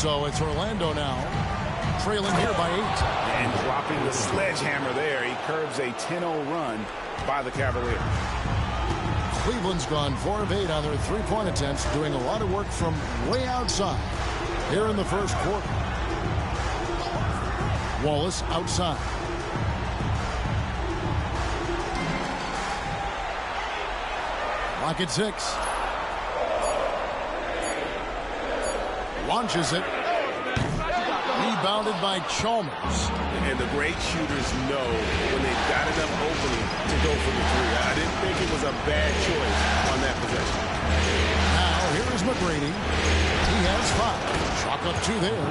So it's Orlando now, trailing here by 8. And dropping the sledgehammer there. He curbs a 10-0 run by the Cavaliers. Cleveland's gone 4 of 8 on their three-point attempts, doing a lot of work from way outside here in the first quarter. Wallace outside. Lock at 6. Launches it. Rebounded by Chalmers. And the great shooters know when they've got enough opening to go for the three. I didn't think it was a bad choice on that possession. Now, here is McGrady. He has 5. Chalk up 2 there.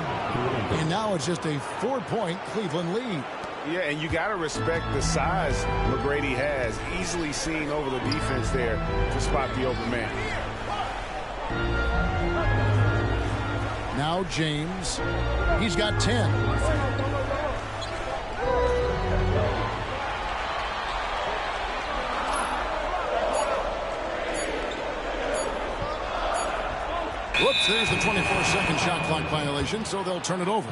And now it's just a 4-point Cleveland lead. Yeah, and you got to respect the size McGrady has. Easily seen over the defense there to spot the open man. Now James. He's got 10. Whoops, there's the 24-second shot clock violation, so they'll turn it over.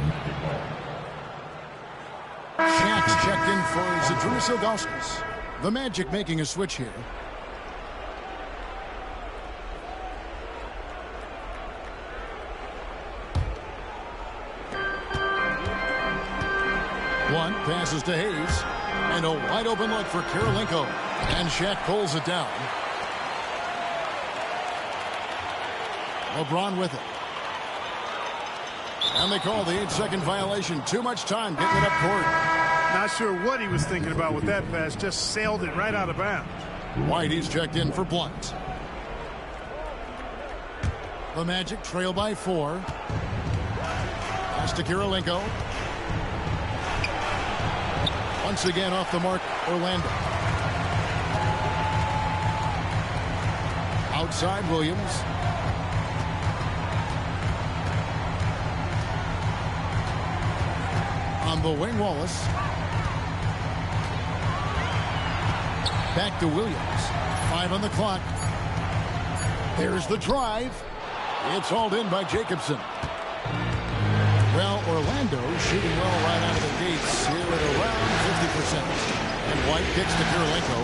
Shaq's checked in for Zydrunas Ilgauskas. The Magic making a switch here. One passes to Hayes. And a wide open look for Karolinko. And Shaq pulls it down. Lebron with it. And they call the 8-second violation. Too much time getting it up court. Not sure what he was thinking about with that pass. Just sailed it right out of bounds. Whitey's checked in for Blunt. The Magic trail by 4. Pass to Karolinko. Once again off the mark, Orlando. Outside Williams. On the wing, Wallace. Back to Williams. 5 on the clock. There's the drive. It's hauled in by Jacobson. Well, Orlando shooting well right out of the gates here at around 50%. And White kicks to Karolinko.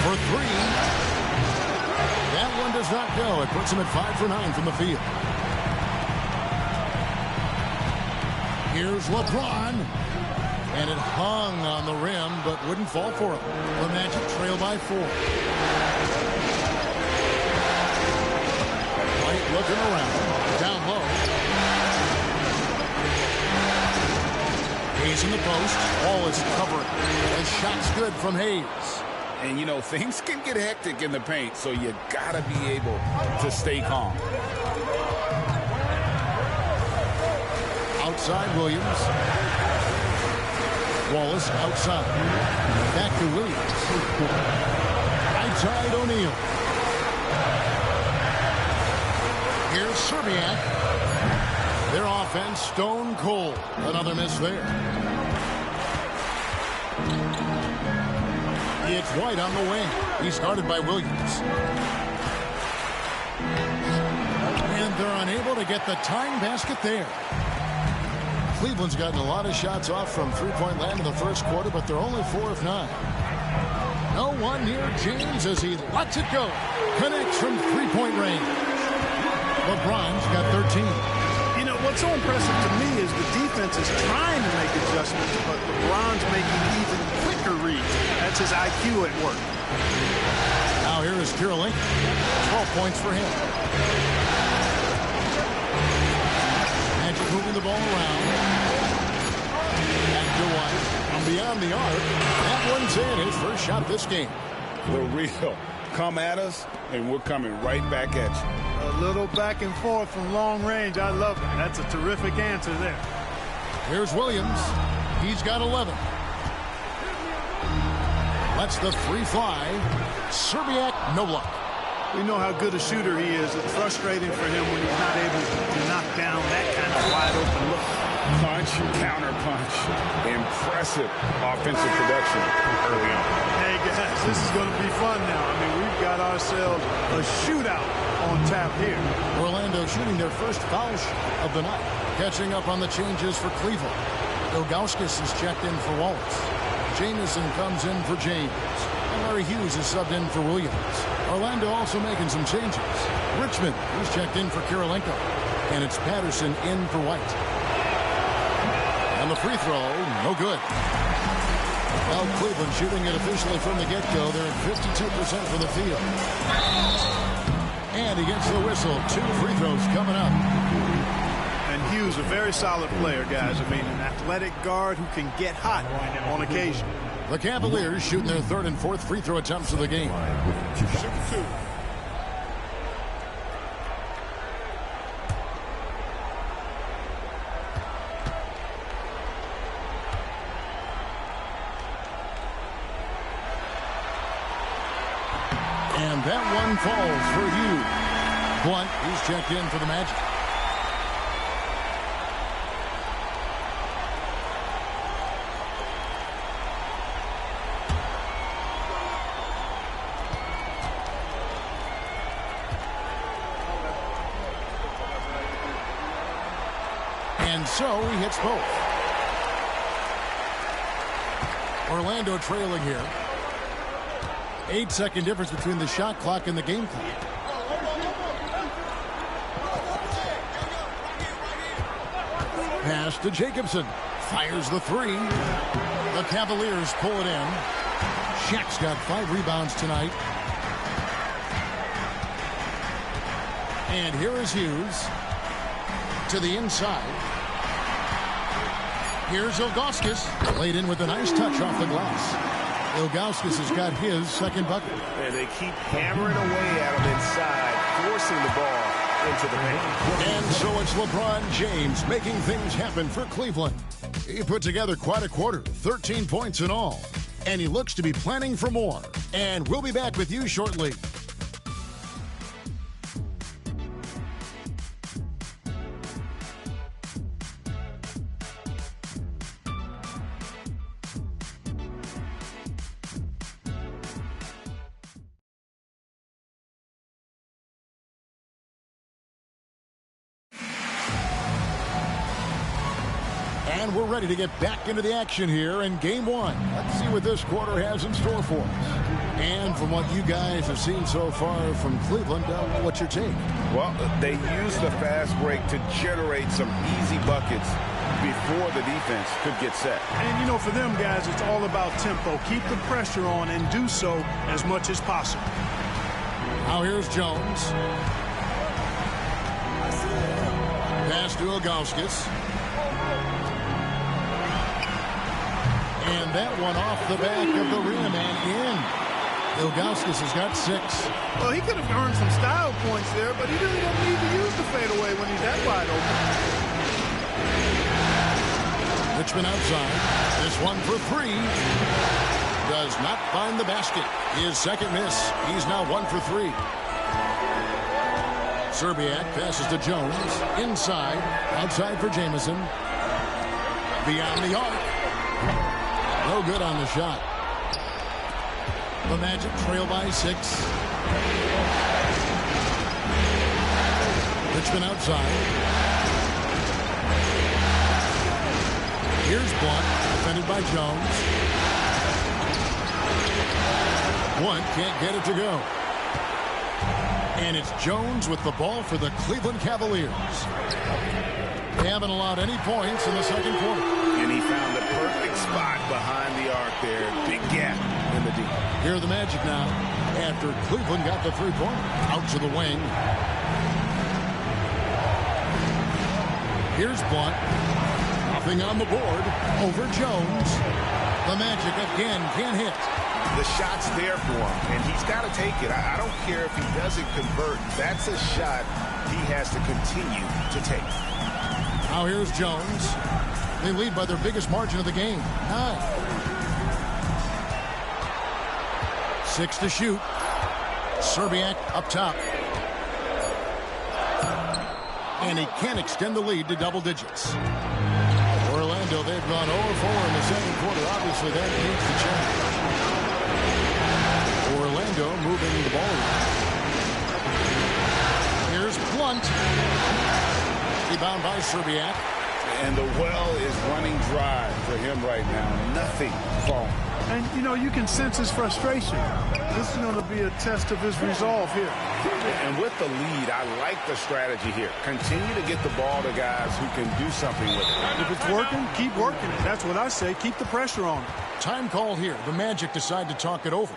For 3. That one does not go. It puts him at 5 for 9 from the field. Here's LeBron. And it hung on the rim, but wouldn't fall for him. The Magic trail by 4. White looking around. Down low. Hayes in the post. Ball is covered. The shot's good from Hayes. And, you know, things can get hectic in the paint, so you got to be able to stay calm. Outside Williams. Wallace outside. Back to Williams. Outside O'Neal. Here's Serbiak. Their offense stone cold. Another miss there. It's White on the wing. He's guarded by Williams. And they're unable to get the tying basket there. Cleveland's gotten a lot of shots off from three-point land in the first quarter, but they're only 4 of 9. No one near James as he lets it go. Connects from three-point range. LeBron's got 13. You know, what's so impressive to me is the defense is trying to make adjustments, but LeBron's making even quicker reads. That's his IQ at work. Now here is Karolinko. 12 points for him. Magic moving the ball around. Back to White. From beyond the arc. That one's in. His first shot this game. The real. Come at us, and we're coming right back at you. A little back and forth from long range. I love it. That's a terrific answer there. Here's Williams. He's got 11. Lets the 3 fly. Serbiak, no luck. We know how good a shooter he is. It's frustrating for him when he's not able to knock down that kind of wide open look. Punch, counter punch. Impressive offensive production early on. Hey, guys, this is going to be fun now. I mean, we've got ourselves a shootout on tap here. Orlando shooting their first foul shot of the night. Catching up on the changes for Cleveland. Ilgauskas is checked in for Wallace. Jamison comes in for James. And Larry Hughes is subbed in for Williams. Orlando also making some changes. Richmond is checked in for Kirilenko. And it's Patterson in for White. And the free throw, no good. Well, Cleveland shooting it officially from the get-go. They're at 52% from the field. And he gets the whistle. 2 free throws coming up. And Hughes, a very solid player, guys. I mean, an athletic guard who can get hot on occasion. The Cavaliers shooting their 3rd and 4th free throw attempts of the game. And that one falls for Hughes. Blunt, he's checked in for the Magic. And so he hits both. Orlando trailing here. 8-second difference between the shot clock and the game clock. Pass to Jacobson. Fires the 3. The Cavaliers pull it in. Shaq's got 5 rebounds tonight. And here is Hughes. To the inside. Here's Ilgauskas. Laid in with a nice touch off the glass. Ilgauskas has got his 2nd bucket. And they keep hammering away at him inside, forcing the ball into the paint. And so it's LeBron James making things happen for Cleveland. He put together quite a quarter, 13 points in all. And he looks to be planning for more. And we'll be back with you shortly. And we're ready to get back into the action here in game 1. Let's see what this quarter has in store for us. And from what you guys have seen so far from Cleveland, what's your take? Well, they used the fast break to generate some easy buckets before the defense could get set. And, you know, for them, guys, it's all about tempo. Keep the pressure on and do so as much as possible. Now here's Jones. Pass to Ilgauskas. And that one off the back of the rim and in. Ilgauskas has got 6. Well, he could have earned some style points there, but he really don't need to use the fadeaway when he's that wide open. Richmond outside. This one for 3. Does not find the basket. His 2nd miss. He's now 1 for 3. Serbiak passes to Jones. Inside. Outside for Jamison. Beyond the arc. No good on the shot. The Magic trail by 6. Richmond outside. Here's Blunt, defended by Jones. Blunt can't get it to go. And it's Jones with the ball for the Cleveland Cavaliers. They haven't allowed any points in the 2nd quarter. And he found the perfect spot behind the arc there. Big gap in the deep. Here are the Magic now. After Cleveland got the 3-pointer. Out to the wing. Here's Blunt. Nothing on the board. Over Jones. The Magic again can't hit. The shot's there for him, and he's got to take it. I don't care if he doesn't convert. That's a shot he has to continue to take. Now here's Jones. They lead by their biggest margin of the game, 9. 6 to shoot. Serbiak up top. And he can't extend the lead to double digits. Orlando, they've gone 0-4 in the second quarter. Obviously, that needs to change. Orlando moving the ball around. Here's Blunt. Rebound by Serbiak. And the well is running dry for him right now. Nothing falling. And, you know, you can sense his frustration. This is going to be a test of his resolve here. And with the lead, I like the strategy here. Continue to get the ball to guys who can do something with it. If it's working, keep working it. That's what I say. Keep the pressure on. Time call here. The Magic decide to talk it over.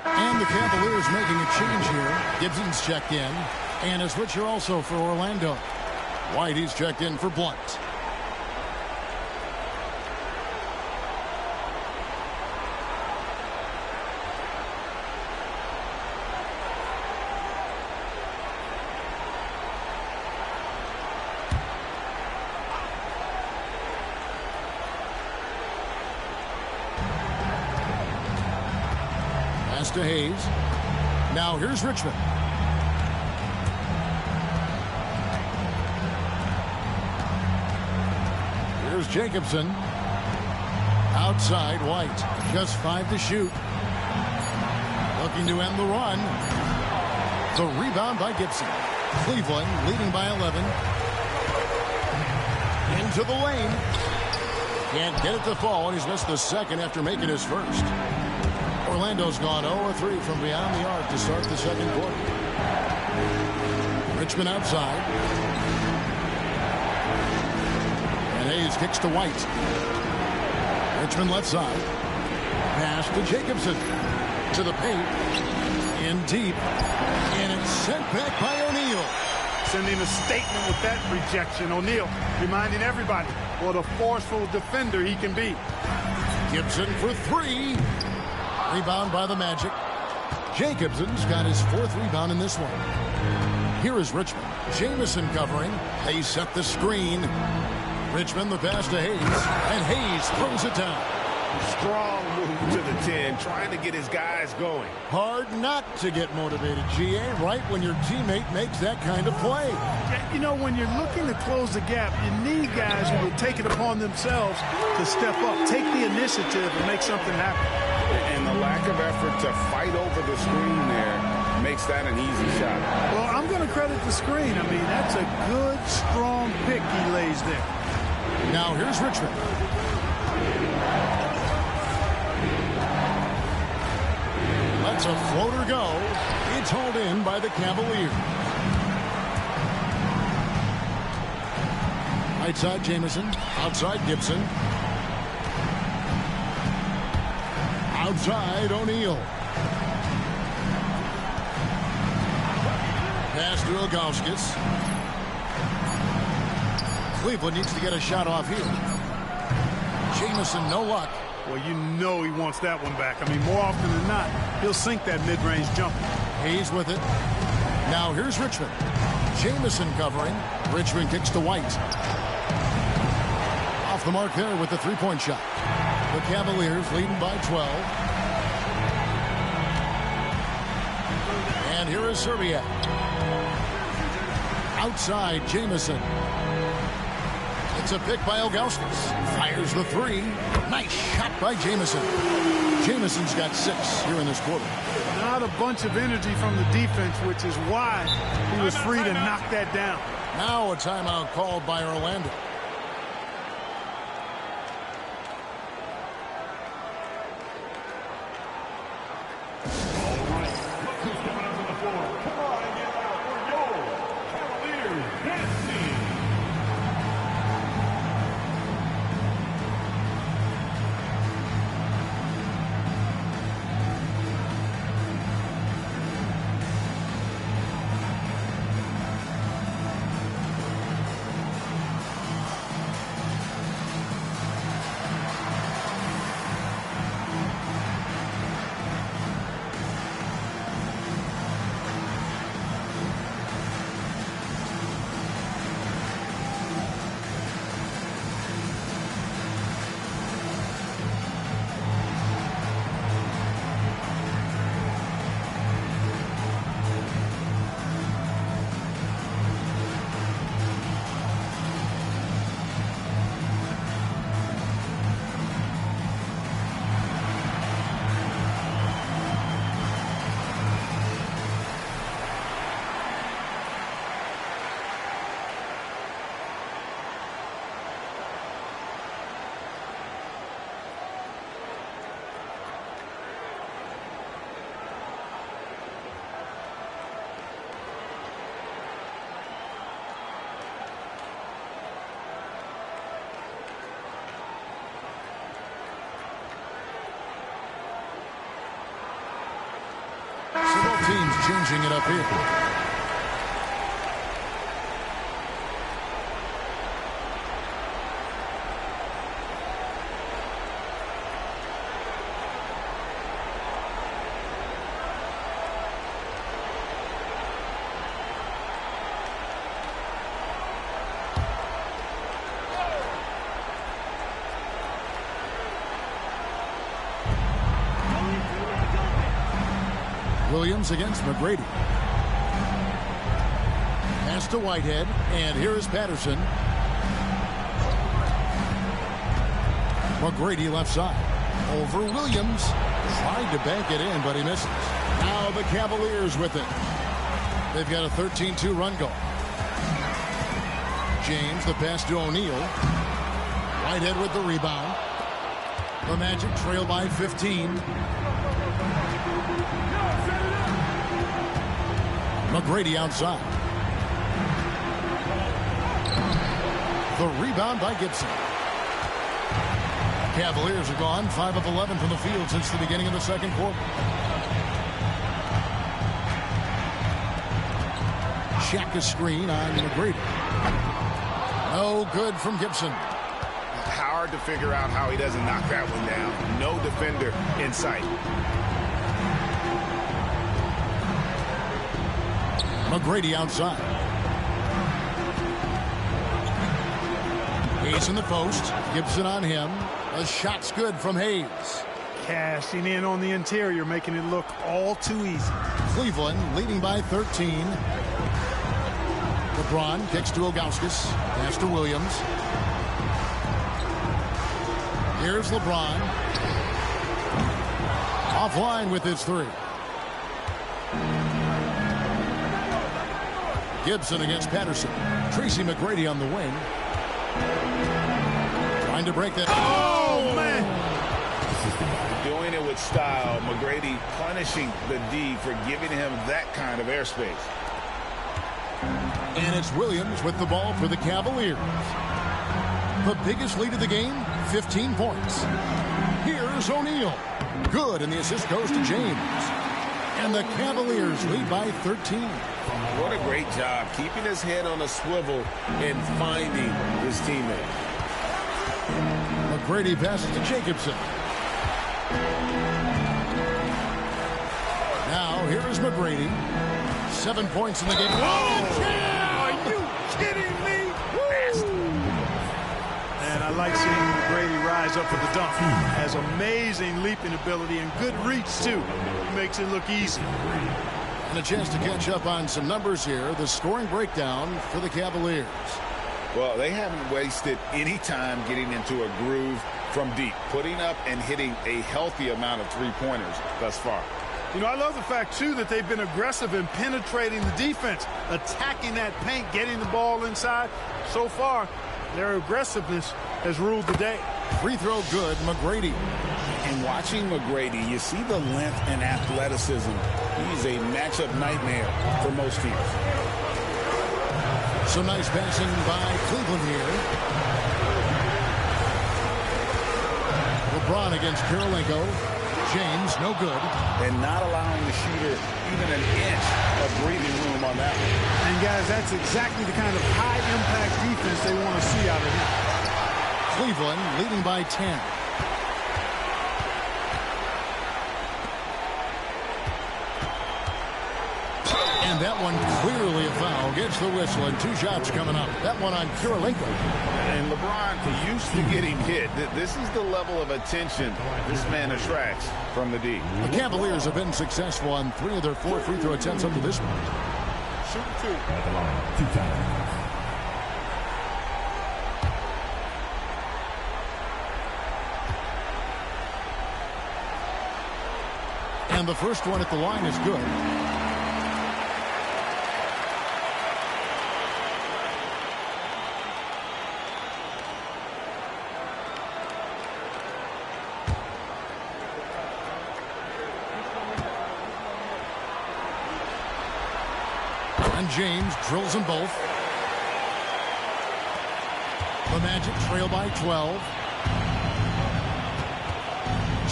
And the Cavaliers making a change here. Gibson's checked in. And a switcher also for Orlando. White, he's checked in for Blunt. To Hayes. Now here's Richmond. Here's Jacobson. Outside, White. Just 5 to shoot. Looking to end the run. The rebound by Gibson. Cleveland leading by 11. Into the lane. Can't get it to fall, and he's missed the second after making his first. Orlando's gone 0-3 from beyond the arc to start the second quarter. Richmond outside. And Hayes kicks to White. Richmond left side. Pass to Jacobson. To the paint. In deep. And it's sent back by O'Neal. Sending a statement with that rejection. O'Neal reminding everybody what a forceful defender he can be. Gibson for 3. Rebound by the Magic. Jacobson's got his 4th rebound in this one. Here is Richmond. Jamison covering. They set the screen. Richmond the pass to Hayes. And Hayes throws it down. Strong move to the 10, trying to get his guys going. Hard not to get motivated, GA, right when your teammate makes that kind of play. You know, when you're looking to close the gap, you need guys who will take it upon themselves to step up, take the initiative, and make something happen. And the lack of effort to fight over the screen there makes that an easy shot. Well, I'm going to credit the screen. I mean, that's a good, strong pick he lays there. Now here's Richmond. Lets a floater go. It's hauled in by the Cavaliers. Right side Jamison. Outside Gibson. Outside O'Neal. Pass to Ilgauskas. Cleveland needs to get a shot off here. Jamison, no luck. Well, you know he wants that one back. I mean, more often than not, he'll sink that mid-range jumper. Hayes with it. Now here's Richmond. Jamison covering. Richmond kicks to White. Off the mark there with the three-point shot. The Cavaliers leading by 12. And here is Serbia. Outside, Jamison. It's a pick by Ilgauskas. Fires the three. Nice shot by Jamison. Jamison's got 6 here in this quarter. Not a bunch of energy from the defense, which is why he was free to knock that down. Now a timeout called by Orlando. Teams changing it up here. Williams against McGrady. Pass to Whitehead, and here is Patterson. McGrady left side. Over Williams. Tried to bank it in, but he misses. Now the Cavaliers with it. They've got a 13-2 run going. James, the pass to O'Neal. Whitehead with the rebound. The Magic trail by 15. McGrady outside. The rebound by Gibson. Cavaliers are gone 5 of 11 from the field since the beginning of the second quarter. Shaq a screen on McGrady. No good from Gibson. Hard to figure out how he doesn't knock that one down. No defender in sight. McGrady outside. Hayes in the post. Gibson on him. A shot's good from Hayes. Cashing in on the interior, making it look all too easy. Cleveland leading by 13. Lebron kicks to Ilgauskas. Pass to Williams. Here's LeBron. Offline with his three. Gibson against Patterson. Tracy McGrady on the wing. Trying to break that. Oh, man. Doing it with style. McGrady punishing the D for giving him that kind of airspace. And it's Williams with the ball for the Cavaliers. The biggest lead of the game, 15 points. Here's O'Neal. Good, and the assist goes to James. And the Cavaliers lead by 13. What a great job keeping his head on a swivel and finding his teammate. McGrady passes to Jacobson. Now, here is McGrady. 7 points in the game. Are you kidding me? And I like seeing McGrady rise up for the dunk. Has amazing leaping ability and good reach, too. Makes it look easy. And a chance to catch up on some numbers here. The scoring breakdown for the Cavaliers. Well, they haven't wasted any time getting into a groove from deep, putting up and hitting a healthy amount of three-pointers thus far. You know, I love the fact, too, that they've been aggressive in penetrating the defense, attacking that paint, getting the ball inside. So far, their aggressiveness has ruled the day. Free throw good, McGrady. And watching McGrady, you see the length and athleticism. He's a matchup nightmare for most teams. Some nice passing by Cleveland here. Lebron against Karolinko. James, no good. And not allowing the shooter even an inch of breathing room on that one. And, guys, that's exactly the kind of high-impact defense they want to see out of him. Cleveland leading by 10. And that one clearly a foul. Gets the whistle, and 2 shots coming up. That one on Karolinko. And LeBron used to getting hit. This is the level of attention this man attracts from the D. The Cavaliers have been successful on 3 of their 4 free throw attempts up to this point. Shoot 2. At the line, 2 times. And the first one at the line is good. And James drills them both. The Magic trail by 12.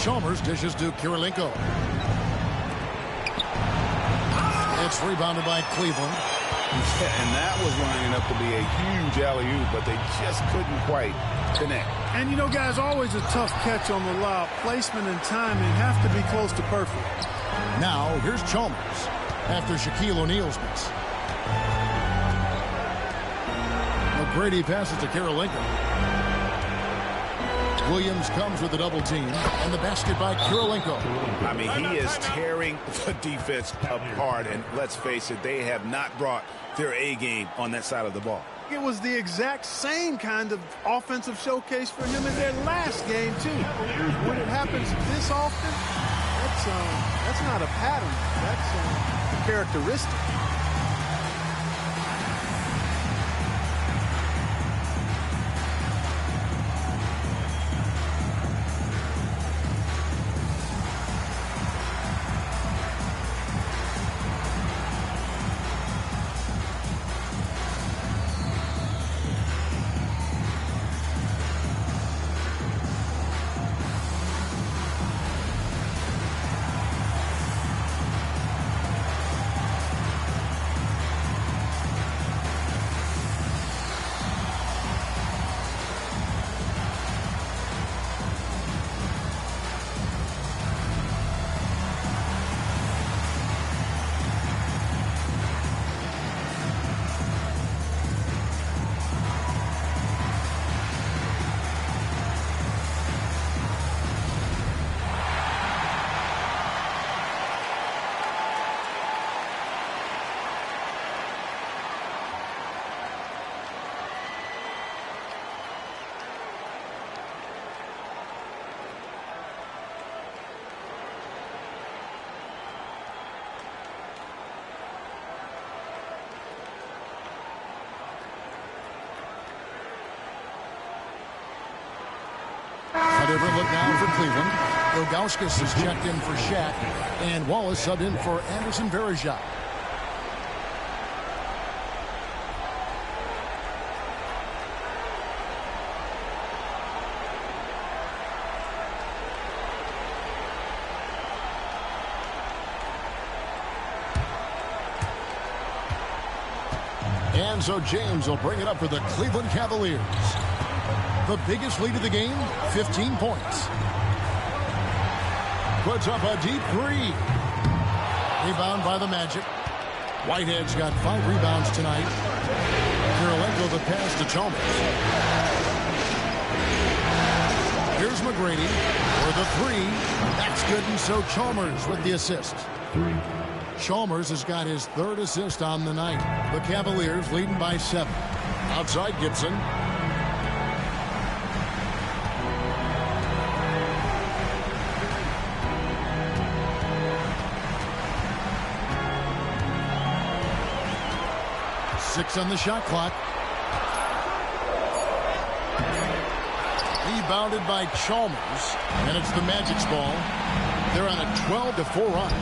Chalmers dishes to Karolinko. It's rebounded by Cleveland. And that was lining up to be a huge alley-oop, but they just couldn't quite connect. And, you know, guys, always a tough catch on the lob. Placement and timing have to be close to perfect. Now, here's Chalmers after Shaquille O'Neal's miss. McGrady passes to Karolinko. Williams comes with a double team, and the basket by Karolinko. I mean, he is tearing the defense apart, and let's face it, they have not brought their A game on that side of the ball. It was the exact same kind of offensive showcase for him in their last game, too. When it happens this often, that's not a pattern. That's a characteristic. A different look now for Cleveland. Ilgauskas is checked in for Shaq, and Wallace subbed in for Anderson Varejao. And so James will bring it up for the Cleveland Cavaliers. The biggest lead of the game, 15 points. Puts up a deep three. Rebound by the Magic. Whitehead's got 5 rebounds tonight. Kirilenko the pass to Chalmers. Here's McGrady for the 3. That's good, and so Chalmers with the assist. Chalmers has got his 3rd assist on the night. The Cavaliers leading by 7. Outside Gibson. Six on the shot clock. Rebounded by Chalmers, and it's the Magic's ball. They're on a 12-4 run.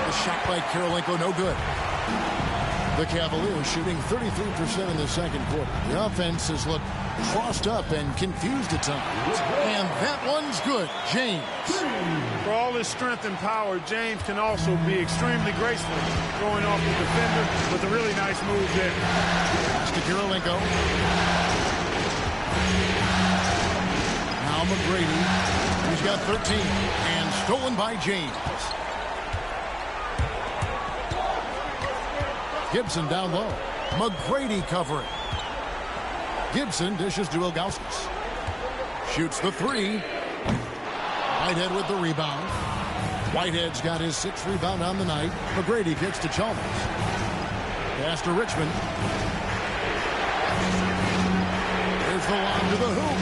The shot by Kirilenko, no good. The Cavaliers shooting 33% in the second quarter. The offense has looked crossed up and confused at times. And that one's good. James. For all his strength and power, James can also be extremely graceful, throwing off the defender with a really nice move there. Pass to Kirilenko. Now McGrady. He's got 13 and stolen by James. Gibson down low. McGrady covering. Gibson dishes to Ilgauskas. Shoots the 3. Whitehead with the rebound. Whitehead's got his 6th rebound on the night. McGrady kicks to Chalmers. Pass to Richmond. Here's the lob to the hoop.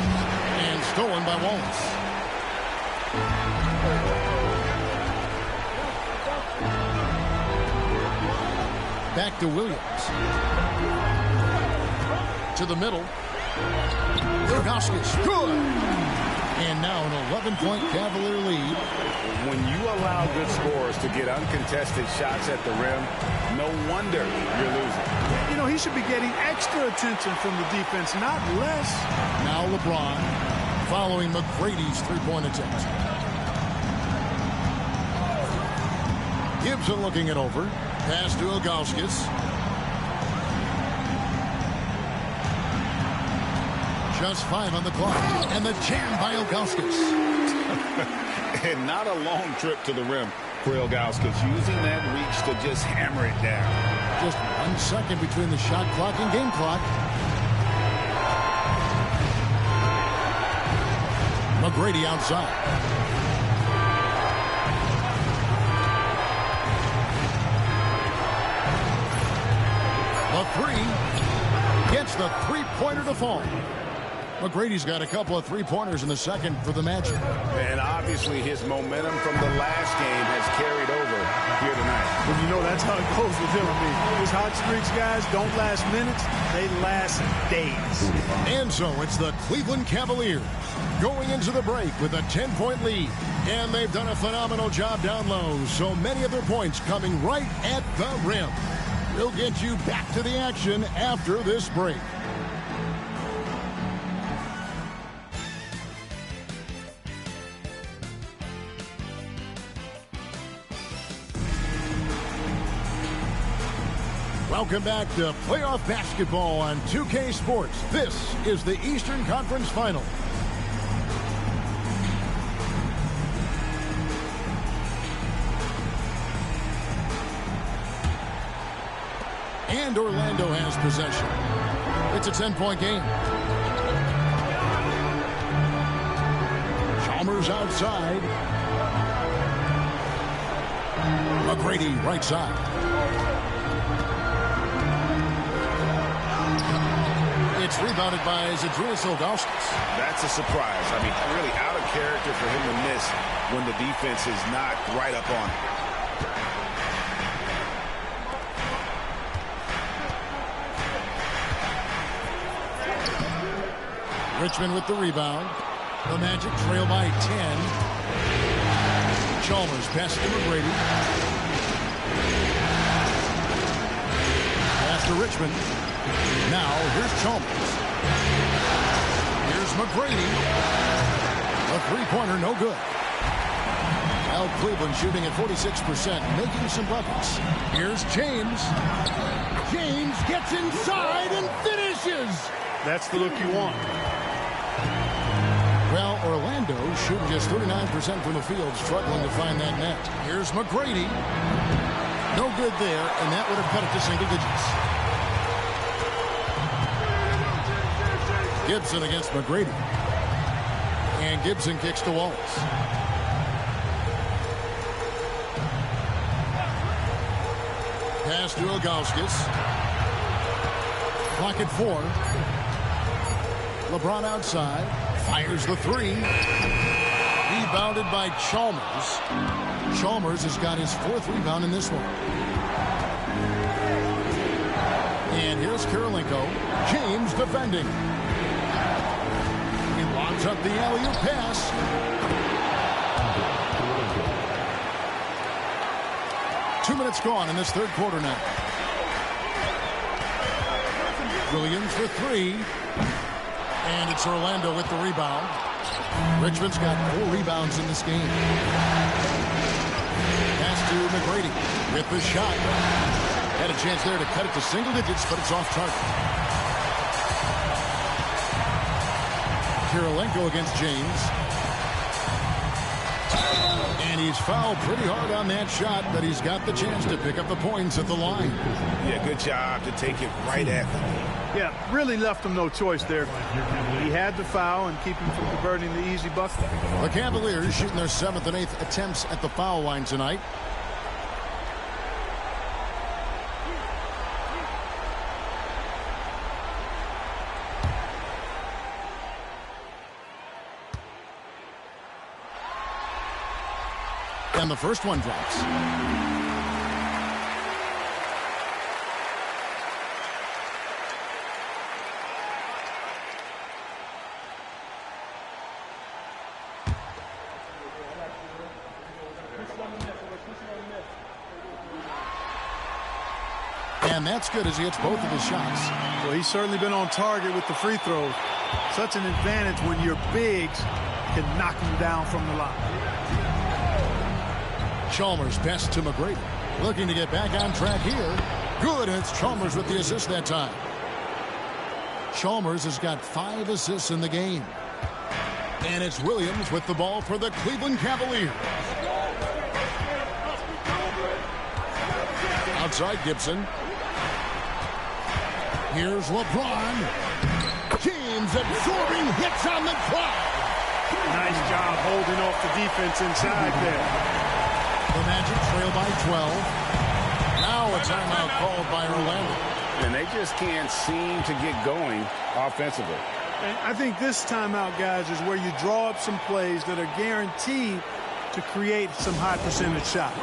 And stolen by Wallace. Back to Williams. To the middle. Ilgauskas, good! And now an 11-point Cavalier lead. When you allow good scorers to get uncontested shots at the rim, no wonder you're losing. You know, he should be getting extra attention from the defense, not less. Now LeBron following McGrady's 3-point attempt. Gibson looking it over. Pass to Ilgauskas. Just 5 on the clock. And the jam by Ilgauskas. And not a long trip to the rim for Ilgauskas, using that reach to just hammer it down. Just 1 second between the shot clock and game clock. McGrady outside. The 3 gets the 3-pointer to fall. McGrady's got a couple of 3-pointers in the second for the Magic. And obviously his momentum from the last game has carried over here tonight. Well, you know, that's how it goes with him. I mean, those hot streaks, guys, don't last minutes. They last days. And so it's the Cleveland Cavaliers going into the break with a 10-point lead. And they've done a phenomenal job down low. So many of their points coming right at the rim. We'll get you back to the action after this break. Welcome back to playoff basketball on 2K Sports. This is the Eastern Conference Final. And Orlando has possession. It's a 10-point game. Chalmers outside. McGrady right side. It's rebounded by Zydrunas Ilgauskas. That's a surprise. I mean, really out of character for him to miss when the defense is not right up on him. Richmond with the rebound. The Magic trail by 10. Chalmers pass to McGrady. Pass to Richmond. Now here's Chalmers. Here's McGrady. A 3-pointer, no good. Now Cleveland shooting at 46%, making some buckets. Here's James. James gets inside and finishes. That's the look you want. Well, Orlando shooting just 39% from the field, struggling to find that net. Here's McGrady. No good there, and that would have cut it to single digits. Gibson against McGrady. And Gibson kicks to Wallace. Pass to Ilgauskas. Clock at 4. LeBron outside. Fires the 3. Rebounded by Chalmers. Chalmers has got his 4th rebound in this one. And here's Karolinko. James defending. He lobs up the alley-oop pass. Two minutes gone in this third quarter now. Williams for 3. And it's Orlando with the rebound. Richmond's got 4 rebounds in this game. Pass to McGrady with the shot. Had a chance there to cut it to single digits, but it's off target. Karolinko against James. And he's fouled pretty hard on that shot, but he's got the chance to pick up the points at the line. Yeah, good job to take it right at them. Yeah, really left him no choice there. He had the foul and keep him from converting the easy bucket. The Cavaliers shooting their 7th and 8th attempts at the foul line tonight. And the first one drops. And that's good as he hits both of his shots. Well, he's certainly been on target with the free throws. Such an advantage when your bigs can knock him down from the line. Chalmers best to McGrady. Looking to get back on track here. Good, and it's Chalmers with the assist that time. Chalmers has got 5 assists in the game. And it's Williams with the ball for the Cleveland Cavaliers. Outside Gibson. Here's LeBron. James absorbing hits on the clock. Nice job holding off the defense inside there. The Magic trail by 12. Now a timeout called by Orlando. And they just can't seem to get going offensively. And I think this timeout, guys, is where you draw up some plays that are guaranteed to create some high percentage shots.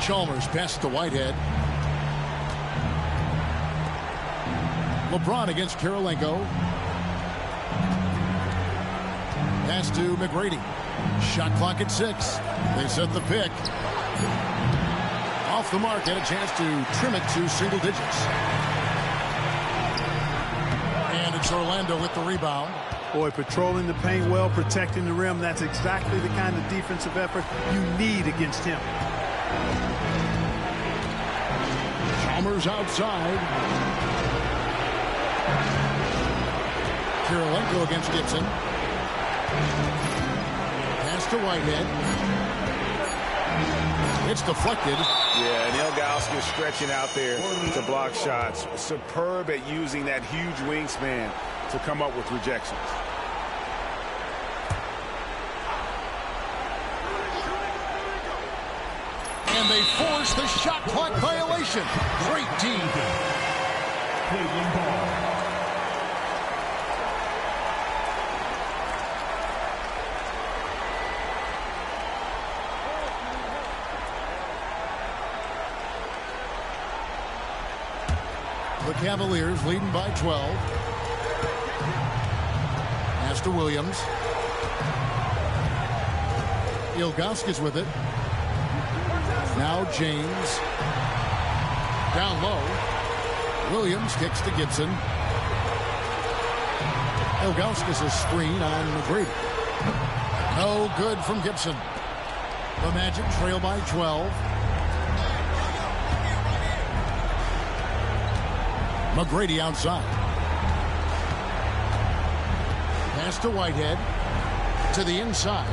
Chalmers pass to Whitehead. Lebron against Karolinko. Pass to McGrady. Shot clock at 6. They set the pick. Off the mark, had a chance to trim it to single digits. And it's Orlando with the rebound. Boy, patrolling the paint well, protecting the rim. That's exactly the kind of defensive effort you need against him. Chalmers outside. Karolinko against Gibson. Pass to Whitehead. It's deflected. Yeah, and Ilgauskas stretching out there to block shots. Superb at using that huge wingspan to come up with rejections. And they force the shot clock violation. Great team. Cleveland ball. The Cavaliers leading by 12. Pass to Williams. Ilgauskas with it. Now James. Down low. Williams kicks to Gibson. Ilgauskas a screen on McGrady. No good from Gibson. The Magic trail by 12. McGrady outside. Pass to Whitehead. To the inside.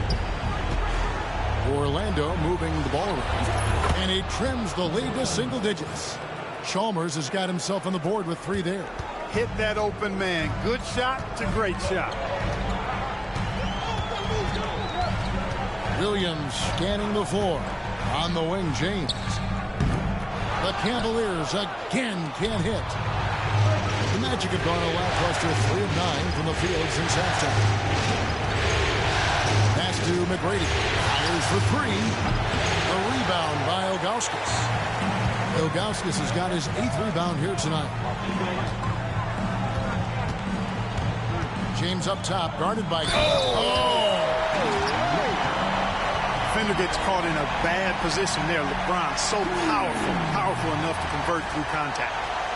Orlando moving the ball around. And he trims the lead to single digits. Chalmers has got himself on the board with 3 there. Hit that open man. Good shot to great shot. Williams scanning the floor. On the wing, James. The Cavaliers again can't hit. The Magic have gone a lackluster 3 of 9 from the field since halftime. Pass to McGrady. Fires for 3. A rebound by Ilgauskas. Ilgauskas has got his 8th rebound here tonight. James up top, guarded by... Defender gets caught in a bad position there. LeBron so powerful enough to convert through contact.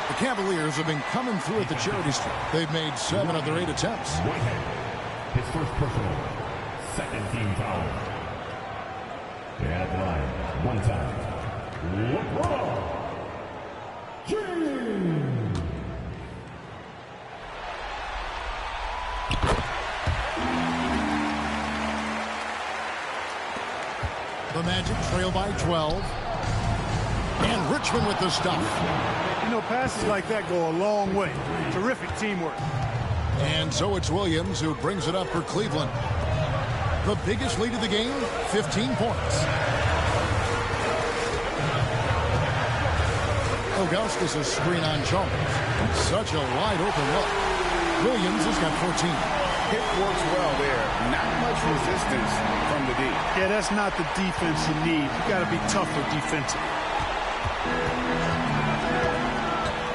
The Cavaliers have been coming through at the charity stripe. They've made 7 of their 8 attempts. Whitehead, his first personal, second team foul. At the line, one time. Lebron James. The Magic trail by 12. And Richmond with the stuff. You know, passes like that go a long way. Terrific teamwork. And so it's Williams who brings it up for Cleveland. The biggest lead of the game, 15 points. Ilgauskas a screen on Chalmers. Such a wide open look. Williams has got 14. Hit works well there. Not much resistance from the D. Yeah, that's not the defense you need. You got to be tougher defensive.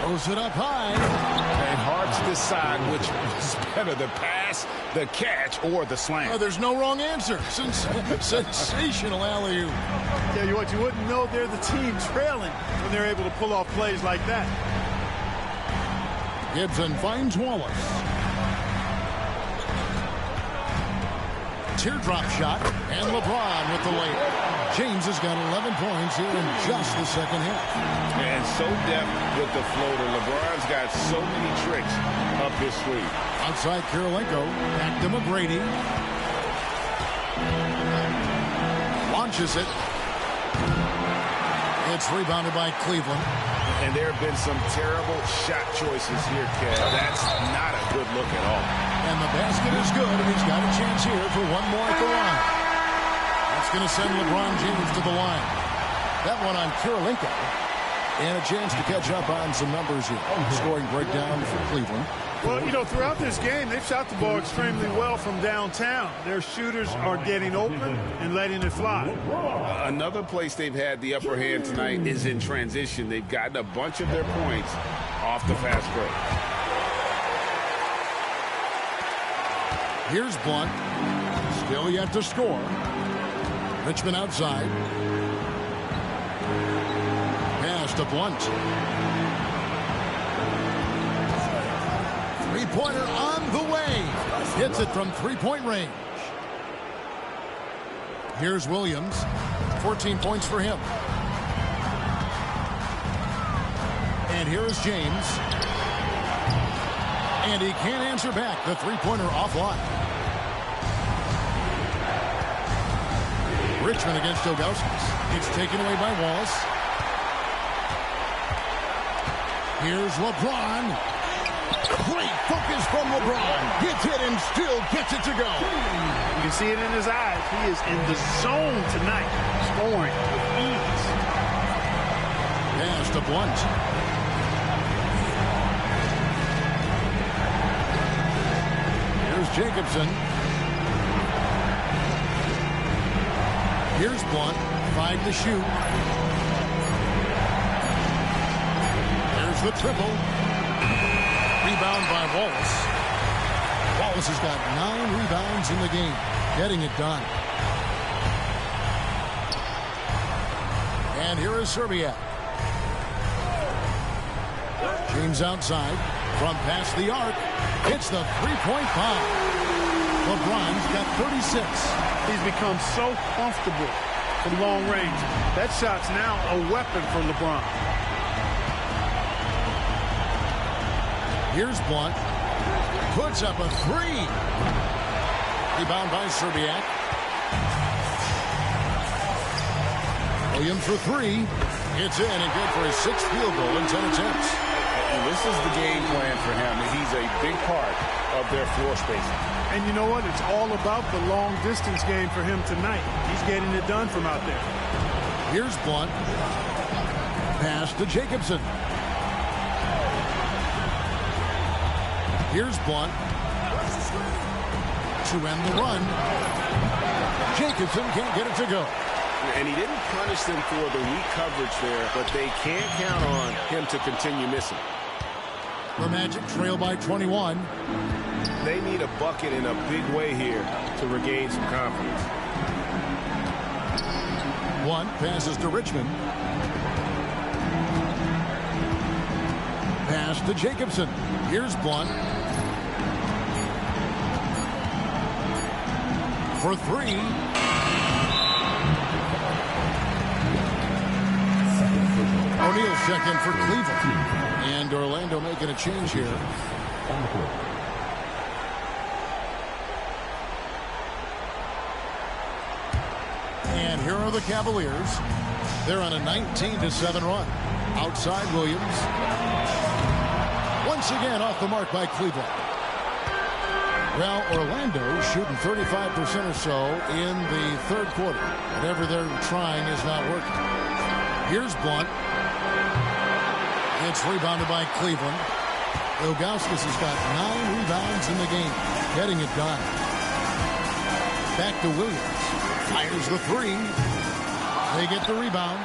Throws it up high. And hard to decide which was better, the pass, the catch, or the slam. Oh, there's no wrong answer. Sensational alley-oop. Yeah, you wouldn't know they're the team trailing when they're able to pull off plays like that. Gibson finds Wallace. Teardrop shot, and LeBron with the layup. James has got 11 points here in just the second half. And so deft with the floater. LeBron's got so many tricks up his sleeve. Outside Karolinko, back to McGrady. Launches it. It's rebounded by Cleveland. And there have been some terrible shot choices here, Kev. That's not a good look at all. And the basket is good, and he's got a chance here for one more at the line. That's going to send LeBron James to the line. That one on Karolinko And a chance to catch up on some numbers here. Scoring breakdown for Cleveland. Well, you know, throughout this game, they've shot the ball extremely well from downtown. Their shooters are getting open and letting it fly. Another place they've had the upper hand tonight is in transition. They've gotten a bunch of their points off the fast break. Here's Blunt. Still yet to score. Richmond outside. Pass to Blunt. Three-pointer on the way. Hits it from three-point range. Here's Williams. 14 points for him. And here is James. And he can't answer back. The three-pointer offline. Richmond against Ilgauskas. It's taken away by Wallace. Here's Lebron. Great focus from Lebron. Gets it and still gets it to go. You can see it in his eyes. He is in the zone tonight, scoring with ease. Pass to Blunt. Here's Jacobson. Here's Blunt. 5 to shoot. There's the triple. Rebound by Wallace. Wallace has got 9 rebounds in the game. Getting it done. And here is Serbia. James outside. From past the arc. It's the three-point foul. LeBron's got 36. He's become so comfortable from long range. That shot's now a weapon for LeBron. Here's Blunt. Puts up a three. Rebound by Serbiak. Williams for three. It's in and good for his 6th field goal in 10 attempts. And this is the game plan for him. He's a big part of their floor spacing. And you know what? It's all about the long distance game for him tonight. He's getting it done from out there. Here's Blunt. Pass to Jacobson. Here's Blunt. To end the run. Jacobson can't get it to go. And he didn't punish them for the weak coverage there, but they can't count on him to continue missing. The Magic trail by 21. They need a bucket in a big way here to regain some confidence. Blunt passes to Richmond. Pass to Jacobson. Here's Blunt. For three. O'Neal check in for Cleveland. And Orlando making a change here. And here are the Cavaliers. They're on a 19-7 run. Outside Williams. Once again off the mark by Cleveland. Well, Orlando shooting 35% or so in the third quarter. Whatever they're trying is not working. Here's Blunt. It's rebounded by Cleveland. Ilgauskas has got 9 rebounds in the game. Getting it done. Back to Williams. Fires the three. They get the rebound.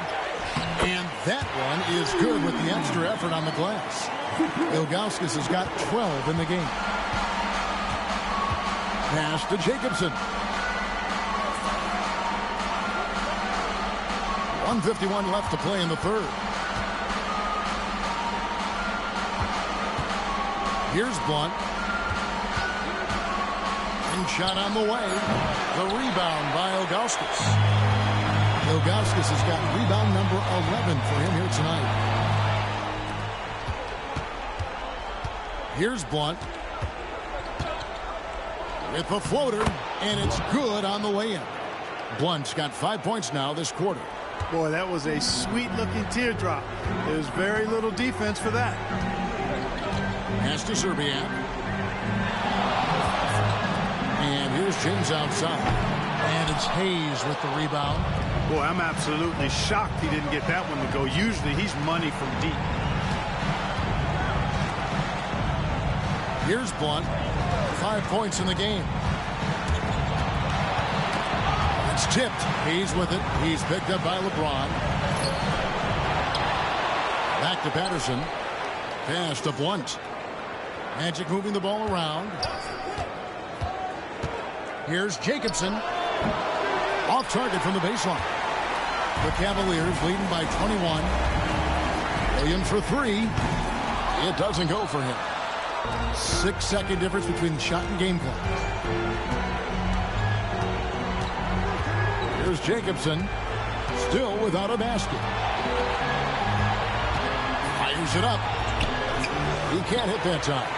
And that one is good with the extra effort on the glass. Ilgauskas has got 12 in the game. Pass to Jacobson. 1:51 left to play in the third. Here's Blunt. And shot on the way. The rebound by Ilgauskas. Ilgauskas has got rebound number 11 for him here tonight. Here's Blunt. With the floater, and it's good on the way in. Blunt's got 5 points now this quarter. Boy, that was a sweet-looking teardrop. There's very little defense for that. Pass to Serbiak. And here's James outside. And it's Hayes with the rebound. Boy, I'm absolutely shocked he didn't get that one to go. Usually he's money from deep. Here's Blunt. 5 points in the game. It's tipped. Hayes with it. He's picked up by Lebron. Back to Patterson. Pass to Blunt. Magic moving the ball around. Here's Jacobson. Off target from the baseline. The Cavaliers leading by 21. Williams for three. It doesn't go for him. 6-second difference between shot and game clock. Here's Jacobson. Still without a basket. Fires it up. He can't hit that time.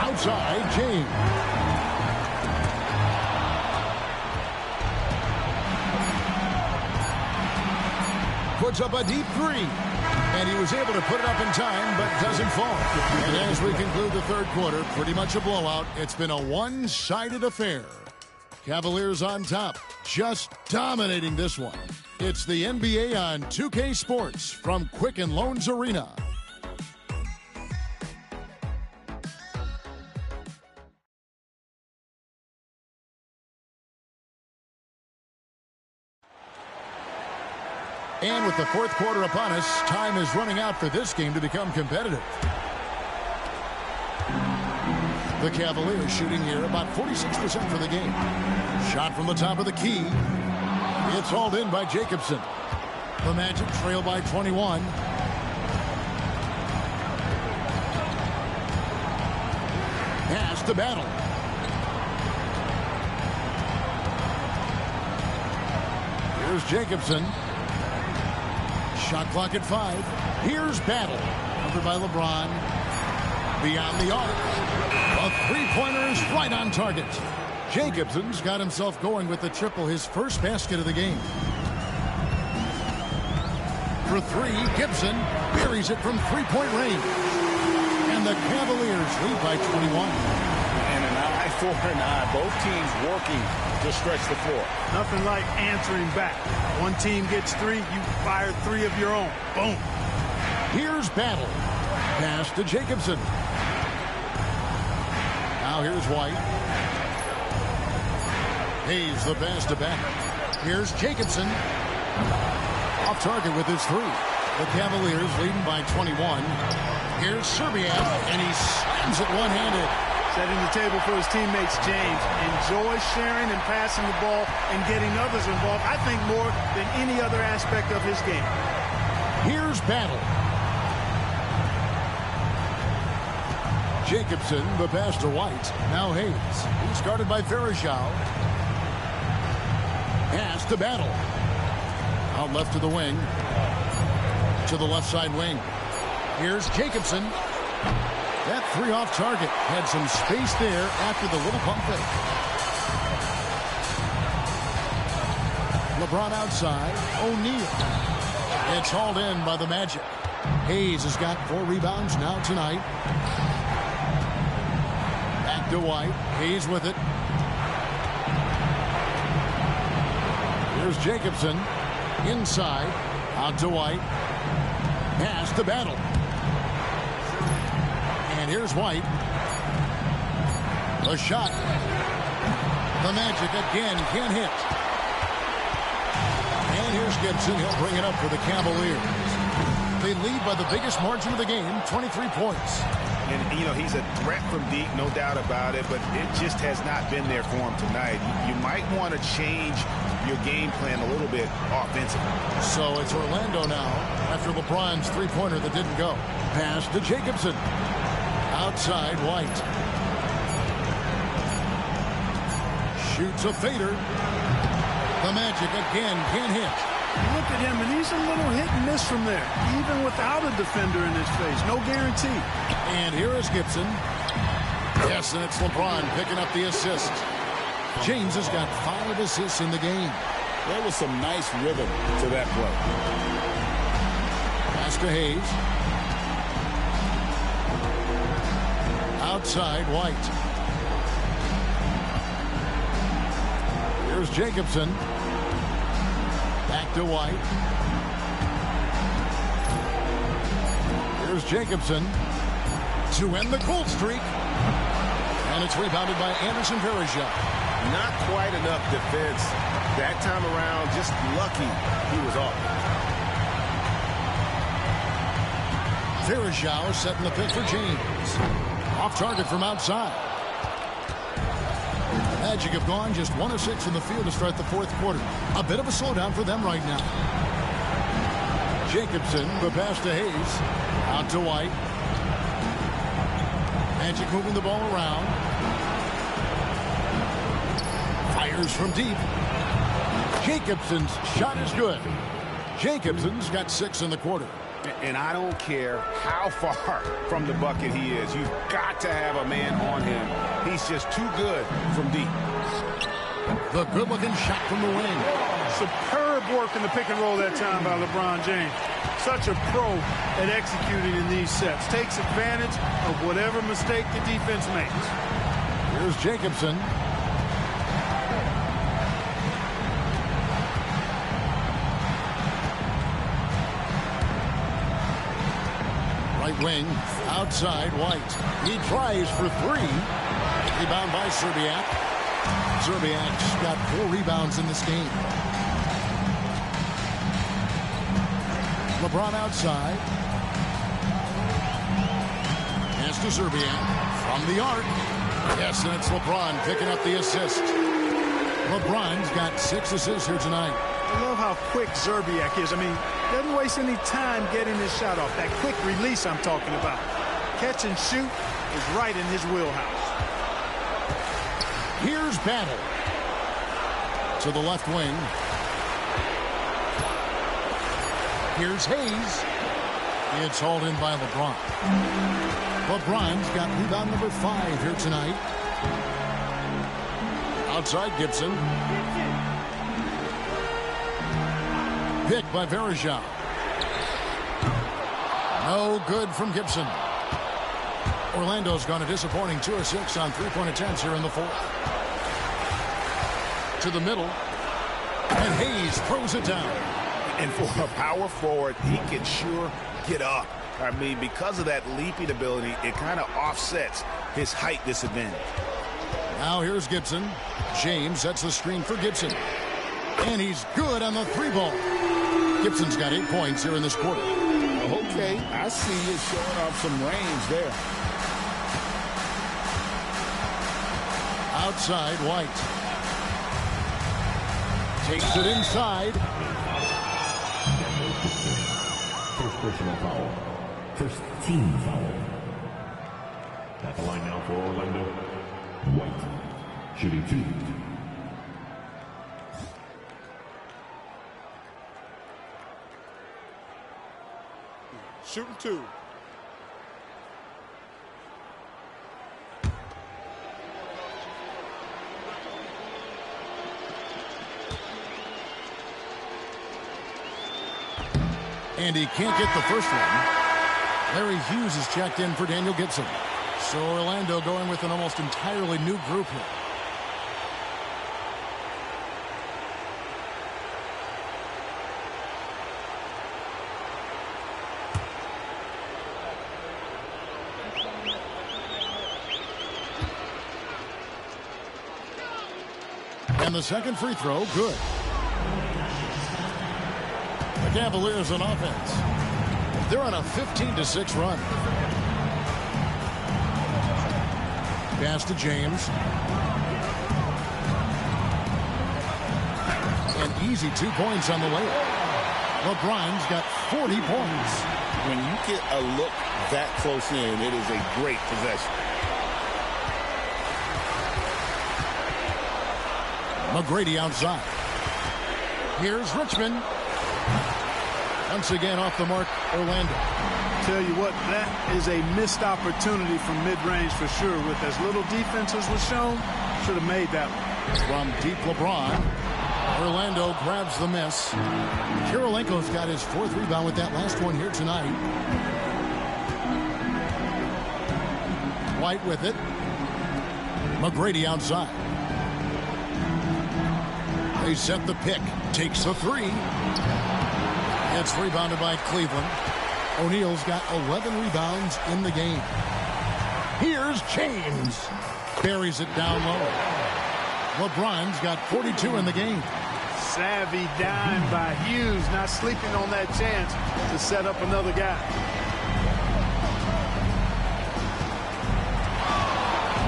Outside, James. Puts up a deep three. And he was able to put it up in time, but doesn't fall. And as we conclude the third quarter, pretty much a blowout. It's been a one-sided affair. Cavaliers on top, just dominating this one. It's the NBA on 2K Sports from Quicken Loans Arena. And with the fourth quarter upon us, time is running out for this game to become competitive. The Cavaliers shooting here about 46% for the game. Shot from the top of the key. It's hauled in by Jacobson. The Magic trail by 21. Pass to Battle. Here's Jacobson. Shot clock at 5. Here's Battle. Covered by LeBron. Beyond the arc. A three-pointer is right on target. Jacobson's got himself going with the triple, his first basket of the game. For 3, Gibson buries it from three-point range. And the Cavaliers lead by 21. And an eye for an eye. Both teams working to stretch the floor. Nothing like answering back. One team gets 3, you fire 3 of your own. Boom. Here's Battle. Pass to Jacobson. Now here's White. Hayes the pass to back. Here's Jacobson. Off target with his 3. The Cavaliers leading by 21. Here's Serbiak, and he slams it one-handed. Setting the table for his teammates, James. Enjoys sharing and passing the ball and getting others involved, I think, more than any other aspect of his game. Here's Battle. Jacobson, the pass to White. Now Hayes. He's guarded by Farajao. Pass to Battle. Out left to the wing. To the left side wing. Here's Jacobson. That 3 off target. Had some space there after the little pump fake. LeBron outside. O'Neal. It's hauled in by the Magic. Hayes has got 4 rebounds now tonight. Back to White. Hayes with it. Here's Jacobson. Inside. Out to White. Pass to Battle. And here's White. The shot. The Magic again can't hit. And here's Gibson. He'll bring it up for the Cavaliers. They lead by the biggest margin of the game, 23 points. And, you know, he's a threat from deep, no doubt about it, but it just has not been there for him tonight. You might want to change your game plan a little bit offensively. So it's Orlando now after LeBron's three-pointer that didn't go. Pass to Jacobson. Outside, White. Shoots a fader. The Magic again can't hit. Look at him, and he's a little hit and miss from there, even without a defender in his face. No guarantee. And here is Gibson. Yes, and it's LeBron picking up the assist. James has got 5 assists in the game. There was some nice rhythm to that play. Pass to Hayes. Outside, White. Here's Jacobson. Back to White. Here's Jacobson to end the cold streak. And it's rebounded by Anderson Varejao. Not quite enough defense that time around. Just lucky he was off. Varejao setting the pick for James. Off target from outside. Magic have gone just 1 of 6 in the field to start the 4th quarter. A bit of a slowdown for them right now. Jacobson, the pass to Hayes. Out to White. Magic moving the ball around. Fires from deep. Jacobson's shot is good. Jacobson's got 6 in the quarter. And I don't care how far from the bucket he is. You've got to have a man on him. He's just too good from deep. The good-looking shot from the wing. Superb work in the pick and roll that time by LeBron James. Such a pro at executing in these sets. Takes advantage of whatever mistake the defense makes. Here's Jacobson. Right wing, outside, White. He tries for 3. Rebound by Serbiak. Serbiak's got 4 rebounds in this game. LeBron outside. Pass to Serbiak from the arc. Yes, and it's LeBron picking up the assist. LeBron's got 6 assists here tonight. I love how quick Serbiak is. I mean, doesn't waste any time getting his shot off. That quick release I'm talking about. Catch and shoot is right in his wheelhouse. Here's Battle. To the left wing. Here's Hayes. It's hauled in by LeBron. LeBron's got rebound number 5 here tonight. Outside Gibson. Picked by Verejao. No good from Gibson. Orlando's gone a disappointing 2 of 6 on 3-point attempts here in the 4th. To the middle. And Hayes throws it down. And for a power forward, he can sure get up. I mean, because of that leaping ability, it kind of offsets his height disadvantage. Now here's Gibson. James sets the screen for Gibson. And he's good on the 3-ball. Gibson's got 8 points here in this quarter. Okay, I see you showing off some range there. Outside, White. Takes it inside. First personal foul. First team foul. At the line now for Orlando. White. Shooting 2. Shooting 2. And he can't get the first one. Larry Hughes is checked in for Daniel Gibson. So Orlando going with an almost entirely new group here. And the second free throw, good. The Cavaliers on offense. They're on a 15-6 run. Pass to James. An easy 2 points on the layup. LeBron's got 40 points. When you get a look that close in, it is a great possession. McGrady outside. Here's Richmond. Once again off the mark, Orlando. Tell you what, that is a missed opportunity from mid-range for sure. With as little defense as was shown, should have made that one. From deep LeBron, Orlando grabs the miss. Kirilenko's got his 4th rebound with that last one here tonight. White with it. McGrady outside. They set the pick. Takes the 3. It's rebounded by Cleveland. O'Neal's got 11 rebounds in the game. Here's James. Buries it down low. LeBron's got 42 in the game. Savvy dime by Hughes, not sleeping on that chance to set up another guy.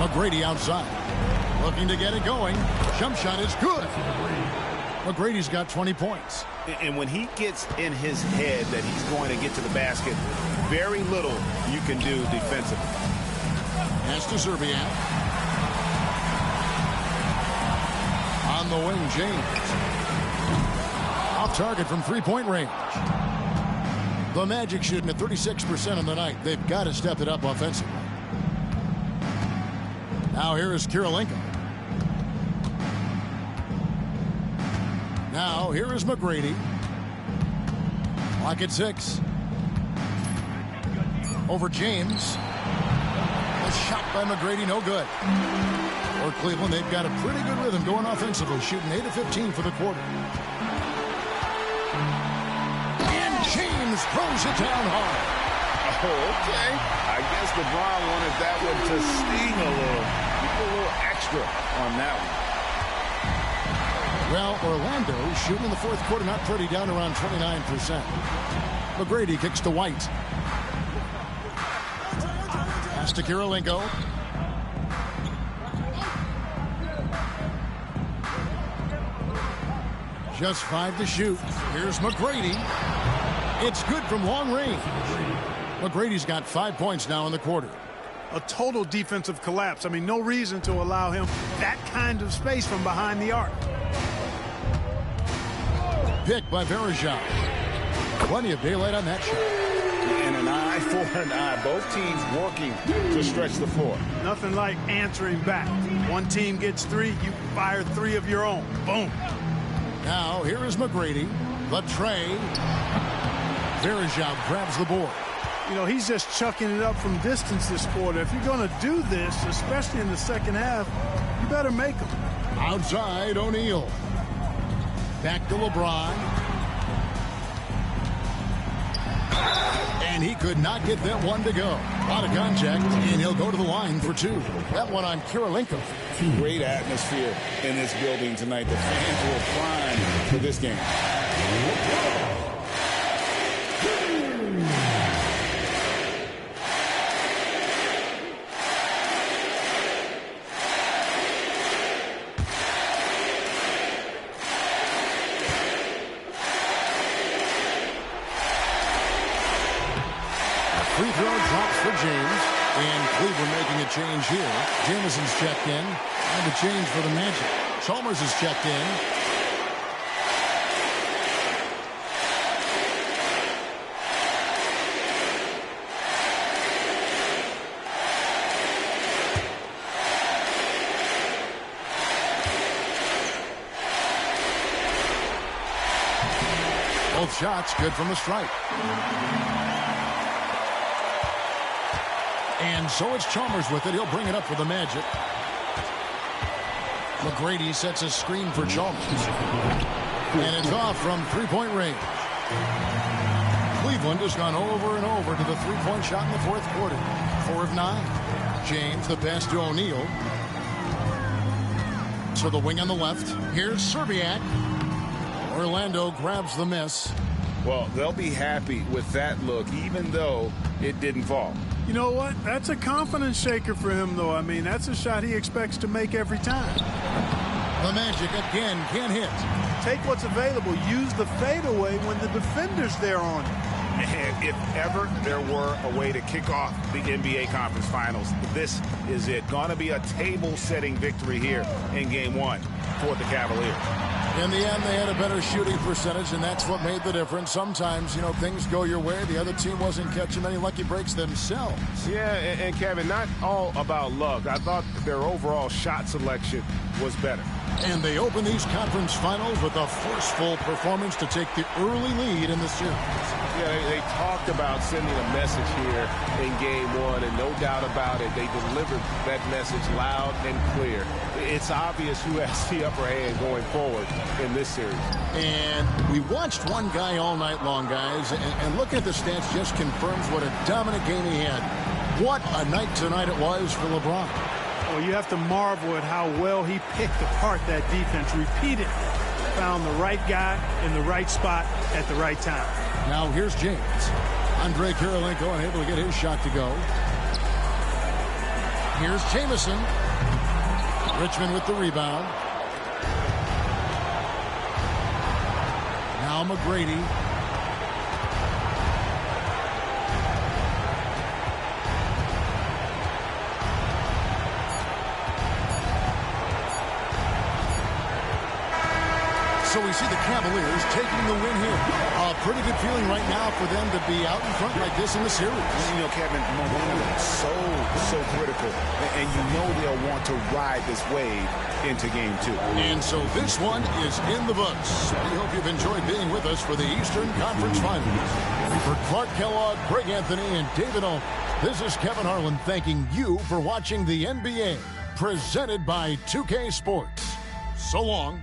McGrady outside. Looking to get it going. Jump shot is good. McGrady's got 20 points. And when he gets in his head that he's going to get to the basket, very little you can do defensively. Pass to Serbian. On the wing, James. Off target from 3-point range. The Magic shooting at 36% on the night. They've got to step it up offensively. Now here is Kirilenko. Now here is McGrady. Clock at 6. Over James. A shot by McGrady, no good. For Cleveland, they've got a pretty good rhythm going offensively, shooting 8 of 15 for the quarter. And James throws it down hard. Oh, okay. I guess LeBron wanted that one to sting a little. Give a little extra on that one. Well, Orlando shooting in the 4th quarter, not pretty, down around 29%. McGrady kicks to White. Pass to Kirilenko. Just 5 to shoot. Here's McGrady. It's good from long range. McGrady's got 5 points now in the quarter. A total defensive collapse. I mean, no reason to allow him that kind of space from behind the arc. Picked by Verejao. Plenty of daylight on that shot. And an eye for an eye. Both teams working to stretch the floor. Nothing like answering back. One team gets 3, you fire 3 of your own. Boom. Now, here is McGrady. The tray. Verejao grabs the board. You know, he's just chucking it up from distance this quarter. If you're going to do this, especially in the second half, you better make them. Outside, O'Neal. Back to LeBron. And he could not get that one to go. Out of contact, and he'll go to the line for 2. That one on Kirilenko. Great atmosphere in this building tonight. The fans were primed for this game. Free throw drops for James. And Cleveland making a change here. Jameson's checked in. And the change for the Magic. Chalmers is checked in. Both shots good from the stripe. And so it's Chalmers with it. He'll bring it up for the Magic. McGrady sets a screen for Chalmers. And it's off from three-point range. Cleveland has gone over and over to the three-point shot in the fourth quarter. 4 of 9. James, the pass to O'Neal. To the wing on the left. Here's Serbiak. Orlando grabs the miss. Well, they'll be happy with that look, even though it didn't fall. You know what? That's a confidence shaker for him, though. I mean, that's a shot he expects to make every time. The Magic again can't hit. Take what's available. Use the fadeaway when the defender's there on it. And if ever there were a way to kick off the NBA Conference Finals, this is it. Gonna be a table-setting victory here in Game 1 for the Cavaliers. In the end, they had a better shooting percentage, and that's what made the difference. Sometimes, you know, things go your way. The other team wasn't catching many lucky breaks themselves. Yeah, and Kevin, not all about luck. I thought their overall shot selection was better. And they open these conference finals with a forceful performance to take the early lead in the series. Yeah, they talked about sending a message here in Game 1, and no doubt about it, they delivered that message loud and clear. It's obvious who has the upper hand going forward in this series. And we watched one guy all night long, guys, and looking at the stats just confirms what a dominant game he had. What a night tonight it was for LeBron. Well, you have to marvel at how well he picked apart that defense repeatedly. Found the right guy in the right spot at the right time. Now here's James. Andre Kirilenko unable to get his shot to go. Here's Jameson. Richmond with the rebound. Now McGrady. So we see the Cavaliers taking the win here. A pretty good feeling right now for them to be out in front like this in the series. You know, Kevin, momentum is so critical. And you know they'll want to ride this wave into Game 2. And so this one is in the books. We hope you've enjoyed being with us for the Eastern Conference Finals. For Clark Kellogg, Greg Anthony, and David Owen, this is Kevin Harlan thanking you for watching the NBA, presented by 2K Sports. So long.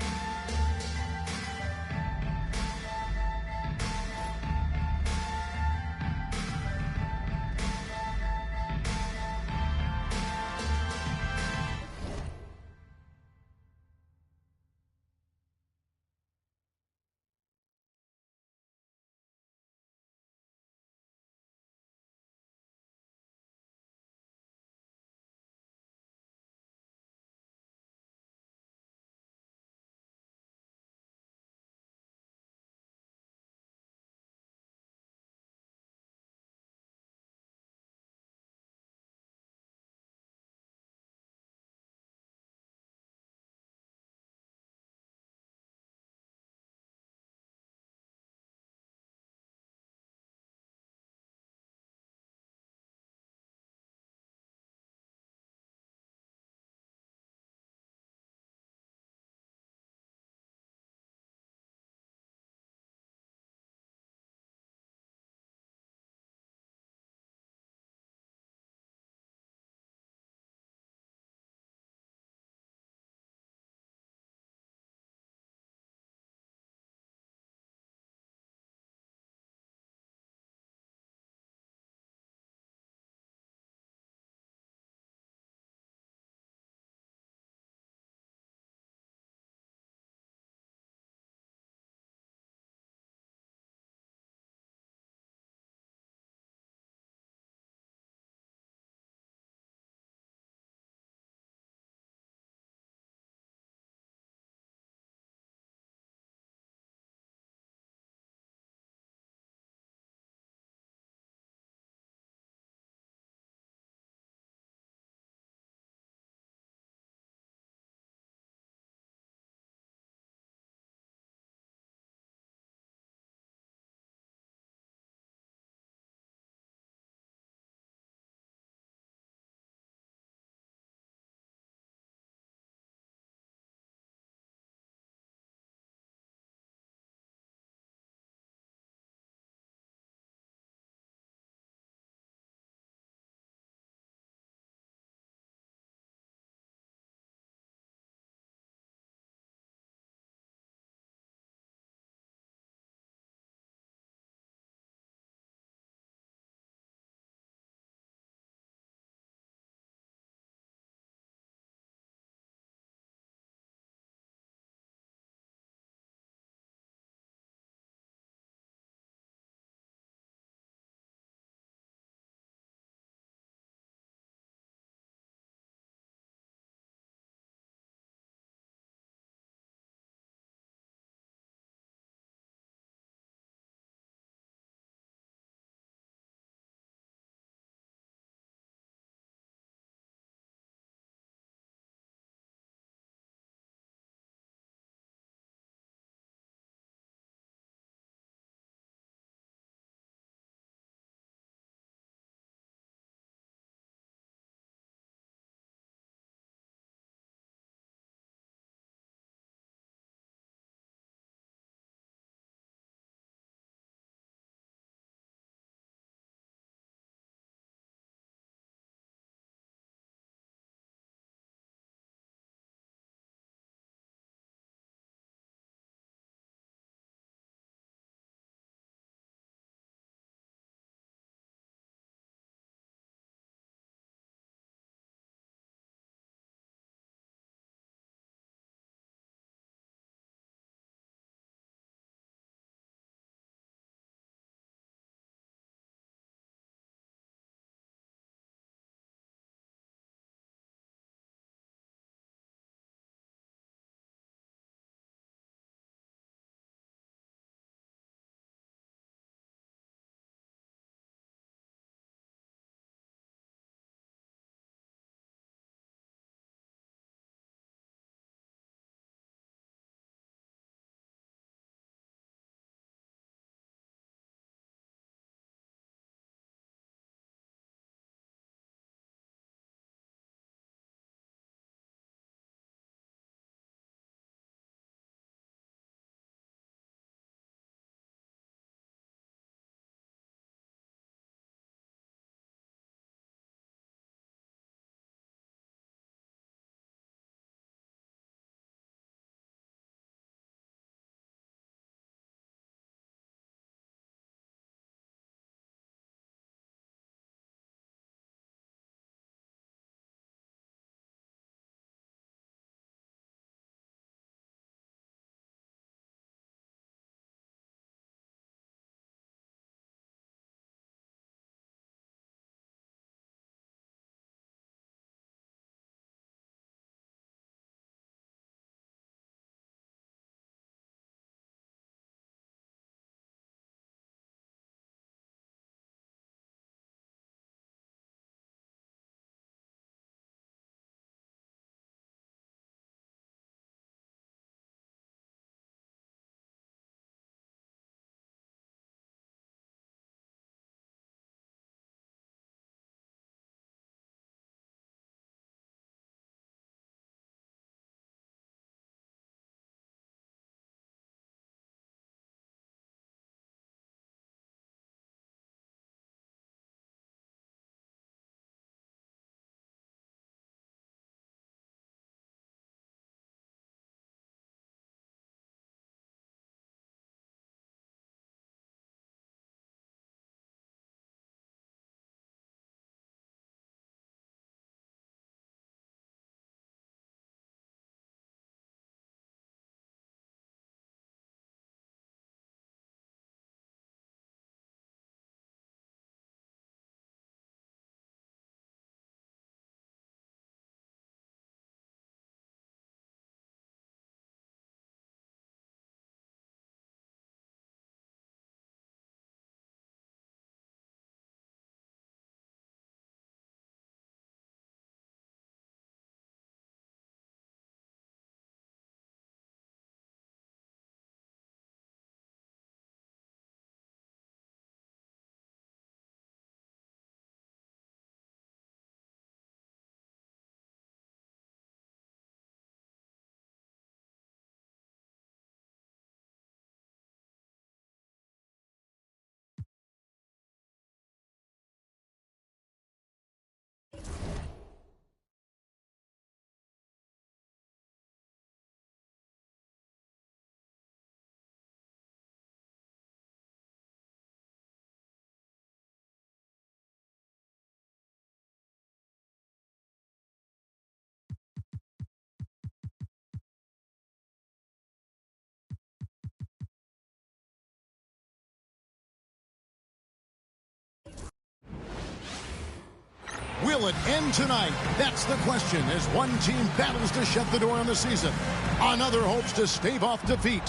Will it end tonight? That's the question as one team battles to shut the door on the season. Another hopes to stave off defeat.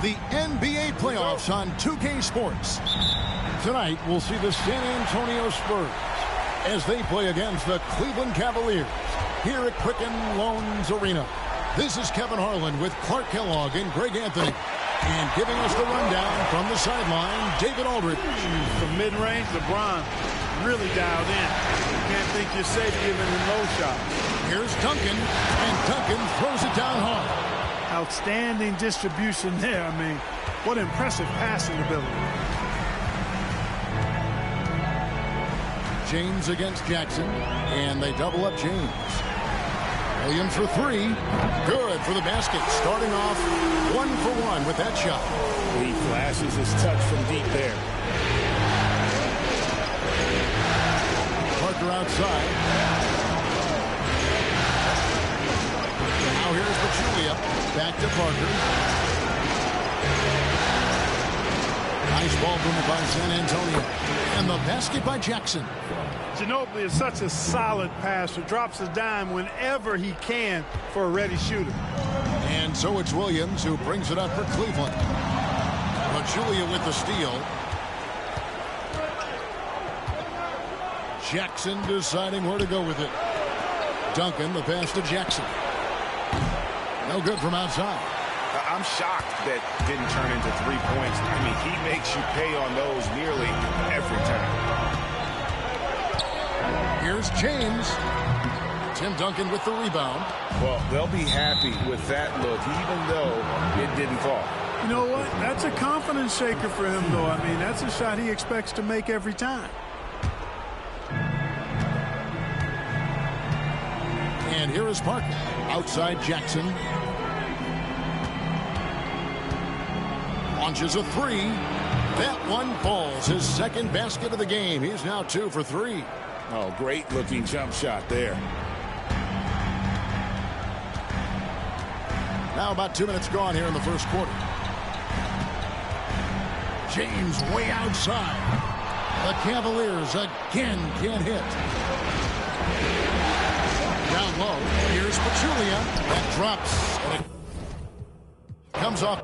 The NBA playoffs on 2K Sports. Tonight, we'll see the San Antonio Spurs as they play against the Cleveland Cavaliers here at Quicken Loans Arena. This is Kevin Harlan with Clark Kellogg and Greg Anthony. And giving us the rundown from the sideline, David Aldridge. From mid-range, LeBron really dialed in. You can't think you're safe giving him low shots. Here's Duncan, and Duncan throws it down hard. Outstanding distribution there. I mean, what impressive passing ability. James against Jackson, and they double up James. Williams for three. Good for the basket. Starting off 1-for-1 with that shot. He flashes his touch from deep there. Parker outside. Now here's Pachulia. Back to Parker. Nice ball movement by San Antonio. And the basket by Jackson. Ginobili is such a solid passer. Drops a dime whenever he can for a ready shooter. And so it's Williams who brings it up for Cleveland. Pachulia with the steal. Jackson deciding where to go with it. Duncan, the pass to Jackson. No good from outside. I'm shocked that didn't turn into 3 points. I mean, he makes you pay on those nearly every time. Here's James. Tim Duncan with the rebound. Well, they'll be happy with that look, even though it didn't fall. You know what? That's a confidence shaker for him, though. I mean, that's a shot he expects to make every time. And here is Parker. Outside Jackson. Launches a three. That one falls. His second basket of the game. He's now 2 for 3. Oh, great looking jump shot there. Now about 2 minutes gone here in the first quarter. James way outside. The Cavaliers again can't hit. Down low. Here's Pachulia. That drops. And it comes off.